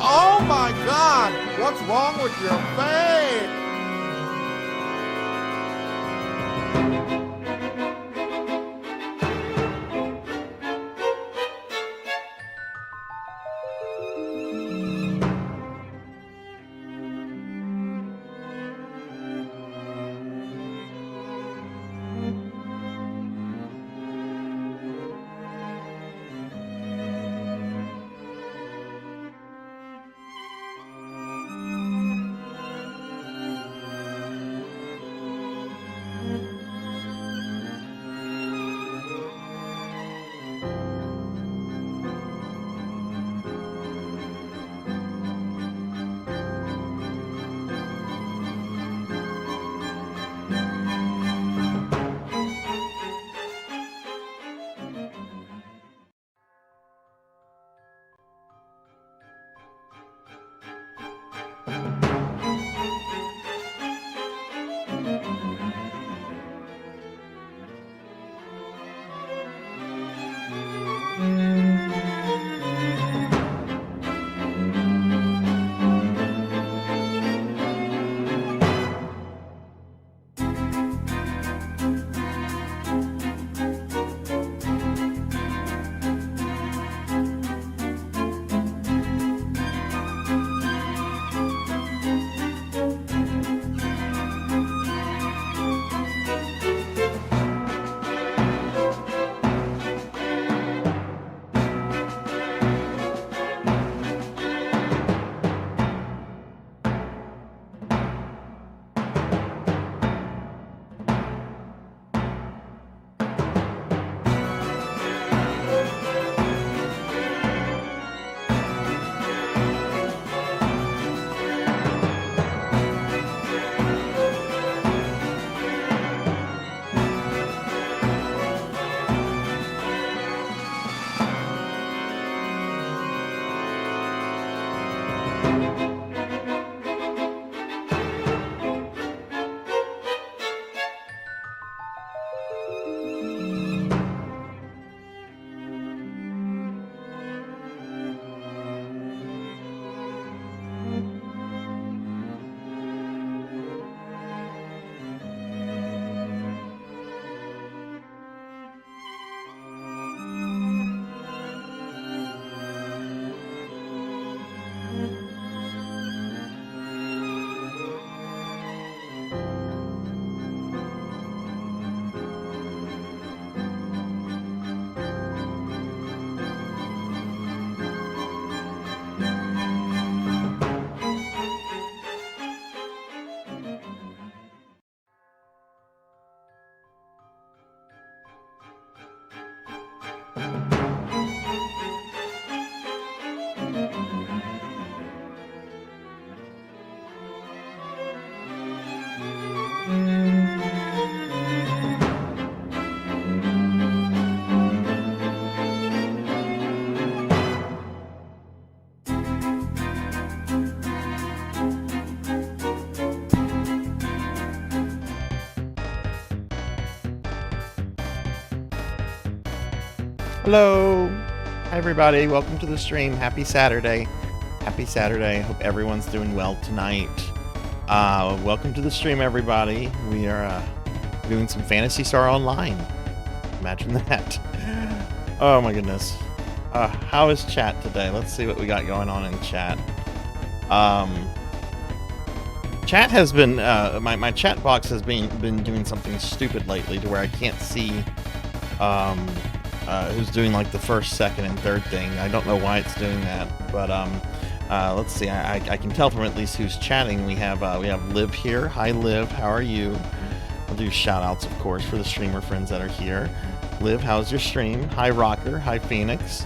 Oh my God! What's wrong with your face? Hello. Hi, everybody. Welcome to the stream. Happy Saturday. Happy Saturday. Hope everyone's doing well tonight. Welcome to the stream, everybody. We are doing some Phantasy Star Online. Imagine that. Oh, my goodness. How is chat today? Let's see what we got going on in chat. Chat has been, my chat box has been doing something stupid lately to where I can't see who's doing like the first, second, and third thing. I don't know why it's doing that, but let's see. I can tell from at least who's chatting. We have Liv here. Hi, Liv. How are you? I'll do shout outs, of course, for the streamer friends that are here. Liv, how's your stream? Hi, Rocker. Hi, Phoenix.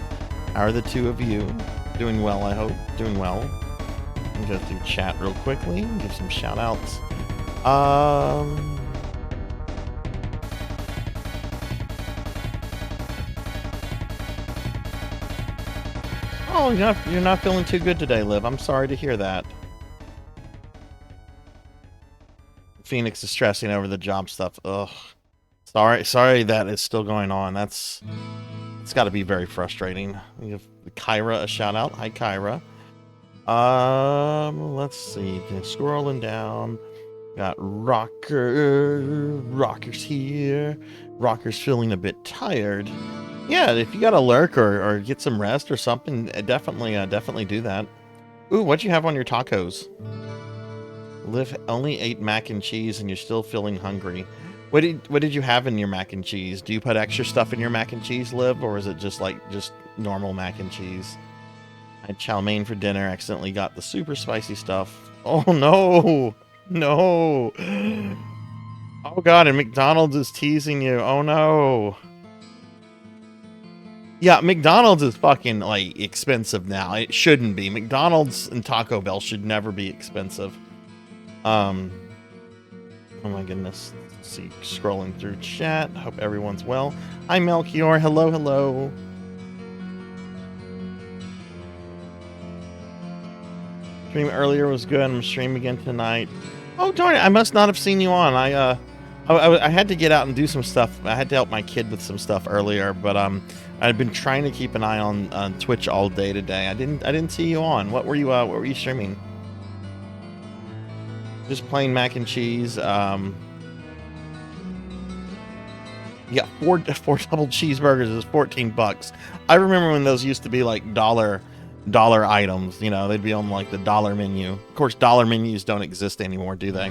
How are the two of you? Doing well, I hope. Doing well. I'm gonna go through chat real quickly and give some shout outs. Oh, you're not feeling too good today, Liv. I'm sorry to hear that. Phoenix is stressing over the job stuff. Ugh. Sorry that is still going on. It's got to be very frustrating. We give Kyra a shout out. Hi, Kyra. Let's see. Scrolling down. Got Rocker's here. Rocker's feeling a bit tired. Yeah, if you got to lurk or get some rest or something, definitely do that. Ooh, what'd you have on your tacos? Liv only ate mac and cheese and you're still feeling hungry. What did you have in your mac and cheese? Do you put extra stuff in your mac and cheese, Liv, or is it just normal mac and cheese? I had chow mein for dinner, accidentally got the super spicy stuff. Oh no! No! Oh god, and McDonald's is teasing you. Oh no! Yeah, McDonald's is fucking, like, expensive now. It shouldn't be. McDonald's and Taco Bell should never be expensive. Oh my goodness. Let's see, scrolling through chat. Hope everyone's well. Hi, Melchior. Hello, hello. Stream earlier was good. I'm streaming again tonight. Oh, darn it. I must not have seen you on. I had to get out and do some stuff. I had to help my kid with some stuff earlier, but I've been trying to keep an eye on Twitch all day today. I didn't see you on. What were you streaming? Just plain mac and cheese. Yeah, four double cheeseburgers is $14. I remember when those used to be like dollar items. You know, they'd be on like the dollar menu. Of course, dollar menus don't exist anymore, do they?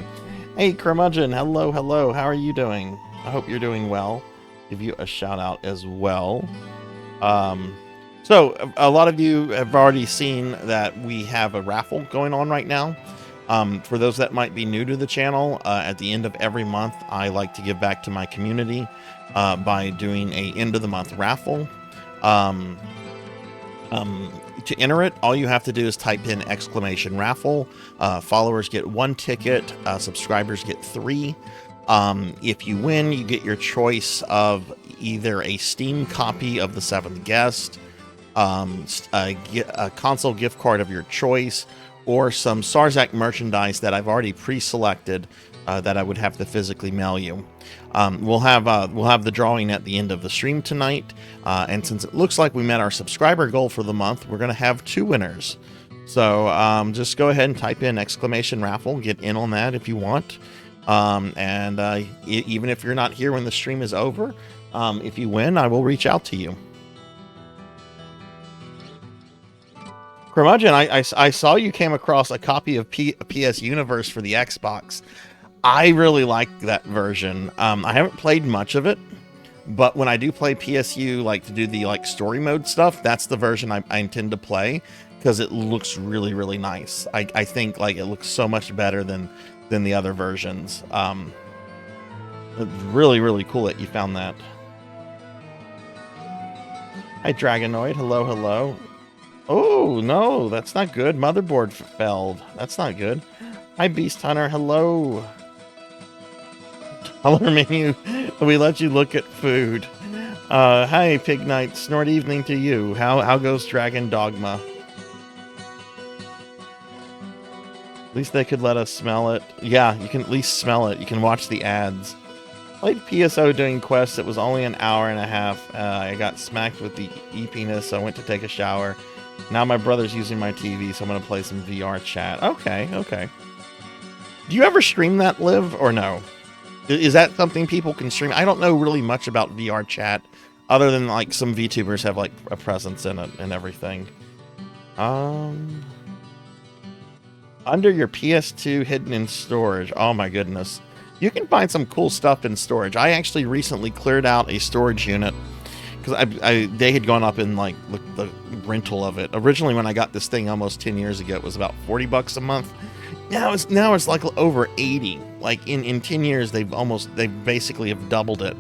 Hey, Curmudgeon, hello. How are you doing? I hope you're doing well. Give you a shout out as well. So a lot of you have already seen that we have a raffle going on right now. For those that might be new to the channel, at the end of every month, I like to give back to my community by doing a end of the month raffle. To enter it, all you have to do is type in !raffle. Followers get 1 ticket, subscribers get 3. If you win, you get your choice of either a Steam copy of The Seventh Guest, a console gift card of your choice, or some Sarzac merchandise that I've already pre-selected that I would have to physically mail you. We'll have the drawing at the end of the stream tonight, and since it looks like we met our subscriber goal for the month, we're going to have 2 winners. So just go ahead and type in !raffle, get in on that if you want. Even if you're not here when the stream is over, if you win, I will reach out to you. Curmudgeon, I saw you came across a copy of PS Universe for the Xbox. I really like that version. I haven't played much of it, but when I do play PSU, like to do the story mode stuff, that's the version I intend to play because it looks really, really nice. I think it looks so much better than the other versions. It's really, really cool that you found that. Hi, Dragonoid. Hello. Oh, no, that's not good. Motherboard failed. That's not good. Hi, Beast Hunter. Hello. Dollar menu. We let you look at food. Hi, Pig Knight. Snort evening to you. How goes Dragon Dogma? At least they could let us smell it. Yeah, you can at least smell it. You can watch the ads. Played PSO doing quests. It was only an hour and a half. I got smacked with the eepiness, so I went to take a shower. Now my brother's using my TV, so I'm going to play some VR chat. Okay, okay. Do you ever stream that, Liv, or no? Is that something people can stream? I don't know really much about VR chat, other than like some VTubers have like a presence in it and everything. Under your PS2 hidden in storage. Oh my goodness. You can find some cool stuff in storage. I actually recently cleared out a storage unit because they had gone up in like the rental of it. Originally, when I got this thing almost 10 years ago, it was about $40 a month. Now it's like over 80. Like in 10 years, they basically have doubled it,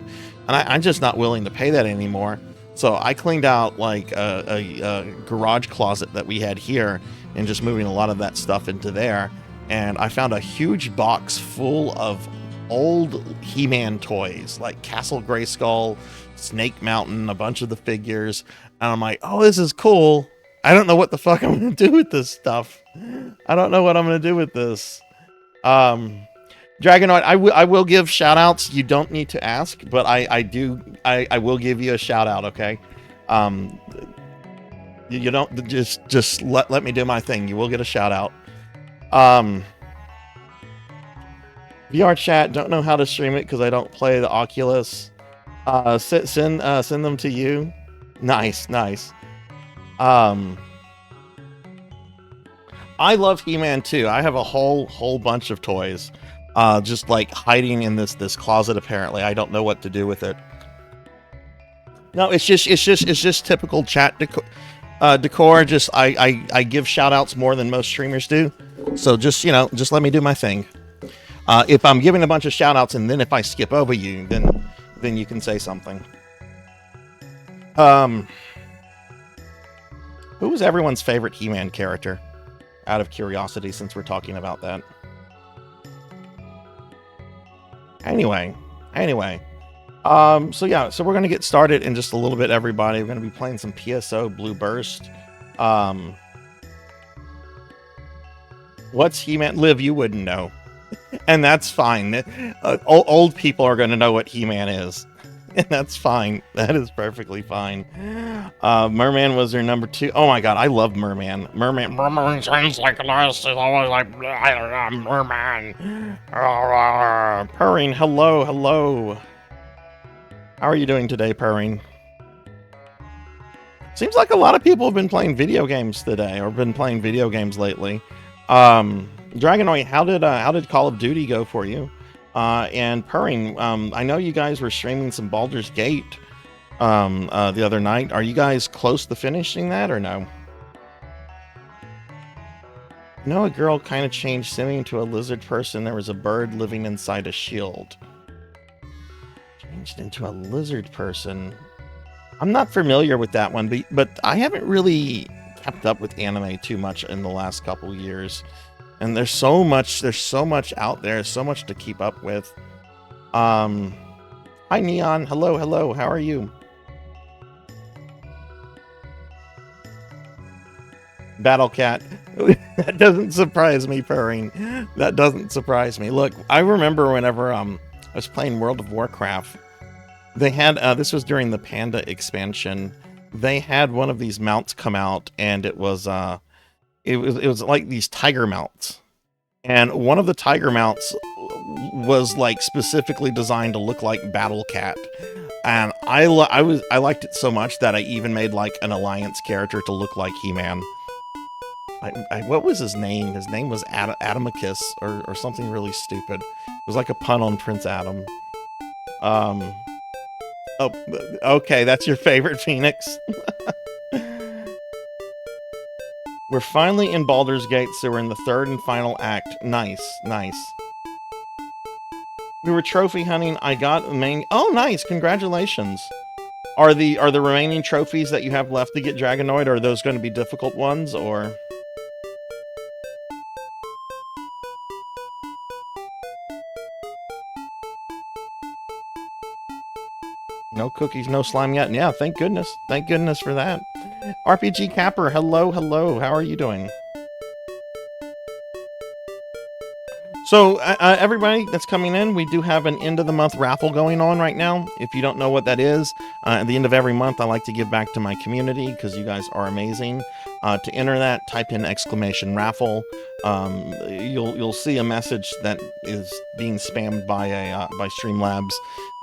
and I'm just not willing to pay that anymore. So I cleaned out like a garage closet that we had here, and just moving a lot of that stuff into there. And I found a huge box full of old He-Man toys, like Castle Grayskull, Snake Mountain, a bunch of the figures. And I'm like, oh, this is cool. I don't know what the fuck I'm going to do with this stuff. I don't know what I'm going to do with this. Dragonoid, I will give shout outs. You don't need to ask, but I will give you a shout out. Okay. You don't just let me do my thing. You will get a shout out. VR chat, don't know how to stream it because I don't play the Oculus. Send them to you. Nice. I love He-Man too. I have a whole bunch of toys, just like hiding in this closet. Apparently, I don't know what to do with it. No, it's just typical chat decor. Just I give shout outs more than most streamers do. So just let me do my thing. If I'm giving a bunch of shout outs and then if I skip over you, then you can say something. Who was everyone's favorite He-Man character? Out of curiosity, since we're talking about that. Anyway. So we're going to get started in just a little bit, everybody. We're going to be playing some PSO Blue Burst. What's He-Man? Liv, you wouldn't know. And that's fine. Old people are going to know what He-Man is. And that's fine. That is perfectly fine. Merman was their number 2. Oh my god, I love Merman. Merman sounds like us. It's always like Merman. Purring, hello. How are you doing today, Purring? Seems like a lot of people have been playing video games today, or been playing video games lately. Dragonoid, how did Call of Duty go for you? And Purring, I know you guys were streaming some Baldur's Gate the other night. Are you guys close to finishing that or no? No, a girl kind of changed Simi into a lizard person. There was a bird living inside a shield. Changed into a lizard person. I'm not familiar with that one, but I haven't really kept up with anime too much in the last couple years. And there's so much out there, so much to keep up with. Hi Neon, hello, how are you? Battle Cat. That doesn't surprise me, Purring. That doesn't surprise me. Look, I remember whenever I was playing World of Warcraft, they had this was during the Panda expansion. They had one of these mounts come out, and it was like these tiger mounts, and one of the tiger mounts was like specifically designed to look like Battle Cat, and I liked it so much that I even made like an alliance character to look like He-Man. What was his name? His name was Adamicus or something really stupid. It was like a pun on Prince Adam. Oh, okay, that's your favorite Phoenix. We're finally in Baldur's Gate, so we're in the third and final act. Nice. We were trophy hunting. I got the main. Oh, nice! Congratulations. Are the remaining trophies that you have left to get Dragonoid? Are those going to be difficult ones, or? No cookies, no slime yet. Yeah, thank goodness. Thank goodness for that. RPG Capper, hello. How are you doing? So, everybody that's coming in, we do have an end of the month raffle going on right now. If you don't know what that is, at the end of every month, I like to give back to my community because you guys are amazing. To enter that, type in !raffle. You'll see a message that is being spammed by by Streamlabs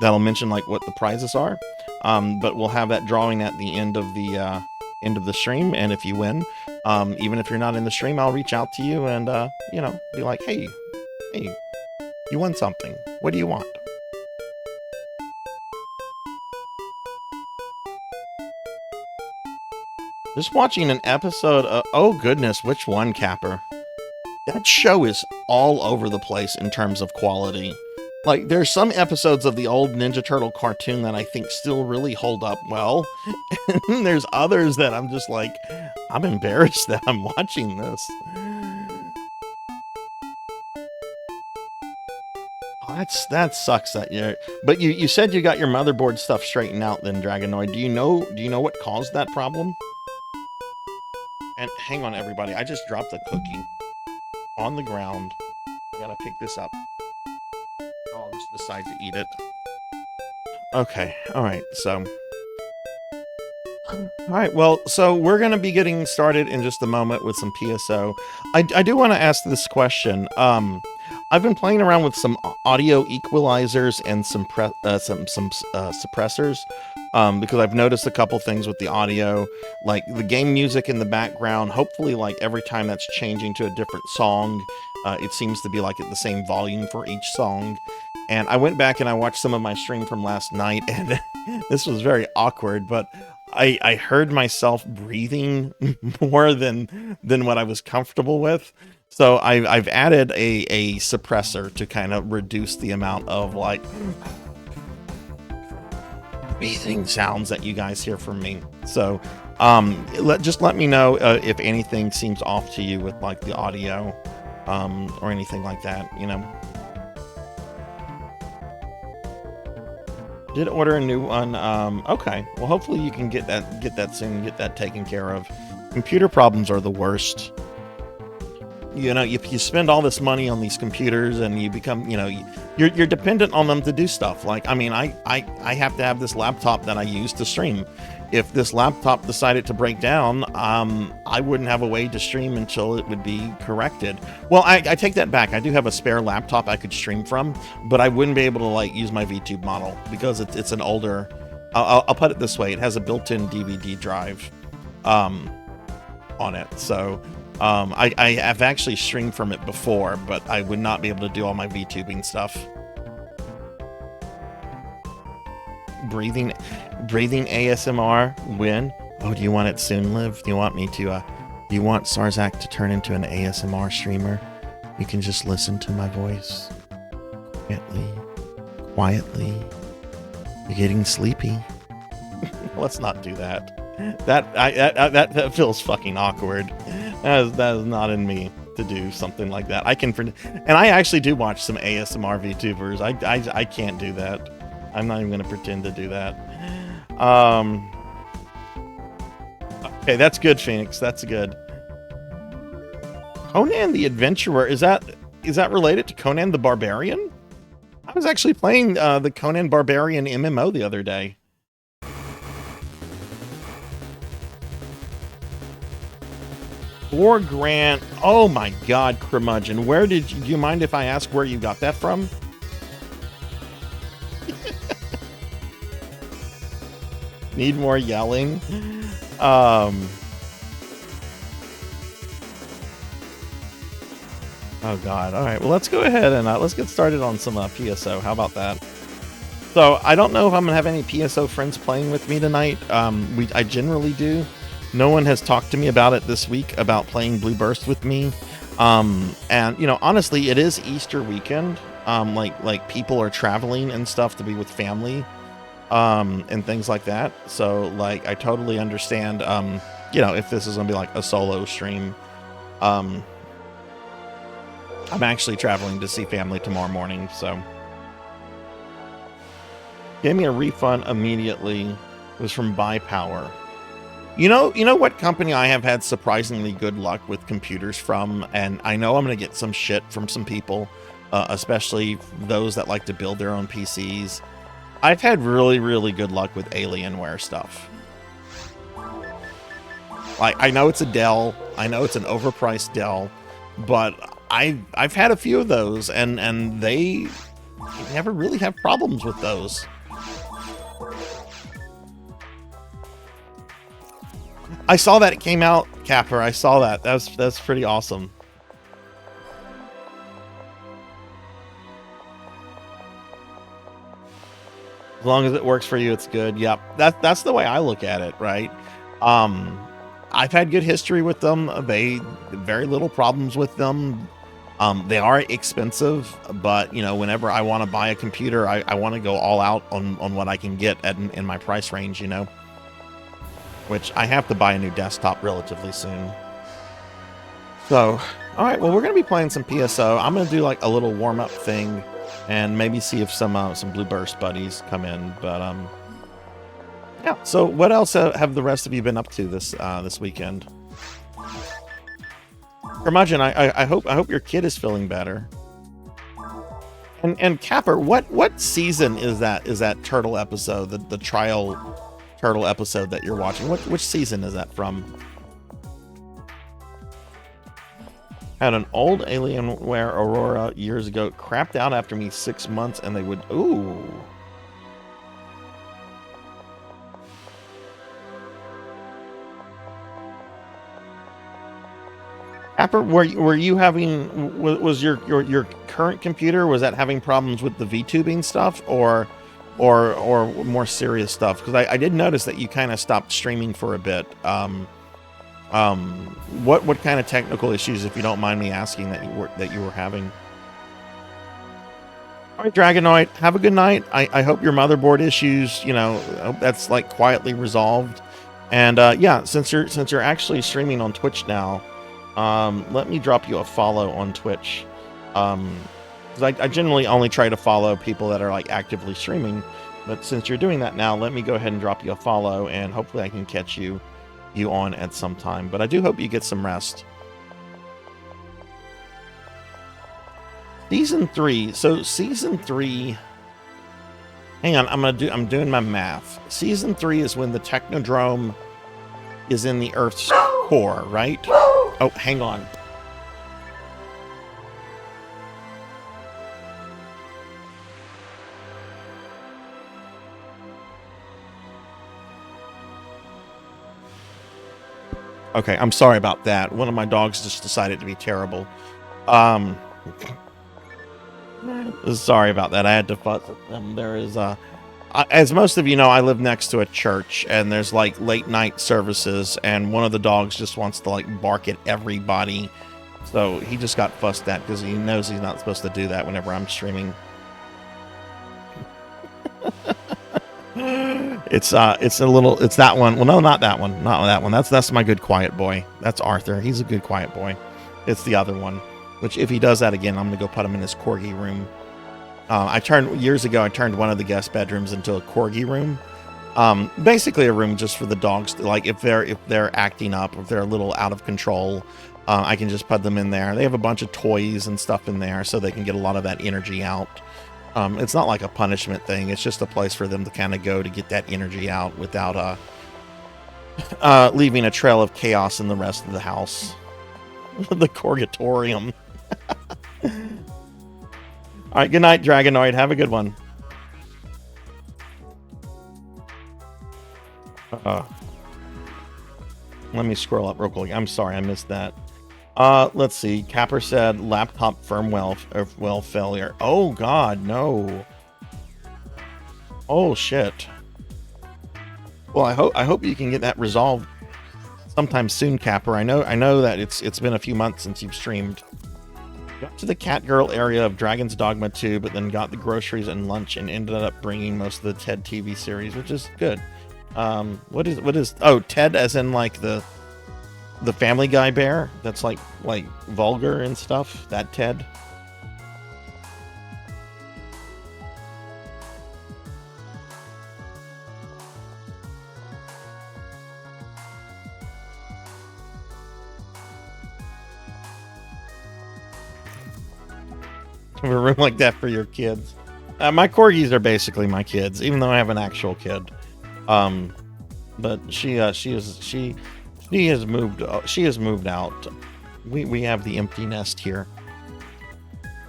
that'll mention like what the prizes are. But we'll have that drawing at the end of the stream, and if you win, even if you're not in the stream, I'll reach out to you and be like, hey, you won something. What do you want? Just watching an episode of, oh goodness, which one, Capper? That show is all over the place in terms of quality. Like, there's some episodes of the old Ninja Turtle cartoon that I think still really hold up well. And there's others that I'm just like, I'm embarrassed that I'm watching this. That sucks that you're... But you said you got your motherboard stuff straightened out then, Dragonoid. Do you know what caused that problem? And hang on, everybody. I just dropped a cookie on the ground. I gotta pick this up. I'll just decide to eat it. Okay, alright, so... Alright, well, so we're gonna be getting started in just a moment with some PSO. I do want to ask this question. I've been playing around with some audio equalizers and some suppressors because I've noticed a couple things with the audio, like the game music in the background. Hopefully, like every time that's changing to a different song, it seems to be like at the same volume for each song. And I went back and I watched some of my stream from last night, and this was very awkward, but I heard myself breathing more than what I was comfortable with. So I've added a suppressor to kind of reduce the amount of like breathing sounds that you guys hear from me. So just let me know if anything seems off to you with like the audio or anything like that, you know. Did order a new one. Okay. Well, hopefully you can get that soon, get that taken care of. Computer problems are the worst. You know, if you spend all this money on these computers and you become, you know, you're dependent on them to do stuff. Like, I mean, I have to have this laptop that I use to stream. If this laptop decided to break down, I wouldn't have a way to stream until it would be corrected. Well, I take that back. I do have a spare laptop I could stream from, but I wouldn't be able to like use my VTube model because it's an older. I'll put it this way: it has a built-in DVD drive on it, so. I have actually streamed from it before, but I would not be able to do all my VTubing stuff. Breathing ASMR win. Oh, do you want it soon, Liv? Do you want me to, do you want Sarzac to turn into an ASMR streamer? You can just listen to my voice. Quietly. You're getting sleepy. Let's not do that. That feels fucking awkward. That is not in me to do something like that. And I actually do watch some ASMR VTubers. I can't do that. I'm not even going to pretend to do that. Okay, that's good, Phoenix. That's good. Conan the Adventurer, is that related to Conan the Barbarian? I was actually playing the Conan Barbarian MMO the other day. $4,000. Oh my God, curmudgeon. Where do you mind if I ask where you got that from? Need more yelling? Oh God. All right. Well, let's go ahead and let's get started on some PSO. How about that? So I don't know if I'm gonna have any PSO friends playing with me tonight. I generally do. No one has talked to me about it this week about playing Blue Burst with me. And you know, honestly, it is Easter weekend. Like people are traveling and stuff to be with family, and things like that. So like, I totally understand, you know, if this is gonna be like a solo stream. I'm actually traveling to see family tomorrow morning, so. Gave me a refund immediately. It was from Buy Power. You know what company I have had surprisingly good luck with computers from, and I know I'm going to get some shit from some people, especially those that like to build their own PCs. I've had really, really good luck with Alienware stuff. Like, I know it's a Dell, I know it's an overpriced Dell, but I've had a few of those, and they never really have problems with those. I saw that it came out, Capper. I saw that. That's pretty awesome. As long as it works for you, it's good. Yep. That's the way I look at it, right? I've had good history with them. They very little problems with them. They are expensive, but you know, whenever I want to buy a computer, I want to go all out on what I can get in my price range, you know. Which I have to buy a new desktop relatively soon. So, all right, well, we're gonna be playing some PSO. I'm gonna do like a little warm up thing, and maybe see if some Blue Burst buddies come in. But yeah. So, what else have the rest of you been up to this weekend? Curmudgeon, I hope your kid is feeling better. And Capper, what season is that turtle episode, the trial turtle episode that you're watching? Which season is that from? Had an old Alienware Aurora years ago, crapped out after me 6 months, and they would ooh. Capper, were you having, was your current computer, was that having problems with the VTubing stuff, or more serious stuff? Because I did notice that you kind of stopped streaming for a bit. What kind of technical issues, if you don't mind me asking, that you were having? All right, Dragonoid, have a good night. I hope your motherboard issues, you know, I hope that's like quietly resolved. And yeah, since you're actually streaming on Twitch now, let me drop you a follow on Twitch. Because I generally only try to follow people that are like actively streaming, but since you're doing that now, let me go ahead and drop you a follow, and hopefully I can catch you on at some time. But I do hope you get some rest. Season 3. So season 3. Hang on, I'm doing my math. Season 3 is when the Technodrome is in the Earth's core, right? Oh, hang on. Okay, I'm sorry about that. One of my dogs just decided to be terrible. Sorry about that. I had to fuss at them. There is as most of you know, I live next to a church, and there's like late night services, and one of the dogs just wants to like bark at everybody. So he just got fussed at because he knows he's not supposed to do that whenever I'm streaming. It's that one. Well, no, not that one. Not that one. That's my good quiet boy. That's Arthur. He's a good quiet boy. It's the other one, which if he does that again, I'm gonna go put him in his corgi room. Years ago, I turned one of the guest bedrooms into a corgi room. Basically a room just for the dogs to, like, if they're acting up, if they're a little out of control, I can just put them in there. They have a bunch of toys and stuff in there so they can get a lot of that energy out. It's not like a punishment thing. It's just a place for them to kind of go to get that energy out without leaving a trail of chaos in the rest of the house. The Corgatorium. All right, good night, Dragonoid. Have a good one. Let me scroll up real quick. I'm sorry, I missed that. Let's see. Capper said laptop firmware failure. Oh God, no. Oh shit. Well, I hope you can get that resolved sometime soon, Capper. I know that it's been a few months since you've streamed. Got to the Catgirl area of Dragon's Dogma 2, but then got the groceries and lunch and ended up bringing most of the Ted TV series, which is good. What is oh, Ted as in like the Family Guy bear that's like vulgar and stuff? That Ted? Have a room like that for your kids. My corgis are basically my kids, even though I have an actual kid. But she has moved out. We have the empty nest here.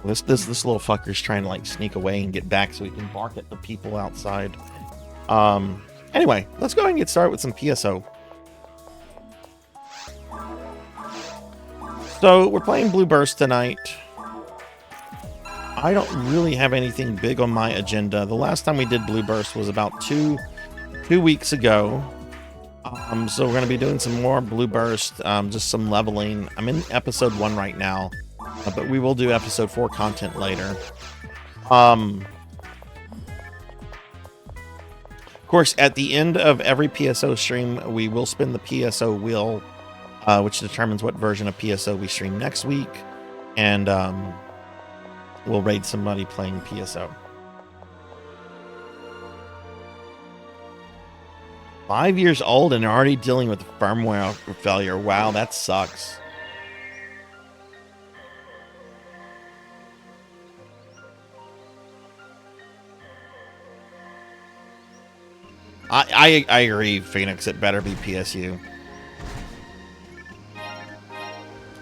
This little fucker's trying to like sneak away and get back so he can bark at the people outside. Anyway, let's go ahead and get started with some PSO. So we're playing Blue Burst tonight. I don't really have anything big on my agenda. The last time we did Blue Burst was about two weeks ago. So we're going to be doing some more Blue Burst, just some leveling. I'm in episode 1 right now, but we will do episode 4 content later. Of course, at the end of every PSO stream, we will spin the PSO wheel, which determines what version of PSO we stream next week, and we'll raid somebody playing PSO. 5 years old and they're already dealing with firmware failure. Wow, that sucks. I agree, Phoenix. It better be PSU.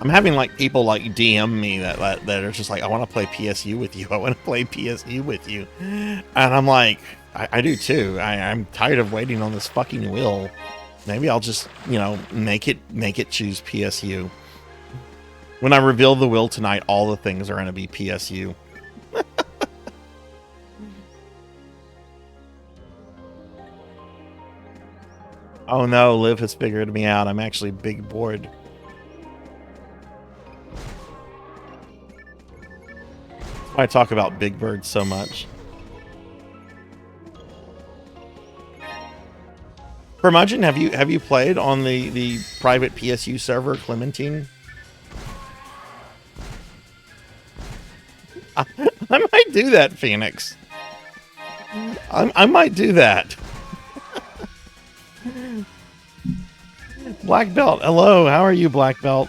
I'm having like people like DM me that are just like, I want to play PSU with you. I want to play PSU with you, and I'm like, I do too. I'm tired of waiting on this fucking wheel. Maybe I'll just, you know, make it choose PSU. When I reveal the will tonight, all the things are going to be PSU. Oh no, Liv has figured me out. I'm actually big bored. That's why I talk about Big Bird so much. Curmudgeon, have you played on the private PSU server, Clementine? I might do that, Phoenix. I might do that. Black Belt, hello. How are you, Black Belt?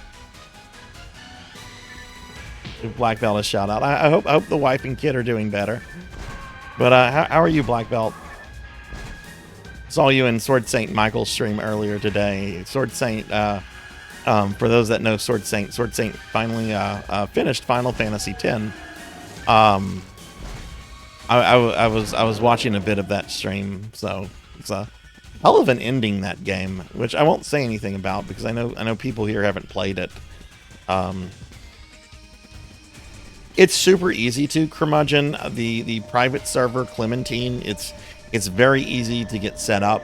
Give Black Belt a shout out. I hope the wife and kid are doing better. But how are you, Black Belt? Saw you in Sword Saint Michael's stream earlier today. Sword Saint, for those that know Sword Saint finally finished Final Fantasy X. I was watching a bit of that stream, so it's a hell of an ending, that game, which I won't say anything about because I know people here haven't played it. It's super easy to, Curmudgeon. The private server Clementine, it's very easy to get set up.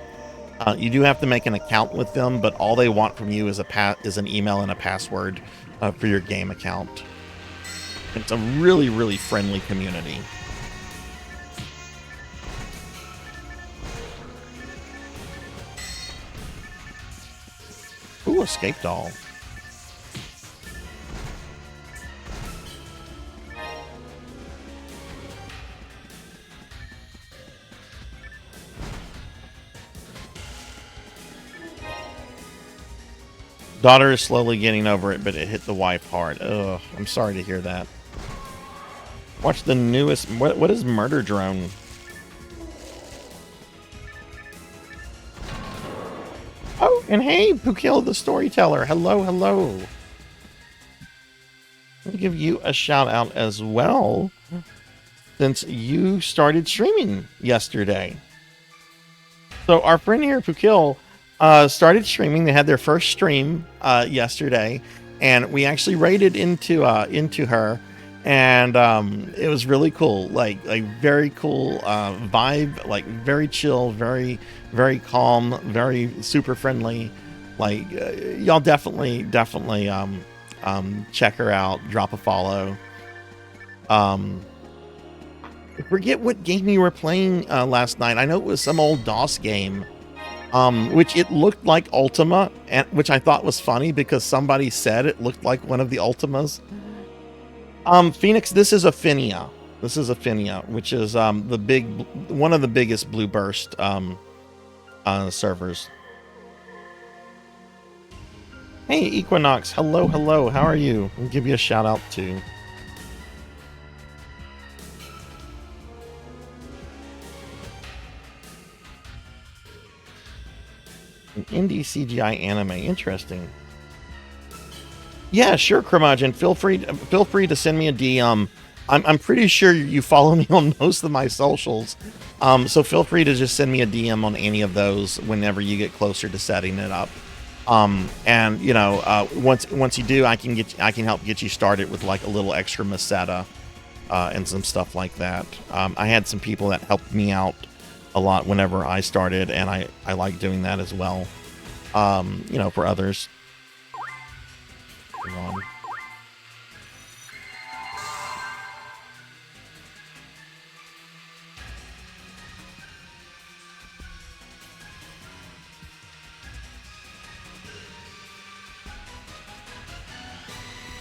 You do have to make an account with them, but all they want from you is an email and a password for your game account. It's a really, really friendly community. Ooh, escape doll. Daughter is slowly getting over it, but it hit the wife hard. Ugh, I'm sorry to hear that. Watch the newest... What is Murder Drone? Oh, and hey, Pukil the Storyteller. Hello, hello. Let me give you a shout out as well, since you started streaming yesterday. So our friend here, Pukil, started streaming. They had their first stream yesterday, and we actually raided into her, and it was really cool. Like very cool vibe, like very chill, very calm, very super friendly. Like y'all definitely check her out. Drop a follow. I forget what game you were playing last night. I know it was some old DOS game. Which it looked like Ultima, and which I thought was funny because somebody said it looked like one of the Ultimas. Phoenix, this is Affinia. This is Affinia, which is one of the biggest Blue Burst servers. Hey, Equinox, hello, how are you? I'll give you a shout out too. Indie CGI anime. Interesting. Yeah, sure, Curmudgeon. Feel free to send me a DM. I'm pretty sure you follow me on most of my socials. So feel free to just send me a DM on any of those whenever you get closer to setting it up. And you know, once you do, I can help get you started with like a little extra meseta, and some stuff like that. I had some people that helped me out a lot whenever I started, and I like doing that as well. You know, for others. Come on.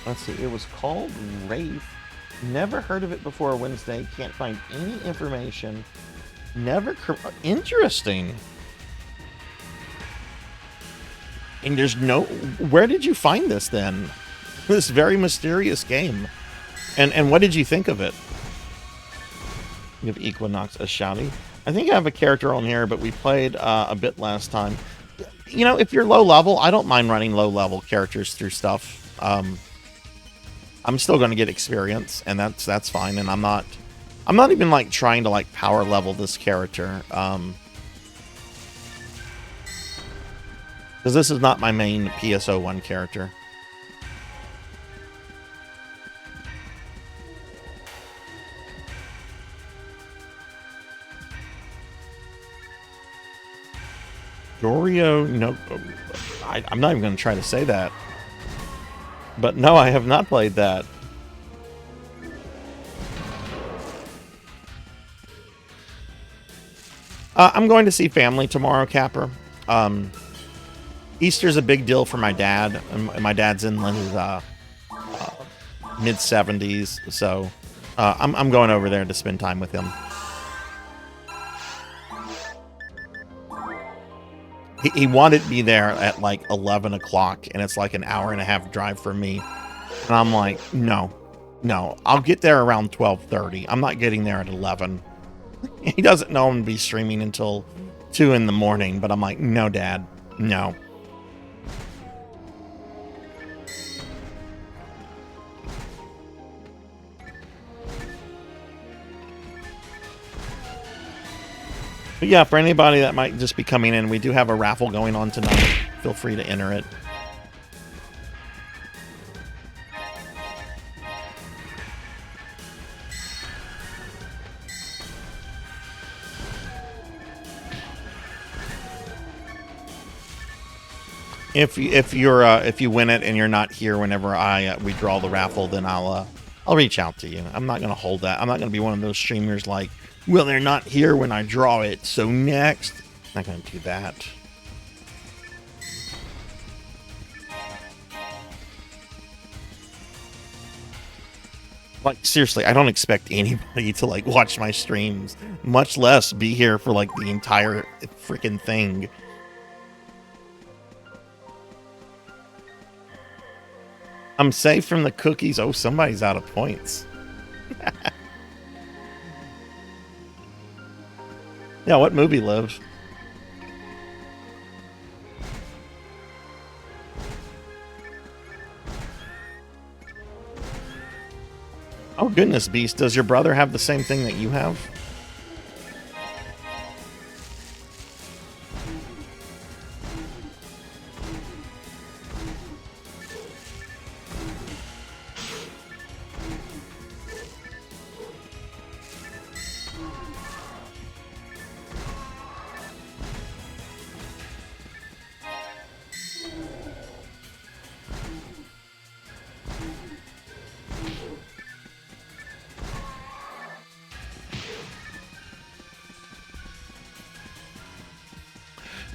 Let's see, it was called Wraith. Never heard of it before Wednesday. Can't find any information. Interesting. And there's no... Where did you find this then? This very mysterious game. And what did you think of it? You have Equinox as Shouty. I think I have a character on here, but we played a bit last time. You know, if you're low level, I don't mind running low level characters through stuff. I'm still going to get experience, and that's fine. And I'm not even like trying to like power level this character. Because this is not my main PSO1 character. Dorio, no, I'm not even going to try to say that. But no, I have not played that. I'm going to see family tomorrow, Capper. Easter's a big deal for my dad. And my dad's in his mid-70s, so I'm going over there to spend time with him. He wanted me there at like 11 o'clock, and it's like an hour and a half drive for me. And I'm like, no, I'll get there around 12:30. I'm not getting there at 11. He doesn't know I'm going to be streaming until 2 in the morning, but I'm like, no, Dad, no. But yeah, for anybody that might just be coming in, we do have a raffle going on tonight. Feel free to enter it. If you win it and you're not here whenever we draw the raffle, then I'll reach out to you. I'm not gonna hold that. I'm not gonna be one of those streamers like, well, they're not here when I draw it, so next. I'm not gonna do that. Like, seriously, I don't expect anybody to like watch my streams, much less be here for like the entire freaking thing. I'm safe from the cookies. Oh, somebody's out of points. Yeah, what movie lives? Oh, goodness, Beast. Does your brother have the same thing that you have?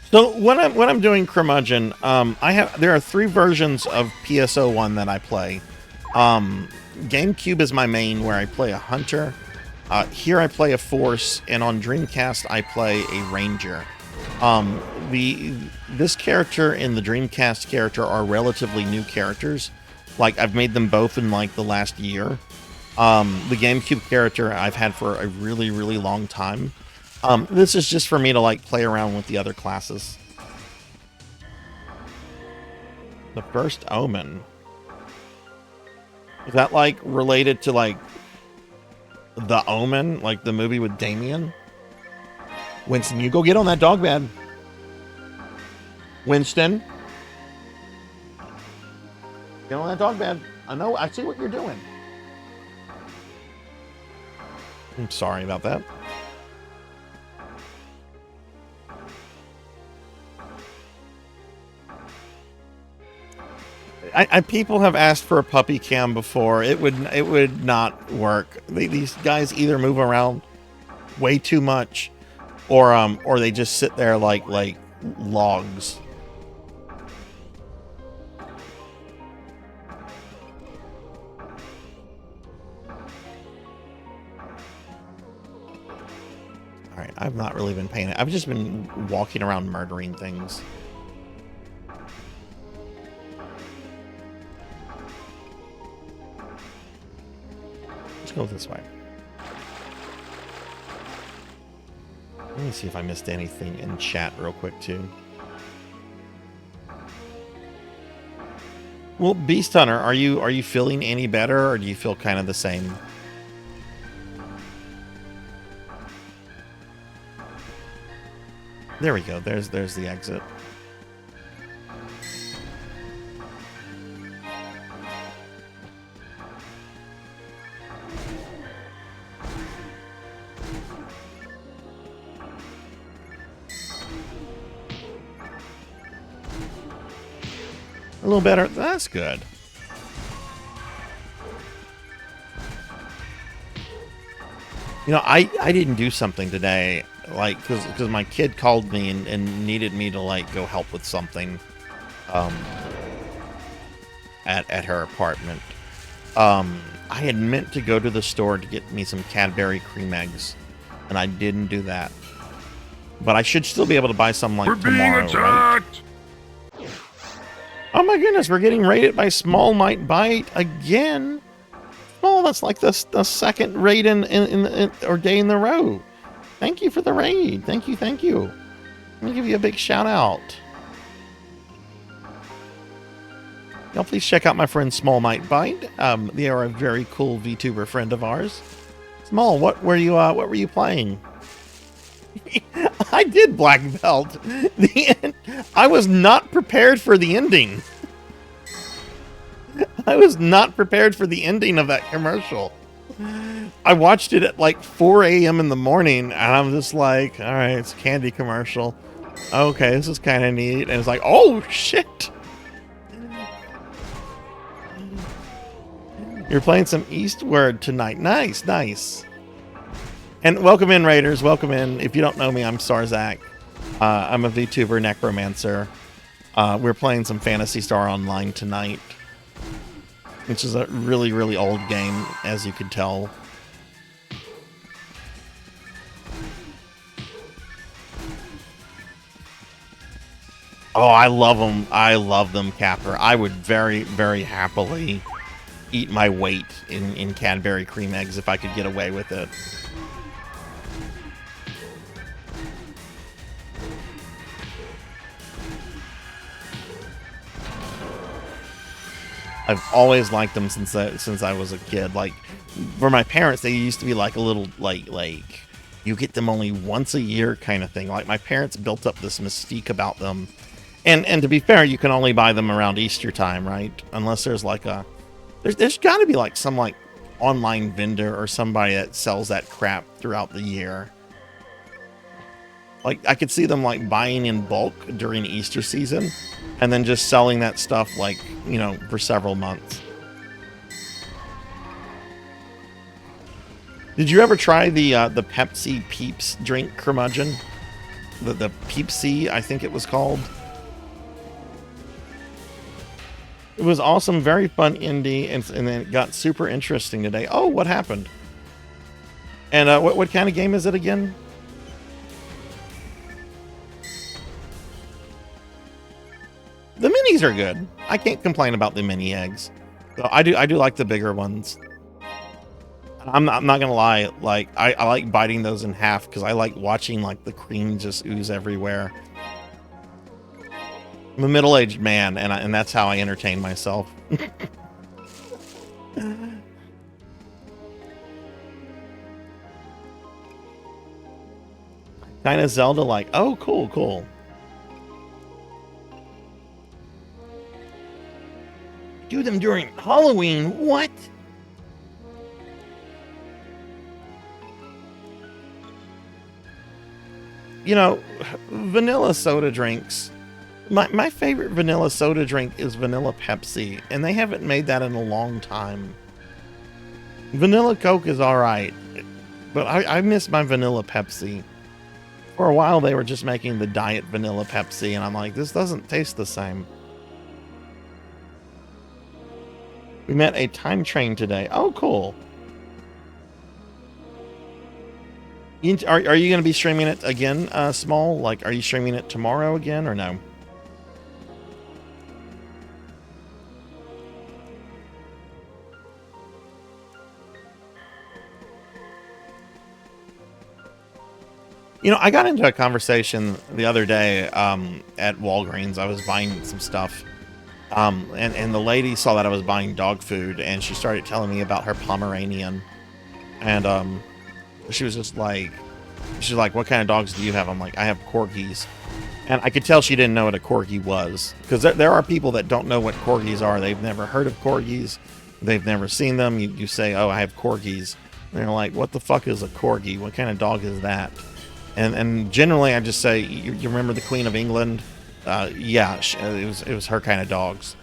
So when I'm doing Curmudgeon, there are 3 versions of PSO1 that I play. GameCube is my main, where I play a hunter. Here I play a force, and on Dreamcast I play a ranger. This character and the Dreamcast character are relatively new characters. Like, I've made them both in like the last year. The GameCube character I've had for a really, really long time. This is just for me to like play around with the other classes. The First Omen. Is that like related to like The Omen, like the movie with Damien? Winston, you go get on that dog bed. Winston, get on that dog bed. I know, I see what you're doing. I'm sorry about that. People have asked for a puppy cam before. It would not work. These guys either move around way too much, or they just sit there like logs. All right, I've not really been paying it. I've just been walking around murdering things. Let's go this way. Let me see if I missed anything in chat real quick too. Well, Beast Hunter, are you feeling any better, or do you feel kind of the same? There we go. There's the exit. A little better. That's good. You know, I didn't do something today, like, because my kid called me and needed me to, like, go help with something at her apartment. I had meant to go to the store to get me some Cadbury cream eggs, and I didn't do that. But I should still be able to buy some, like, tomorrow, right? Oh my goodness, we're getting raided by Small Might Bite again. Oh, that's like the second raid in or day in the row. Thank you for the raid. Thank you. Let me give you a big shout out. Y'all please check out my friend Small Might Bite. They are a very cool VTuber friend of ours. Small, what were you playing? I did Black Belt. I was not prepared for the ending. I was not prepared for the ending of that commercial. I watched it at like 4 a.m. in the morning, and I'm just like, all right, it's a candy commercial. Okay, this is kind of neat. And it's like, oh, shit. You're playing some Eastward tonight. Nice. And welcome in, Raiders. Welcome in. If you don't know me, I'm Sarzac. I'm a VTuber necromancer. We're playing some Phantasy Star Online tonight, which is a really, really old game, as you could tell. Oh, I love them. I love them, Capper. I would very, very happily eat my weight in Cadbury cream eggs if I could get away with it. I've always liked them since I was a kid. Like, for my parents, they used to be like a little like you get them only once a year kind of thing. Like, my parents built up this mystique about them, and to be fair, you can only buy them around Easter time, right? Unless there's like there's got to be like some like online vendor or somebody that sells that crap throughout the year. Like, I could see them like buying in bulk during Easter season, and then just selling that stuff, like, you know, for several months. Did you ever try the Pepsi Peeps drink curmudgeon? The Peepsy, I think it was called. It was awesome, very fun indie, and then it got super interesting today. Oh, what happened? And what kind of game is it again? The minis are good. I can't complain about the mini eggs. So I do like the bigger ones. I'm not gonna lie, like I like biting those in half because I like watching like the cream just ooze everywhere. I'm a middle-aged man, and that's how I entertain myself. Kind of Zelda-like. Oh, cool, cool. Do them during Halloween? What? You know, vanilla soda drinks. My favorite vanilla soda drink is vanilla Pepsi, and they haven't made that in a long time. Vanilla Coke is alright, but I miss my vanilla Pepsi. For a while, they were just making the diet vanilla Pepsi, and I'm like, this doesn't taste the same. We met a time train today. Oh, cool. Are you going to be streaming it again, Small? Like, are you streaming it tomorrow again, or no? You know, I got into a conversation the other day at Walgreens. I was buying some stuff. And the lady saw that I was buying dog food, and she started telling me about her Pomeranian. And she was just like, she's like, what kind of dogs do you have? I'm like, I have corgis. And I could tell she didn't know what a corgi was. Because there are people that don't know what corgis are. They've never heard of corgis. They've never seen them. You say, oh, I have corgis. And they're like, what the fuck is a corgi? What kind of dog is that? And generally, I just say, you remember the Queen of England? Yeah, it was her kind of dogs.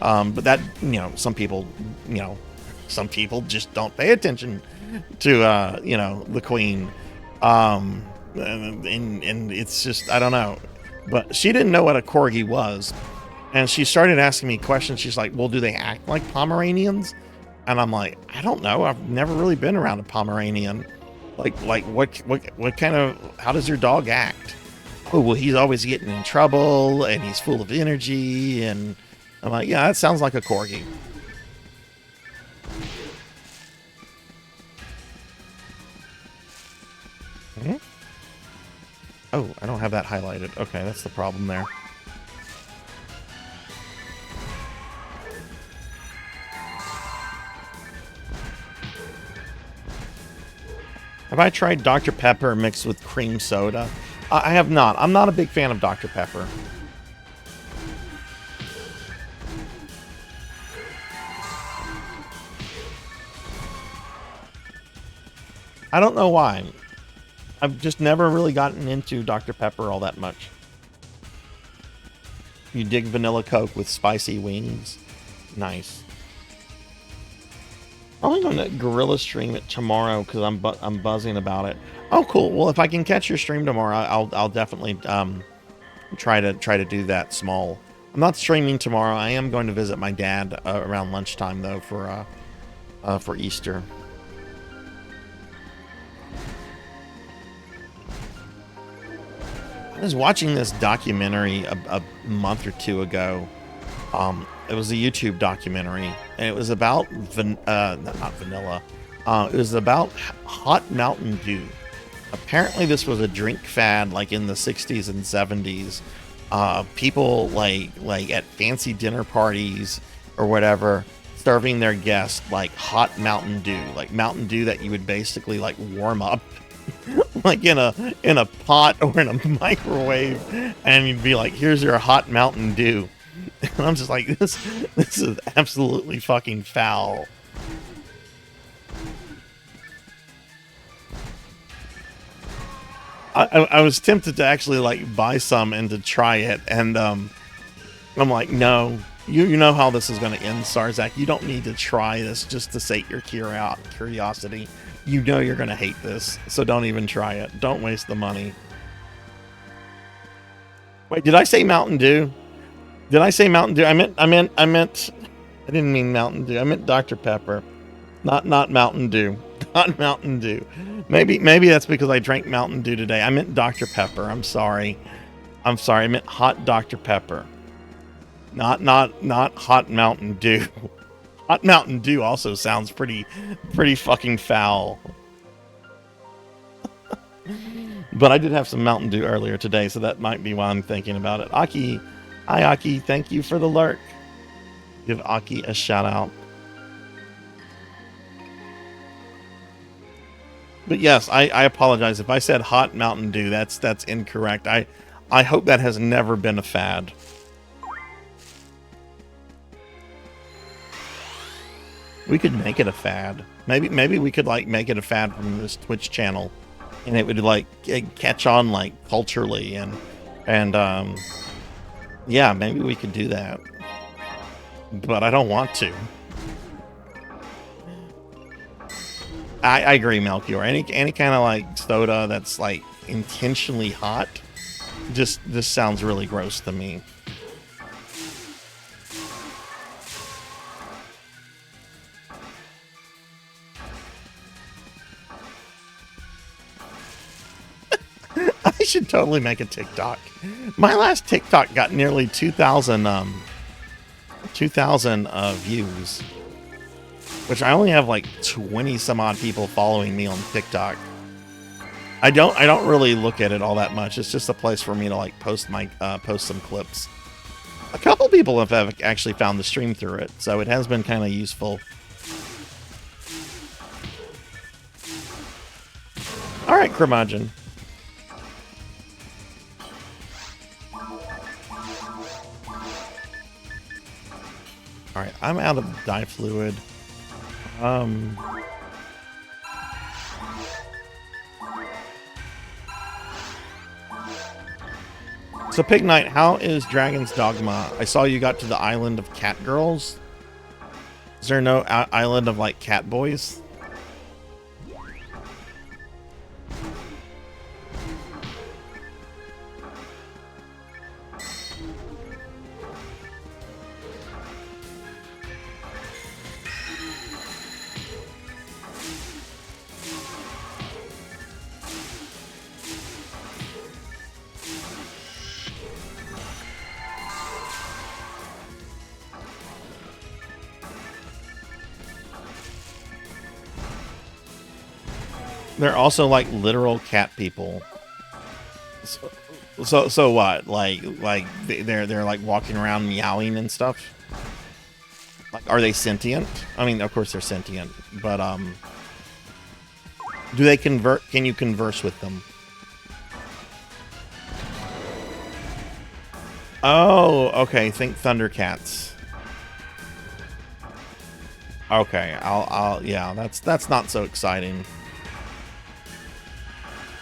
But that, you know, some people just don't pay attention to, you know, the Queen. And it's just, I don't know. But she didn't know what a corgi was. And she started asking me questions. She's like, well, do they act like Pomeranians? And I'm like, I don't know. I've never really been around a Pomeranian. Like what kind of, how does your dog act? Oh, well, he's always getting in trouble, and he's full of energy, and I'm like, yeah, that sounds like a corgi. Mm-hmm. Oh, I don't have that highlighted. Okay, that's the problem there. Have I tried Dr. Pepper mixed with cream soda? I have not. I'm not a big fan of Dr. Pepper. I don't know why. I've just never really gotten into Dr. Pepper all that much. You dig vanilla Coke with spicy wings? Nice. I'm going to Gorilla stream it tomorrow because I'm buzzing about it. Oh, cool. Well, if I can catch your stream tomorrow, I'll definitely try to do that. Small. I'm not streaming tomorrow. I am going to visit my dad around lunchtime though for Easter. I was watching this documentary a month or two ago. It was a YouTube documentary, and it was about not vanilla. It was about hot Mountain Dew. Apparently, this was a drink fad, like in the 60s and 70s. People like at fancy dinner parties or whatever, serving their guests like hot Mountain Dew, like Mountain Dew that you would basically like warm up, like in a pot or in a microwave, and you'd be like, "Here's your hot Mountain Dew." And I'm just like, this is absolutely fucking foul. I was tempted to actually like buy some and to try it, and I'm like, no, you know how this is going to end, Sarzac. You don't need to try this just to sate your curiosity. You know you're going to hate this, so don't even try it. Don't waste the money. Wait, did I say Mountain Dew? Did I say Mountain Dew? I didn't mean Mountain Dew. I meant Dr. Pepper. Not Mountain Dew. Not Mountain Dew. Maybe that's because I drank Mountain Dew today. I meant Dr. Pepper. I'm sorry. I meant hot Dr. Pepper. Not hot Mountain Dew. Hot Mountain Dew also sounds pretty fucking foul. But I did have some Mountain Dew earlier today, so that might be why I'm thinking about it. Aki Hi, Aki. Thank you for the lurk. Give Aki a shout out. But yes, I apologize if I said hot Mountain Dew. That's incorrect. I hope that has never been a fad. We could make it a fad. Maybe we could like make it a fad from this Twitch channel, and it would like catch on like culturally and yeah, maybe we could do that. But I don't want to. I agree, Melchior. Any kind of like soda that's like intentionally hot just sounds really gross to me. I should totally make a TikTok. My last TikTok got nearly 2,000 views, which I only have like 20 some odd people following me on TikTok. I don't really look at it all that much. It's just a place for me to like post some clips. A couple people have actually found the stream through it, so it has been kind of useful. All right, Curmudgeon. All right, I'm out of dye fluid. So Pig Knight, how is Dragon's Dogma? I saw you got to the island of cat girls. Is there no island of like cat boys? They're also like literal cat people. So what? Like they're like walking around meowing and stuff. Like, are they sentient? I mean, of course they're sentient, but do they convert? Can you converse with them? Oh, okay. Think Thundercats. Okay, I'll yeah. That's not so exciting.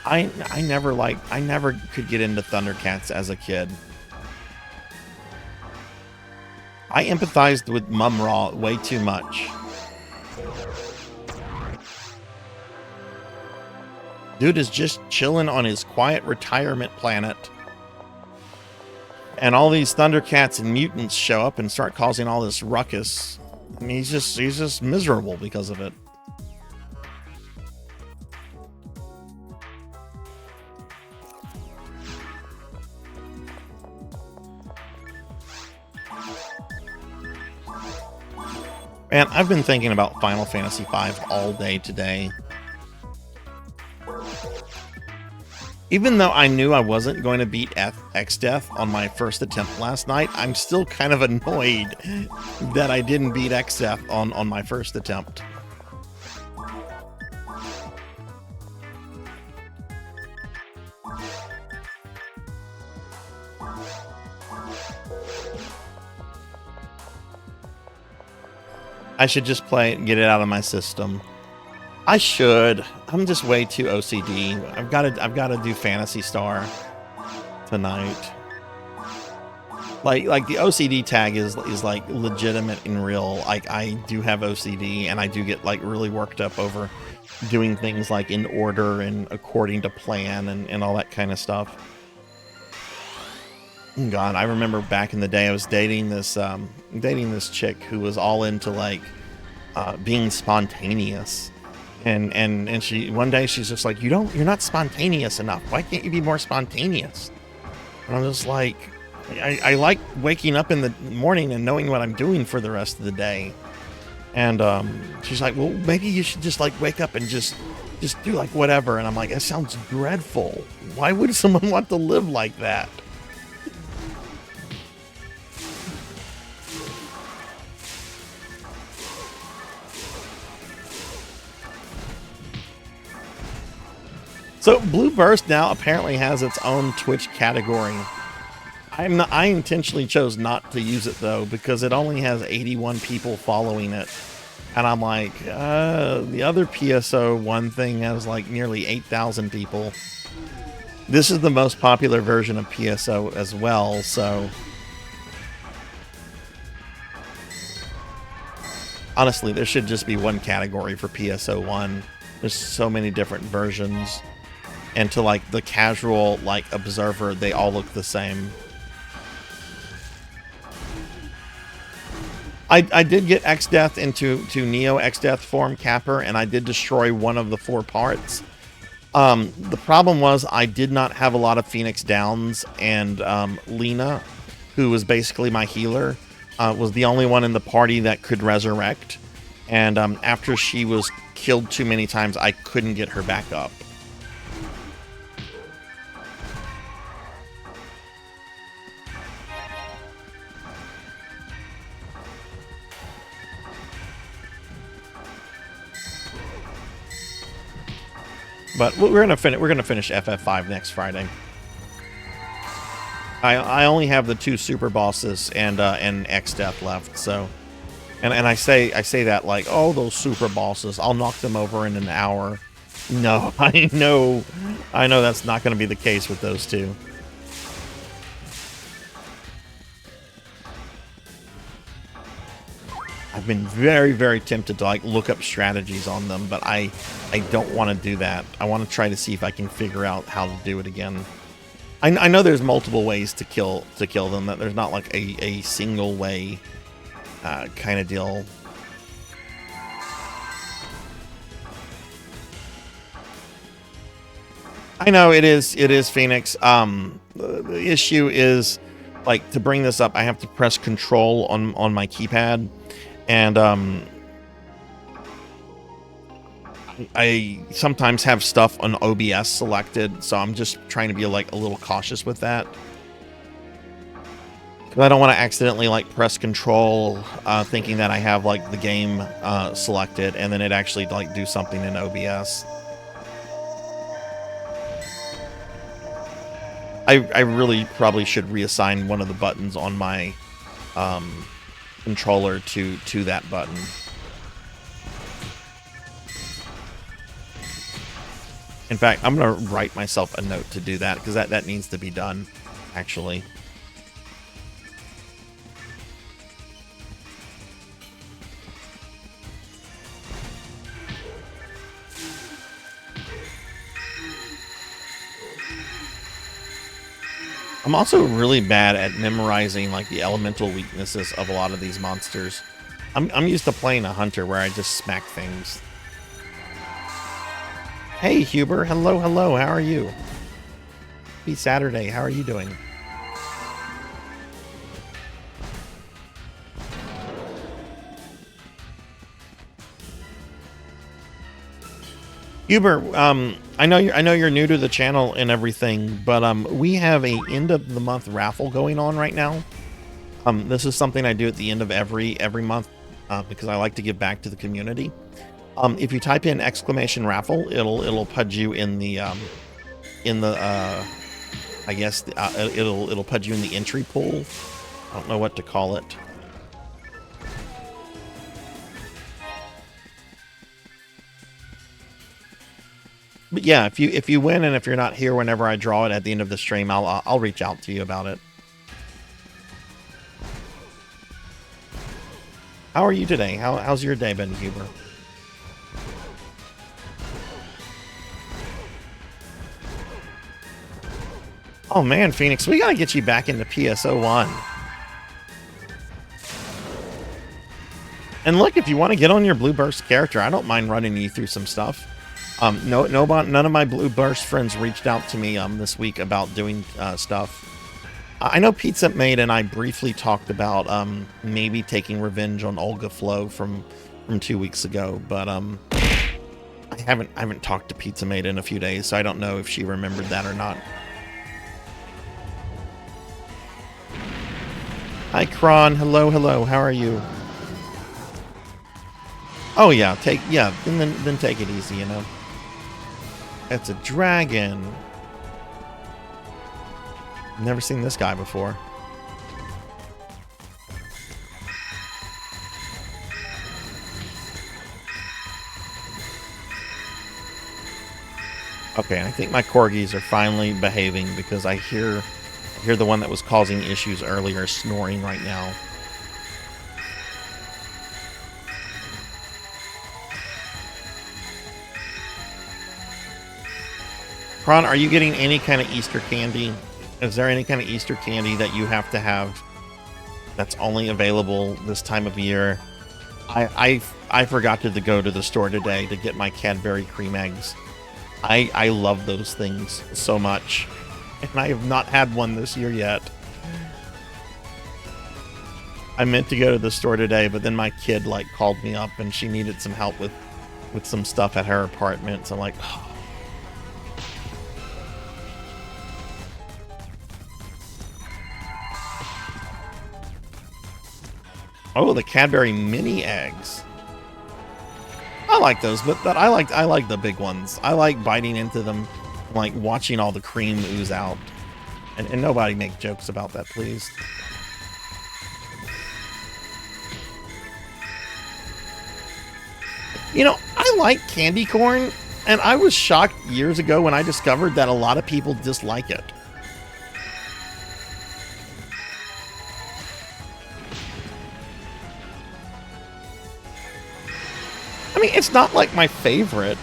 I never could get into Thundercats as a kid. I empathized with Mum Ra way too much. Dude is just chilling on his quiet retirement planet. And all these Thundercats and mutants show up and start causing all this ruckus. I mean, he's just miserable because of it. Man, I've been thinking about Final Fantasy V all day today. Even though I knew I wasn't going to beat X-Death on my first attempt last night, I'm still kind of annoyed that I didn't beat X-Death on my first attempt. I should just play it and get it out of my system. I should. I'm just way too OCD. I've got to do Phantasy Star tonight. Like the OCD tag is like legitimate and real. Like, I do have OCD, and I do get like really worked up over doing things like in order and according to plan and all that kind of stuff. God, I remember back in the day I was dating this chick who was all into like being spontaneous. And she one day she's just like, you're not spontaneous enough. Why can't you be more spontaneous? And I'm just like, I like waking up in the morning and knowing what I'm doing for the rest of the day. And she's like, well, maybe you should just like wake up and just do like whatever. And I'm like, that sounds dreadful. Why would someone want to live like that? So Blue Burst now apparently has its own Twitch category. I intentionally chose not to use it though because it only has 81 people following it, and I'm like, the other PSO one thing has like nearly 8,000 people. This is the most popular version of PSO as well, so honestly, there should just be one category for PSO1. There's so many different versions, and to like the casual like observer, they all look the same. I did get X-Death into Neo X-Death form Capper, and I did destroy one of the 4 parts. The problem was I did not have a lot of Phoenix Downs, and Lena, who was basically my healer, was the only one in the party that could resurrect. And after she was killed too many times, I couldn't get her back up. But we're gonna finish FF5 next Friday. I only have the 2 super bosses and X-Death left, so and I say that like, oh, those super bosses, I'll knock them over in an hour. No, I know that's not gonna be the case with those 2. I've been very, very tempted to like look up strategies on them, but I don't want to do that. I want to try to see if I can figure out how to do it again. I know there's multiple ways to kill them. That there's not like a single way kind of deal. I know it is Phoenix. The issue is like to bring this up, I have to press Control on my keypad. And I sometimes have stuff on OBS selected, so I'm just trying to be like a little cautious with that. Because I don't want to accidentally like press Control, thinking that I have like the game selected, and then it actually like do something in OBS. I really probably should reassign one of the buttons on my controller to that button. In fact, I'm gonna write myself a note to do that because that needs to be done, actually. I'm also really bad at memorizing like the elemental weaknesses of a lot of these monsters. I'm used to playing a hunter where I just smack things. Hey Huber, hello, how are you? Happy Saturday, how are you doing? Huber, I know you're new to the channel and everything, but we have a end of the month raffle going on right now. This is something I do at the end of every month because I like to give back to the community. If you type in !raffle, it'll pudge you in the I guess it'll pudge you in the entry pool. I don't know what to call it. But yeah, if you win and if you're not here whenever I draw it at the end of the stream, I'll reach out to you about it. How are you today? How's your day been, Huber? Oh man, Phoenix, we gotta get you back into PSO1. And look, if you want to get on your Blue Burst character, I don't mind running you through some stuff. None of my Blue Burst friends reached out to me this week about doing stuff. I know Pizza Maid and I briefly talked about maybe taking revenge on Olga Flo from 2 weeks ago, but I haven't talked to Pizza Maid in a few days, so I don't know if she remembered that or not. Hi Kron, hello, how are you? Oh yeah, and then take it easy, you know. It's a dragon. Never seen this guy before. Okay, I think my corgis are finally behaving because I hear the one that was causing issues earlier snoring right now. Prawn, are you getting any kind of Easter candy? Is there any kind of Easter candy that you have to have that's only available this time of year? I forgot to go to the store today to get my Cadbury cream eggs. I love those things so much, and I have not had one this year yet. I meant to go to the store today, but then my kid like called me up and she needed some help with some stuff at her apartment. So I'm like, oh, the Cadbury mini eggs. I like those, but I like the big ones. I like biting into them, like watching all the cream ooze out. And nobody make jokes about that, please. You know, I like candy corn, and I was shocked years ago when I discovered that a lot of people dislike it. I mean, it's not like my favorite.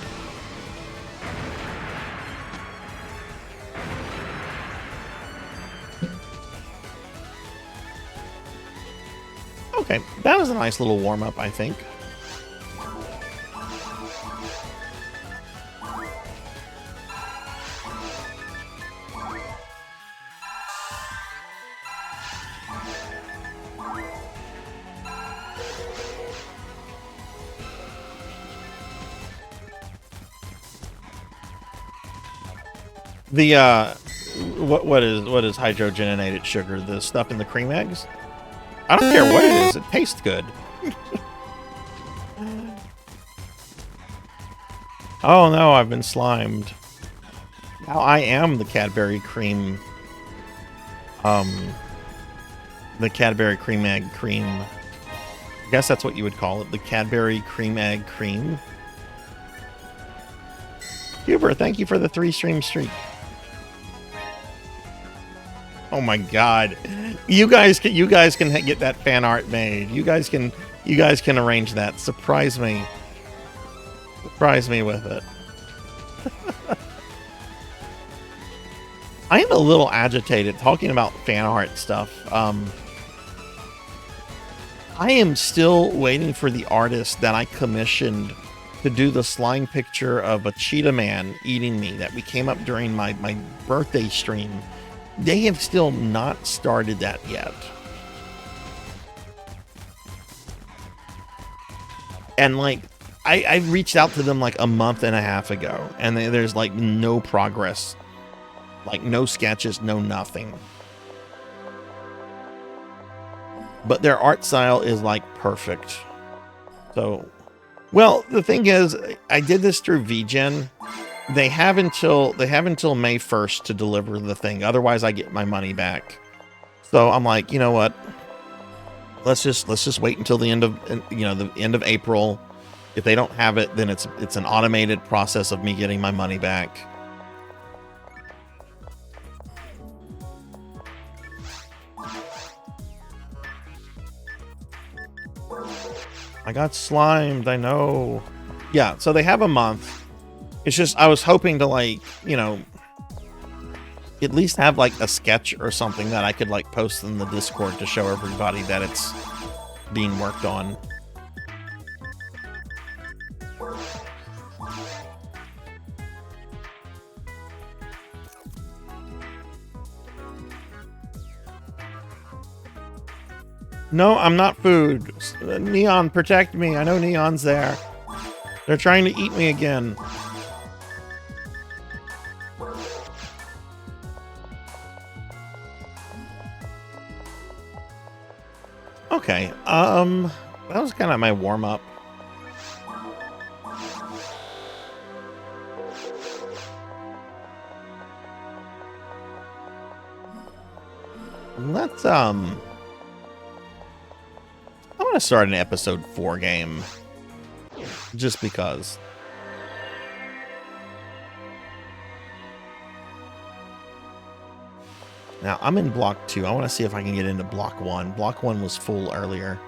Okay, that was a nice little warm-up, I think. The what is hydrogenated sugar? The stuff in the cream eggs? I don't care what it is. It tastes good. Oh no, I've been slimed. Now I am the Cadbury cream. The Cadbury cream egg cream. I guess that's what you would call it. The Cadbury cream egg cream. Huber, thank you for the 3-stream streak. Oh my god. You guys can get that fan art made. You guys can arrange that. Surprise me. Surprise me with it. I am a little agitated talking about fan art stuff. I am still waiting for the artist that I commissioned to do the slime picture of a cheetah man eating me that we came up during my birthday stream. They have still not started that yet. And like, I reached out to them like a month and a half ago, and there's like no progress. Like no sketches, no nothing. But their art style is like perfect. So, well, the thing is, I did this through VGen. They have until May 1st to deliver the thing. Otherwise, I get my money back. So I'm like, you know what? Let's just wait until the end of the end of April. If they don't have it, then it's an automated process of me getting my money back. I got slimed, I know. Yeah, so they have a month. It's just, I was hoping to like, at least have like a sketch or something that I could like post in the Discord to show everybody that it's being worked on. No, I'm not food. Neon, protect me. I know Neon's there. They're trying to eat me again. Okay, that was kind of my warm-up. let's I'm gonna start an episode 4 game. Just because. Now, I'm in block 2. I want to see if I can get into block 1. Block 1 was full earlier.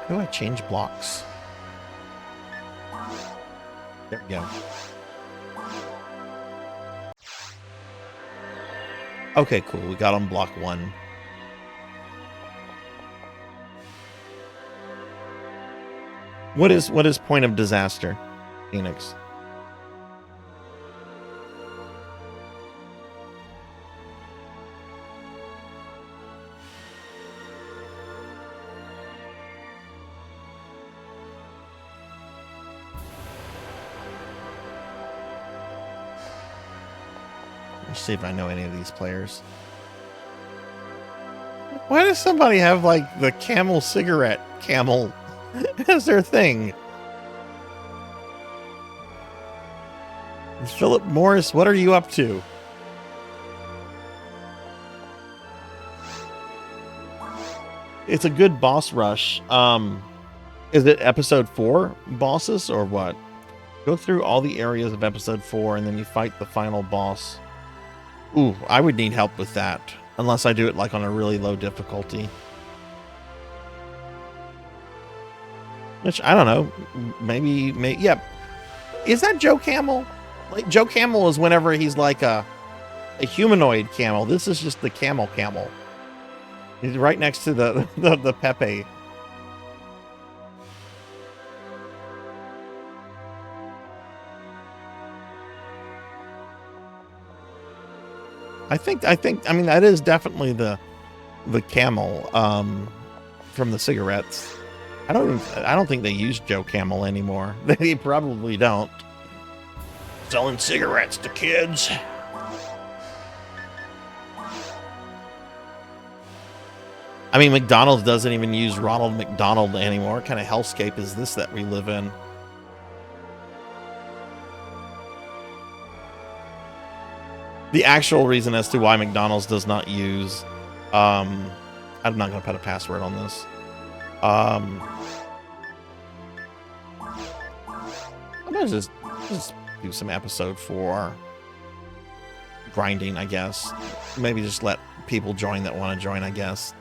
How do I change blocks? There we go. Okay, cool. We got on block 1. What is point of disaster, Phoenix? Let's see if I know any of these players. Why does somebody have like the camel cigarette camel as their thing? Philip Morris, what are you up to? It's a good boss rush. Is it episode 4 bosses or what? Go through all the areas of episode 4 and then you fight the final boss. Ooh, I would need help with that. Unless I do it like on a really low difficulty. Which, I don't know. Maybe, yeah. Is that Joe Camel? Like, Joe Camel is whenever he's like a humanoid camel. This is just the camel. He's right next to the Pepe. I mean, that is definitely the camel from the cigarettes. I don't think they use Joe Camel anymore. They probably don't. Selling cigarettes to kids. I mean, McDonald's doesn't even use Ronald McDonald anymore. What kind of hellscape is this that we live in? The actual reason as to why McDonald's does not use, I'm not going to put a password on this. I'm going to just do some episode 4 grinding, I guess. Maybe just let people join that want to join, I guess.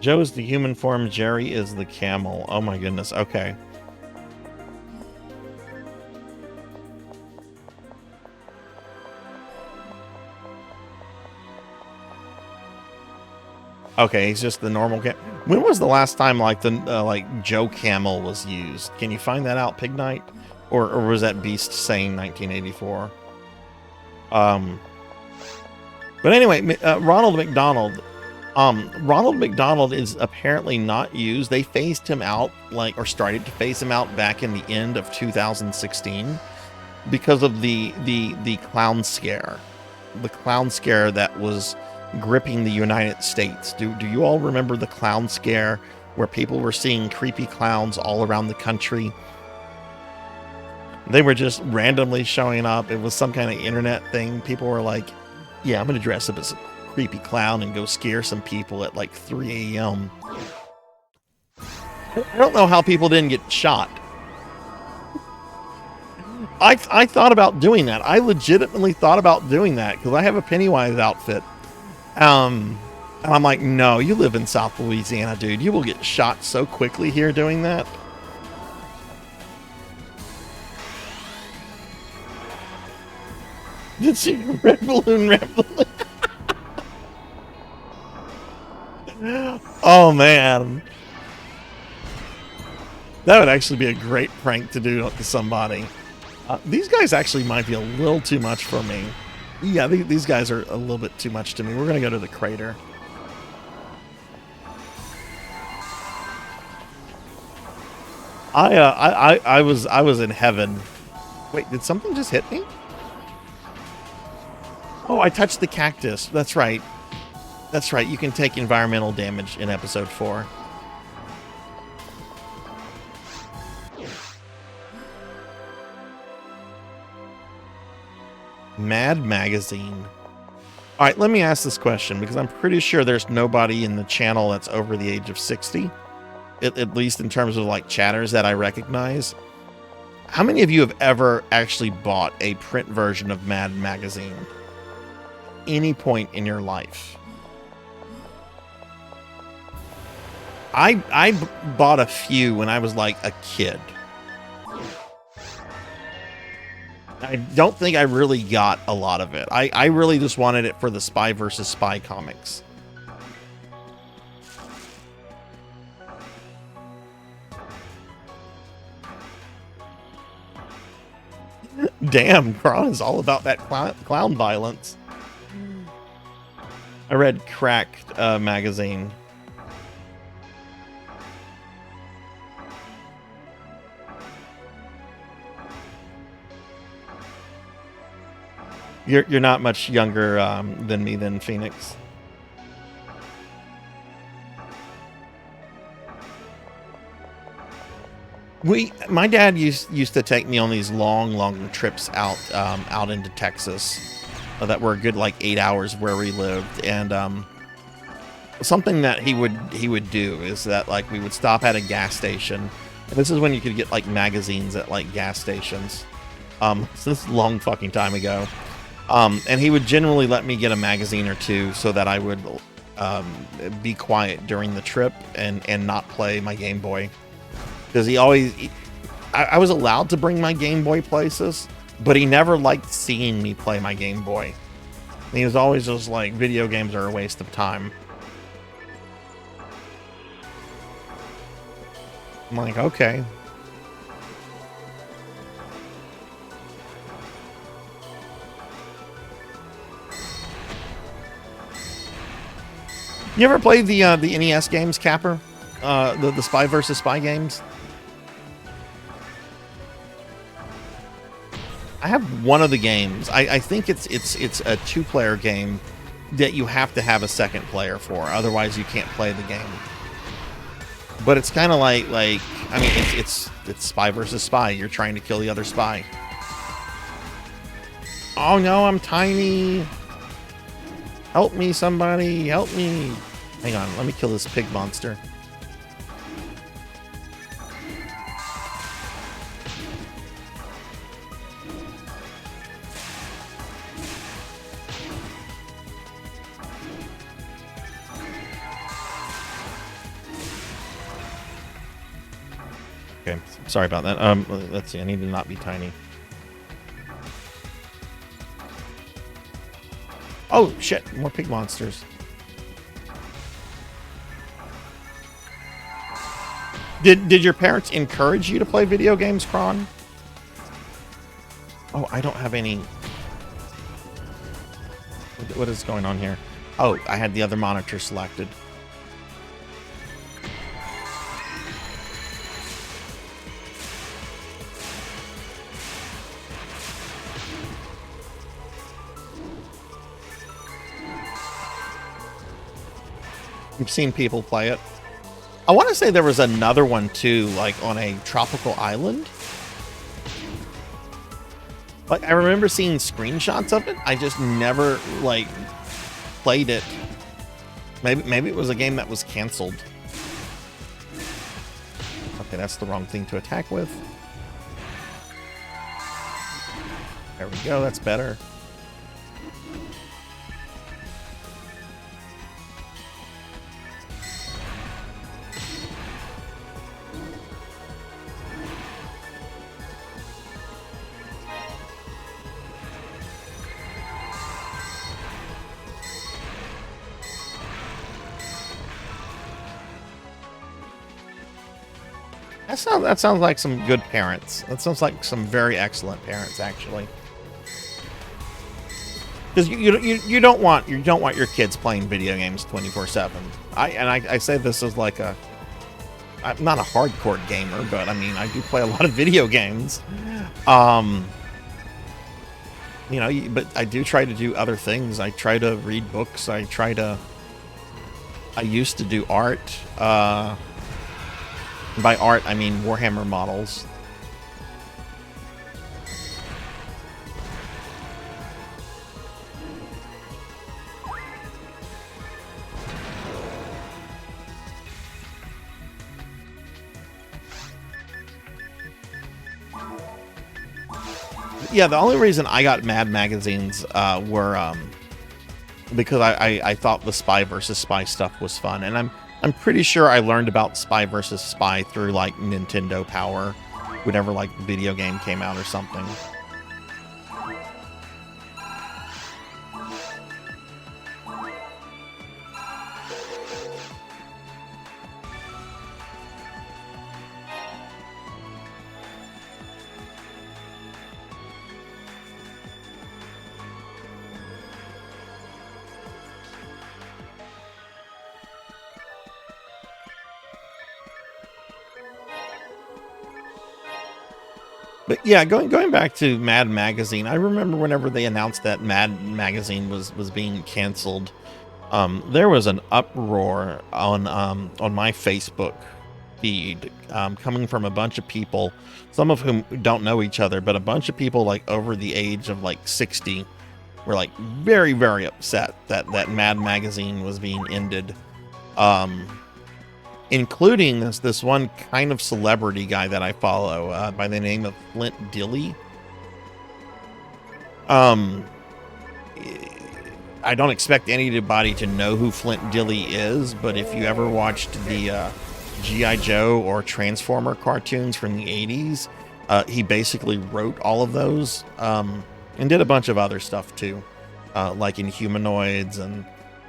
Joe is the human form, Jerry is the camel. Oh my goodness, okay. Okay, he's just the normal camel. When was the last time like the like Joe Camel was used? Can you find that out, Pig Knight? Or was that Beast saying 1984? But anyway, Ronald McDonald. Ronald McDonald is apparently not used. They phased him out, like, or started to phase him out back in the end of 2016 because of the clown scare. The clown scare that was gripping the United States. Do you all remember the clown scare where people were seeing creepy clowns all around the country? They were just randomly showing up. It was some kind of internet thing. People were like, yeah, I'm going to dress up as a creepy clown and go scare some people at like 3 a.m. I don't know how people didn't get shot. I thought about doing that. I legitimately thought about doing that because I have a Pennywise outfit. And I'm like, no, you live in South Louisiana, dude. You will get shot so quickly here doing that. Did she red balloon? Oh man, that would actually be a great prank to do to somebody. These guys actually might be a little too much for me. Yeah, these guys are a little bit too much to me. We're gonna go to the crater. I was in heaven. Wait, did something just hit me? Oh, I touched the cactus. That's right. That's right. You can take environmental damage in episode 4. Mad Magazine. All right, let me ask this question because I'm pretty sure there's nobody in the channel that's over the age of 60, at least in terms of like chatters that I recognize. How many of you have ever actually bought a print version of Mad Magazine? Any point in your life? I bought a few when I was like a kid. I don't think I really got a lot of it. I really just wanted it for the Spy versus Spy comics. Damn, Kron is all about that clown violence. I read Cracked magazine. You're not much younger than me, then, Phoenix. My dad used to take me on these long trips out into Texas that were a good like 8 hours where we lived, and something that he would do is that like we would stop at a gas station. And this is when you could get like magazines at like gas stations. So this is a long fucking time ago. And he would generally let me get a magazine or two so that I would be quiet during the trip and not play my Game Boy. Because I was allowed to bring my Game Boy places, but he never liked seeing me play my Game Boy. And he was always just like, video games are a waste of time. I'm like, okay. You ever played the NES games, Capper? The Spy versus Spy games? I have one of the games. I think it's a 2-player game that you have to have a second player for, otherwise you can't play the game. But it's kind of like I mean it's Spy versus Spy. You're trying to kill the other spy. Oh no, I'm tiny. Help me, somebody, help me. Hang on, let me kill this pig monster. Okay, sorry about that. Let's see, I need to not be tiny. Oh shit, more pig monsters. Did your parents encourage you to play video games, Kron? Oh, I don't have any. What is going on here? Oh, I had the other monitor selected. You've seen people play it. I want to say there was another one too, like on a tropical island. Like I remember seeing screenshots of it. I just never like played it. Maybe it was a game that was canceled. Okay, that's the wrong thing to attack with. There we go, that's better. That sounds like some good parents. That sounds like some very excellent parents, actually. Because you don't want your kids playing video games 24/7. I say this as like a I'm not a hardcore gamer, but I mean, I do play a lot of video games. Um, you know, but I do try to do other things. I try to read books. I used to do art. By art, I mean Warhammer models. Yeah, the only reason I got Mad magazines were because I thought the Spy versus Spy stuff was fun, and I'm pretty sure I learned about Spy versus Spy through like Nintendo Power, whenever like the video game came out or something. But yeah, going back to Mad Magazine, I remember whenever they announced that Mad Magazine was being canceled, there was an uproar on my Facebook feed, coming from a bunch of people, some of whom don't know each other, but a bunch of people like over the age of like 60 were like very, very upset that Mad Magazine was being ended. Including this one kind of celebrity guy that I follow, by the name of Flint Dille. I don't expect anybody to know who Flint Dille is, but if you ever watched the G.I. Joe or Transformer cartoons from the 80s, he basically wrote all of those, and did a bunch of other stuff too, like in Humanoids, and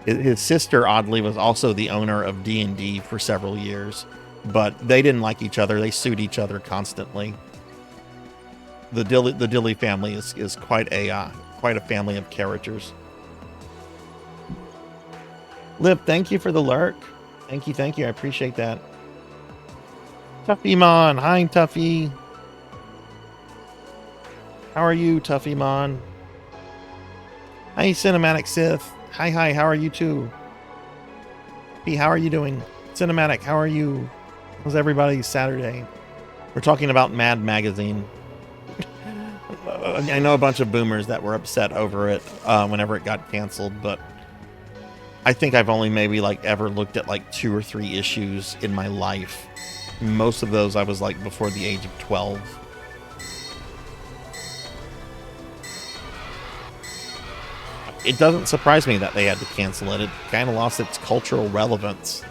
his sister, oddly, was also the owner of D&D for several years, but they didn't like each other. They sued each other constantly. The Dille family is quite a family of characters. Lip, thank you for the lurk. Thank you. I appreciate that. Tuffy Mon, hi Tuffy. How are you, Tuffy Mon? Hi, Cinematic Sith. Hi, how are you too? P, how are you doing? Cinematic, how are you? How's everybody's Saturday? We're talking about Mad Magazine. I know a bunch of boomers that were upset over it whenever it got canceled, but I think I've only maybe like ever looked at like 2 or 3 issues in my life. Most of those I was like before the age of 12. It doesn't surprise me that they had to cancel it. It kind of lost its cultural relevance.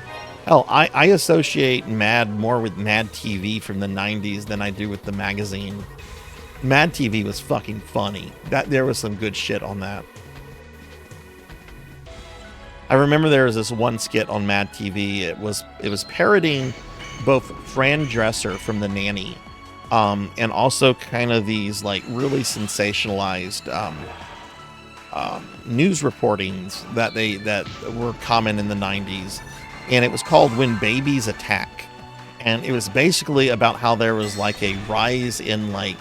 Hell, I associate Mad more with Mad TV from the 90s than I do with the magazine. Mad TV was fucking funny. There was some good shit on that. I remember there was this one skit on Mad TV. It was parodying both Fran Dresser from The Nanny, and also kind of these like really sensationalized news reportings that were common in the 90s, and it was called When Babies Attack, and it was basically about how there was like a rise in like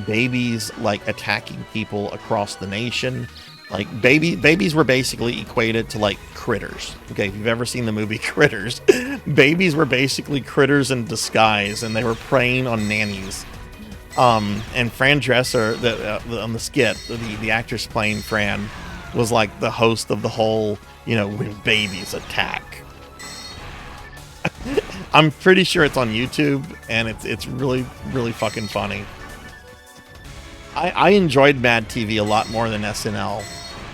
babies like attacking people across the nation. Like babies were basically equated to like critters. Okay, if you've ever seen the movie Critters, babies were basically critters in disguise, and they were preying on nannies. And Fran Dresser, on the skit, the actress playing Fran, was like the host of the whole, When Babies Attack. I'm pretty sure it's on YouTube, and it's really, really fucking funny. I enjoyed Mad TV a lot more than SNL.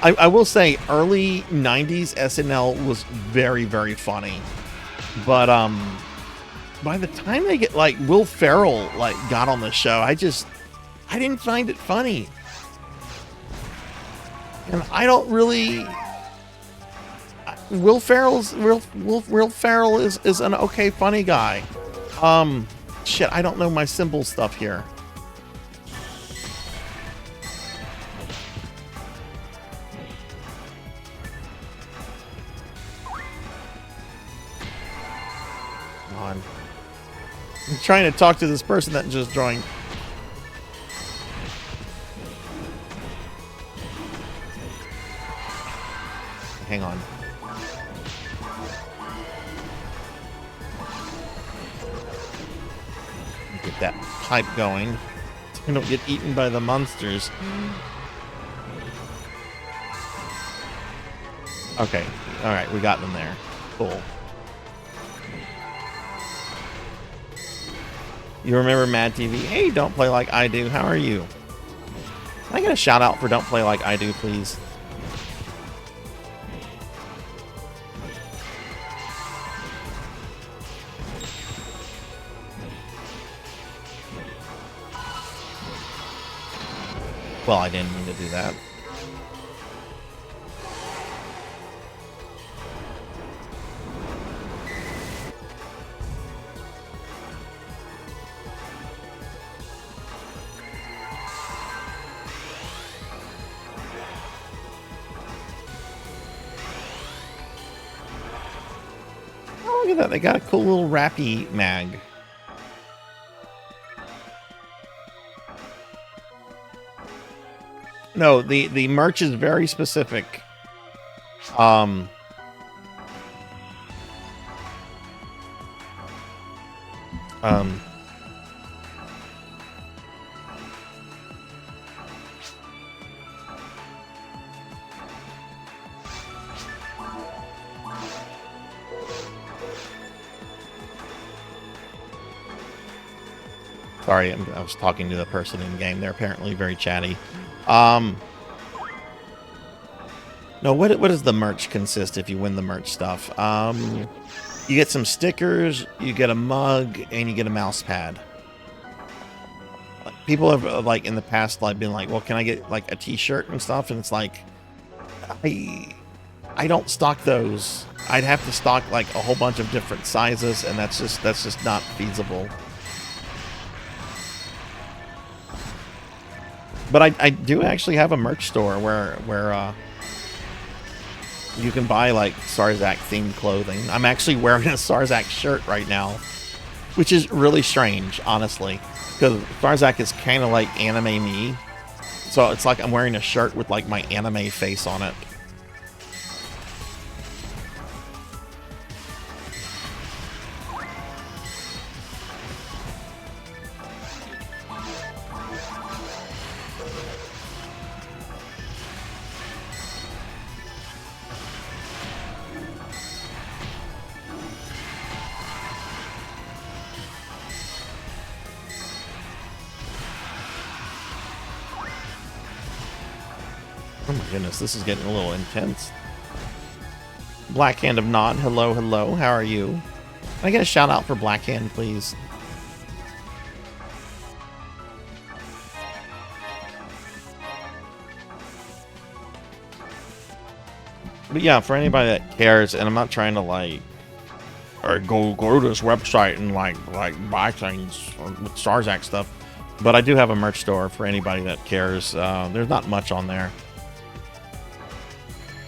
I will say early 90s SNL was very, very funny. But by the time they get like Will Ferrell like got on the show, I didn't find it funny. And I don't really Will Ferrell is an okay funny guy. Shit, I don't know my symbol stuff here. trying to talk to this person that just joined. Hang on. Get that pipe going so we don't get eaten by the monsters. Okay. All right. We got them there. Cool. You remember Mad TV? Hey, Don't Play Like I Do. How are you? Can I get a shout out for Don't Play Like I Do, please? Well, I didn't mean to do that. Oh, look at that. They got a cool little rappy mag. No, the merch is very specific. Sorry, I was talking to the person in game. They're apparently very chatty. No, what does the merch consist if you win the merch stuff? You get some stickers, you get a mug, and you get a mouse pad. Like, people have like in the past like been like, well, can I get like a t-shirt and stuff? And it's like, I don't stock those. I'd have to stock like a whole bunch of different sizes, and that's just not feasible. But I do actually have a merch store where you can buy like Sarzac themed clothing. I'm actually wearing a Sarzac shirt right now, which is really strange, honestly, because Sarzac is kind of like anime me. So it's like I'm wearing a shirt with like my anime face on it. Oh my goodness, this is getting a little intense. Black Hand of Nod, hello, hello, how are you? Can I get a shout out for Black Hand, please? But yeah, for anybody that cares, and I'm not trying to like, or go to this website and like buy things with Sarzac stuff, but I do have a merch store for anybody that cares. There's not much on there.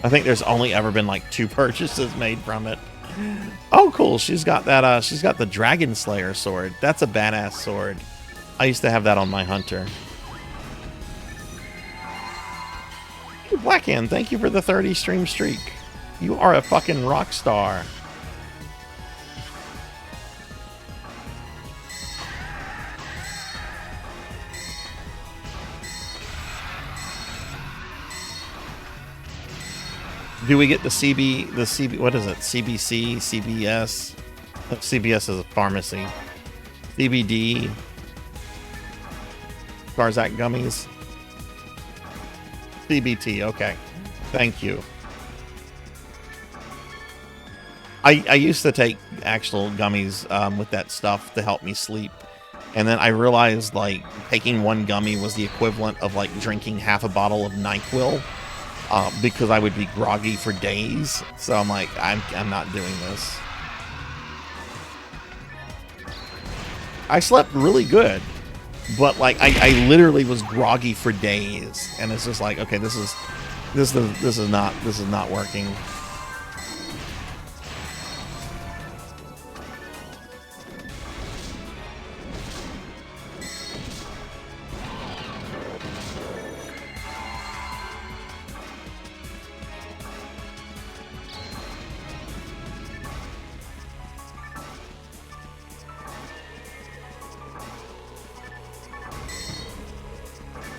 I think there's only ever been like 2 purchases made from it. Oh, cool. She's got that. She's got the Dragon Slayer sword. That's a badass sword. I used to have that on my hunter. Hey, Blackhand, thank you for the 30 stream streak. You are a fucking rock star. Do we get the CB, what is it? CBC, CBS? CBS is a pharmacy. CBD. Sarzac gummies. CBT, okay. Thank you. I used to take actual gummies with that stuff to help me sleep. And then I realized like taking one gummy was the equivalent of like drinking half a bottle of NyQuil. Because I would be groggy for days. So I'm like, I'm not doing this. I slept really good, but like I literally was groggy for days, and it's just like, okay, this is not working.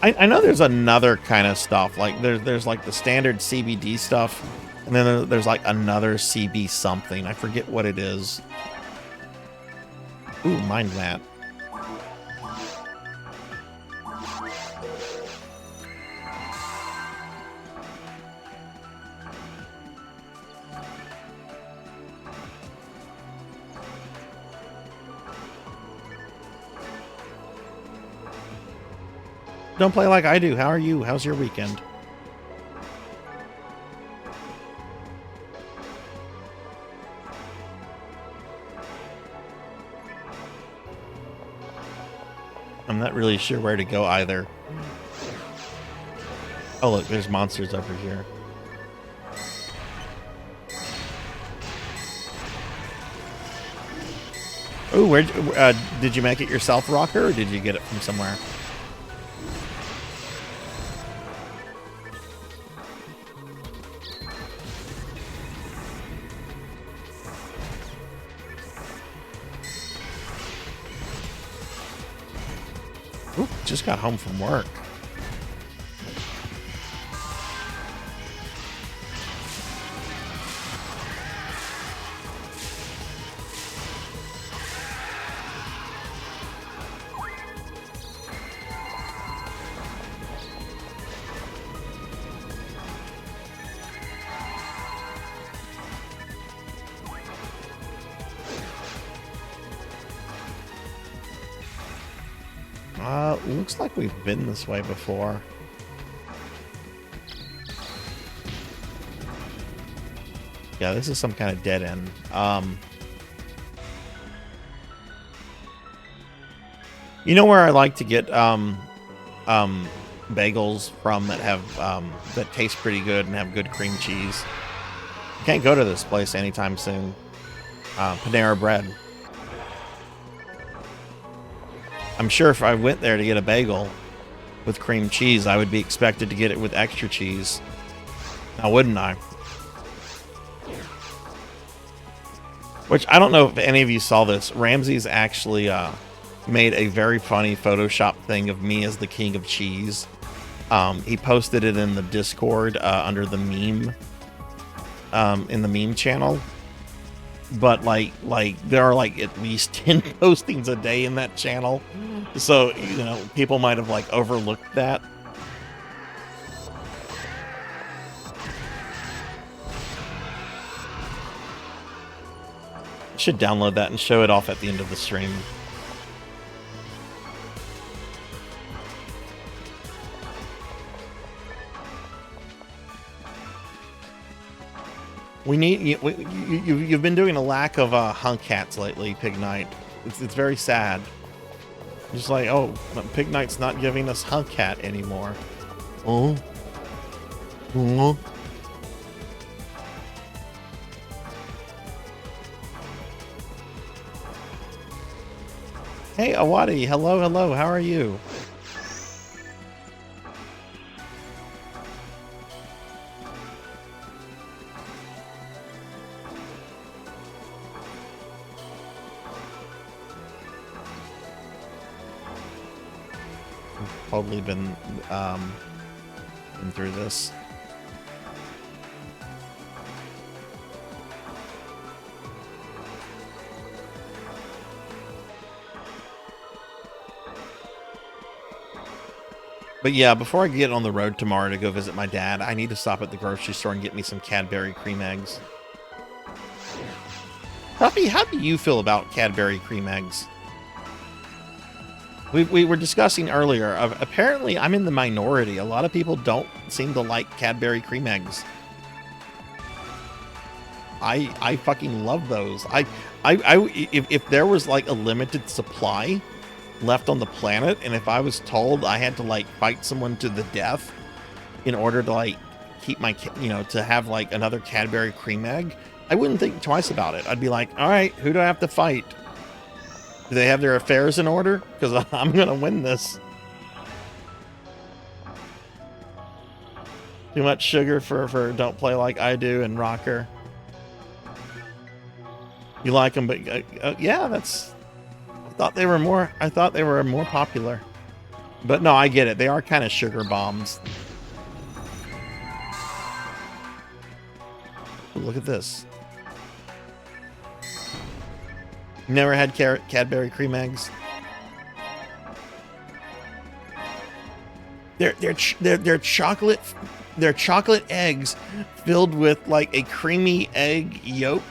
I know there's another kind of stuff. Like there's like the standard CBD stuff, and then there's like another CB something. I forget what it is. Ooh, mind that. Don't play like I do. How are you? How's your weekend? I'm not really sure where to go either. Oh, look, there's monsters over here. Oh, where did you make it yourself, Rocker, or did you get it from somewhere? Ooh, just got home from work. Looks like we've been this way before. Yeah, this is some kind of dead end. You know where I like to get bagels from that have that taste pretty good and have good cream cheese? Can't go to this place anytime soon. Panera Bread. I'm sure if I went there to get a bagel with cream cheese, I would be expected to get it with extra cheese. Now, wouldn't I? Which, I don't know if any of you saw this. Ramsey's actually made a very funny Photoshop thing of me as the king of cheese. He posted it in the Discord under the meme, in the meme channel. But like there are like at least 10 postings a day in that channel, so you know people might have like overlooked that. Should download that and show it off at the end of the stream. We need you've been doing a lack of hunk hats lately, Pig Knight. It's very sad. Just like, oh, Pig Knight's not giving us hunk hat anymore. Oh. Oh. Hey, Awadi. Hello, hello. How are you? Probably been through this. But yeah, before I get on the road tomorrow to go visit my dad, I need to stop at the grocery store and get me some Cadbury cream eggs. Puppy, how do you feel about Cadbury cream eggs? We were discussing earlier, apparently I'm in the minority. A lot of people don't seem to like Cadbury cream eggs. I fucking love those. If there was like a limited supply left on the planet, and if I was told I had to like fight someone to the death in order to like keep my, you know, to have like another Cadbury cream egg, I wouldn't think twice about it. I'd be like, all right, who do I have to fight? Do they have their affairs in order? Because I'm going to win this. Too much sugar for Don't Play Like I Do and Rocker. You like them, but yeah, that's... I thought they were more popular. But no, I get it. They are kind of sugar bombs. Ooh, look at this. Never had Cadbury cream eggs. They're chocolate. They're chocolate eggs filled with like a creamy egg yolk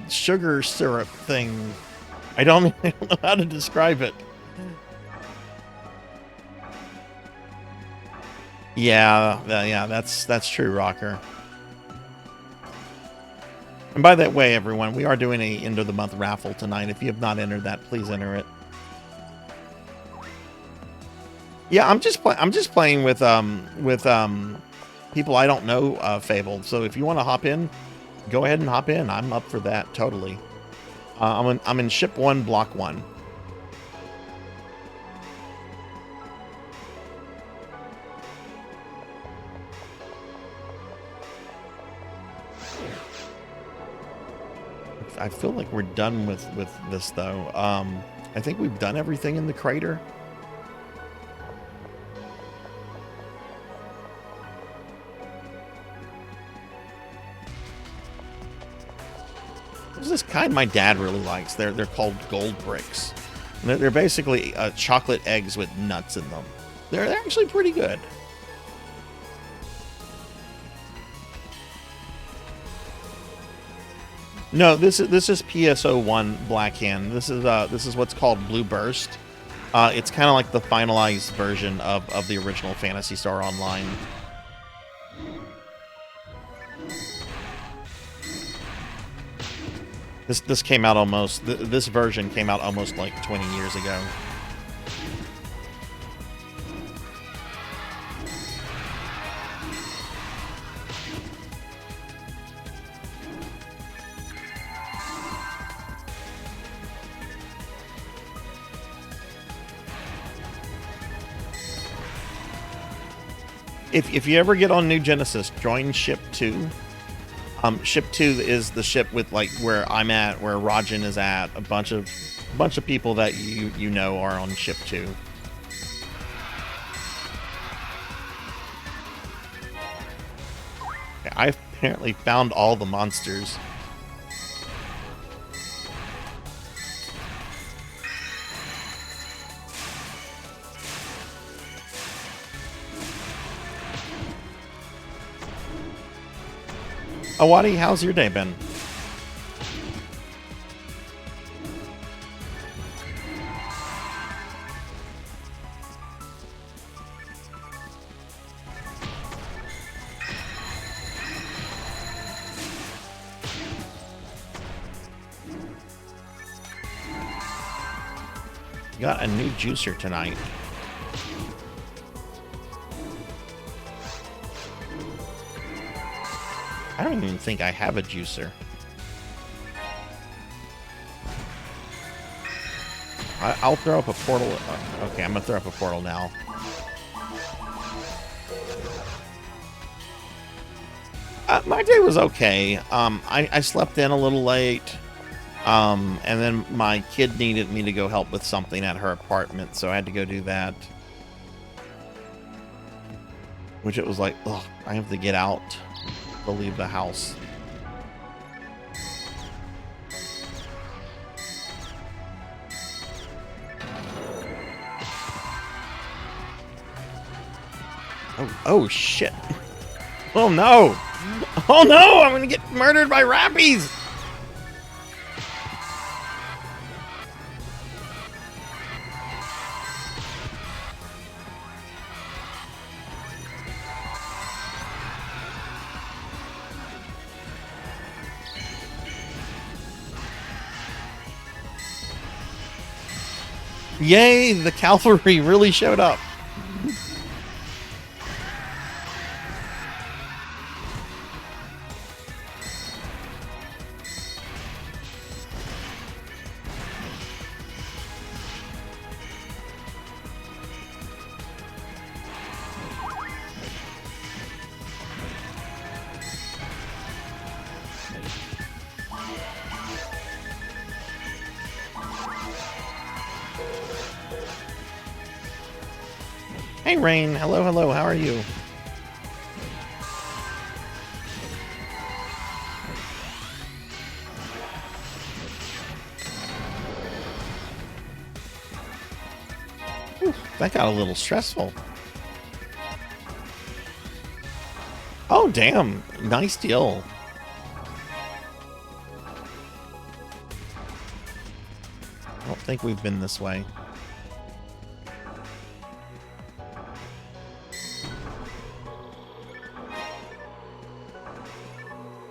sugar syrup thing. I don't know how to describe it. Yeah, that's true, Rocker. And by that way, everyone, we are doing a end of the month raffle tonight. If you have not entered that, please enter it. Yeah, I'm just playing with people I don't know, Fabled. So if you want to hop in, go ahead and hop in. I'm up for that totally. I'm in ship 1, block 1. I feel like we're done with this though. I think we've done everything in the crater. There's this kind my dad really likes. They're called gold bricks. They're basically chocolate eggs with nuts in them. They're actually pretty good. No, this is PSO1 Black Hand. This is what's called Blue Burst. It's kind of like the finalized version of the original Phantasy Star Online. This came out almost. This version came out almost like 20 years ago. If you ever get on New Genesis, join Ship 2. Ship 2 is the ship with like where I'm at, where Rajan is at. A bunch of people that you know are on Ship 2. I apparently found all the monsters. Oh, Waddy, how's your day been? Got a new juicer tonight. I don't even think I have a juicer. I'll throw up a portal. Okay, I'm gonna throw up a portal now. My day was okay. I slept in a little late. And then my kid needed me to go help with something at her apartment, so I had to go do that. Which it was like, ugh, I have to get out to leave the house. Oh shit. Oh no! Oh no! I'm gonna get murdered by rappies! Yay, the cavalry really showed up. Hey, Rain. Hello, hello. How are you? Ooh, that got a little stressful. Oh, damn. Nice deal. I don't think we've been this way.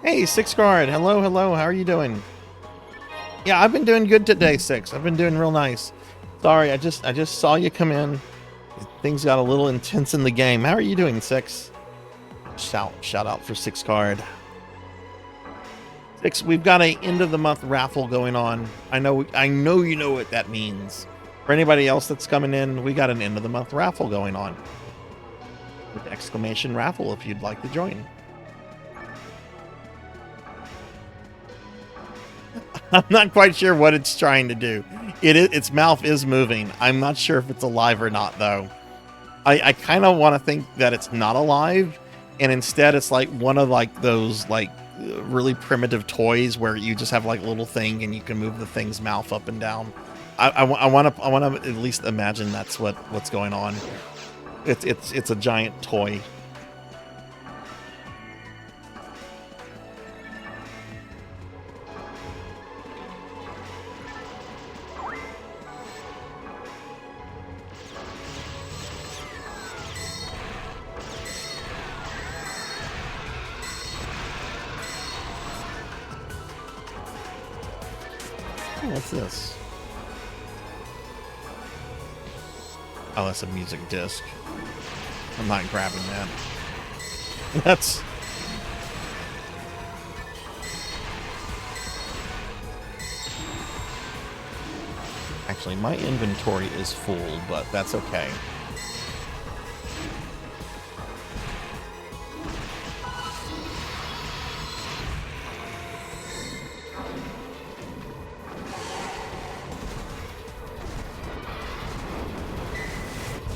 Hey, Six Guard. Hello, hello. How are you doing? Yeah, I've been doing good today, Six. I've been doing real nice. Sorry, I just saw you come in. Things got a little intense in the game. How are you doing, Six? Shout out for Six Guard. Six, we've got a end of the month raffle going on. I know you know what that means. For anybody else that's coming in, we got an end of the month raffle going on. With exclamation raffle if you'd like to join. I'm not quite sure what it's trying to do. Its mouth is moving. I'm not sure if it's alive or not, though. I kind of want to think that it's not alive, and instead it's like one of like those like really primitive toys where you just have like a little thing and you can move the thing's mouth up and down. I want to at least imagine that's what's going on. It's a giant toy. What's this? Oh, that's a music disc. I'm not grabbing that. That's... Actually, my inventory is full, but that's okay.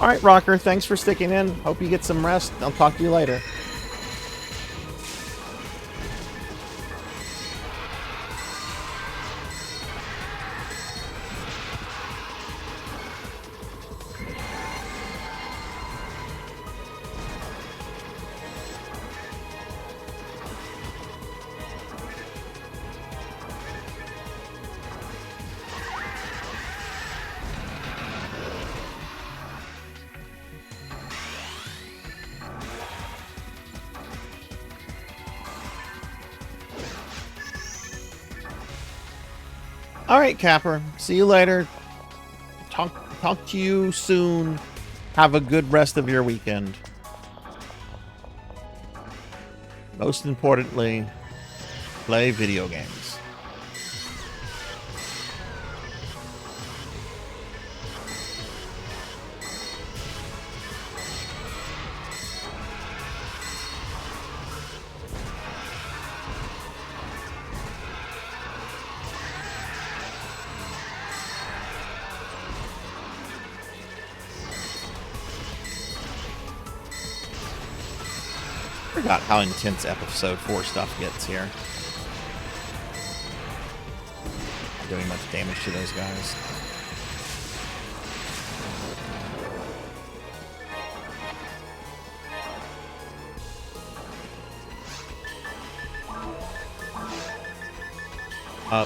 All right, Rocker, thanks for sticking in. Hope you get some rest. I'll talk to you later. All right, Capper. See you later. Talk to you soon. Have a good rest of your weekend. Most importantly, play video games. Forgot how intense episode 4 stuff gets here. Not doing much damage to those guys.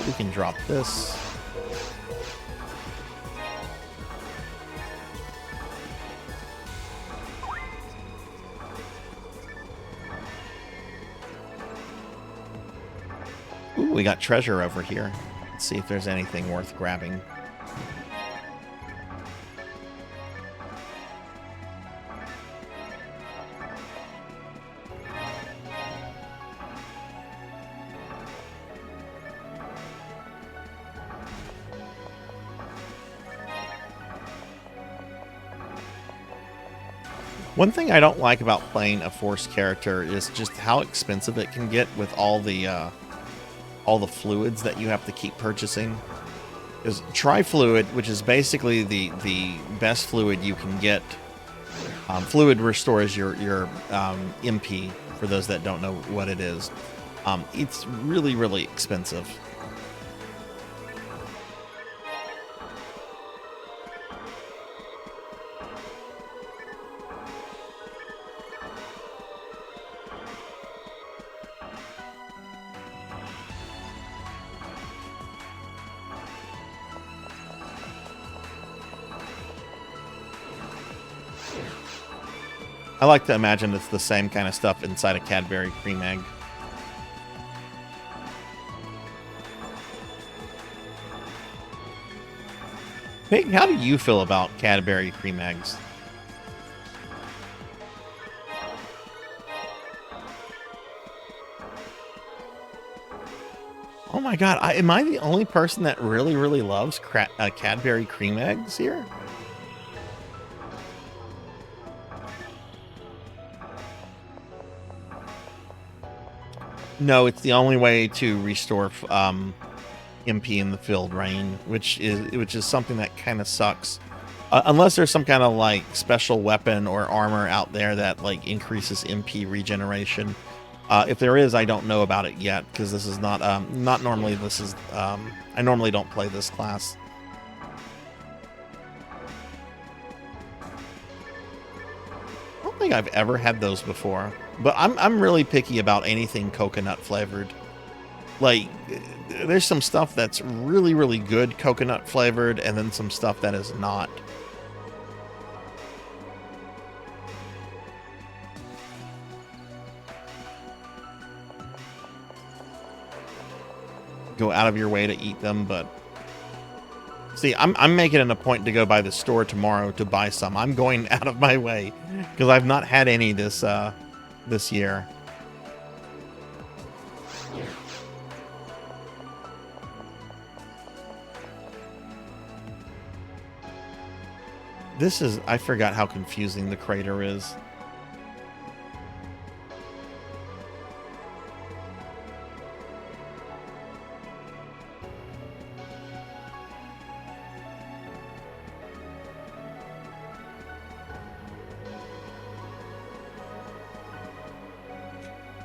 We can drop this. Ooh, we got treasure over here. Let's see if there's anything worth grabbing. One thing I don't like about playing a Force character is just how expensive it can get with all the fluids that you have to keep purchasing. Because Tri-Fluid, which is basically the best fluid you can get Fluid Restore is your MP, for those that don't know what it is. It's really, really expensive. I like to imagine it's the same kind of stuff inside a Cadbury cream egg. Pig, how do you feel about Cadbury cream eggs? Oh my god, am I the only person that really, really loves Cadbury cream eggs here? No, it's the only way to restore MP in the field rain, which is something that kind of sucks. Unless there's some kind of like special weapon or armor out there that like increases MP regeneration. If there is, I don't know about it yet because this is not normally. This is I normally don't play this class. I don't think I've ever had those before, but I'm really picky about anything coconut flavored. Like, there's some stuff that's really, really good coconut flavored, and then some stuff that is not. Go out of your way to eat them, but see, I'm making it a point to go by the store tomorrow to buy some. I'm going out of my way because I've not had any this year. I forgot how confusing the crater is.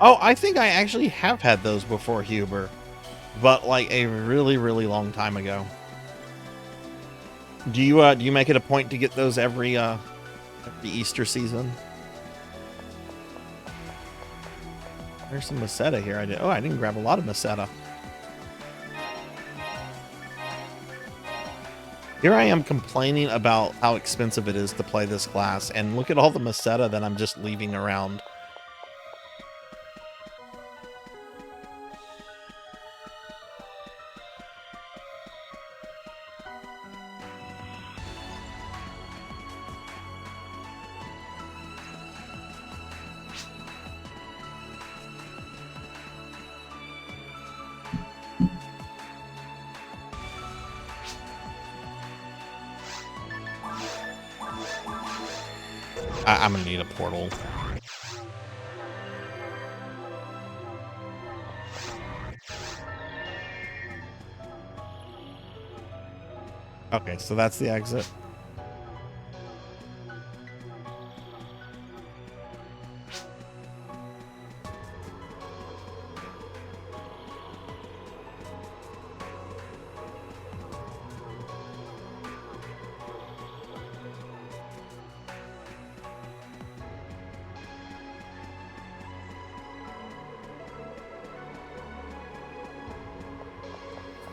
Oh, I think I actually have had those before, Huber, but like a really, really long time ago. Do you make it a point to get those every Easter season? There's some Meseta here. I didn't grab a lot of Meseta. Here I am complaining about how expensive it is to play this class, and look at all the Meseta that I'm just leaving around. I'm gonna need a portal. Okay, so that's the exit.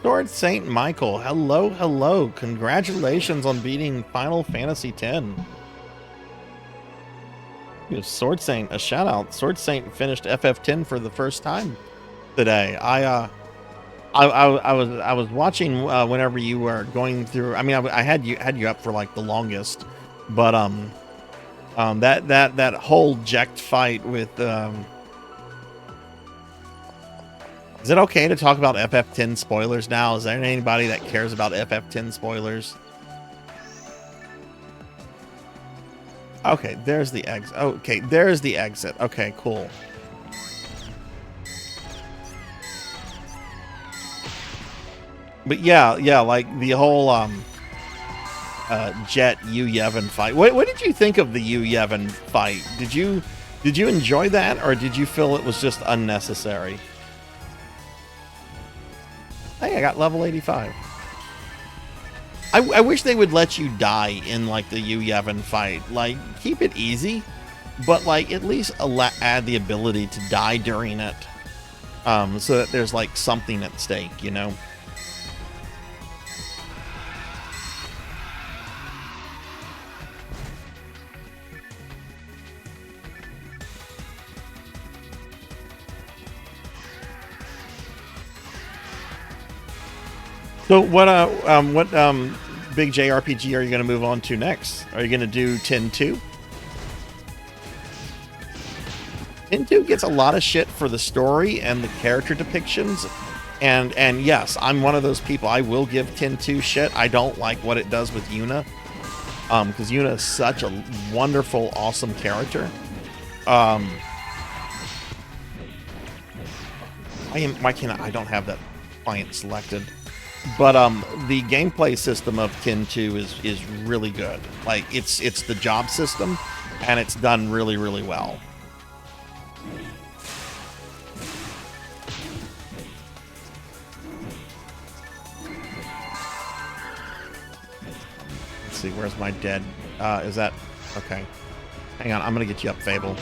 Lord Saint Michael, hello, hello. Congratulations on beating Final Fantasy X. Give Sword Saint a shout out. Sword Saint finished FF10 for the first time today. I was watching whenever you were going through. I mean, I had you up for like the longest, but that whole Jekt fight with Is it okay to talk about FF10 spoilers now? Is there anybody that cares about FF10 spoilers? Okay, there's the exit. Okay, there's the exit. Okay, cool. But yeah, like the whole Jet Yu Yevon fight. What did you think of the Yu Yevon fight? Did you enjoy that, or did you feel it was just unnecessary? Hey, I got level 85. I wish they would let you die in like the Yu Yevon fight. Like, keep it easy, but like at least add the ability to die during it, so that there's like something at stake, you know. So what big JRPG are you going to move on to next? Are you going to do 10-2? 10-2 gets a lot of shit for the story and the character depictions, and yes, I'm one of those people. I will give 10-2 shit. I don't like what it does with Yuna, because Yuna is such a wonderful, awesome character. I don't have that client selected. But the gameplay system of 10-2 is really good. Like, it's the job system, and it's done really, really well. Let's see, where's my dead? Is that okay? Hang on, I'm gonna get you up, Fable.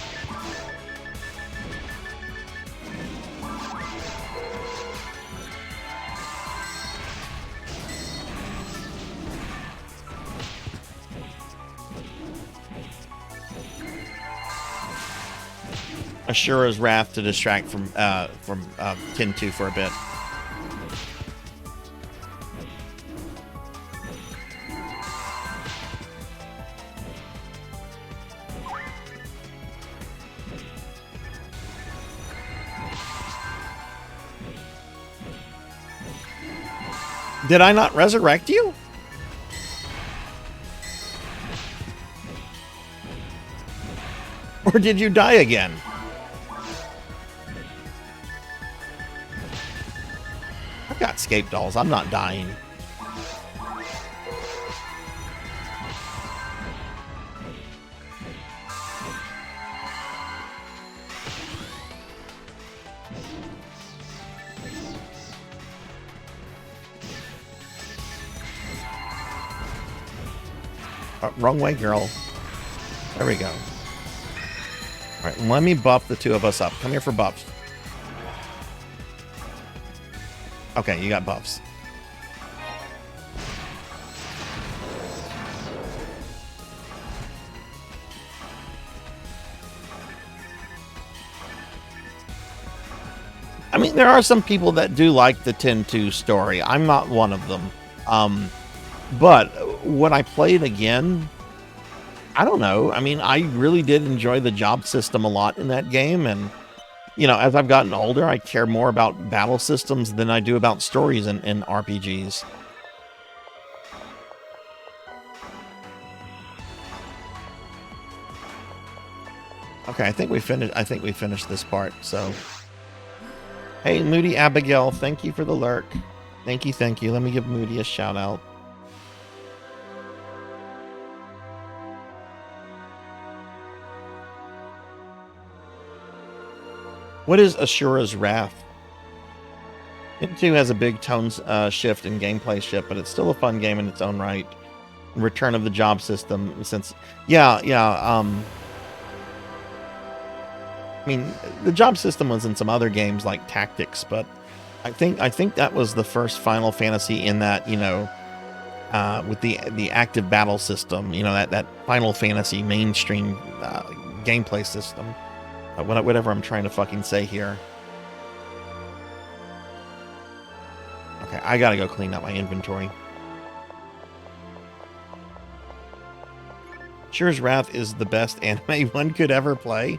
Ashura's Wrath to distract from 10-2 for a bit. Did I not resurrect you? Or did you die again? I've got escape dolls. I'm not dying. Wrong way, girl. There we go. All right, let me buff the two of us up. Come here for buffs. Okay, you got buffs. I mean, there are some people that do like the 10-2 story. I'm not one of them. But when I played again, I don't know. I mean, I really did enjoy the job system a lot in that game. And, you know, as I've gotten older, I care more about battle systems than I do about stories in RPGs. Okay, I think we finished this part, so. Hey, Moody Abigail, thank you for the lurk. Thank you. Let me give Moody a shout out. What is Ashura's Wrath? It too has a big tone shift and gameplay shift, but it's still a fun game in its own right. Return of the job system, since I mean, the job system was in some other games like Tactics, but I think that was the first Final Fantasy in that, you know, with the active battle system, you know, that Final Fantasy mainstream gameplay system. Whatever I'm trying to fucking say here. Okay, I gotta go clean up my inventory. Ashura's Wrath is the best anime one could ever play.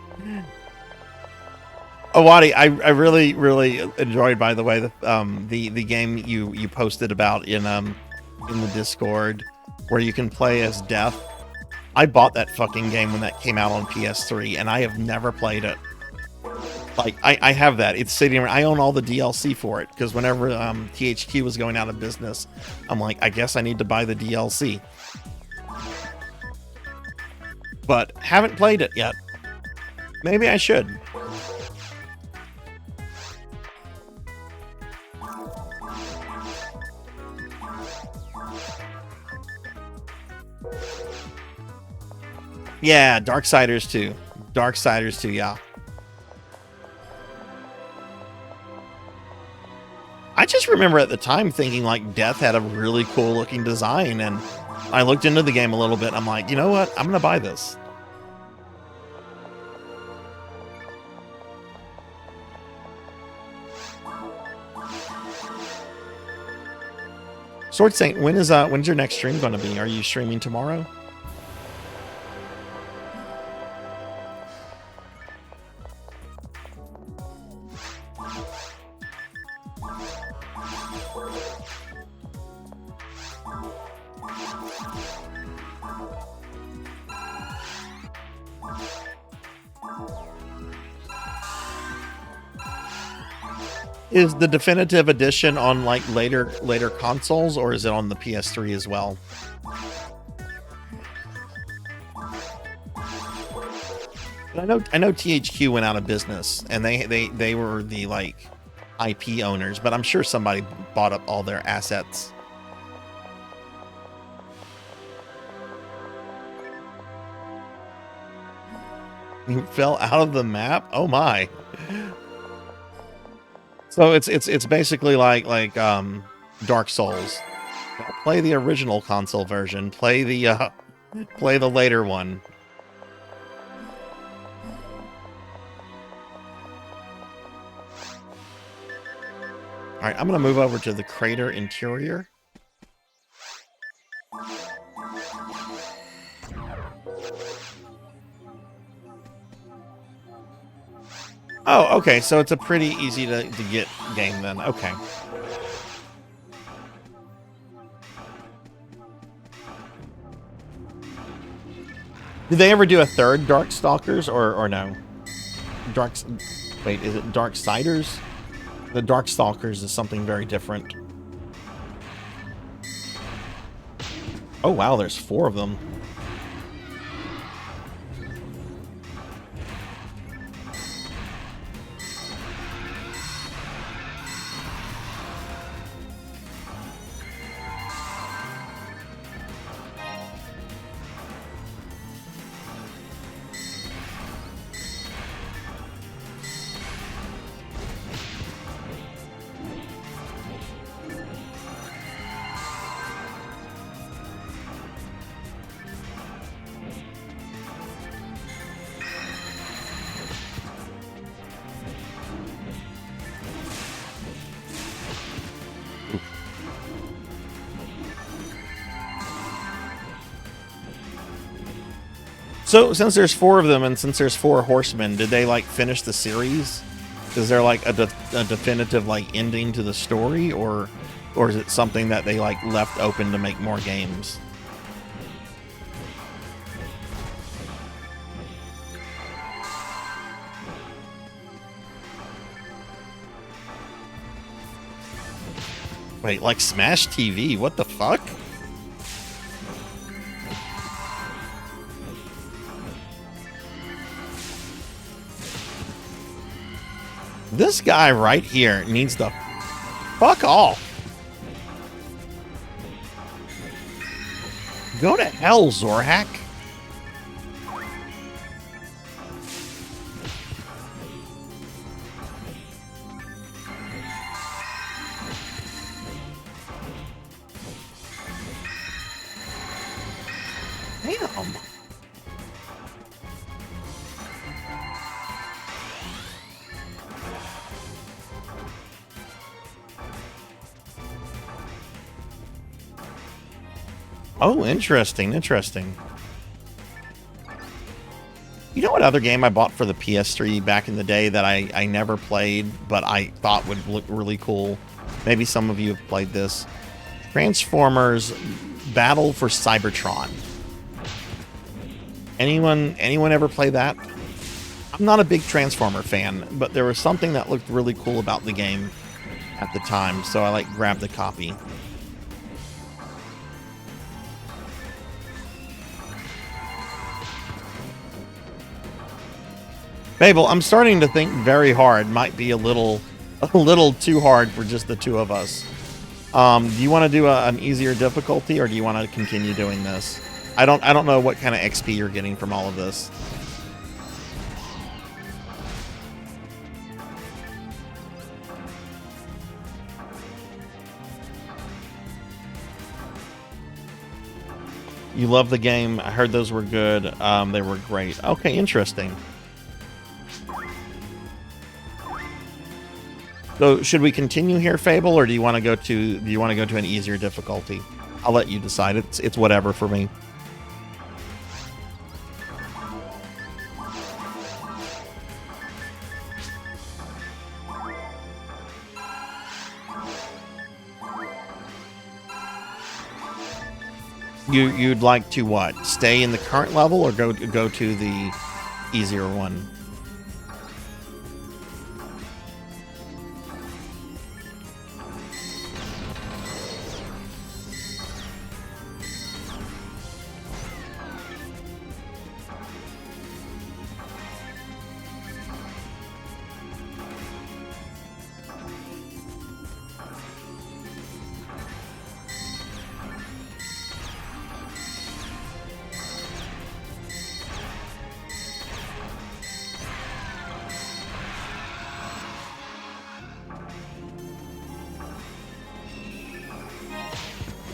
Oh, Wadi, I really enjoyed, by the way, the game you posted about in the Discord, where you can play as Death. I bought that fucking game when that came out on PS3, and I have never played it. Like, I have that. It's sitting around. I own all the DLC for it, because whenever THQ was going out of business, I'm like, I guess I need to buy the DLC. but haven't played it yet. Maybe I should. Yeah, Darksiders 2. Darksiders 2, yeah. I just remember at the time thinking like Death had a really cool looking design, and I looked into the game a little bit. I'm like, you know what? I'm gonna buy this. Sword Saint, when's your next stream gonna be? Are you streaming tomorrow? Is the definitive edition on like later consoles, or is it on the PS3 as well? But I know THQ went out of business, and they were the like IP owners, but I'm sure somebody bought up all their assets. You fell out of the map? Oh my. So it's basically like Dark Souls. Don't play the original console version. Play the later one. All right, I'm gonna move over to the crater interior. Oh, okay, so it's a pretty easy to get game then. Okay. Did they ever do a third Darkstalkers or no? Wait, is it Darksiders? The Darkstalkers is something very different. Oh wow, there's 4 of them. So, since there's 4 of them, and since there's 4 horsemen, did they, like, finish the series? Is there, like, a definitive, like, ending to the story? Or is it something that they, like, left open to make more games? Wait, like Smash TV? What the fuck? This guy right here needs to fuck off. Go to hell, Zorhak. Damn. Oh, interesting, interesting. You know what other game I bought for the PS3 back in the day that I never played, but I thought would look really cool? Maybe some of you have played this. Transformers Battle for Cybertron. Anyone ever play that? I'm not a big Transformer fan, but there was something that looked really cool about the game at the time, so I like grabbed the copy. Mabel, I'm starting to think very hard. Might be a little too hard for just the two of us. Do you want to do an easier difficulty, or do you want to continue doing this? I don't know what kind of XP you're getting from all of this. You love the game. I heard those were good. They were great. Okay, interesting. So, should we continue here, Fable, or do you want to go to an easier difficulty? I'll let you decide. It's whatever for me. You'd like to what? Stay in the current level or go to the easier one?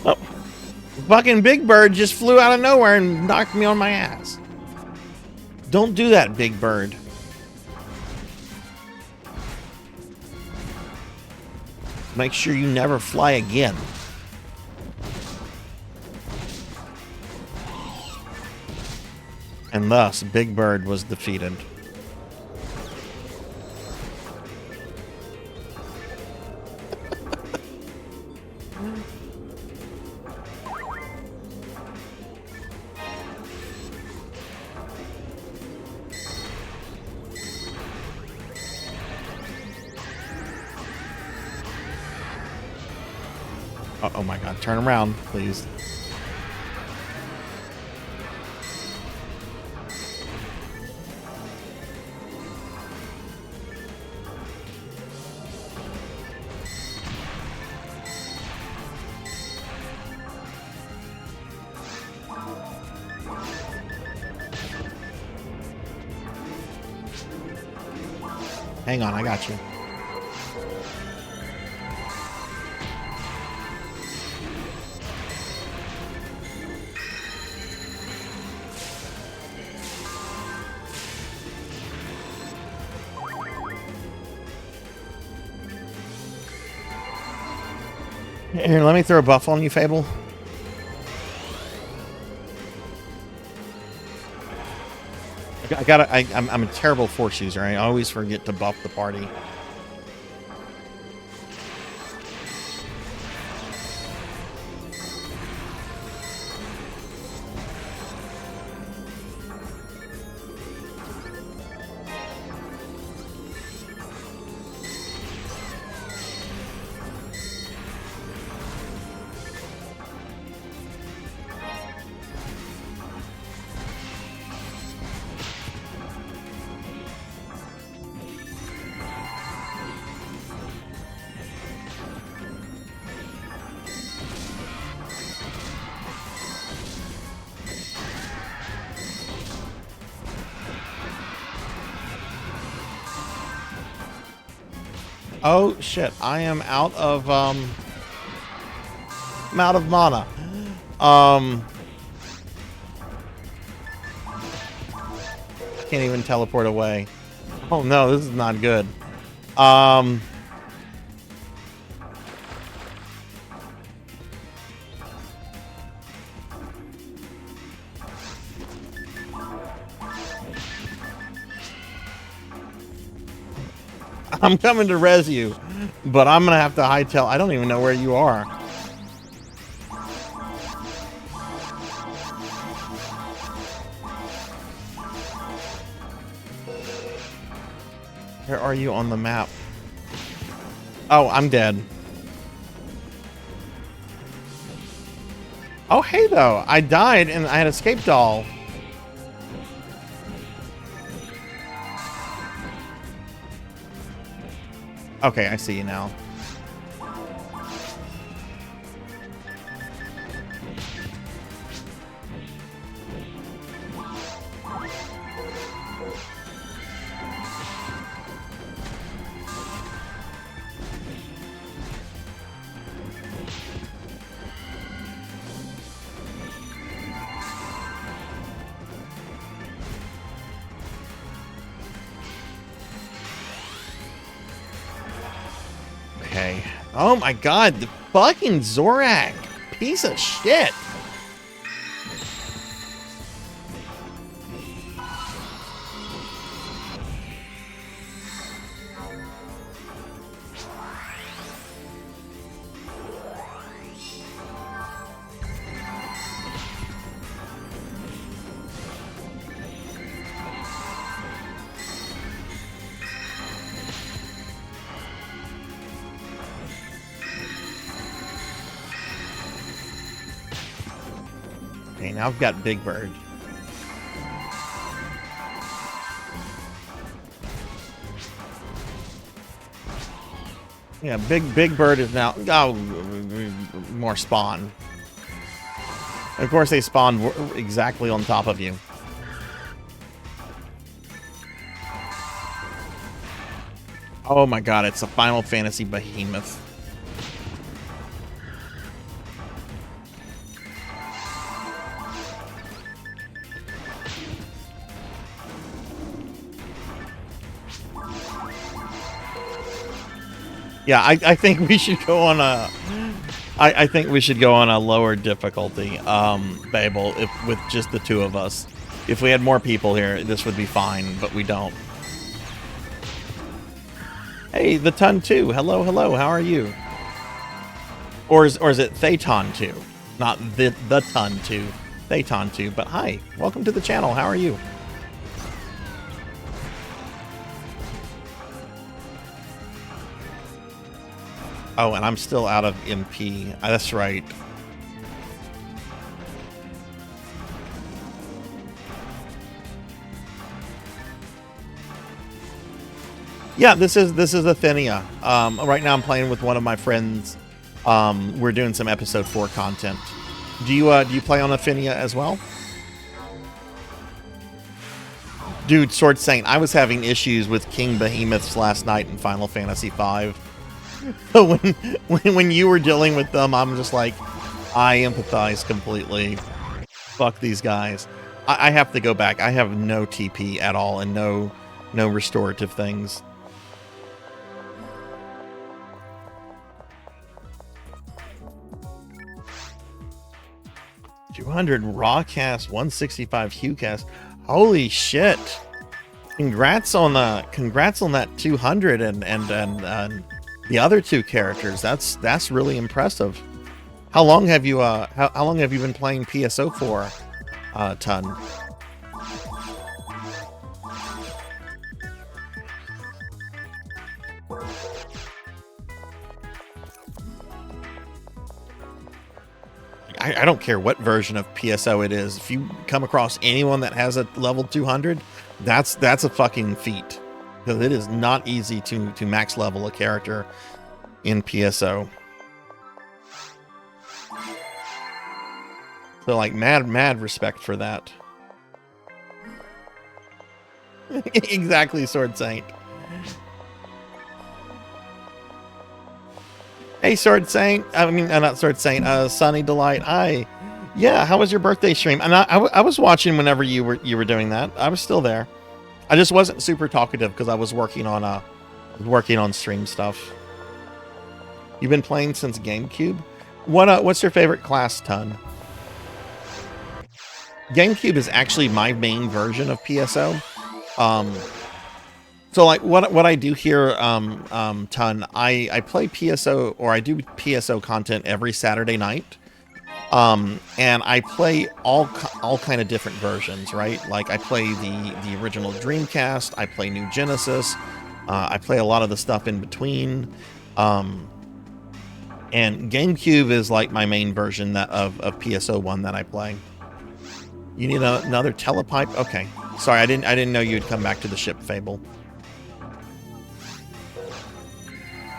Oh, fucking Big Bird just flew out of nowhere and knocked me on my ass. Don't do that, Big Bird. Make sure you never fly again. And thus, Big Bird was defeated. Oh my god, turn around, please. Hang on, I got you. Here, let me throw a buff on you, Fable. I'm a terrible force user. I always forget to buff the party. Oh shit, I am out of mana. I can't even teleport away. Oh no, this is not good. I'm coming to res you, but I'm gonna have to hightail. I don't even know where you are. Where are you on the map? Oh, I'm dead. Oh, hey though, I died and I had escape doll. Okay, I see you now. Okay. Oh my god, the fucking Zorak! Piece of shit! Okay, now I've got Big Bird. Yeah, Big Bird is now... Oh, more spawn. Of course, they spawn exactly on top of you. Oh my god, it's a Final Fantasy behemoth. Yeah, I think we should go on a... I think we should go on a lower difficulty, Babel, with just the two of us. If we had more people here, this would be fine, but we don't. Hey, the Ton 2. Hello, hello. How are you? Or is it Theton 2? Not the Ton 2. Theton 2. But hi, welcome to the channel. How are you? Oh, and I'm still out of MP. That's right. Yeah, this is Athenia. Right now I'm playing with one of my friends. We're doing some episode 4 content. Do you play on Athenia as well? Dude, Sword Saint, I was having issues with King Behemoths last night in Final Fantasy V. when you were dealing with them, I'm just like, I empathize completely. Fuck these guys. I have to go back. I have no TP at all and no restorative things. $200 raw cast, 165 Hue cast. Holy shit! Congrats on that 200 and the other two characters. That's really impressive. How long have you been playing PSO for, Ton? I don't care what version of PSO it is. If you come across anyone that has a level 200, that's a fucking feat. Because it is not easy to max level a character in PSO. So like mad respect for that. Exactly, Sword Saint. Hey, Sword Saint. I mean, not Sword Saint. Sunny Delight. Hi. Yeah. How was your birthday stream? And I was watching whenever you were doing that. I was still there. I just wasn't super talkative because I was working on stream stuff. You've been playing since GameCube. What's your favorite class, Ton? GameCube is actually my main version of PSO. So like what I do here, Ton, I play PSO, or I do PSO content every Saturday night. And I play all kind of different versions, right? Like I play the original Dreamcast, I play New Genesis, I play a lot of the stuff in between. And GameCube is like my main version of PSO1 that I play. You need another telepipe? Okay. Sorry, I didn't know you'd come back to the ship, Fable.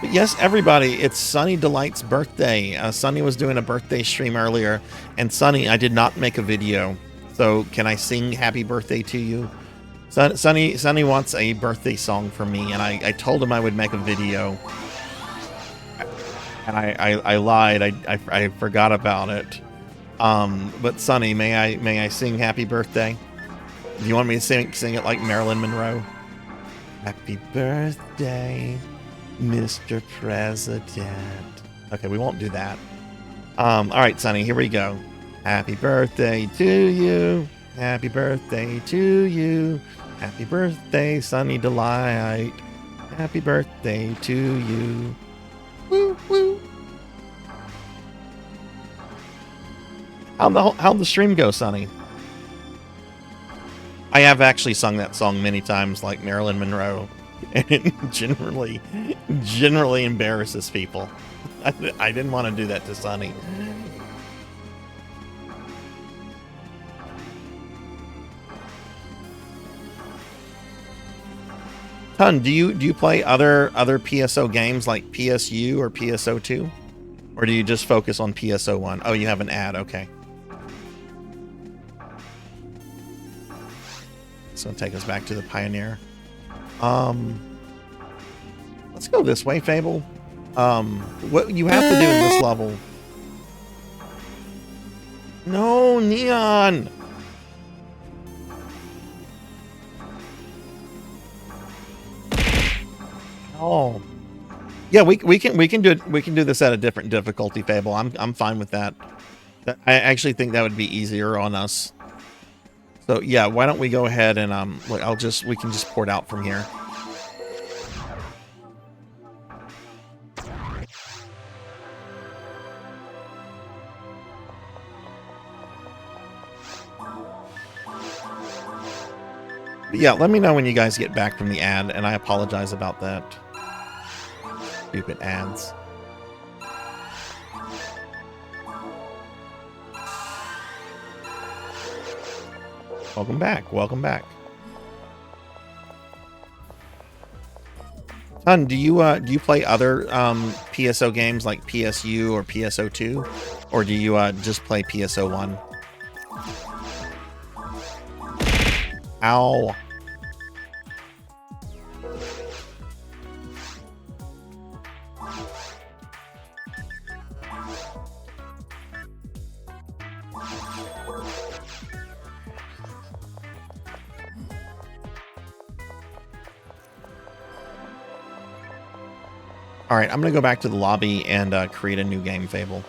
But yes, everybody, it's Sunny Delight's birthday. Sunny was doing a birthday stream earlier, and Sunny, I did not make a video. So can I sing happy birthday to you? Sunny wants a birthday song from me, and I told him I would make a video. And I lied. I forgot about it. But Sunny, may I sing happy birthday? Do you want me to sing it like Marilyn Monroe? Happy birthday, Mr. President. Okay, we won't do that. All right, Sunny, here we go. Happy birthday to you. Happy birthday to you. Happy birthday, Sunny Delight. Happy birthday to you. Woo, woo. How'd the stream go, Sunny? I have actually sung that song many times, like Marilyn Monroe, and it generally embarrasses people. I didn't want to do that to Sunny. Hun, do you play other PSO games like PSU or PSO2, or do you just focus on PSO1? Oh, you have an ad. Okay. It's gonna take us back to the Pioneer. Let's go this way, Fable. What you have to do in this level? No, Neon. Oh, yeah. We can do this at a different difficulty, Fable. I'm fine with that. I actually think that would be easier on us. So yeah, why don't we go ahead and look, we can just port out from here. But yeah, let me know when you guys get back from the ad, and I apologize about that. Stupid ads. Welcome back. Welcome back. Hun, do you play other PSO games like PSU or PSO2, or do you just play PSO1? Ow. All right, I'm going to go back to the lobby and create a new game, Fable.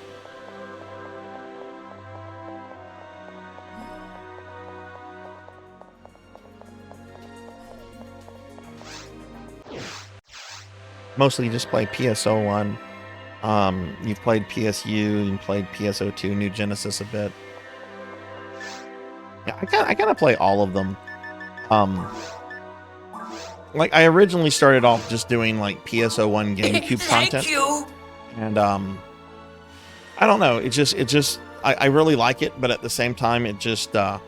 Mostly just play PSO1. You've played PSU, you played PSO2, New Genesis a bit. Yeah, I kind of play all of them. Like I originally started off just doing like PSO1 GameCube content. You. And I don't know, I really like it, but at the same time it just there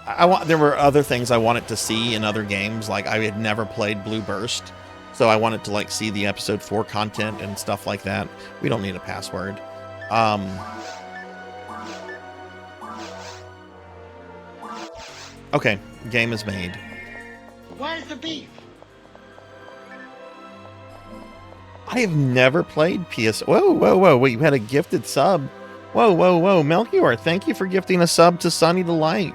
were other things I wanted to see in other games. Like I had never played Blue Burst, so I wanted to like see the episode 4 content and stuff like that. We don't need a password. Okay, game is made. Where's the beef? I have never played PS. Whoa! Wait, you had a gifted sub. Whoa! Melchior, thank you for gifting a sub to Sunny Delight.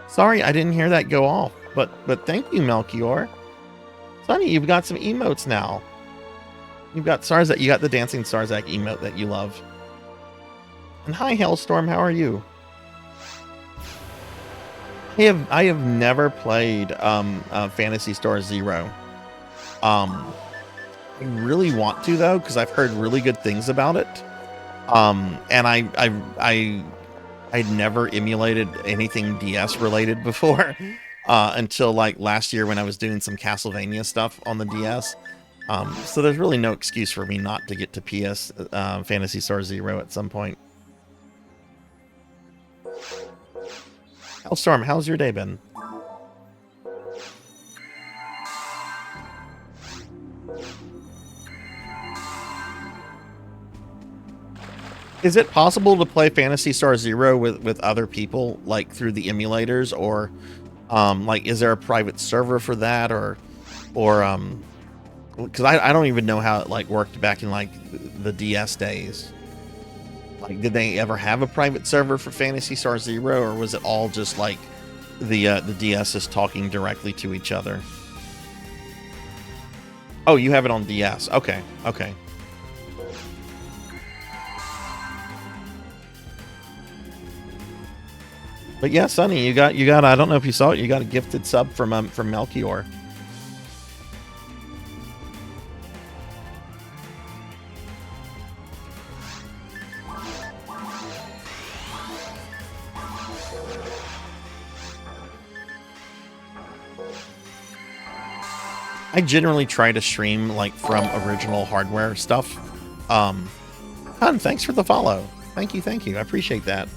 Sorry, I didn't hear that go off, but thank you, Melchior. Sunny, you've got some emotes now. You've got Sarzac. You got the dancing Sarzac emote that you love. And hi, Hailstorm. How are you? I have never played Phantasy Star Zero. I really want to though, because I've heard really good things about it. And I'd never emulated anything DS related before until like last year when I was doing some Castlevania stuff on the DS. So there's really no excuse for me not to get to PS Phantasy Star Zero at some point. Hellstorm, how's your day been? Is it possible to play Phantasy Star Zero with other people, like through the emulators, or like is there a private server for that, or because I don't even know how it like worked back in like the DS days. Like, did they ever have a private server for Phantasy Star Zero, or was it all just like the DSs talking directly to each other? Oh, you have it on DS. Okay, okay. But yeah, Sonny, you got. I don't know if you saw it. You got a gifted sub from Melchior. I generally try to stream like from original hardware stuff. Hun, thanks for the follow. Thank you. I appreciate that.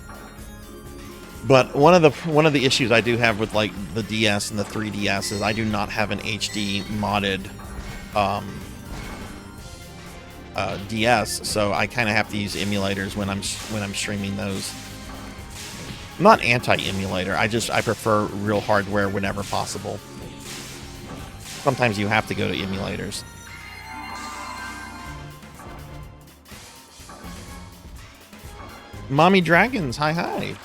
But one of the issues I do have with like the DS and the 3DS is I do not have an HD modded DS, so I kind of have to use emulators when I'm streaming those. I'm not anti-emulator. I prefer real hardware whenever possible. Sometimes you have to go to emulators. Mommy Dragons, hi.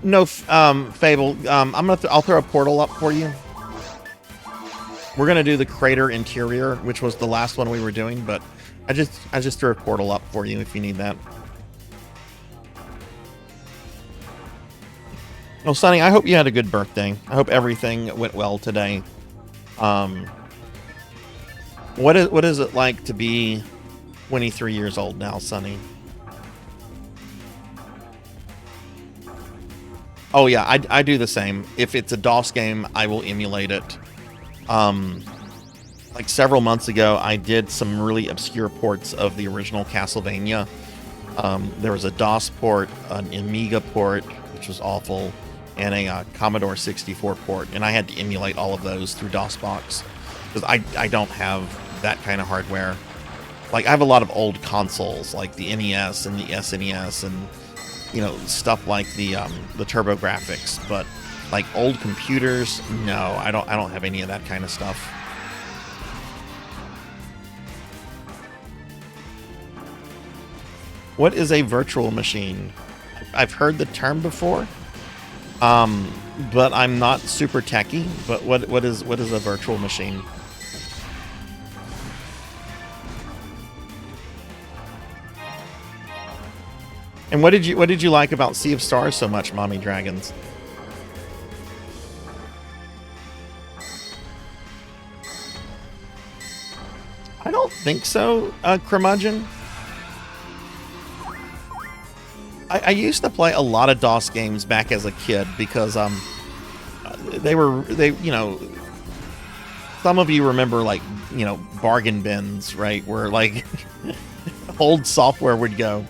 No, Fable. I'll throw a portal up for you. We're gonna do the crater interior, which was the last one we were doing, but I just threw a portal up for you if you need that. Well, Sonny, I hope you had a good birthday. I hope everything went well today. What is it like to be 23 years old now, Sonny? Oh yeah, I do the same. If it's a DOS game, I will emulate it. Like several months ago, I did some really obscure ports of the original Castlevania. There was a DOS port, an Amiga port, which was awful, and a Commodore 64 port, and I had to emulate all of those through DOSBox because I don't have that kind of hardware. Like I have a lot of old consoles, like the NES and the SNES, and you know, stuff like the TurboGrafx, but like old computers, no, I don't have any of that kind of stuff. What is a virtual machine? I've heard the term before. But I'm not super techy. But what is a virtual machine? And what did you like about Sea of Stars so much, Mommy Dragons? I don't think so, Curmudgeon. I used to play a lot of DOS games back as a kid because they you know, some of you remember like, you know, bargain bins, right, where like old software would go.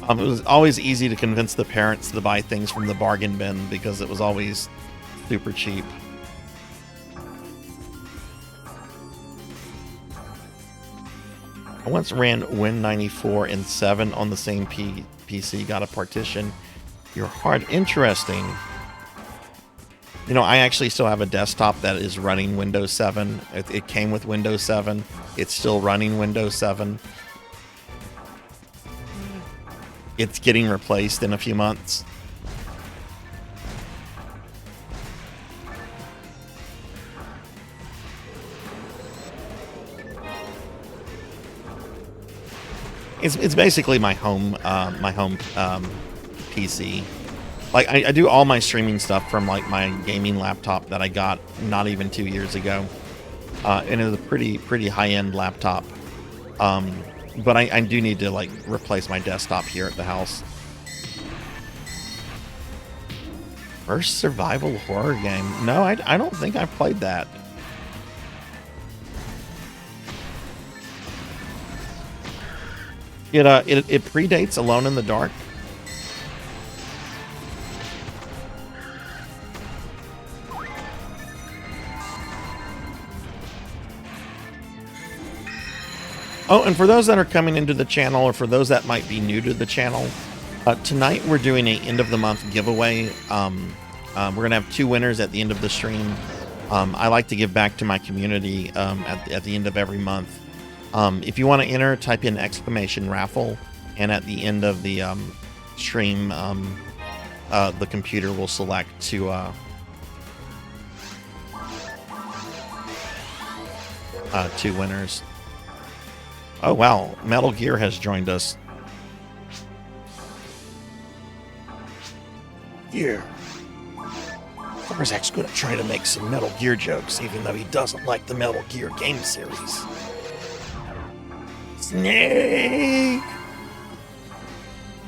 It was always easy to convince the parents to buy things from the bargain bin because it was always super cheap. I once ran Win94 and 7 on the same PC, got a partition. Your hard, interesting. You know, I actually still have a desktop that is running Windows 7. It came with Windows 7. It's still running Windows 7. It's getting replaced in a few months. It's basically my home PC. Like I do all my streaming stuff from like my gaming laptop that I got not even 2 years ago, and it was a pretty high-end laptop. But I do need to like replace my desktop here at the house. First survival horror game? No, I don't think I've played that. It predates Alone in the Dark. Oh, and for those that are coming into the channel, or for those that might be new to the channel, tonight we're doing a end of the month giveaway. We're gonna have 2 winners at the end of the stream. I like to give back to my community at the end of every month. If you want to enter, type in !raffle, and at the end of the stream, the computer will select to 2 winners. Oh wow, Metal Gear has joined us. Yeah. Sarzac's gonna try to make some Metal Gear jokes, even though he doesn't like the Metal Gear game series. Snake!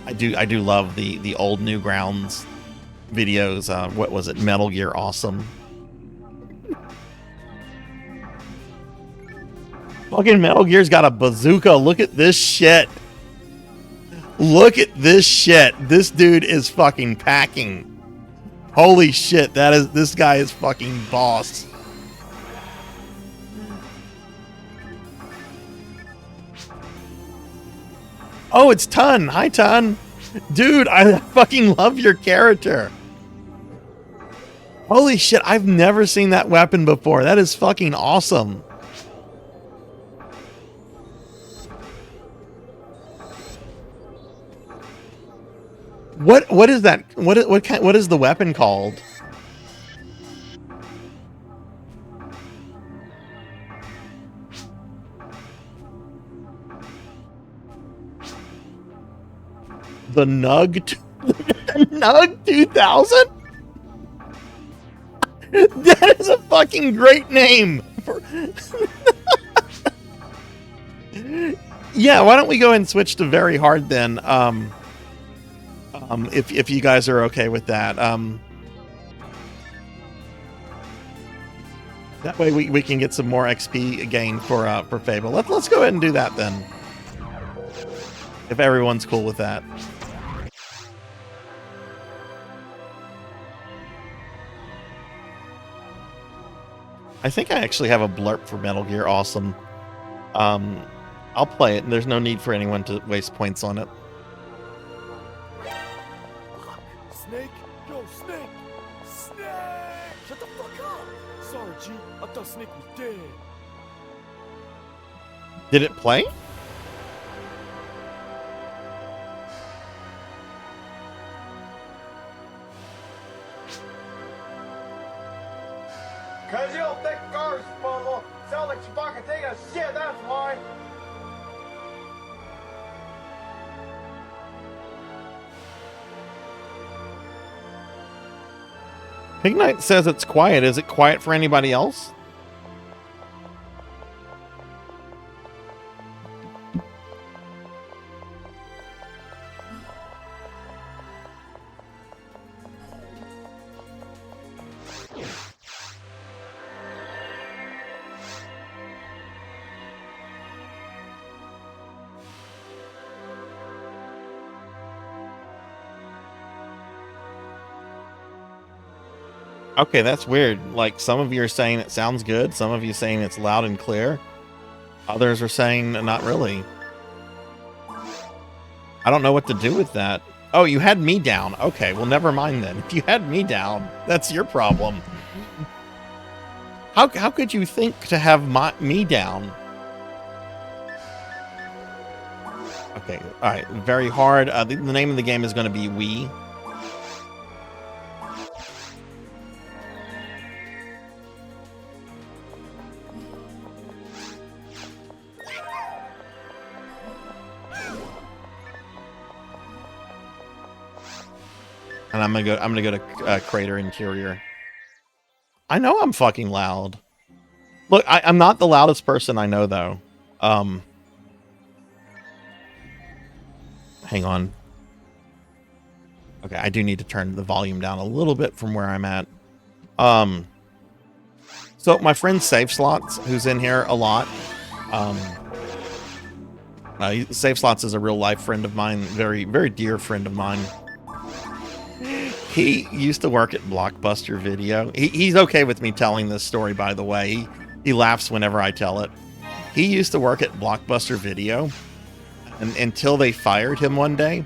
I do love the old Newgrounds videos. What was it? Metal Gear Awesome. Fucking Metal Gear's got a bazooka. Look at this shit. Look at this shit. This dude is fucking packing. Holy shit, this guy is fucking boss. Oh, it's Tun. Hi, Tun. Dude, I fucking love your character. Holy shit, I've never seen that weapon before. That is fucking awesome. What is that? What is the weapon called? The Nug, the Nug 2000? That is a fucking great name. Yeah, why don't we go and switch to very hard then? If you guys are okay with that. That way we can get some more XP gain for Fable. Let's go ahead and do that then. If everyone's cool with that. I think I actually have a blurb for Metal Gear Awesome. I'll play it, and there's no need for anyone to waste points on it. Snake? Yo, Snake! Snake! Shut the fuck up! Sorry, G. I thought Snake was dead. Did it play? Cause you don't think cars bundle sound like you fucking take a shit, that's why. Pig Knight says it's quiet. Is it quiet for anybody else? Okay, that's weird. Like, some of you are saying it sounds good. Some of you saying it's loud and clear. Others are saying not really. I don't know what to do with that. Oh, you had me down. Okay, well, never mind then. If you had me down, that's your problem. How could you think to have me down? Okay, all right. Very hard. The name of the game is going to be Wii. And I'm gonna go to Crater Interior. I know I'm fucking loud. Look, I'm not the loudest person I know though. Hang on. Okay, I do need to turn the volume down a little bit from where I'm at. So my friend Save Slots, who's in here a lot. Save Slots is a real life friend of mine, very, very dear friend of mine. He used to work at Blockbuster Video. He's okay with me telling this story, by the way. He laughs whenever I tell it. He used to work at Blockbuster Video until they fired him one day.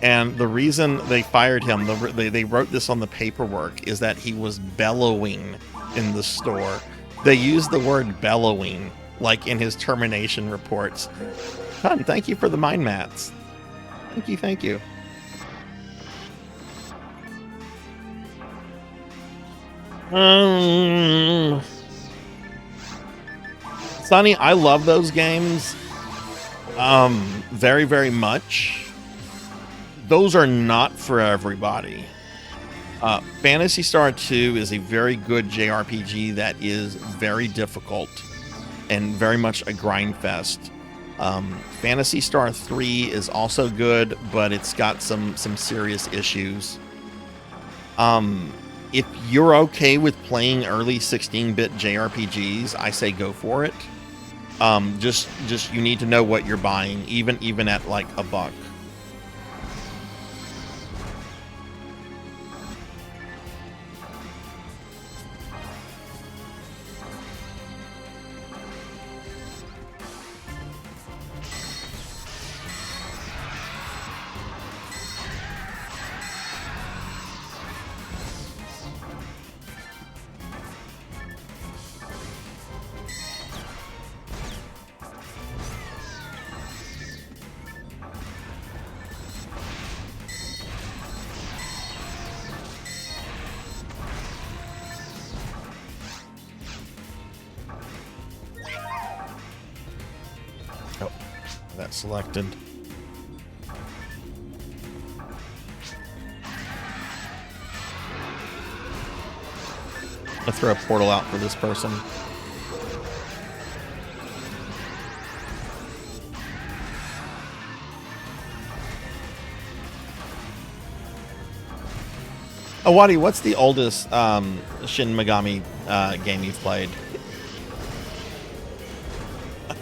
And the reason they fired him, they wrote this on the paperwork, is that he was bellowing in the store. They used the word bellowing, like in his termination reports. Hun, thank you for the mind mats. Thank you, thank you. Sonny, I love those games. Very, very much. Those are not for everybody. Phantasy Star 2 is a very good JRPG that is very difficult and very much a grind fest. Phantasy Star 3 is also good, but it's got some serious issues. If you're okay with playing early 16-bit JRPGs, I say go for it. Just you need to know what you're buying, even at like $1. That's selected. Let's throw a portal out for this person. Oh, Wadi, what's the oldest Shin Megami game you've played?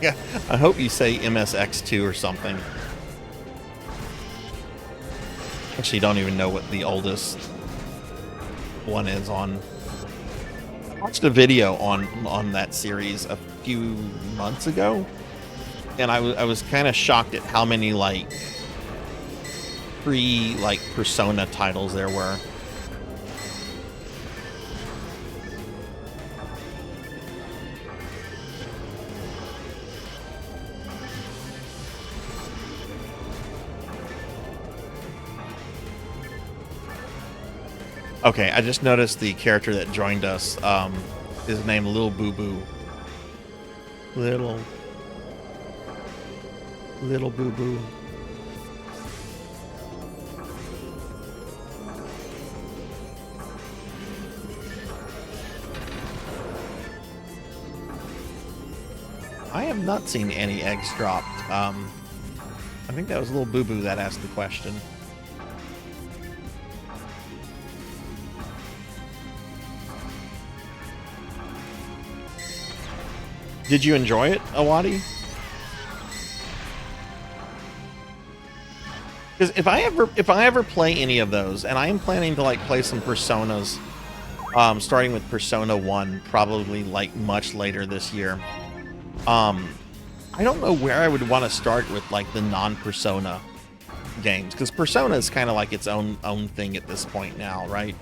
Yeah, I hope you say MSX2 or something. Actually, don't even know what the oldest one is on. I watched a video on that series a few months ago, and I was kind of shocked at how many like Persona titles there were. Okay, I just noticed the character that joined us is named Lil Boo Boo. Little Boo Boo. I have not seen any eggs dropped. I think that was Lil Boo Boo that asked the question. Did you enjoy it, Awadi? Because if I ever play any of those, and I am planning to like play some Personas, starting with Persona 1, probably like much later this year. I don't know where I would want to start with like the non-Persona games, because Persona is kind of like its own thing at this point now, right?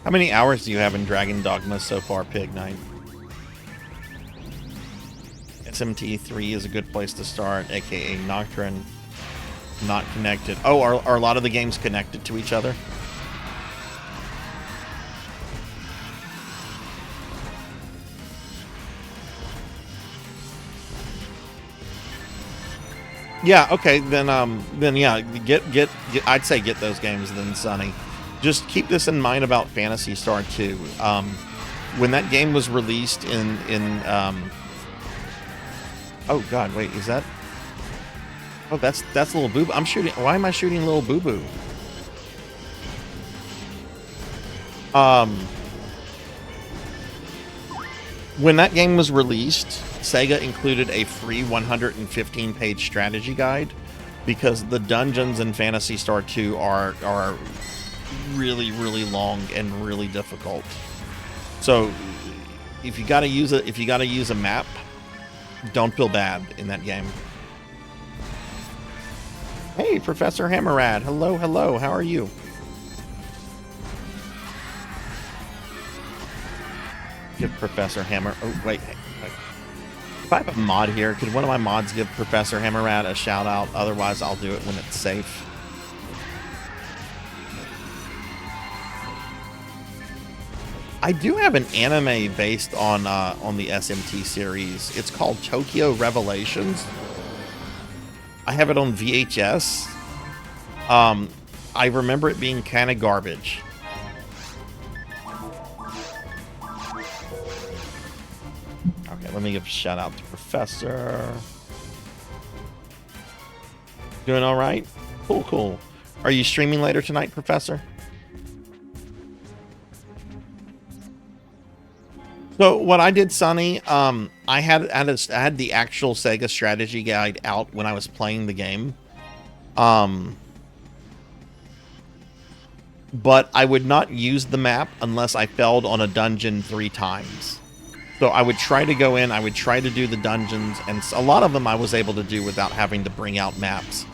How many hours do you have in Dragon Dogma so far, Pig Knight? SMT3 is a good place to start, aka Nocturne. Not connected. Oh, are a lot of the games connected to each other? Yeah, okay, then yeah, get I'd say get those games then, Sonny. Just keep this in mind about Phantasy Star 2. When that game was released in oh god, wait, is that? Oh, that's Little Boo Boo. I'm shooting. Why am I shooting Little Boo Boo? When that game was released, Sega included a free 115-page strategy guide because the dungeons in Phantasy Star 2 are really, really long and really difficult. So if you gotta use a map, don't feel bad in that game. Hey, Professor Hammerad. Hello, hello. How are you? Give Professor Hammer... Oh, wait. If I have a mod here, could one of my mods give Professor Hammerad a shout out? Otherwise, I'll do it when it's safe. I do have an anime based on the SMT series. It's called Tokyo Revelations. I have it on VHS. I remember it being kind of garbage. Okay, let me give a shout out to Professor. Doing all right? Cool, cool. Are you streaming later tonight, Professor? So what I did, Sonny, I had the actual Sega strategy guide out when I was playing the game. But I would not use the map unless I failed on a dungeon 3 times. So I would try to go in, I would try to do the dungeons, and a lot of them I was able to do without having to bring out maps.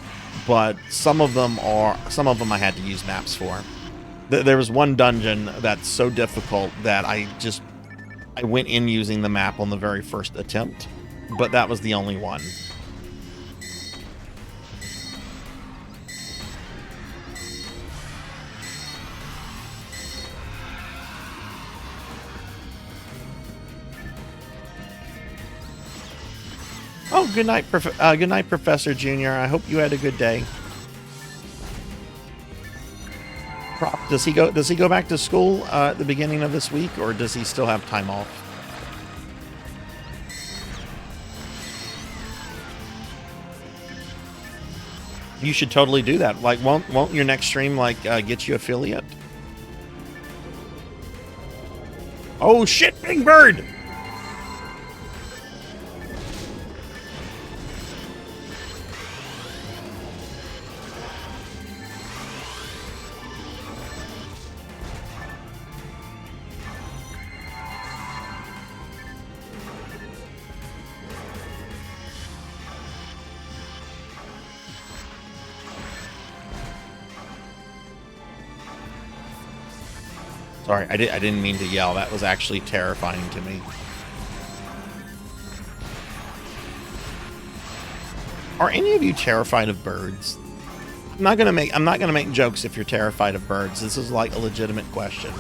But some of them I had to use maps for. There was one dungeon that's so difficult that I went in using the map on the very first attempt, but that was the only one. Oh, good night, Professor Junior. I hope you had a good day. Does he go back to school at the beginning of this week, or does he still have time off? You should totally do that. Like, won't your next stream get you affiliate? Oh shit, Big Bird! Sorry, I didn't mean to yell. That was actually terrifying to me. Are any of you terrified of birds? I'm not gonna make jokes if you're terrified of birds. This is like a legitimate question.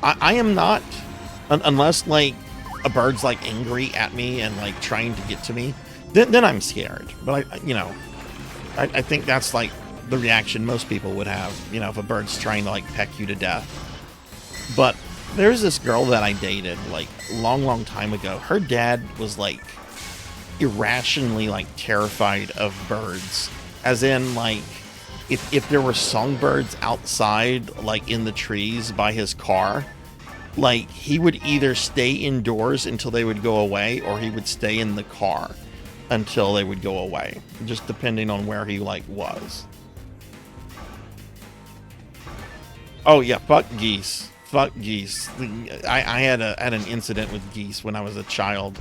I am not, unless like a bird's like angry at me and like trying to get to me. Then I'm scared. But I think that's like the reaction most people would have, if a bird's trying to like peck you to death. But there's this girl that I dated like long time ago. Her dad was like irrationally like terrified of birds, as in like if there were songbirds outside like in the trees by his car, like he would either stay indoors until they would go away, or he would stay in the car until they would go away, just depending on where he like was. Oh yeah, fuck geese. Fuck geese. I had an incident with geese when I was a child.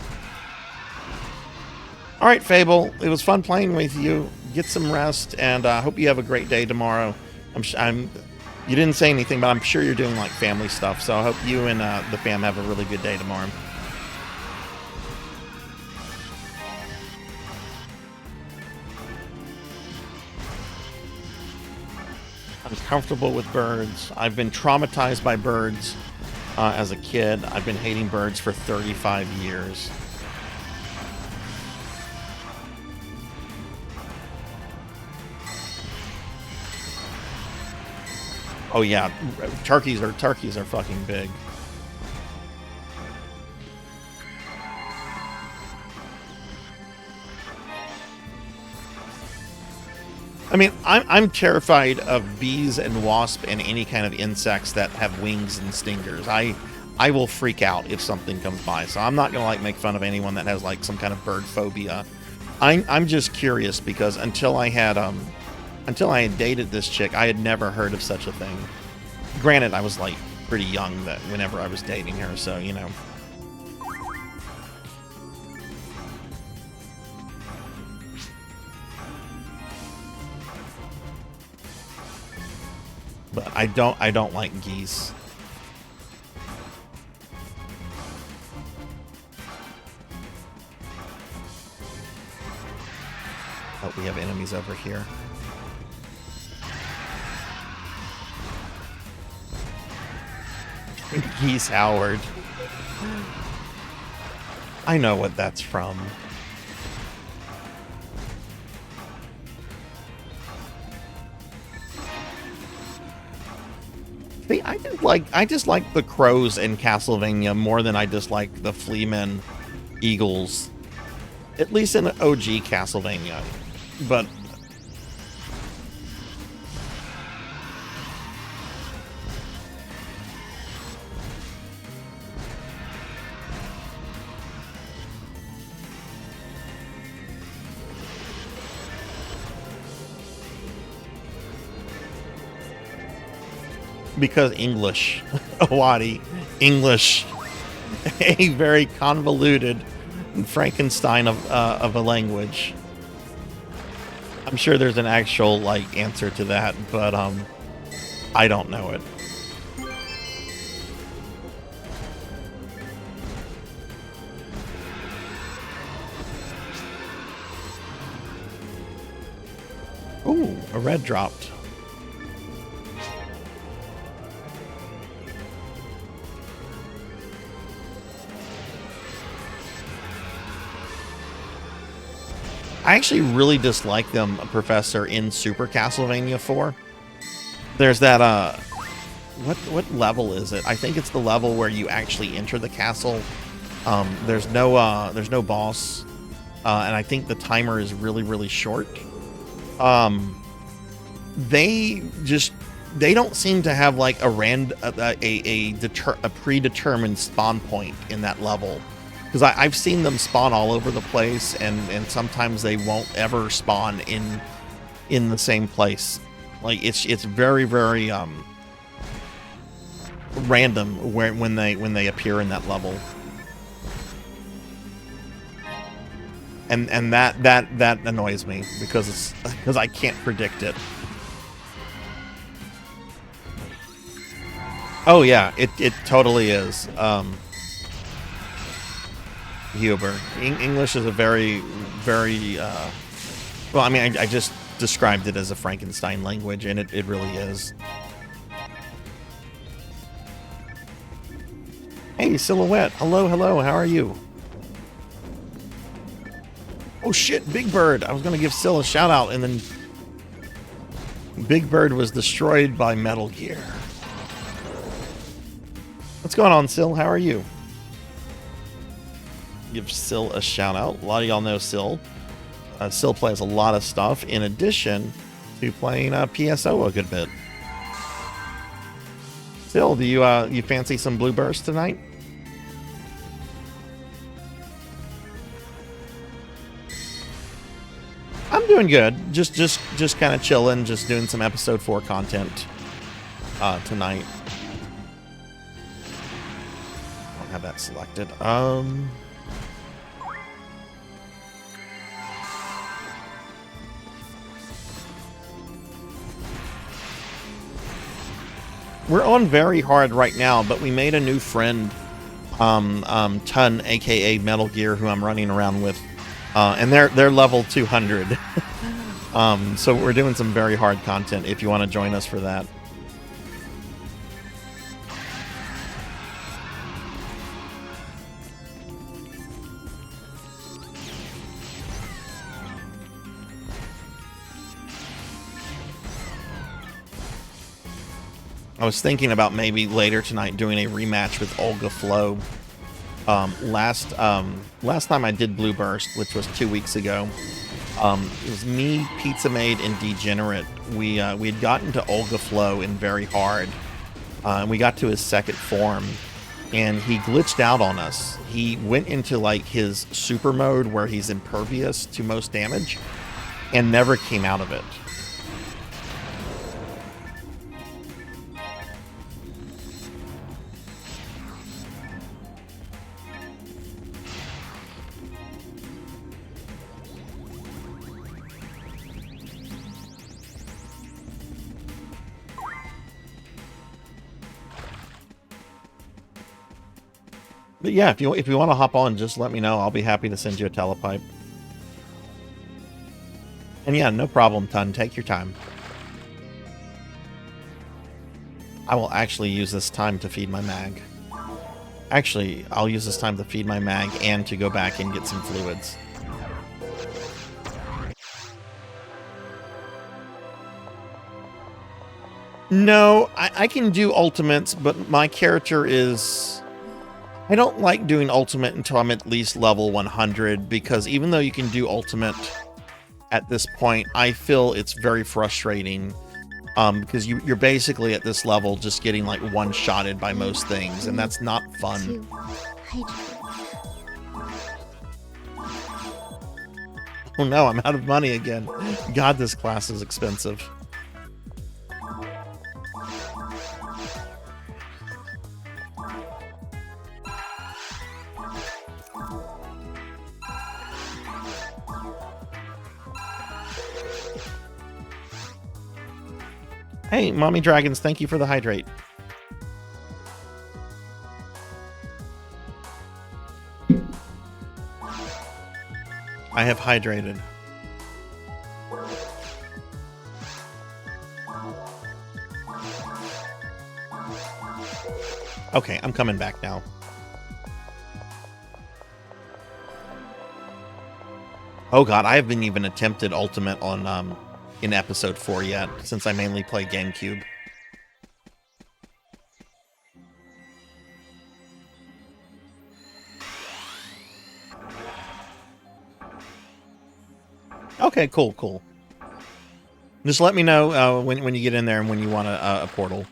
All right, Fable. It was fun playing with you. Get some rest, and I hope you have a great day tomorrow. You didn't say anything, but I'm sure you're doing like family stuff. So I hope you and the fam have a really good day tomorrow. I'm comfortable with birds. I've been traumatized by birds as a kid. I've been hating birds for 35 years. Oh yeah, turkeys are fucking big. I mean, I'm terrified of bees and wasps and any kind of insects that have wings and stingers. I will freak out if something comes by. So I'm not gonna like make fun of anyone that has like some kind of bird phobia. I'm just curious because until I had dated this chick, I had never heard of such a thing. Granted, I was like pretty young that whenever I was dating her, so you know. But I don't like geese. Oh, we have enemies over here. Geese Howard. I know what that's from. See, I just like the crows in Castlevania more than I dislike the Fleamen eagles. At least in OG Castlevania. But because English, Awadi, English, a very convoluted Frankenstein of a language. I'm sure there's an actual like answer to that, but I don't know it. Ooh, a red dropped. I actually really dislike them, Professor, in Super Castlevania 4. There's that, what level is it? I think it's the level where you actually enter the castle. There's no boss, and I think the timer is really, really short. They don't seem to have like a predetermined spawn point in that level. Because I've seen them spawn all over the place, and sometimes they won't ever spawn in the same place. Like it's very, very random when they appear in that level. And that annoys me because I can't predict it. Oh yeah, it totally is. Huber. English is a very, very, well, I mean, I just described it as a Frankenstein language, and it really is. Hey, Silhouette. Hello, how are you? Oh shit, Big Bird. I was going to give Sil a shout out, and then Big Bird was destroyed by Metal Gear. What's going on, Sil? How are you? Give Sil a shout out. A lot of y'all know Sil. Sil plays a lot of stuff in addition to playing PSO a good bit. Sil, do you fancy some Blue Burst tonight? I'm doing good. Just kind of chilling, just doing some episode 4 content tonight. I don't have that selected. We're on very hard right now, but we made a new friend, Tun, aka Metal Gear, who I'm running around with, and they're level 200. So we're doing some very hard content. If you want to join us for that. I was thinking about maybe later tonight doing a rematch with Olga Flo. Last time I did Blue Burst, which was 2 weeks ago, It was me, Pizza Maid, and Degenerate. We had gotten to Olga Flow in very hard. And we got to his second form, and he glitched out on us. He went into like his super mode where he's impervious to most damage, and never came out of it. But yeah, if you want to hop on, just let me know. I'll be happy to send you a telepipe. And yeah, no problem, Ton. Take your time. I will actually use this time to feed my mag. Actually, I'll use this time to feed my mag and to go back and get some fluids. No, I can do ultimates, but my character is... I don't like doing ultimate until I'm at least level 100, because even though you can do ultimate at this point, I feel it's very frustrating, because you're basically at this level just getting like one-shotted by most things, and that's not fun. Oh no, I'm out of money again. God, this class is expensive. Hey, Mommy Dragons, thank you for the hydrate. I have hydrated. Okay, I'm coming back now. Oh god, I haven't even attempted ultimate on in episode 4 yet, since I mainly play GameCube. Okay, cool. Just let me know when you get in there and when you want a portal.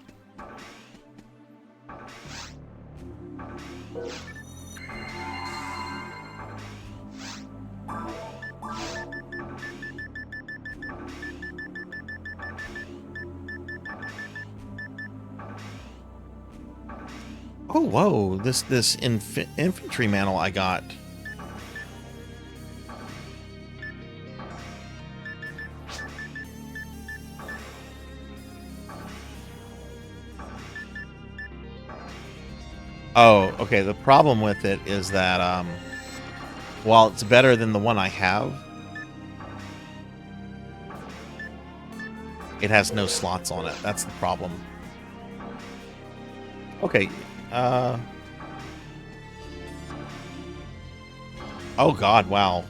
Oh, whoa, this infantry mantle I got. Oh, okay, the problem with it is that, while it's better than the one I have, it has no slots on it. That's the problem. Okay, oh god, wow.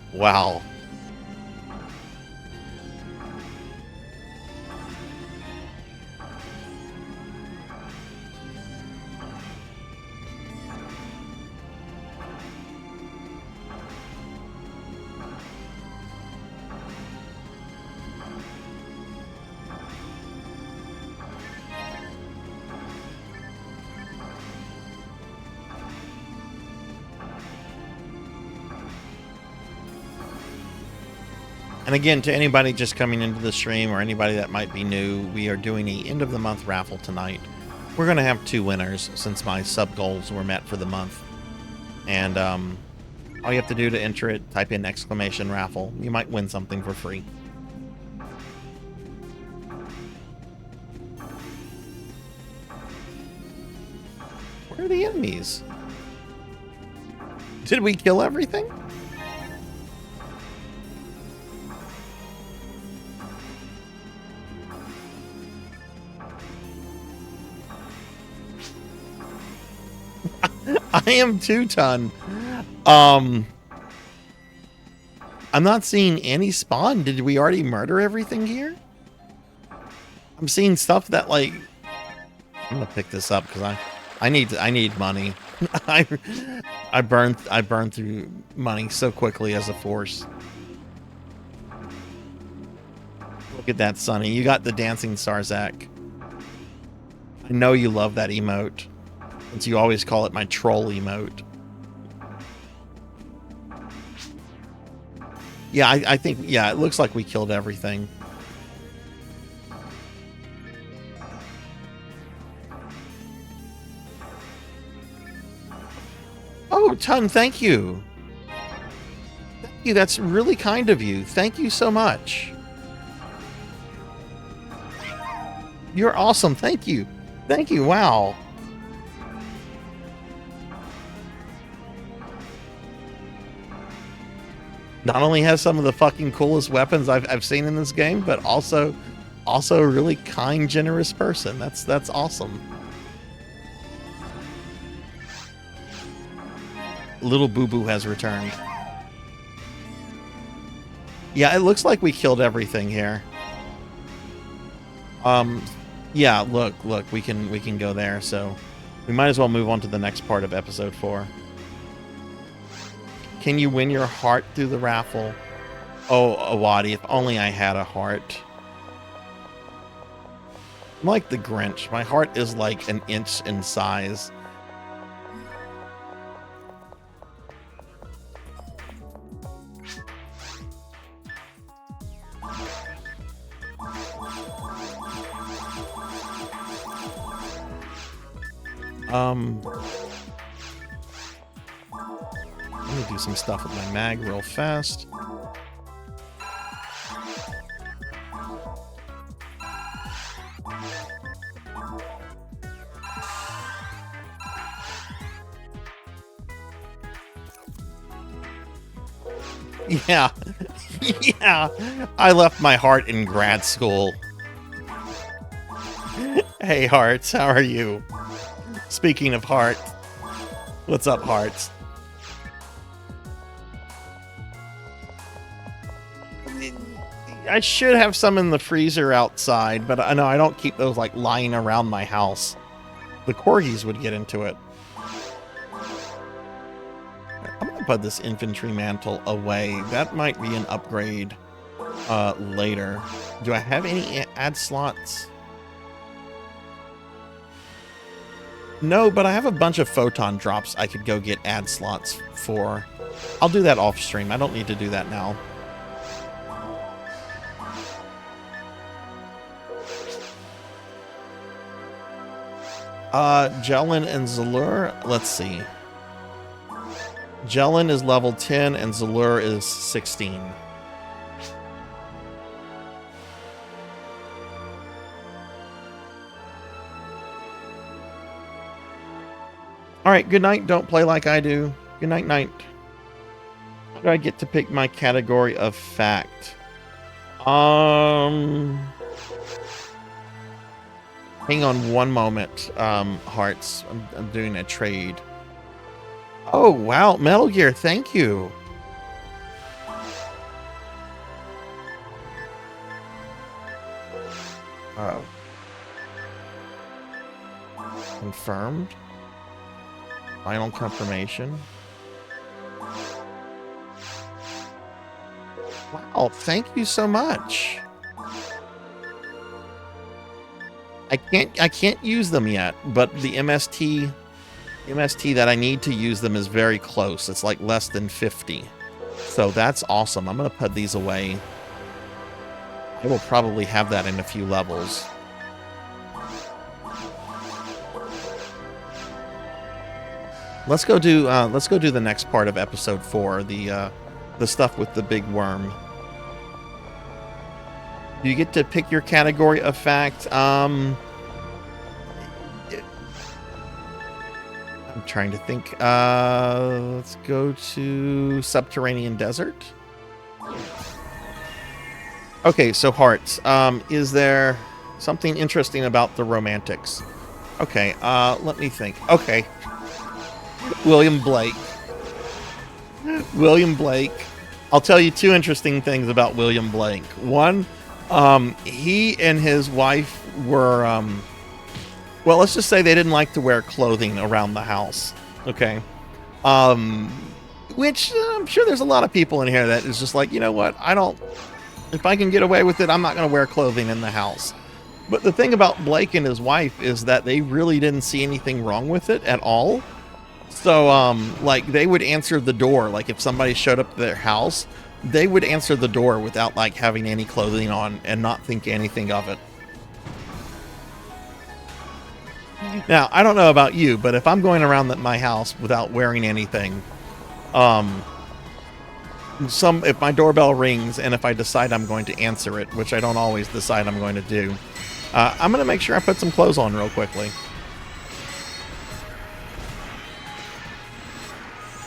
And again, to anybody just coming into the stream or anybody that might be new, we are doing a end of the month raffle tonight. We're going to have 2 winners since my sub goals were met for the month. And all you have to do to enter it, type in !raffle. You might win something for free. Where are the enemies? Did we kill everything? I am 2-ton. I'm not seeing any spawn. Did we already murder everything here? I'm seeing stuff that, like, I'm gonna pick this up because I need money. I burn through money so quickly as a force. Look at that, Sonny. You got the dancing Sarzac. I know you love that emote, since you always call it my troll emote. Yeah, I think, yeah, it looks like we killed everything. Oh, Ton, thank you. Thank you, that's really kind of you. Thank you so much. You're awesome, thank you. Thank you, wow. Not only has some of the fucking coolest weapons I've seen in this game, but also a really kind, generous person. That's awesome. Little Boo Boo has returned. Yeah, it looks like we killed everything here. Yeah, look, we can go there, so we might as well move on to the next part of episode 4. Can you win your heart through the raffle? Oh, Awadi, if only I had a heart. I'm like the Grinch. My heart is like an inch in size. Let me do some stuff with my mag real fast. Yeah. Yeah. I left my heart in grad school. Hey, Hearts, how are you? Speaking of heart, what's up, Hearts? I should have some in the freezer outside, but I know I don't keep those like lying around my house. The corgis would get into it. I'm gonna put this infantry mantle away. That might be an upgrade later. Do I have any ad slots? No, but I have a bunch of photon drops I could go get ad slots for. I'll do that off stream. I don't need to do that now. Jelen and Zalur, let's see. Jelen is level 10 and Zalur is 16. Alright, good night. Don't play like I do. Good night, night. How do I get to pick my category of fact? Hang on one moment, Hearts. I'm doing a trade. Oh, wow. Metal Gear, thank you. Oh. Confirmed. Final confirmation. Wow, thank you so much. I can't use them yet, but the MST that I need to use them is very close. It's like less than 50. So that's awesome. I'm going to put these away. I will probably have that in a few levels. Let's go do the next part of episode 4, the stuff with the big worm. Do you get to pick your category of fact? I'm trying to think. Let's go to subterranean desert. Okay, so Hearts. Is there something interesting about the romantics? Okay, let me think. Okay. William Blake. William Blake. I'll tell you 2 interesting things about William Blake. One, he and his wife were, well, let's just say they didn't like to wear clothing around the house. Okay. Which I'm sure there's a lot of people in here that is just like, you know what? If I can get away with it, I'm not going to wear clothing in the house. But the thing about Blake and his wife is that they really didn't see anything wrong with it at all. So, like, they would answer the door. Like, if somebody showed up to their house, they would answer the door without, like, having any clothing on and not think anything of it. Now, I don't know about you, but if I'm going around my house without wearing anything, if my doorbell rings and if I decide I'm going to answer it, which I don't always decide I'm going to do, I'm going to make sure I put some clothes on real quickly.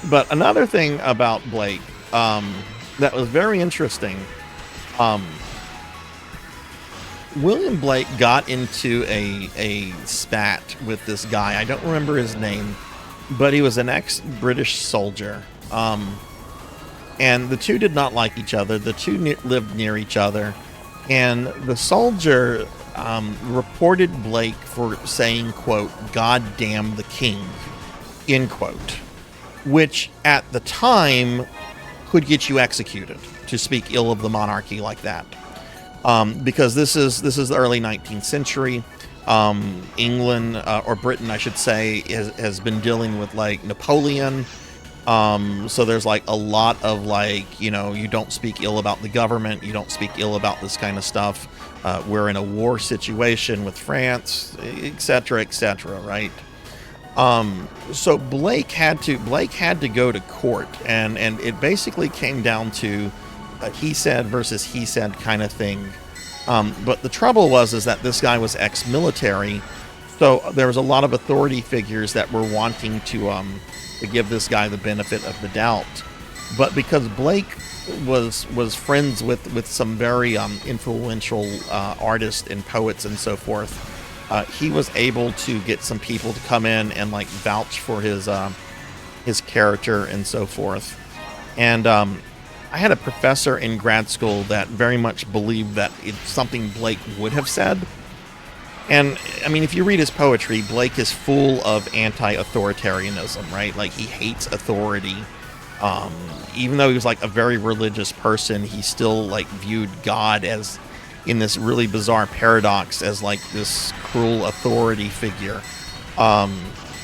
But another thing about Blake that was very interesting, William Blake got into a spat with this guy. I don't remember his name, but he was an ex-British soldier. And the two did not like each other. The two lived near each other. And the soldier reported Blake for saying, quote, "God damn the king," end quote. Which, at the time, could get you executed to speak ill of the monarchy like that. Because this is the early 19th century. England, or Britain, I should say, has been dealing with, like, Napoleon. So there's, like, a lot of, like, you know, you don't speak ill about the government, you don't speak ill about this kind of stuff. We're in a war situation with France, etc., right? So Blake had to go to court, and it basically came down to a he said versus he said kind of thing. But the trouble is that this guy was ex-military, so there was a lot of authority figures that were wanting to give this guy the benefit of the doubt. But because Blake was friends with some very influential artists and poets and so forth, he was able to get some people to come in and, like, vouch for his character and so forth. And I had a professor in grad school that very much believed that it's something Blake would have said. And, I mean, if you read his poetry, Blake is full of anti-authoritarianism, right? Like, he hates authority. Even though he was, like, a very religious person, he still, like, viewed God as, in this really bizarre paradox, as, like, this cruel authority figure.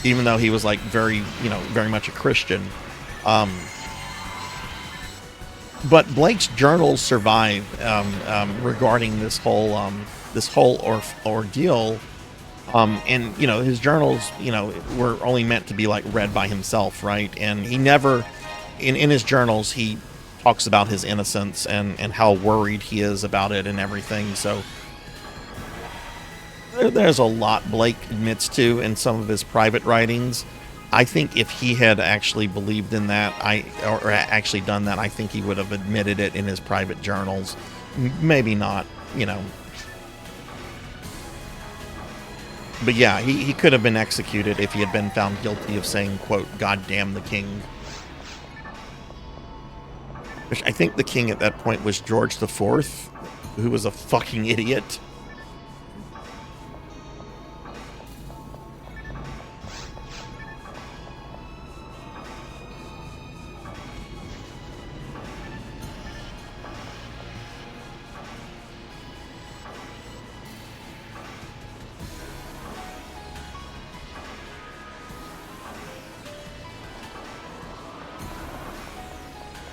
Even though he was, like, very much a Christian. But Blake's journals survive regarding this whole ordeal. And, you know, his journals, you know, were only meant to be, like, read by himself, right? And he never, in his journals, he talks about his innocence and how worried he is about it and everything. So there's a lot Blake admits to in some of his private writings. I think if he had actually believed in that, or actually done that, I think he would have admitted it in his private journals. Maybe not, you know. But yeah, he could have been executed if he had been found guilty of saying, quote, "God damn the king." Which I think the king at that point was George IV, who was a fucking idiot.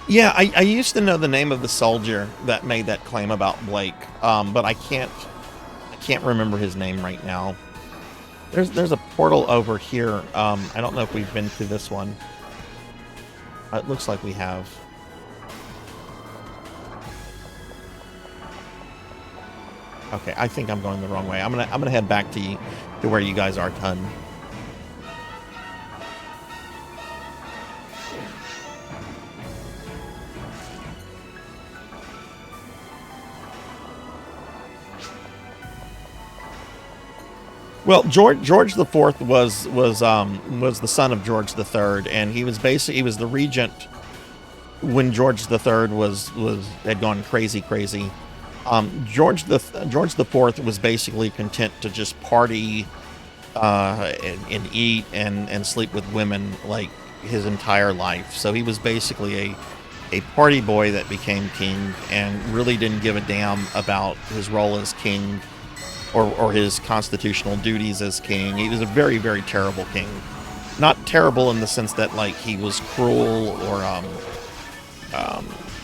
Yeah, I used to know the name of the soldier that made that claim about Blake, but I can't remember his name right now. There's a portal over here. I don't know if we've been to this one. It looks like we have. Okay, I think I'm going the wrong way. I'm gonna head back to where you guys are, Ton. Well, George IV was the son of George III, and he was the regent when George III had gone crazy. George IV was basically content to just party and eat and sleep with women like his entire life. So he was basically a party boy that became king and really didn't give a damn about his role as king or his constitutional duties as king. He was a very, very terrible king. Not terrible in the sense that like he was cruel or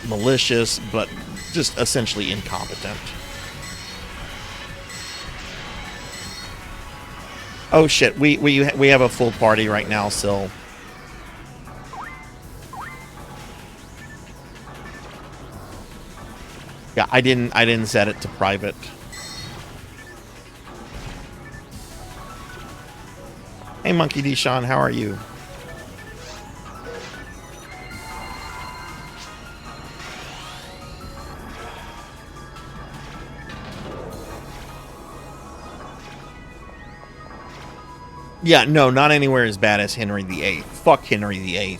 malicious, but just essentially incompetent. Oh shit, we have a full party right now, Sil. Yeah, I didn't set it to private. Hey Monkey D. Sean, how are you? Yeah, no, not anywhere as bad as Henry VIII. Fuck Henry VIII.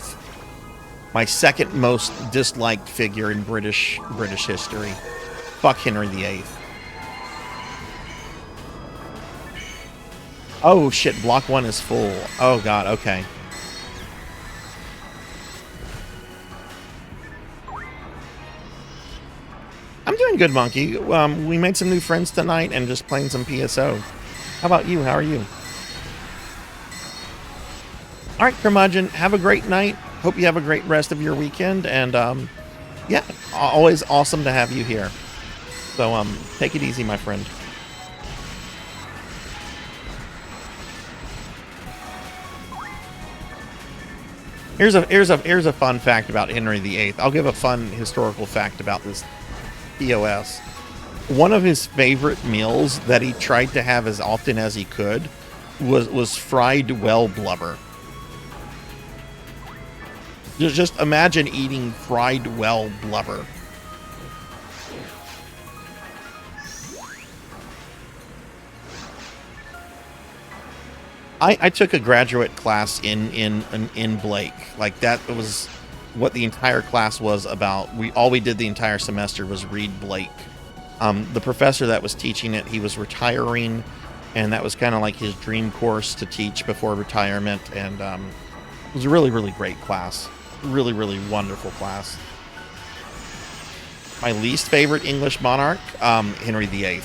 My second most disliked figure in British history. Fuck Henry VIII. Oh shit, block 1 is full. Oh god, okay. I'm doing good, Monkey. We made some new friends tonight and just playing some PSO. How about you? How are you? Alright, Curmudgeon, have a great night. Hope you have a great rest of your weekend. And, yeah, always awesome to have you here. So, take it easy, my friend. Here's a fun fact about Henry VIII. I'll give a fun historical fact about this POS. One of his favorite meals that he tried to have as often as he could was fried whale blubber. Just imagine eating fried whale blubber. I took a graduate class in Blake. Like that was what the entire class was about. All we did the entire semester was read Blake. The professor that was teaching it, he was retiring, and that was kind of like his dream course to teach before retirement. And it was a really, really great class. Really, really wonderful class. My least favorite English monarch, Henry VIII.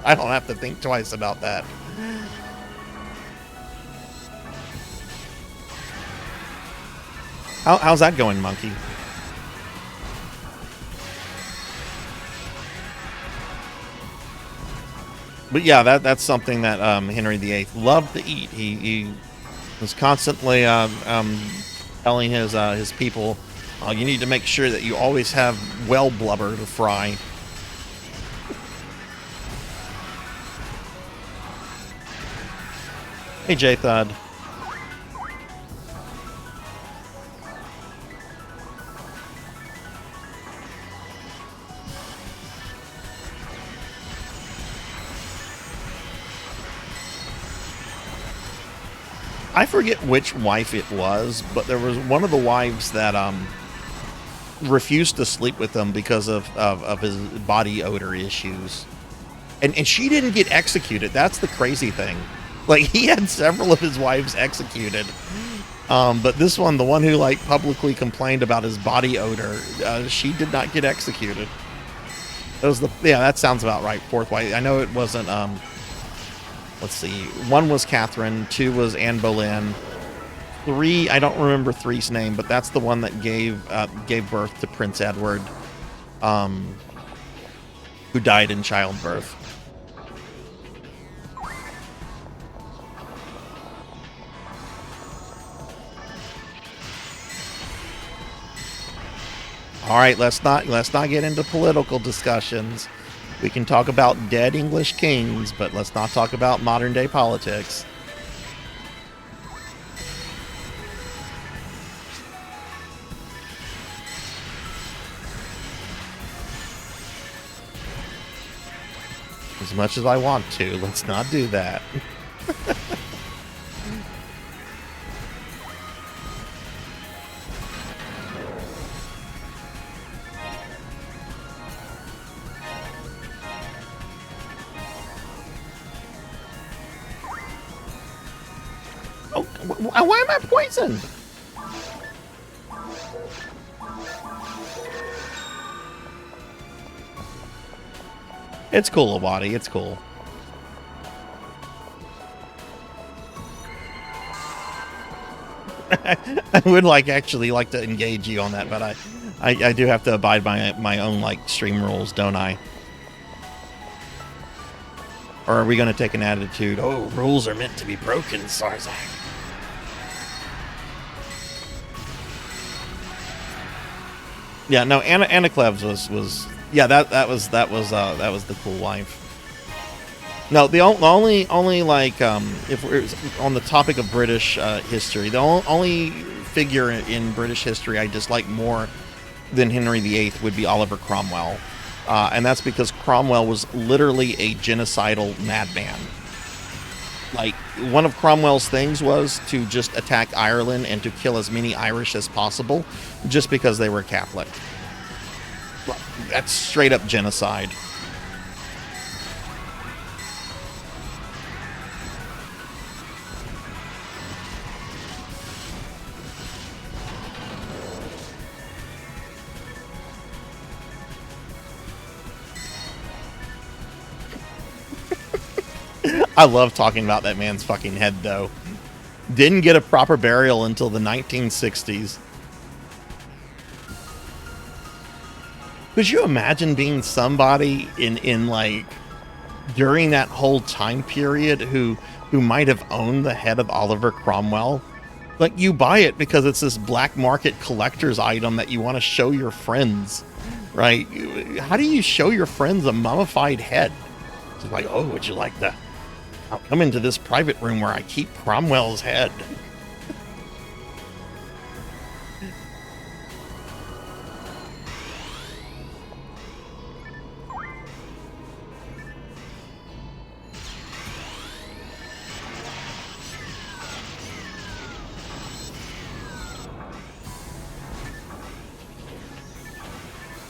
I don't have to think twice about that. How's that going, Monkey? But yeah, that's something that Henry VIII loved to eat. He was constantly telling his people, you need to make sure that you always have whale blubber to fry. Hey, J-Thud. I forget which wife it was, but there was one of the wives that refused to sleep with him because of his body odor issues. And she didn't get executed. That's the crazy thing. Like, he had several of his wives executed. But this one, the one who, like, publicly complained about his body odor, she did not get executed. It was yeah, that sounds about right. Fourth wife. I know it wasn't, let's see. 1 was Catherine. 2 was Anne Boleyn. 3, I don't remember 3's name, but that's the one that gave birth to Prince Edward, who died in childbirth. All right, let's not get into political discussions. We can talk about dead English kings, but let's not talk about modern day politics. As much as I want to, let's not do that. Oh, why am I poisoned? It's cool, Awadi. It's cool. I would actually like to engage you on that, but I do have to abide by my own stream rules, don't I? Or are we going to take an attitude? Oh, rules are meant to be broken, Sarzac. Yeah, no, Anaclevs was yeah, that was the cool wife. No, the only if we're on the topic of British history, the only figure in British history I dislike more than Henry VIII would be Oliver Cromwell, and that's because Cromwell was literally a genocidal madman. Like, one of Cromwell's things was to just attack Ireland and to kill as many Irish as possible, just because they were Catholic. That's straight up genocide. I love talking about that man's fucking head, though. Didn't get a proper burial until the 1960s. Could you imagine being somebody in during that whole time period who might have owned the head of Oliver Cromwell? Like, you buy it because it's this black market collector's item that you want to show your friends, right? How do you show your friends a mummified head? It's like, oh, would you like that? I'll come into this private room where I keep Cromwell's head.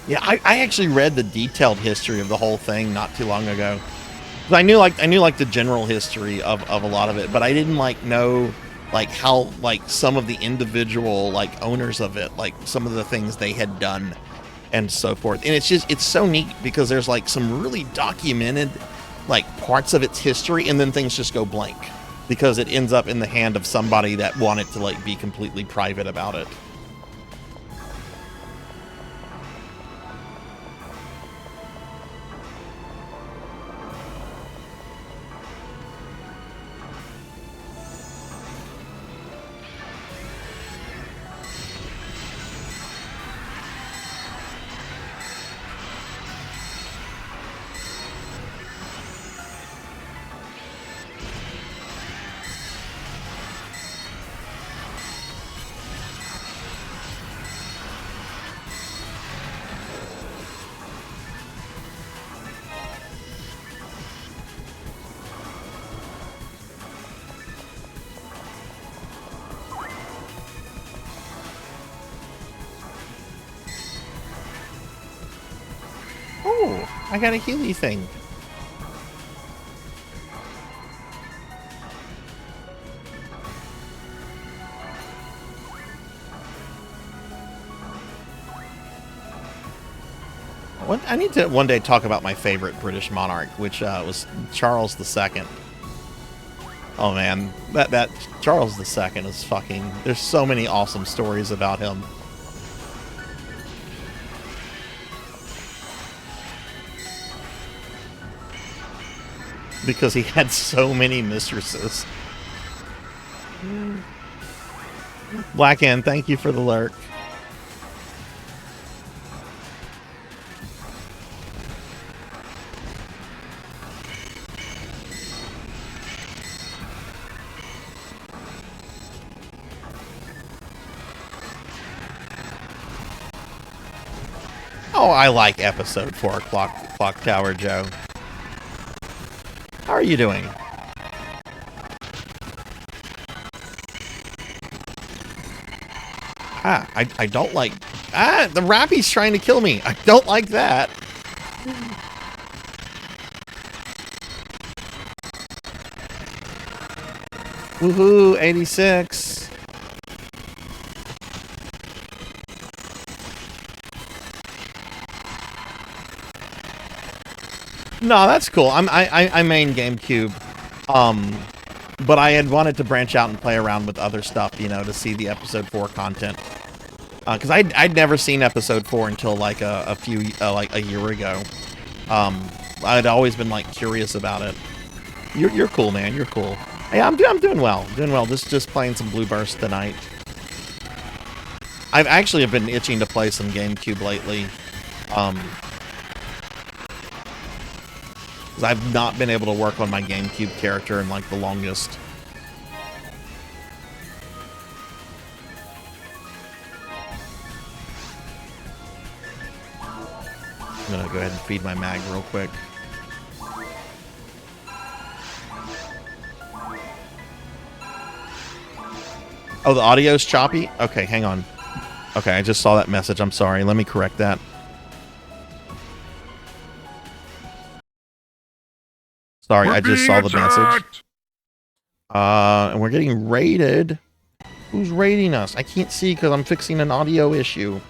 Yeah, I actually read the detailed history of the whole thing not too long ago. I knew the general history of a lot of it, but I didn't know how some of the individual owners of it, some of the things they had done and so forth. And it's so neat because there's some really documented parts of its history, and then things just go blank because it ends up in the hand of somebody that wanted to be completely private about it. Oh, I got a Healy thing. I need to one day talk about my favorite British monarch, which was Charles II. Oh man, that Charles II is fucking... There's so many awesome stories about him. Because he had so many mistresses. Black Ann, thank you for the lurk. Oh, I like episode 4 Clock Tower Joe. How are you doing? I don't like... the Rappy's trying to kill me. I don't like that. Woohoo, 86. No, that's cool. I main GameCube, but I had wanted to branch out and play around with other stuff, you know, to see the episode 4 content. Because I'd never seen episode 4 until like a year ago. I'd always been like curious about it. You're cool, man. You're cool. Yeah, I'm doing well. Doing well. Just playing some Blue Burst tonight. I've actually been itching to play some GameCube lately. Because I've not been able to work on my GameCube character in like the longest. I'm gonna go ahead and feed my mag real quick. Oh, the audio's choppy? Okay, hang on. Okay, I just saw that message. I'm sorry. Let me correct that. Sorry, I just saw the message. And we're getting raided. Who's raiding us? I can't see because I'm fixing an audio issue.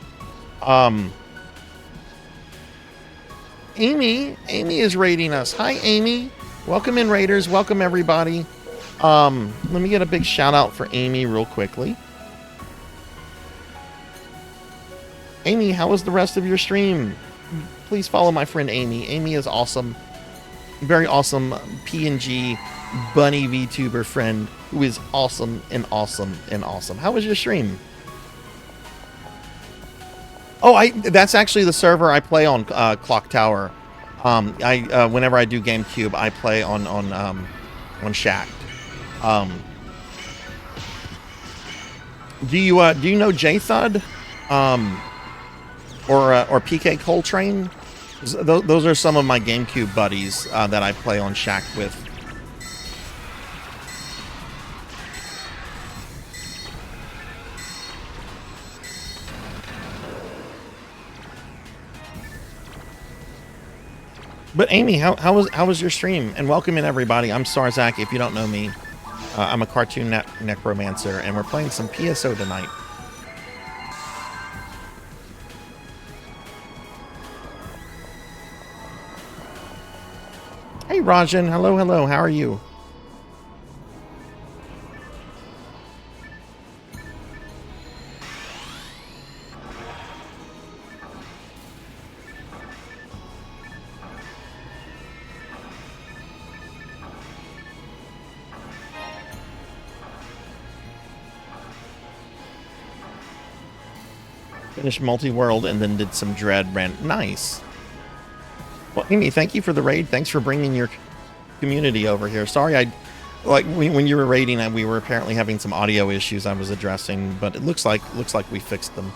Amy is raiding us. Hi, Amy. Welcome in, raiders. Welcome, everybody. Let me get a big shout out for Amy real quickly. Amy, how was the rest of your stream? Please follow my friend Amy. Amy is awesome. Very awesome PNG bunny VTuber friend who is awesome and awesome and awesome. How was your stream? Oh, that's actually the server I play on, Clock Tower. Whenever I do GameCube, I play on Shack. Do you know JThud? Or PK Coltrane? Those are some of my GameCube buddies that I play on Shack with. But Amy, how was your stream? And welcome in, everybody. I'm Sarzac. If you don't know me, I'm a cartoon necromancer, and we're playing some PSO tonight. Hey, Rajan. Hello, hello. How are you? Finished multi-world and then did some Dread rant. Nice. Well, Amy, thank you for the raid. Thanks for bringing your community over here. Sorry, when you were raiding, we were apparently having some audio issues I was addressing, but it looks like we fixed them.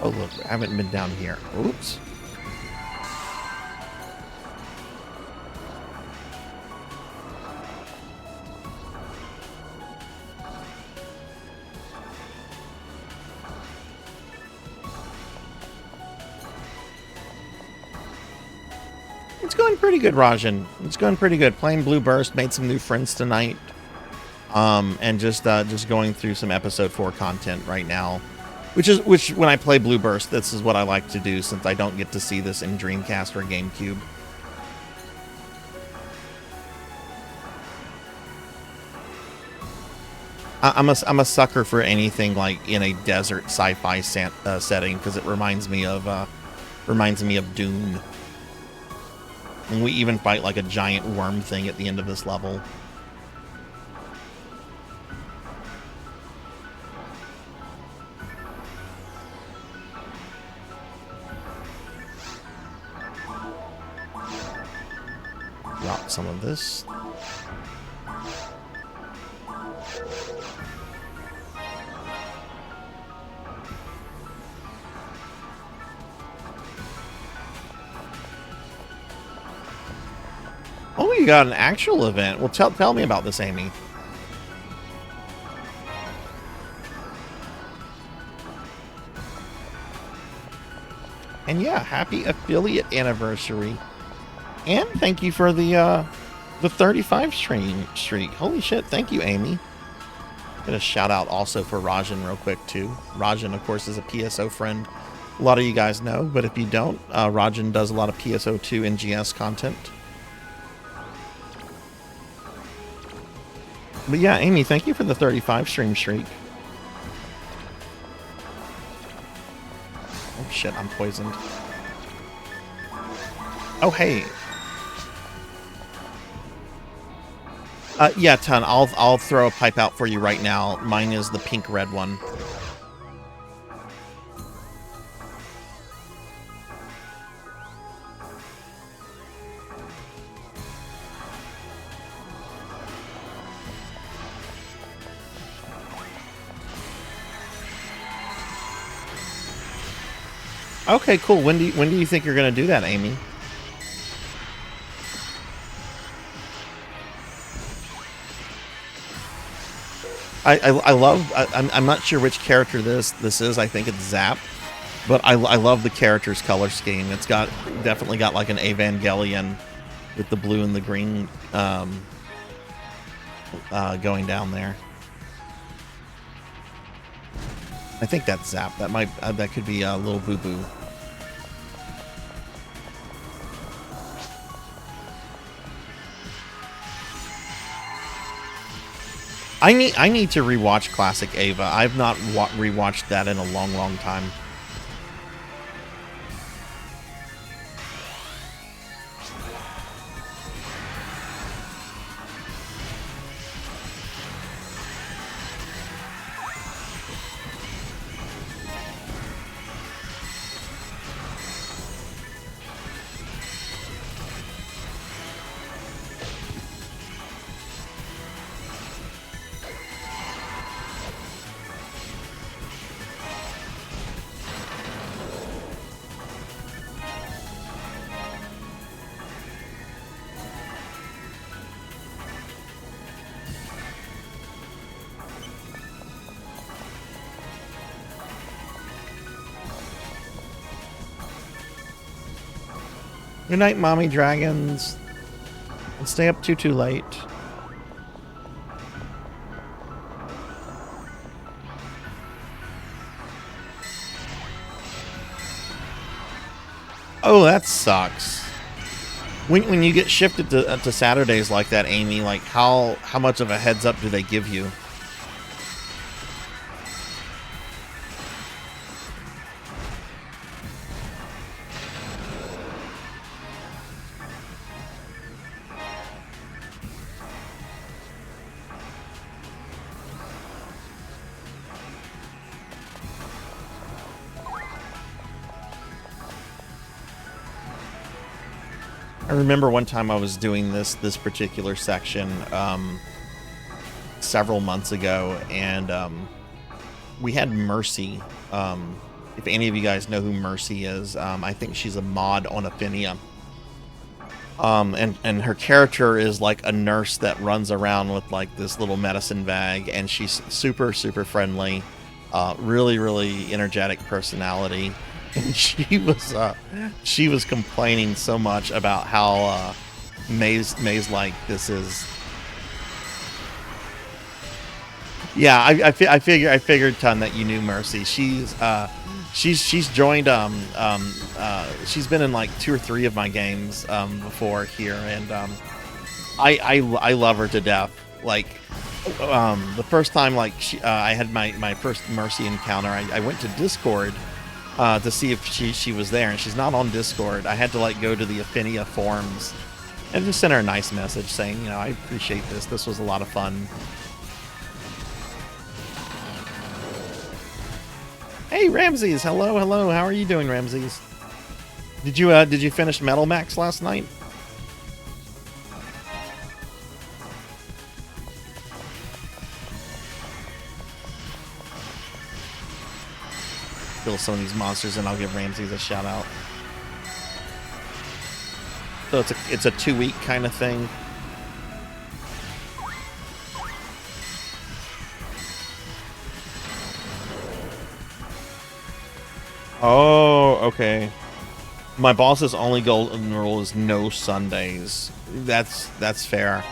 Oh, look, I haven't been down here. Oops. It's going pretty good, Rajan. It's going pretty good. Playing Blue Burst, made some new friends tonight. And just going through some episode 4 content right now. Which when I play Blue Burst, this is what I like to do since I don't get to see this in Dreamcast or GameCube. I'm a sucker for anything like in a desert sci-fi setting because it reminds me of Dune. And we even fight like a giant worm thing at the end of this level. Drop some of this. Oh, you got an actual event. Well, tell me about this, Amy. And yeah, happy affiliate anniversary. And thank you for the 35 streak. Holy shit, thank you, Amy. Get a shout out also for Rajan real quick too. Rajan, of course, is a PSO friend. A lot of you guys know, but if you don't, Rajan does a lot of PSO2 and GS content. But yeah, Amy, thank you for the 35 streak. Oh shit, I'm poisoned. Oh hey. Yeah, Ton, I'll throw a pipe out for you right now. Mine is the pink-red one. Okay, cool. When do you think you're gonna do that, Amy? I love. I'm not sure which character this is. I think it's Zap, but I love the character's color scheme. It's definitely got like an Evangelion with the blue and the green going down there. I think that's Zap. That could be a little Boo Boo. I need to rewatch Classic Ava. I've not rewatched that in a long time. Good night, mommy dragons. Don't stay up too late. Oh, that sucks. When you get shifted to Saturdays like that, Amy, like how much of a heads up do they give you? I remember one time I was doing this particular section several months ago, and we had Mercy. If any of you guys know who Mercy is, I think she's a mod on Affinia. And her character is like a nurse that runs around with like this little medicine bag, and she's super friendly, really energetic personality. And she was complaining so much about how maze like this is. Yeah, I figured, Ton, that you knew Mercy. She's joined she's been in like 2 or 3 of my games before here, and I love her to death. Like the first time like I had my first Mercy encounter, I went to Discord to see if she was there, and she's not on Discord. I had to like go to the Affinia forums and just send her a nice message saying, you know, I appreciate this. This was a lot of fun. Hey, Ramses. Hello. How are you doing, Ramses? Did you finish Metal Max last night? Kill some of these monsters, and I'll give Ramses a shout out. So it's a 2-week kind of thing. Oh, okay. My boss's only golden rule is no Sundays. That's fair.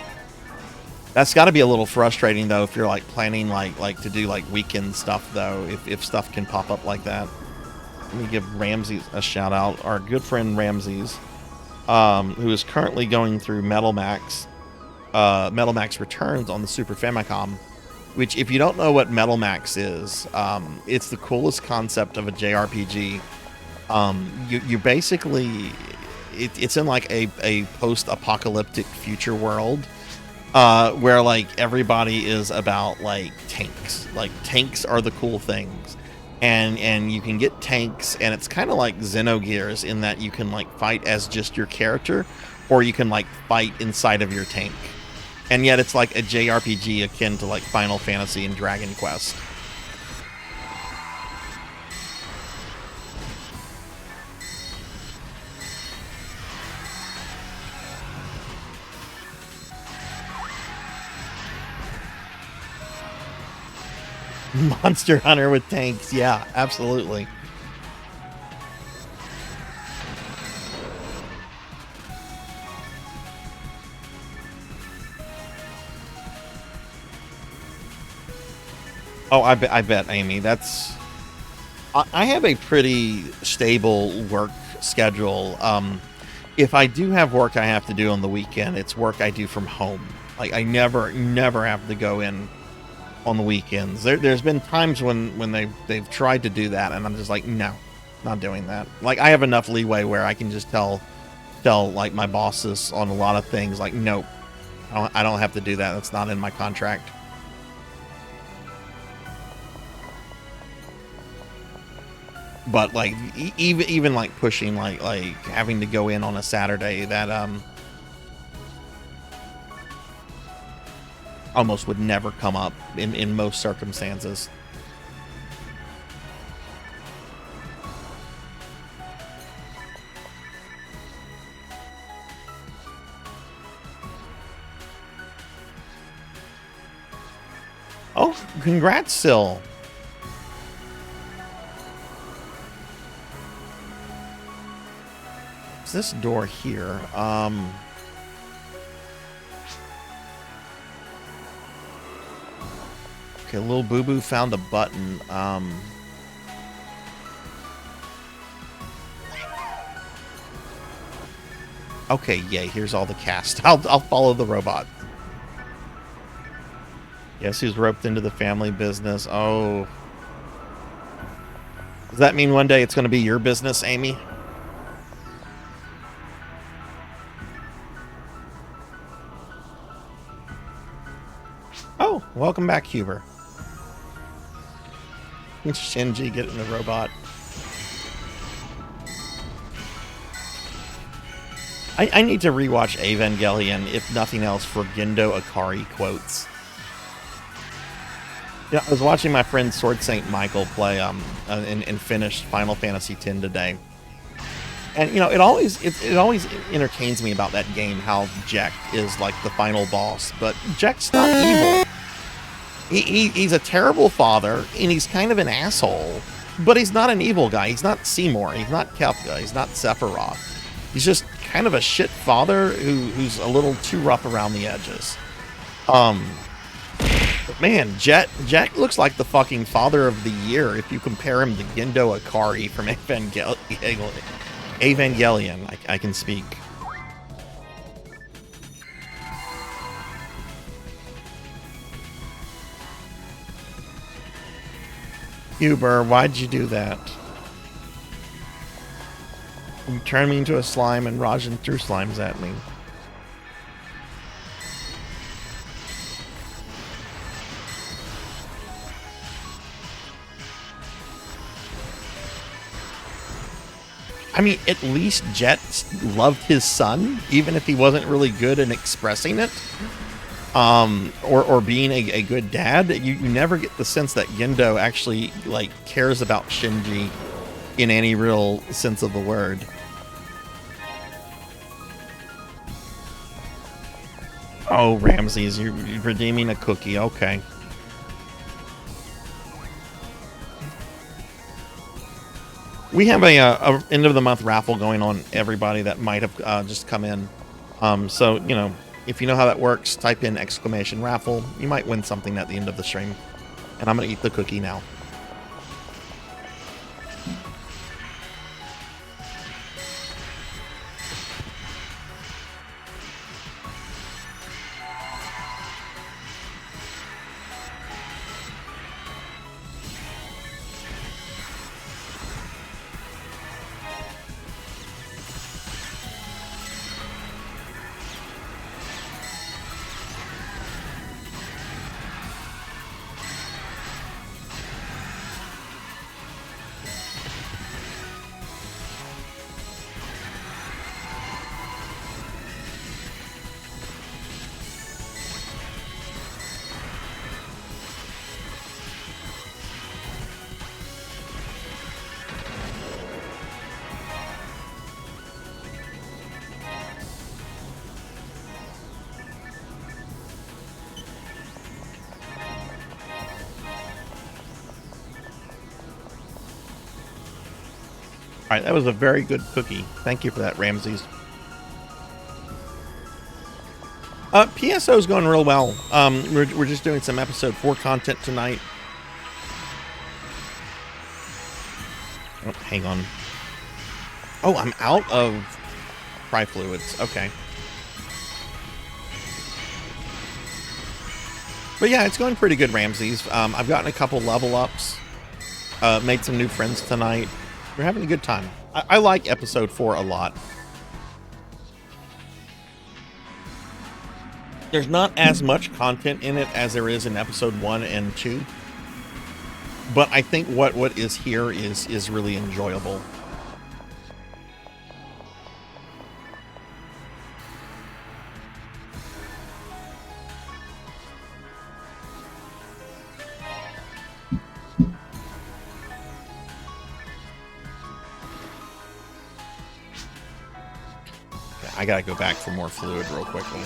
That's got to be a little frustrating though if you're like planning like to do like weekend stuff though. If stuff can pop up like that. Let me give Ramses a shout out. Our good friend Ramses, who is currently going through Metal Max Returns on the Super Famicom. Which, if you don't know what Metal Max is, it's the coolest concept of a JRPG. You basically, it's in like a post-apocalyptic future world, where like everybody is about like tanks. Like tanks are the cool things, and you can get tanks, and it's kind of like Xenogears in that you can like fight as just your character, or you can like fight inside of your tank. And yet it's like a JRPG akin to like Final Fantasy and Dragon Quest. Monster Hunter with tanks. Yeah, absolutely. Oh, I bet, Amy. That's... I have a pretty stable work schedule. If I do have work I have to do on the weekend, it's work I do from home. Like, I never have to go in on the weekends. There's been times when they've tried to do that, and I'm just like, no, not doing that. Like, I have enough leeway where I can just tell like my bosses on a lot of things, like, nope, I don't have to do that. That's not in my contract. But like even like pushing like having to go in on a Saturday, that almost would never come up in most circumstances. Oh, congrats, Sil. This door here. Okay, little boo boo found a button. Okay, yay, here's all the cast. I'll follow the robot. Yes, he's roped into the family business. Oh. Does that mean one day it's going to be your business, Amy? Oh, welcome back, Huber. Shinji getting the robot. I need to rewatch Evangelion, if nothing else, for Gendo Akari quotes. Yeah, I was watching my friend Sword Saint Michael play and finished Final Fantasy X today. And you know, it always entertains me about that game how Jack is like the final boss, but Jack's not evil. He's a terrible father, and he's kind of an asshole, but he's not an evil guy. He's not Seymour. He's not Kefka. He's not Sephiroth. He's just kind of a shit father who's a little too rough around the edges. But man, Jack looks like the fucking father of the year if you compare him to Gendo Akari from Evangelion. I can speak. Huber, why'd you do that? You turned me into a slime and Rajan threw slimes at me. I mean, at least Jet loved his son, even if he wasn't really good in expressing it. Or being a good dad. You never get the sense that Gendo actually like cares about Shinji in any real sense of the word. Oh, Ramses, you're redeeming a cookie. Okay. We have a end of the month raffle going on. Everybody that might have just come in. So, you know, if you know how that works, type in !raffle. You might win something at the end of the stream. And I'm going to eat the cookie now. All right, that was a very good cookie. Thank you for that, Ramses. PSO is going real well. We're just doing some episode 4 content tonight. Oh, hang on. Oh, I'm out of fry fluids. Okay. But yeah, it's going pretty good, Ramses. I've gotten a couple level ups. Made some new friends tonight. We're having a good time. I like episode 4 a lot. There's not as much content in it as there is in episode 1 and 2. But I think what is here is really enjoyable. I gotta go back for more fluid real quickly.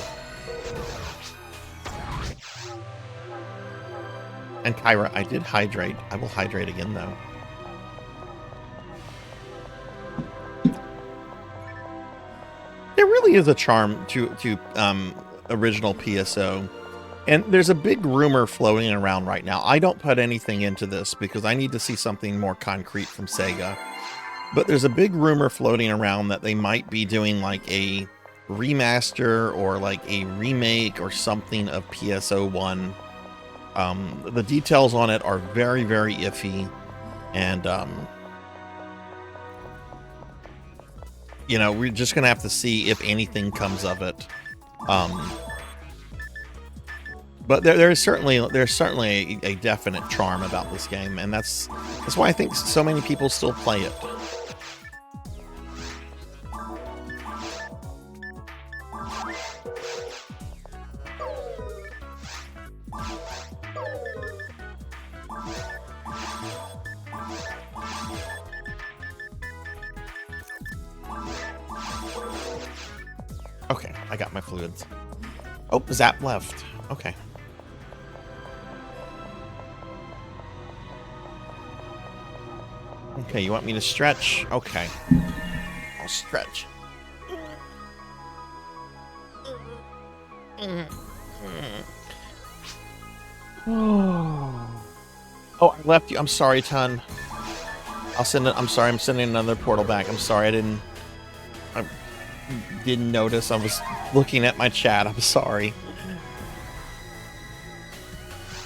And Kyra, I did hydrate. I will hydrate again, though. There really is a charm to original PSO. And there's a big rumor floating around right now. I don't put anything into this because I need to see something more concrete from Sega. But there's a big rumor floating around that they might be doing like a remaster or like a remake or something of PSO 1. The details on it are very, very iffy. And, you know, we're just going to have to see if anything comes of it. But there's certainly a definite charm about this game. And that's why I think so many people still play it. Okay, I got my fluids. Oh, Zap left. Okay. Okay, you want me to stretch? Okay. I'll stretch. Oh, I left you. I'm sorry, Ton. I'll send it. I'm sorry. I'm sending another portal back. I'm sorry. I didn't notice. I was looking at my chat. I'm sorry.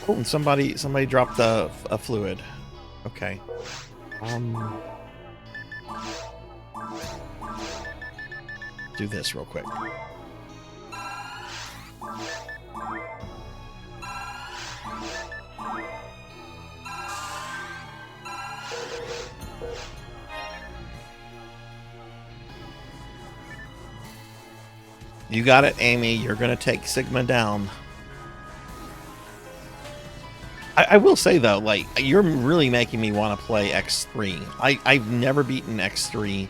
Oh, and somebody dropped a fluid. Okay. Do this real quick. You got it, Amy. You're going to take Sigma down. I will say, though, like, you're really making me want to play X3. I've never beaten X3.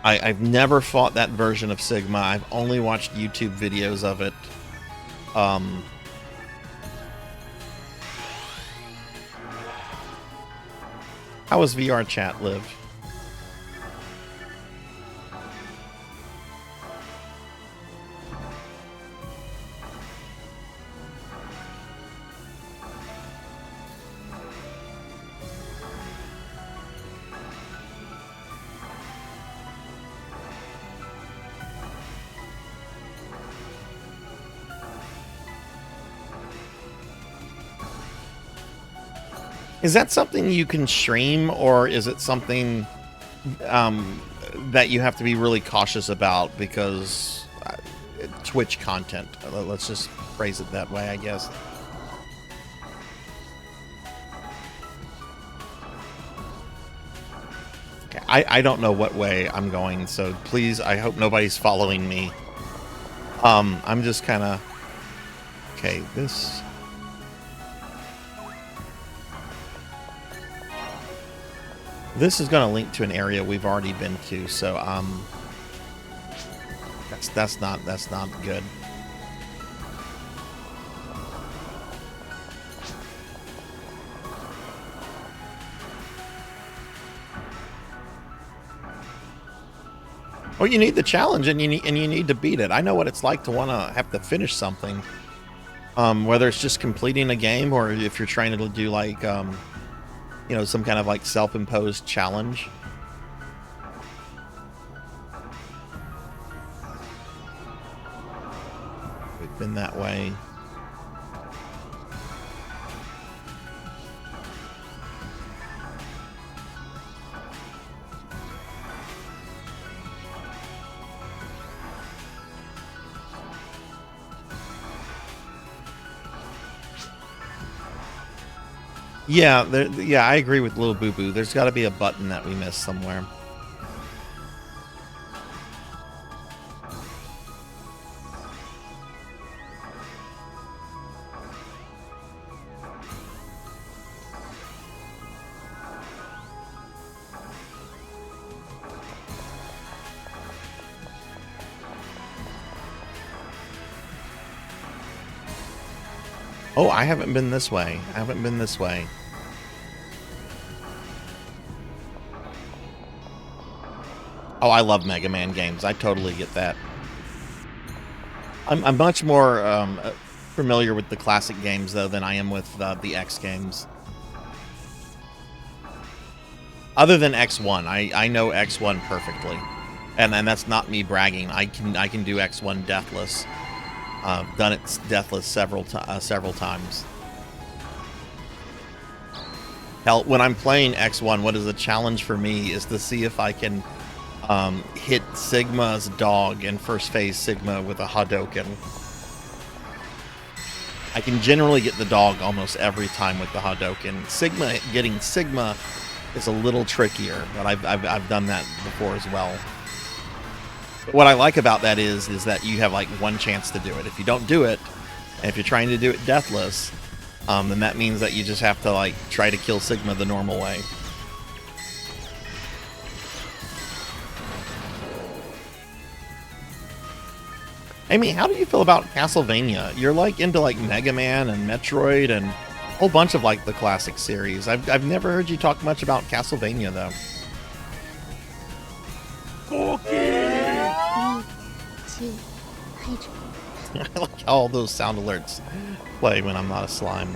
I've never fought that version of Sigma. I've only watched YouTube videos of it. Um, how was VR chat, Liv? Is that something you can stream, or is it something that you have to be really cautious about because Twitch content? Let's just phrase it that way, I guess. Okay, I don't know what way I'm going, so please, I hope nobody's following me. I'm just kind of... Okay, this... This is going to link to an area we've already been to, so that's not good. Well, you need the challenge, and you need to beat it. I know what it's like to want to have to finish something, whether it's just completing a game or if you're trying to do like you know, some kind of like self-imposed challenge. We've been that way. Yeah, yeah, I agree with Little Boo Boo. There's got to be a button that we missed somewhere. Oh, I haven't been this way. I haven't been this way. Oh, I love Mega Man games. I totally get that. I'm much more familiar with the classic games, though, than I am with the X games. Other than X1, I know X1 perfectly, and that's not me bragging. I can do X1 deathless. Done it deathless several times. Hell, when I'm playing X1, what is a challenge for me is to see if I can hit Sigma's dog in first phase Sigma with a Hadouken. I can generally get the dog almost every time with the Hadouken. Getting Sigma is a little trickier, but I've done that before as well. But what I like about that is that you have like one chance to do it. If you don't do it, and if you're trying to do it deathless, then that means that you just have to like try to kill Sigma the normal way. Amy, how do you feel about Castlevania? You're like into like Mega Man and Metroid and a whole bunch of like the classic series. I've never heard you talk much about Castlevania though. I like how all those sound alerts play when I'm not a slime.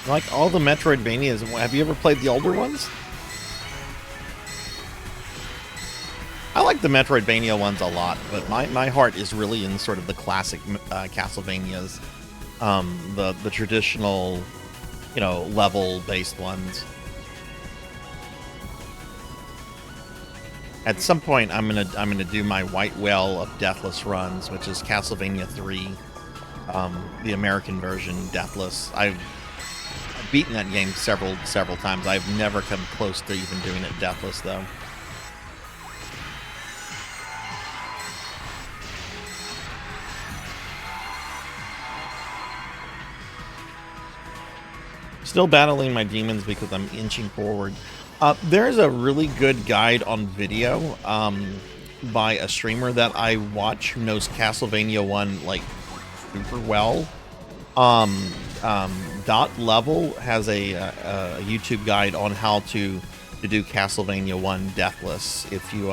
Like all the Metroidvanias, have you ever played the older ones? I like the Metroidvania ones a lot, but my heart is really in sort of the classic Castlevanias, the traditional, you know, level-based ones. At some point, I'm gonna do my White Whale of Deathless runs, which is Castlevania 3. the American version, Deathless. I've beaten that game several times. I've never come close to even doing it Deathless, though. Still battling my demons because I'm inching forward. There's a really good guide on video by a streamer that I watch who knows Castlevania 1 like super well. Dot Level has a YouTube guide on how to do Castlevania 1 Deathless. If you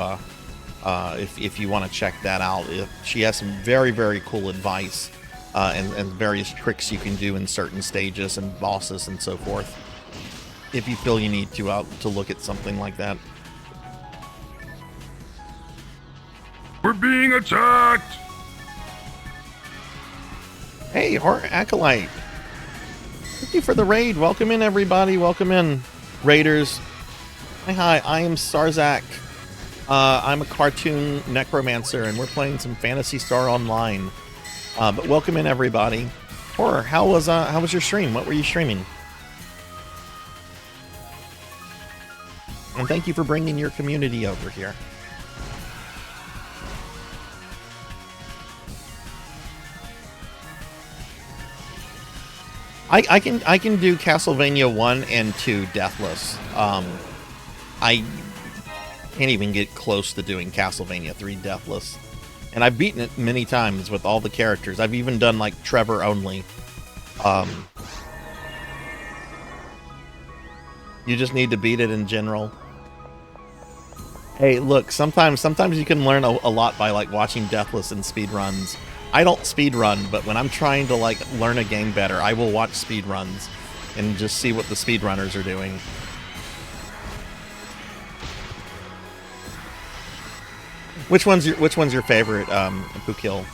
want to check that out, she has some very cool advice and various tricks you can do in certain stages and bosses and so forth. If you feel you need to look at something like that. We're being attacked! Hey, Horror Acolyte. Thank you for the raid. Welcome in, everybody. Welcome in, raiders. Hi, I am Sarzac. I'm a cartoon necromancer, and we're playing some Phantasy Star Online. But welcome in, everybody. Horror, how was your stream? What were you streaming? And thank you for bringing your community over here. I can do Castlevania 1 and 2 Deathless. I can't even get close to doing Castlevania 3 Deathless. And I've beaten it many times with all the characters. I've even done like Trevor only. You just need to beat it in general. Hey, look, sometimes you can learn a lot by like watching Deathless and speedruns. I don't speedrun, but when I'm trying to like learn a game better, I will watch speedruns and just see what the speedrunners are doing. Which one's your favorite, Pukil?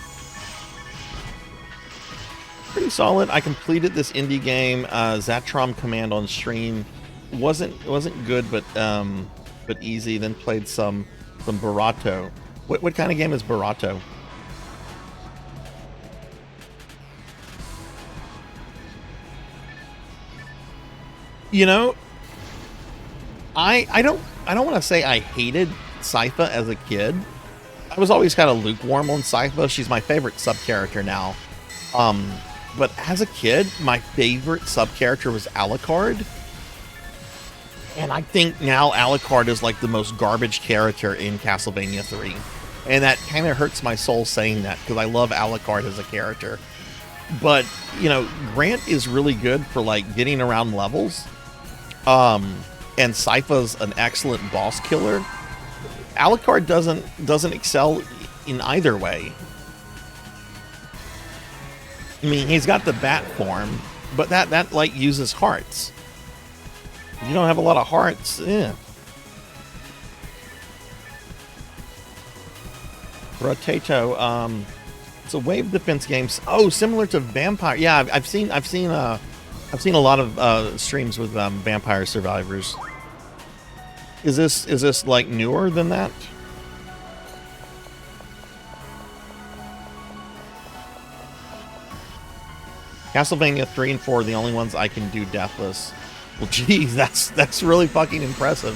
Pretty solid. I completed this indie game, Zatrom Command on stream. Wasn't good, but easy. Then played some Barato. What kind of game is Barato? You know, I don't want to say I hated Sypha as a kid. I was always kind of lukewarm on Sypha. She's my favorite sub-character now. But as a kid, my favorite sub-character was Alucard. And I think now Alucard is like the most garbage character in Castlevania 3. And that kind of hurts my soul saying that, because I love Alucard as a character. But, you know, Grant is really good for like getting around levels. And Sypha's an excellent boss killer. Alucard doesn't excel in either way. I mean, he's got the bat form, but that like uses hearts. If you don't have a lot of hearts, Rotato, it's a wave defense game. Oh, similar to Vampire. Yeah, I've seen a lot of streams with Vampire Survivors. Is this like newer than that? Castlevania 3 and 4 are the only ones I can do Deathless. Well, geez, that's really fucking impressive.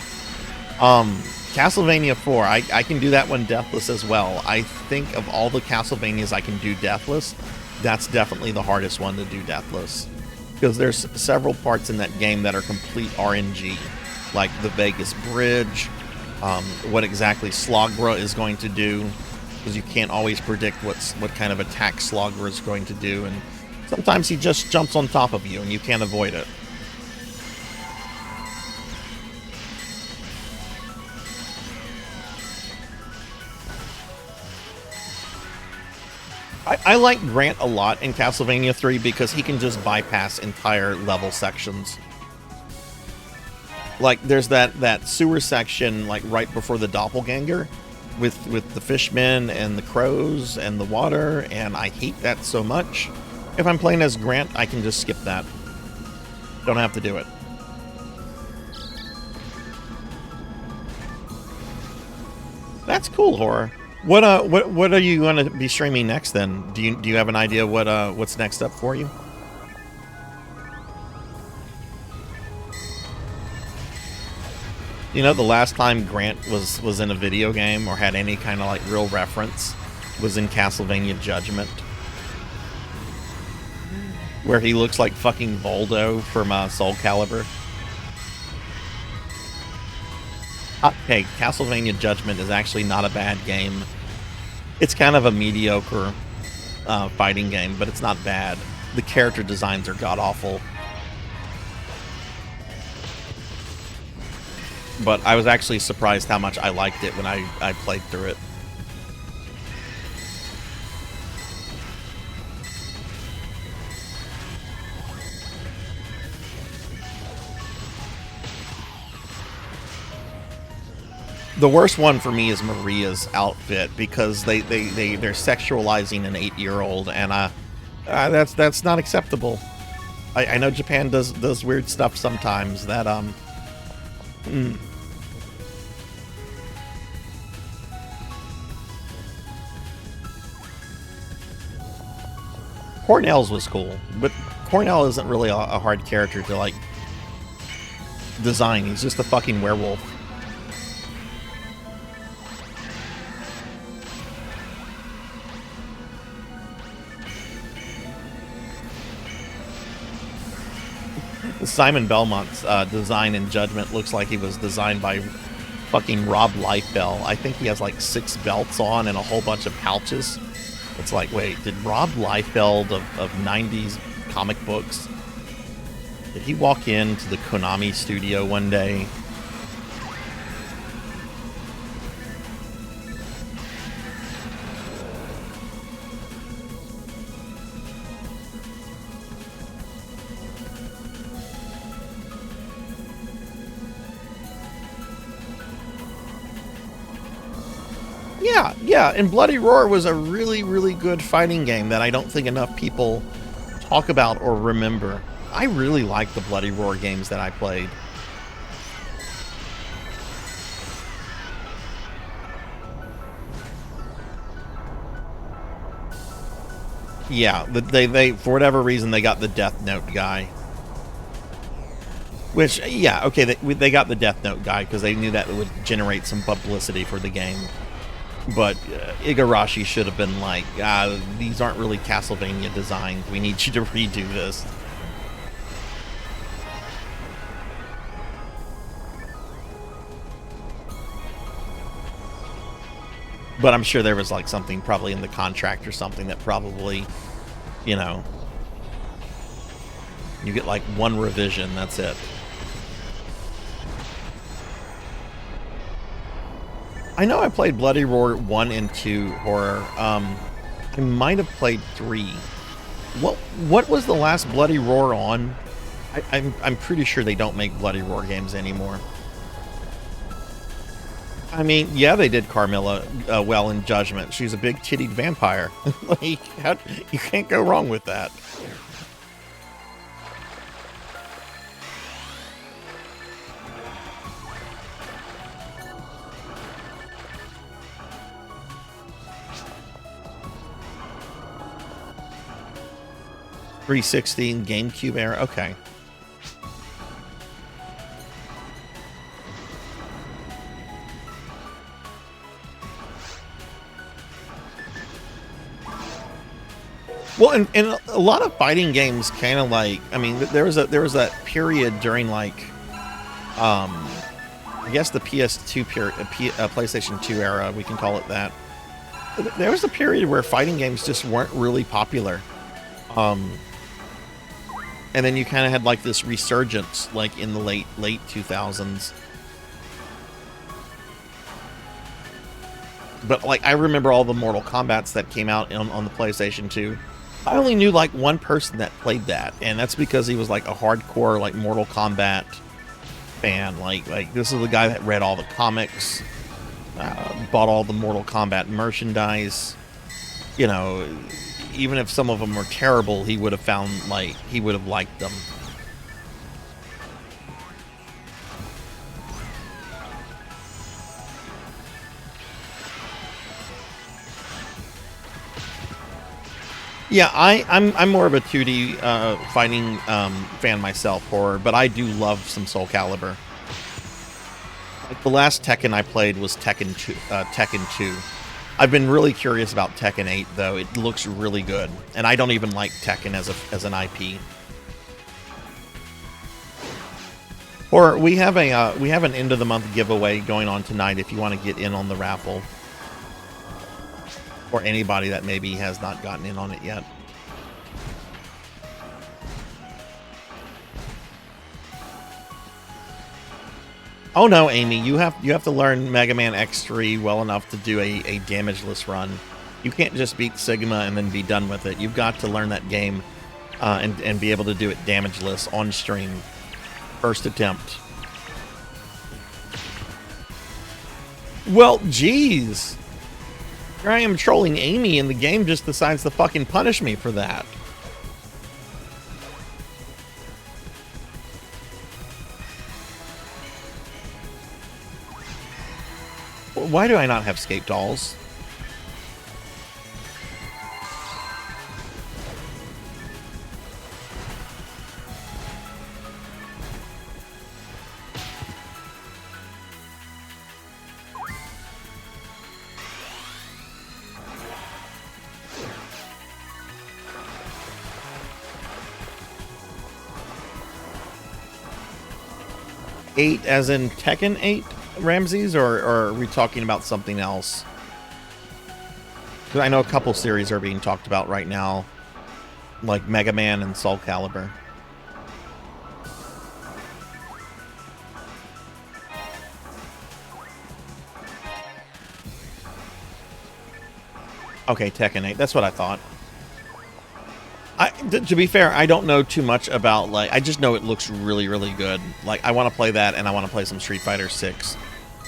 Castlevania 4, I can do that one Deathless as well. I think of all the Castlevanias I can do Deathless, that's definitely the hardest one to do Deathless. Because there's several parts in that game that are complete RNG. Like the Vegas Bridge, what exactly Slogra is going to do. Because you can't always predict what kind of attack Slogra is going to do. And sometimes he just jumps on top of you and you can't avoid it. I like Grant a lot in Castlevania 3 because he can just bypass entire level sections. Like there's that sewer section like right before the doppelganger with the fishmen and the crows and the water, and I hate that so much. If I'm playing as Grant, I can just skip that. Don't have to do it. That's cool, Horror. What are you going to be streaming next then? Do you have an idea what's next up for you? You know, the last time Grant was in a video game or had any kind of like real reference was in Castlevania Judgment, where he looks like fucking Voldo from Soul Calibur. Hey, Castlevania Judgment is actually not a bad game. It's kind of a mediocre fighting game, but it's not bad. The character designs are god-awful. But I was actually surprised how much I liked it when I played through it. The worst one for me is Maria's outfit, because they're sexualizing an 8-year-old, and that's not acceptable. I know Japan does weird stuff sometimes that Cornell's was cool, but Cornell isn't really a hard character to like design. He's just a fucking werewolf. Simon Belmont's design in Judgment looks like he was designed by fucking Rob Liefeld. I think he has like 6 belts on and a whole bunch of pouches. It's like, wait, did Rob Liefeld of 90s comic books, did he walk into the Konami studio one day? Yeah, and Bloody Roar was a really, really good fighting game that I don't think enough people talk about or remember. I really liked the Bloody Roar games that I played. Yeah, they for whatever reason they got the Death Note guy. Which, yeah, okay, they got the Death Note guy because they knew that it would generate some publicity for the game. But Igarashi should have been like, these aren't really Castlevania designs. We need you to redo this. But I'm sure there was like something probably in the contract or something that probably, you know, you get like one revision, that's it. I know I played Bloody Roar 1 and 2 horror. I might have played 3. What was the last Bloody Roar on? I'm pretty sure they don't make Bloody Roar games anymore. I mean, yeah, they did Carmilla well in Judgment. She's a big tittied vampire. Like, you can't go wrong with that. .316 GameCube era. Okay. Well, and a lot of fighting games kind of like, I mean, there was that period during like, I guess the PS2 period, PlayStation 2 era, we can call it that. There was a period where fighting games just weren't really popular. And then you kind of had like this resurgence, like in the late 2000s. But like, I remember all the Mortal Kombats that came out on the PlayStation 2. I only knew like one person that played that, and that's because he was like a hardcore like Mortal Kombat fan. Like this is the guy that read all the comics, bought all the Mortal Kombat merchandise. You know, even if some of them were terrible, he would have liked them. Yeah, I'm more of a 2D fighting fan myself, horror, but I do love some Soul Calibur. Like the last Tekken I played was Tekken 2. I've been really curious about Tekken 8 though. It looks really good, and I don't even like Tekken as an IP. Or we have an end of the month giveaway going on tonight if you want to get in on the raffle. Or anybody that maybe has not gotten in on it yet. Oh no, Amy, you have to learn Mega Man X3 well enough to do a damageless run. You can't just beat Sigma and then be done with it. You've got to learn that game and be able to do it damageless on stream. First attempt. Well, geez. Here I am trolling Amy and the game just decides to fucking punish me for that. Why do I not have skate dolls? Eight as in Tekken 8, Ramses, or are we talking about something else? Because I know a couple series are being talked about right now, like Mega Man and Soul Calibur. Okay, Tekken 8, that's what I thought. To be fair, I don't know too much about, like, I just know it looks really, really good. Like, I want to play that, and I want to play some Street Fighter 6.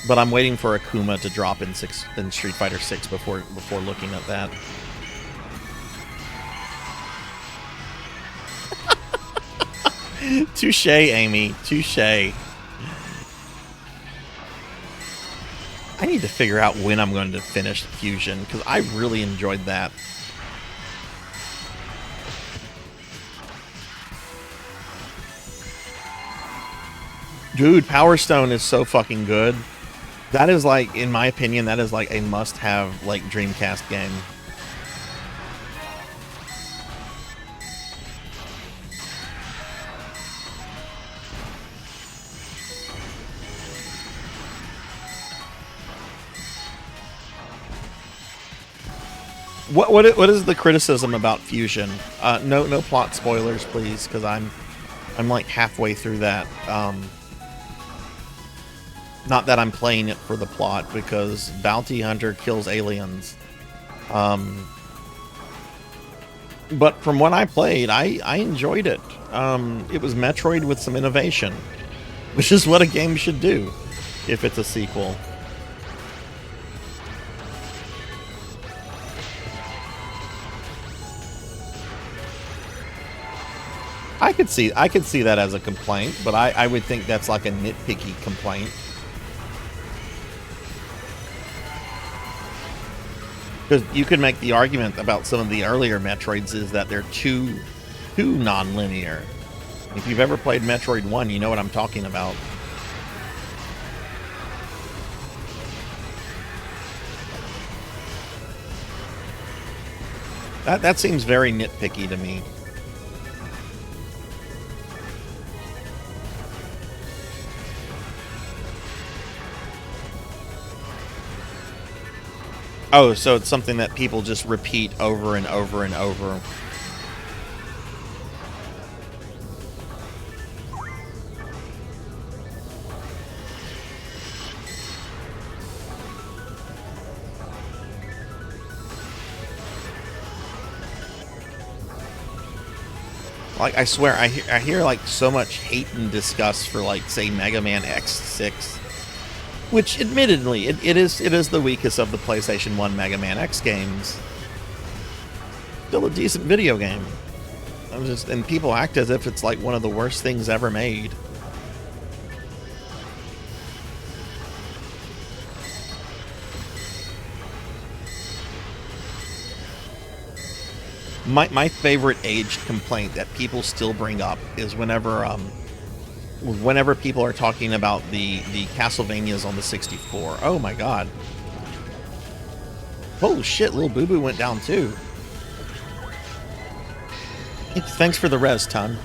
But I'm waiting for Akuma to drop in Street Fighter 6 before looking at that. Touche, Amy. Touche. I need to figure out when I'm going to finish Fusion, because I really enjoyed that. Dude, Power Stone is so fucking good. That is like, in my opinion, that is like a must-have, like, Dreamcast game. What is the criticism about Fusion? No plot spoilers, please, because I'm like halfway through that. Not that I'm playing it for the plot, because Bounty Hunter kills aliens. But from what I played, I enjoyed it. It was Metroid with some innovation, which is what a game should do if it's a sequel. I could see that as a complaint, but I would think that's like a nitpicky complaint. Because you could make the argument about some of the earlier Metroids is that they're too non-linear. If you've ever played Metroid 1, you know what I'm talking about. That seems very nitpicky to me. Oh, so it's something that people just repeat over and over and over. Like, I swear, I hear like so much hate and disgust for, like, say, Mega Man X6. Which, admittedly, it is the weakest of the PlayStation 1 Mega Man X games. Still a decent video game. And people act as if it's like one of the worst things ever made. My favorite aged complaint that people still bring up is whenever people are talking about the Castlevanias on the 64. Oh my god. Holy shit, little boo boo went down too. Thanks for the res, Ton.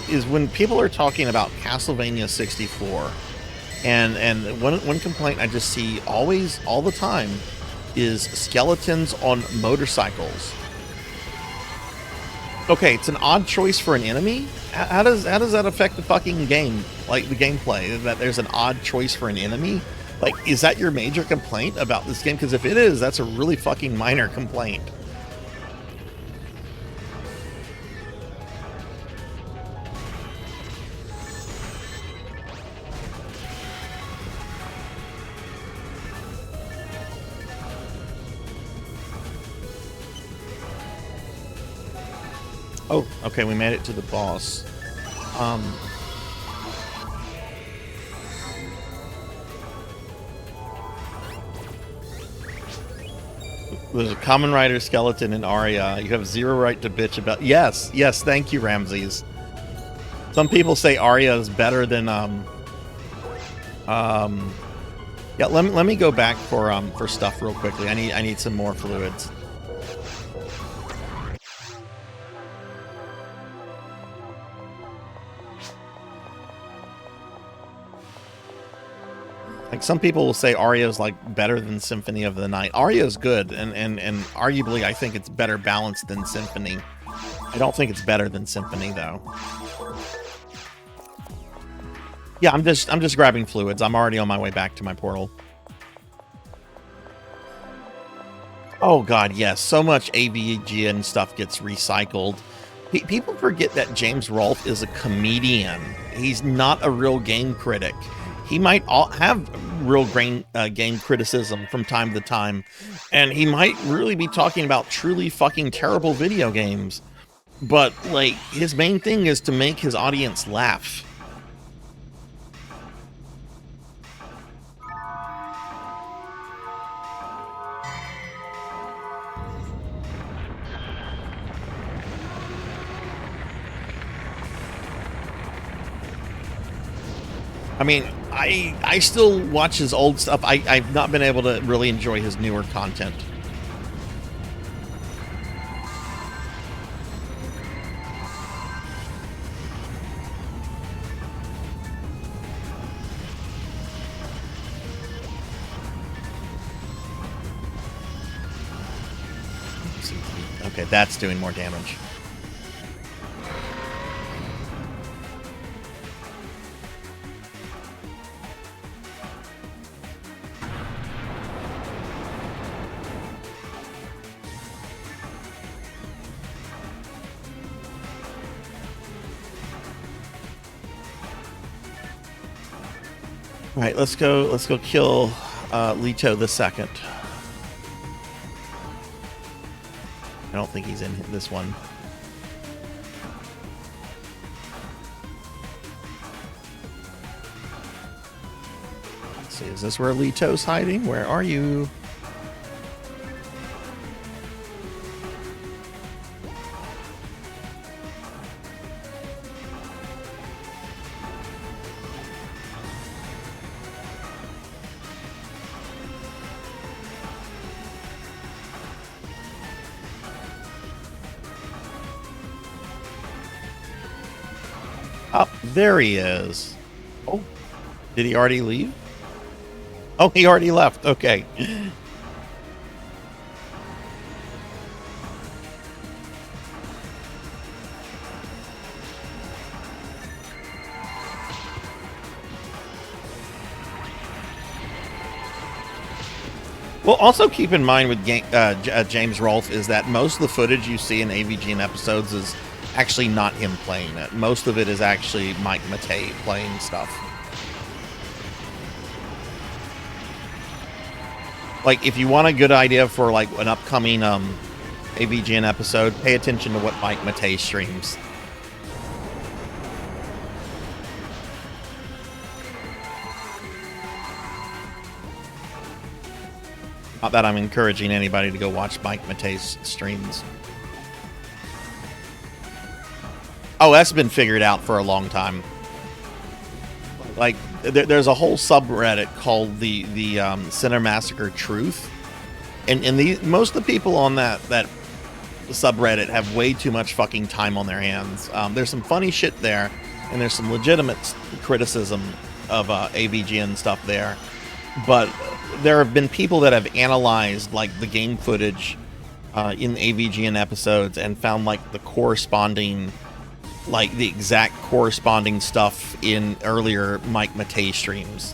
Is when people are talking about Castlevania 64, and one complaint I just see always, all the time, is skeletons on motorcycles. Okay, it's an odd choice for an enemy. How does that affect the fucking game, like the gameplay? That there's an odd choice for an enemy? Like, is that your major complaint about this game? Because if it is, that's a really fucking minor complaint. Oh, okay, we made it to the boss. There's a Common Rider skeleton in Aria. You have zero right to bitch about. Yes, thank you, Ramses. Some people say Aria is better than yeah, let me go back for stuff real quickly. I need some more fluids. Like, some people will say Aria is like better than Symphony of the Night. Aria is good, and arguably I think it's better balanced than Symphony. I don't think it's better than Symphony though. Yeah, I'm just grabbing fluids. I'm already on my way back to my portal. Oh god, yes, so much AVG and stuff gets recycled. People forget that James Rolfe is a comedian. He's not a real game critic. He might have real game criticism from time to time, and he might really be talking about truly fucking terrible video games, but like, his main thing is to make his audience laugh. I mean, I still watch his old stuff. I've not been able to really enjoy his newer content. Okay, that's doing more damage. All right, let's go kill Leto the second. I don't think he's in this one. Let's see, is this where Leto's hiding? Where are you? Oh, there he is. Oh, did he already leave? Oh, he already left. Okay. Well, also keep in mind with James Rolfe is that most of the footage you see in AVGN episodes is actually not him playing it. Most of it is actually Mike Matei playing stuff. Like, if you want a good idea for like an upcoming AVGN episode, pay attention to what Mike Matei streams. Not that I'm encouraging anybody to go watch Mike Matei's streams. Oh, that's been figured out for a long time. Like, there's a whole subreddit called the Cinemassacre Truth, and most of the people on that subreddit have way too much fucking time on their hands. There's some funny shit there, and there's some legitimate criticism of AVG and stuff there. But there have been people that have analyzed like the game footage in AVGN episodes and found like the corresponding, like the exact corresponding stuff in earlier Mike Matei streams.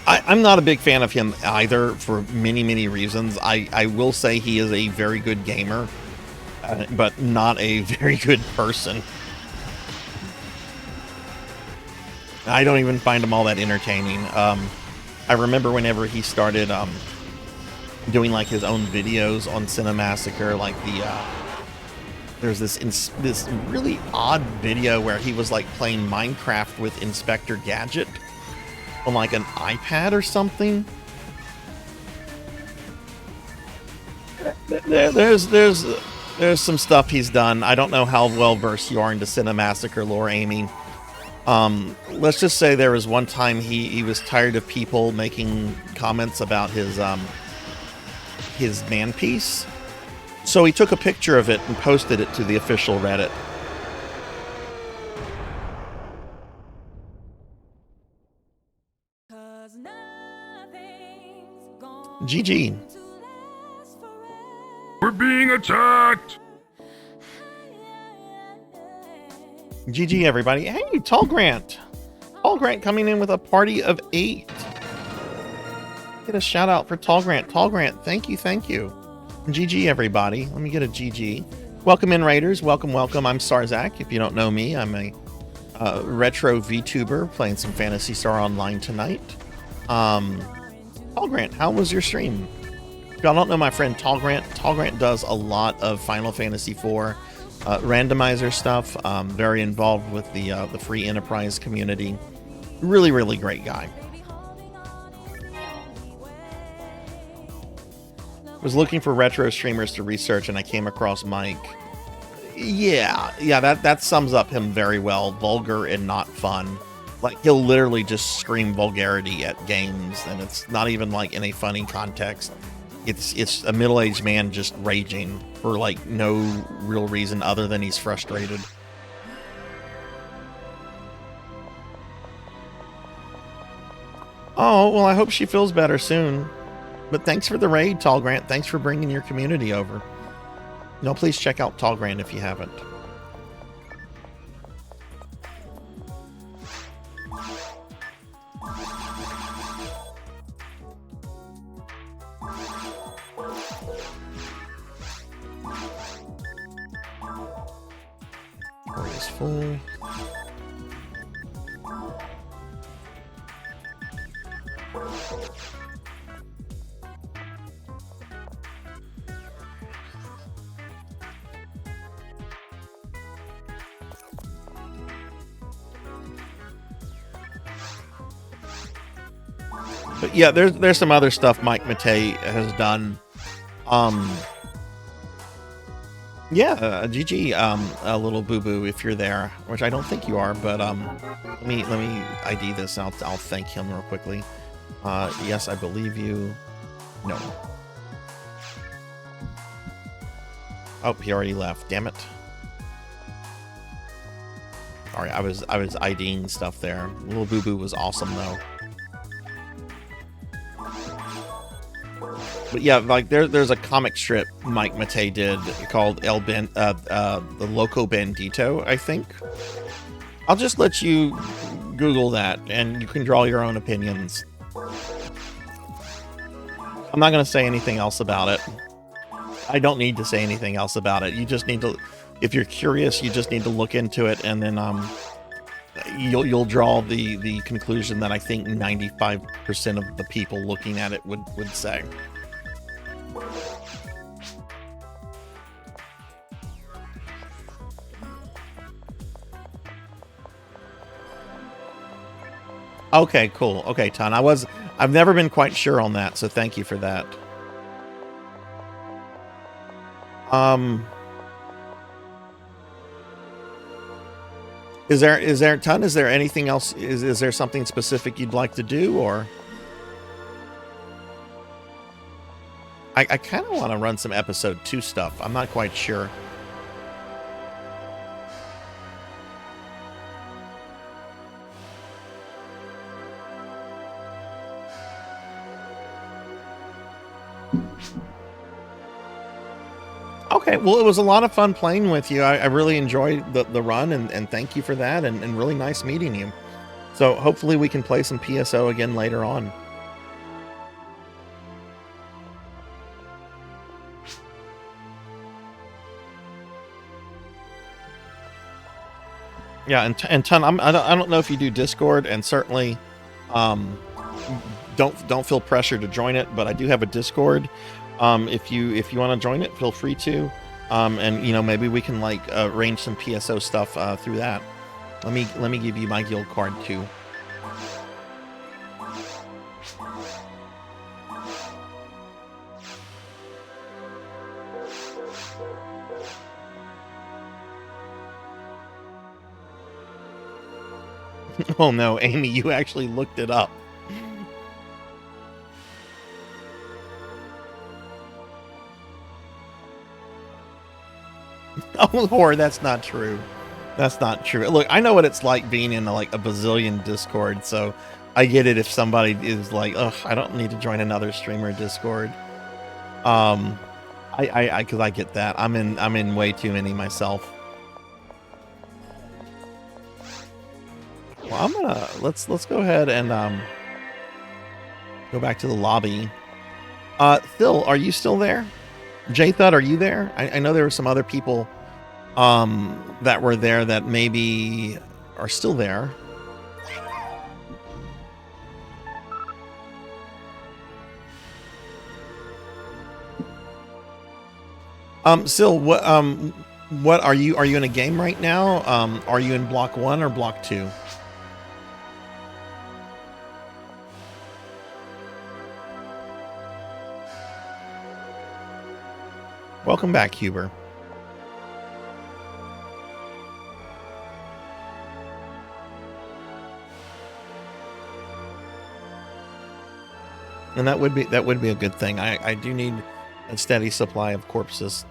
I'm not a big fan of him either for many, many reasons. I will say he is a very good gamer, but not a very good person. I don't even find him all that entertaining. I remember whenever he started doing like his own videos on Cinemassacre, like there's this really odd video where he was like playing Minecraft with Inspector Gadget on like an iPad or something. There's some stuff he's done. I don't know how well versed you are into Cinemassacre lore, Amy. Let's just say there was one time he was tired of people making comments about his man piece, so he took a picture of it and posted it to the official Reddit. GG. We're being attacked! GG, everybody. Hey, Tall Grant. Tall Grant coming in with a party of 8. Get a shout out for Tall Grant. Tall Grant, thank you, thank you. GG, everybody. Let me get a GG. Welcome in, Raiders. Welcome, welcome. I'm Sarzac. If you don't know me, I'm a retro VTuber playing some Phantasy Star Online tonight. Tall Grant, how was your stream? If y'all don't know my friend Tall Grant does a lot of Final Fantasy IV randomizer stuff. Very involved with the free enterprise community. Really, really great guy. Was looking for retro streamers to research, and I came across Mike. Yeah, that sums up him very well. Vulgar and not fun. Like, he'll literally just scream vulgarity at games, and it's not even like in a funny context. It's a middle-aged man just raging for like no real reason other than he's frustrated. Oh, well, I hope she feels better soon. But thanks for the raid, Tall Grant. Thanks for bringing your community over. No, please check out Tall Grant if you haven't. Inventory is full. But yeah, there's some other stuff Mike Matei has done. Yeah, GG, a little boo boo if you're there, which I don't think you are, but let me ID this. I'll thank him real quickly. Yes, I believe you. No. Oh, he already left. Damn it. Sorry, I was IDing stuff there. Little boo boo was awesome though. But yeah, like there's a comic strip Mike Matei did called the Loco Bandito, I think. I'll just let you Google that and you can draw your own opinions. I'm not going to say anything else about it. I don't need to say anything else about it. You just need to, if you're curious, you just need to look into it, and then you'll draw the conclusion that I think 95% of the people looking at it would say. Okay, cool. Okay, Ton. I've never been quite sure on that, so thank you for that. Is there Ton? Is there anything else? Is there something specific you'd like to do, or? I kind of want to run some episode 2 stuff. I'm not quite sure. Okay, well, it was a lot of fun playing with you. I really enjoyed the run, and thank you for that, and really nice meeting you. So hopefully we can play some PSO again later on. Yeah, and Ton, I don't know if you do Discord, and certainly don't feel pressure to join it, but I do have a Discord. If you want to join it, feel free to. And you know, maybe we can like arrange some PSO stuff through that. Let me give you my guild card too. Oh no, Amy, you actually looked it up. Oh Lord, that's not true. That's not true. Look, I know what it's like being in like a bazillion Discord, so I get it if somebody is like, ugh, I don't need to join another streamer Discord. Because I get that. I'm in way too many myself. Well, I'm gonna let's go ahead and go back to the lobby. Phil, are you still there? J-Thud, are you there? I know there were some other people that were there that maybe are still there. Sil, what are you in a game right now? Are you in block 1 or block 2? Welcome back, Huber. And that would be a good thing. I do need a steady supply of corpses.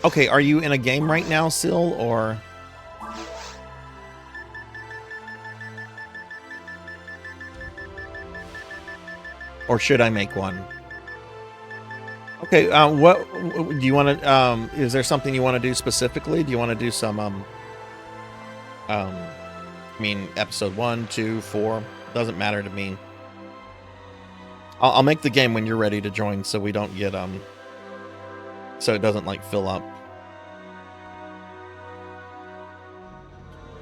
Okay, are you in a game right now, Sil, or? Or should I make one? Okay, what do you want to, is there something you want to do specifically? Do you want to do some, I mean, episode 1, 2, 4, doesn't matter to me. I'll make the game when you're ready to join so we don't get, so it doesn't, like, fill up.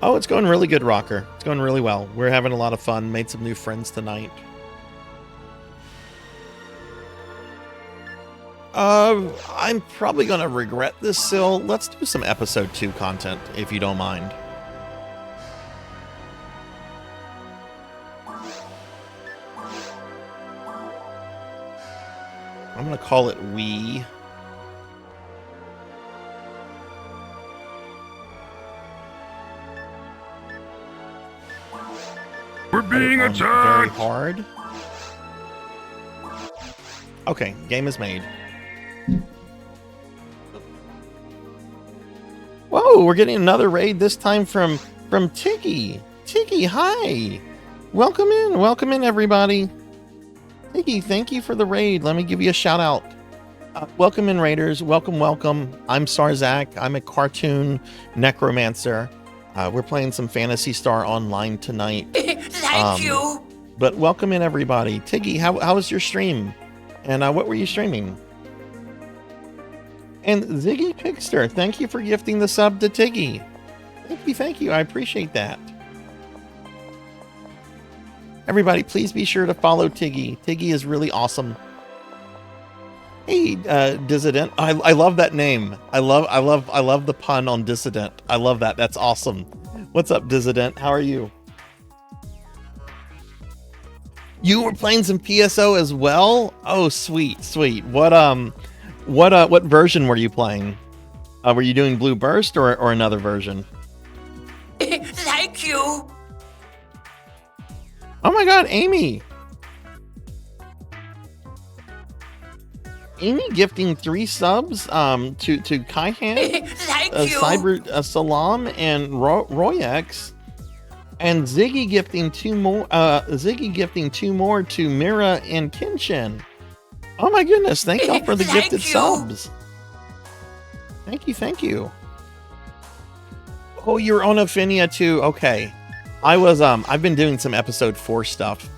Oh, it's going really good, Rocker. It's going really well. We're having a lot of fun, made some new friends tonight. I'm probably going to regret this, Sil. Let's do some episode 2 content, if you don't mind. I'm going to call it We. We're being Very attacked! hard. Okay, game is made. Whoa, we're getting another raid, this time from Tiggy. Tiggy, hi. Welcome in, everybody. Tiggy, thank you for the raid. Let me give you a shout out. Welcome in, raiders. Welcome. I'm Sarzac. I'm a cartoon necromancer. We're playing some Phantasy Star Online tonight. Thank you. But welcome in, everybody. Tiggy, how was your stream? And what were you streaming? And Ziggy Pigster, thank you for gifting the sub to Tiggy. Thank you. I appreciate that. Everybody, please be sure to follow Tiggy. Tiggy is really awesome. Hey, Dissident. I love that name. I love the pun on dissident. I love that. That's awesome. What's up, Dissident? How are you? You were playing some PSO as well? Oh, sweet, sweet. What version were you playing? Were you doing Blue Burst or another version? Thank you. Oh my God, Amy! Amy gifting 3 subs to Kaihan, Thank you. Cyber Salam, and Royex, and Ziggy gifting 2 more. Ziggy gifting 2 more to Mira and Kinshin. Oh my goodness! Thank y'all for the Thank gifted you. subs. Thank you, thank you. Oh, you're on Ophinia too. Okay, I was I've been doing some episode 4 stuff.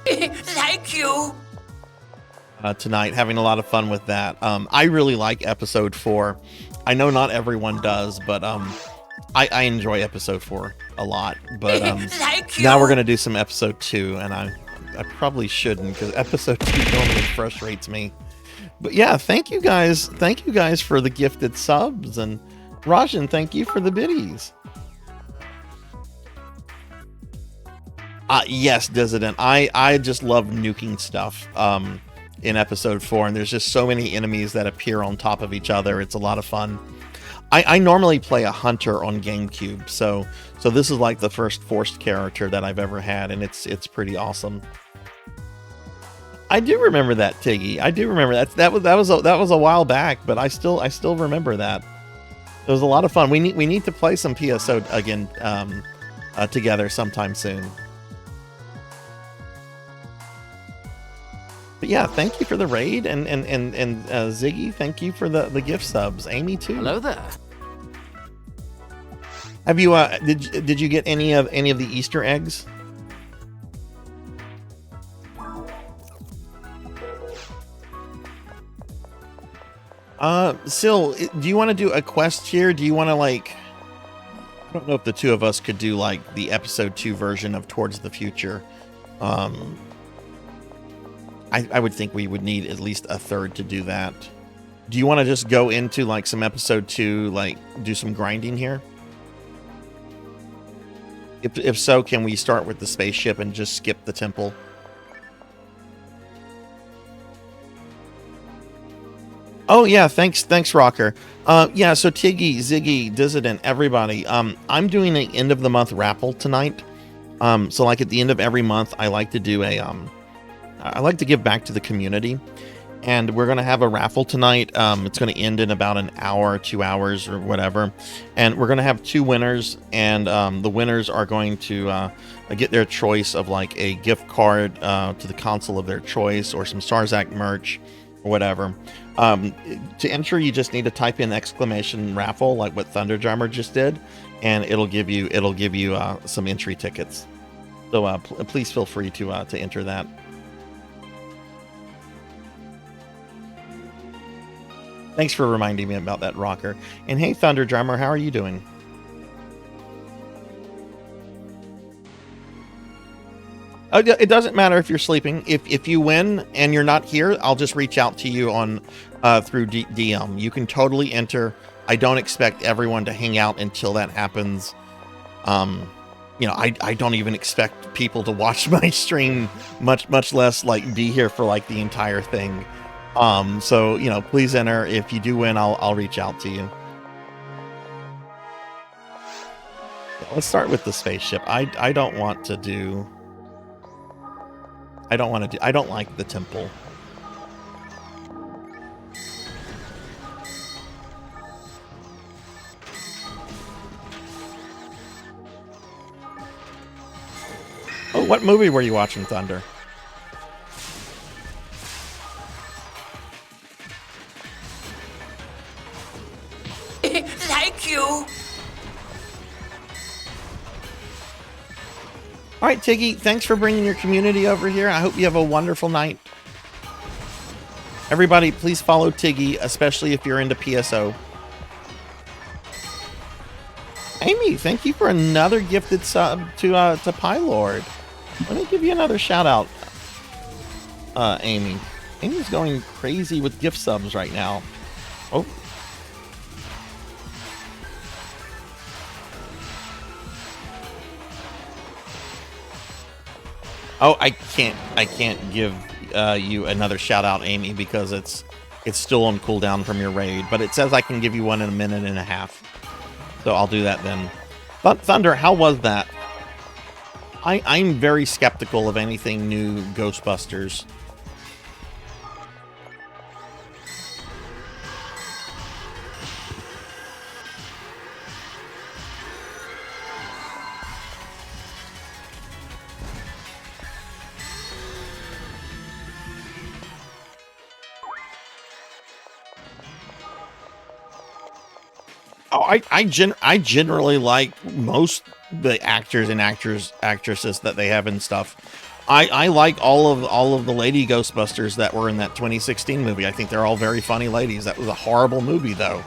Thank you. Tonight, having a lot of fun with that. I really like episode 4. I know not everyone does, but I enjoy episode 4 a lot. But Thank you. now we're gonna do some episode 2, and I probably shouldn't because episode 2 normally frustrates me. But yeah, thank you guys for the gifted subs, and Rajan, thank you for the biddies. Yes, Dissident. I just love nuking stuff. In episode 4, and there's just so many enemies that appear on top of each other. It's a lot of fun. I normally play a hunter on GameCube, so this is like the first forced character that I've ever had, and it's pretty awesome. I do remember that, Tiggy. I do remember that. That was a while back, but I still remember that. It was a lot of fun. We need to play some PSO again together sometime soon. But yeah, thank you for the raid, and Ziggy, thank you for the gift subs. Amy too. Hello there. Have you did you get any of the Easter eggs? Sil, do you want to do a quest here? Do you want to I don't know if the two of us could do like the episode 2 version of Towards the Future. I would think we would need at least a third to do that. Do you want to just go into like some episode 2, like do some grinding here? If so, can we start with the spaceship and just skip the temple? Oh yeah, thanks Rocker. Yeah, so Tiggy, Ziggy, Dissident, everybody. I'm doing an end of the month raffle tonight. So like at the end of every month, I like to do I like to give back to the community, and we're going to have a raffle tonight. It's going to end in about an hour, 2 hours, or whatever, and we're going to have 2 winners, and the winners are going to get their choice of like a gift card to the console of their choice, or some Sarzac merch, or whatever. To enter, you just need to type in !raffle, like what Thunder Drummer just did, and it'll give you some entry tickets. So please feel free to enter that. Thanks for reminding me about that, Rocker. And hey, Thunder Drummer, how are you doing? It doesn't matter if you're sleeping. If you win and you're not here, I'll just reach out to you on through DM. You can totally enter. I don't expect everyone to hang out until that happens. You know, I don't even expect people to watch my stream, much less like be here for like the entire thing. So, you know, please enter. If you do win, I'll reach out to you. Let's start with the spaceship. I don't want to do... I don't like the temple. Oh, what movie were you watching, Thunder? Thank you. All right, Tiggy, thanks for bringing your community over here. I hope you have a wonderful night. Everybody, please follow Tiggy, especially if you're into PSO. Amy, thank you for another gifted sub to Pylord. Let me give you another shout out, Amy. Amy's going crazy with gift subs right now. Oh. Oh, I can't give you another shout out, Amy, because it's still on cooldown from your raid. But it says I can give you one in a minute and a half, so I'll do that then. But Thunder, how was that? I'm very skeptical of anything new Ghostbusters. Oh, I generally like most the actors and actresses that they have and stuff. I like all of the lady Ghostbusters that were in that 2016 movie. I think they're all very funny ladies. That was a horrible movie though.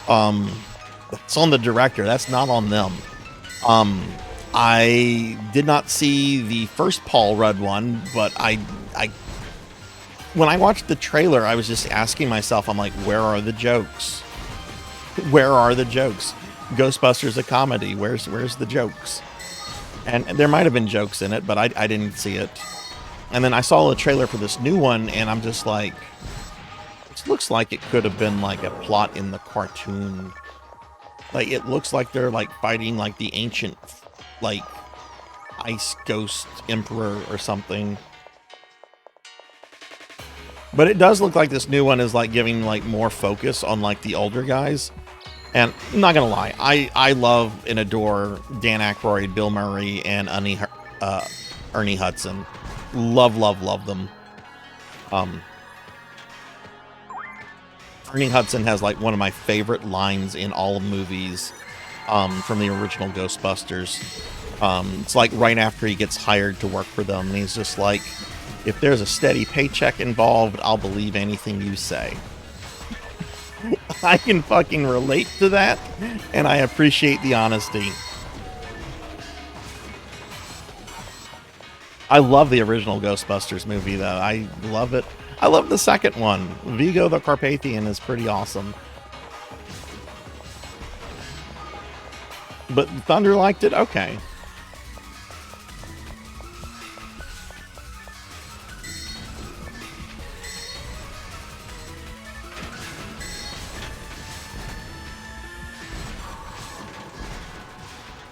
That's on the director. That's not on them. I did not see the first Paul Rudd one, but I when I watched the trailer, I was just asking myself, I'm like, where are the jokes? Where are the jokes? Ghostbusters a comedy. Where's the jokes? And there might have been jokes in it, but I didn't see it. And then I saw a trailer for this new one, and I'm just like, this looks like it could have been like a plot in the cartoon. Like it looks like they're like fighting like the ancient like ice ghost emperor or something. But it does look like this new one is like giving like more focus on like the older guys. And I'm not gonna lie, I love and adore Dan Aykroyd, Bill Murray, and Ernie Hudson. Love them. Ernie Hudson has like one of my favorite lines in all movies from the original Ghostbusters. It's like right after he gets hired to work for them, and he's just like, if there's a steady paycheck involved, I'll believe anything you say. I can fucking relate to that, and I appreciate the honesty. I love the original Ghostbusters movie, though. I love it. I love the second one. Vigo the Carpathian is pretty awesome. But Thunder liked it? Okay.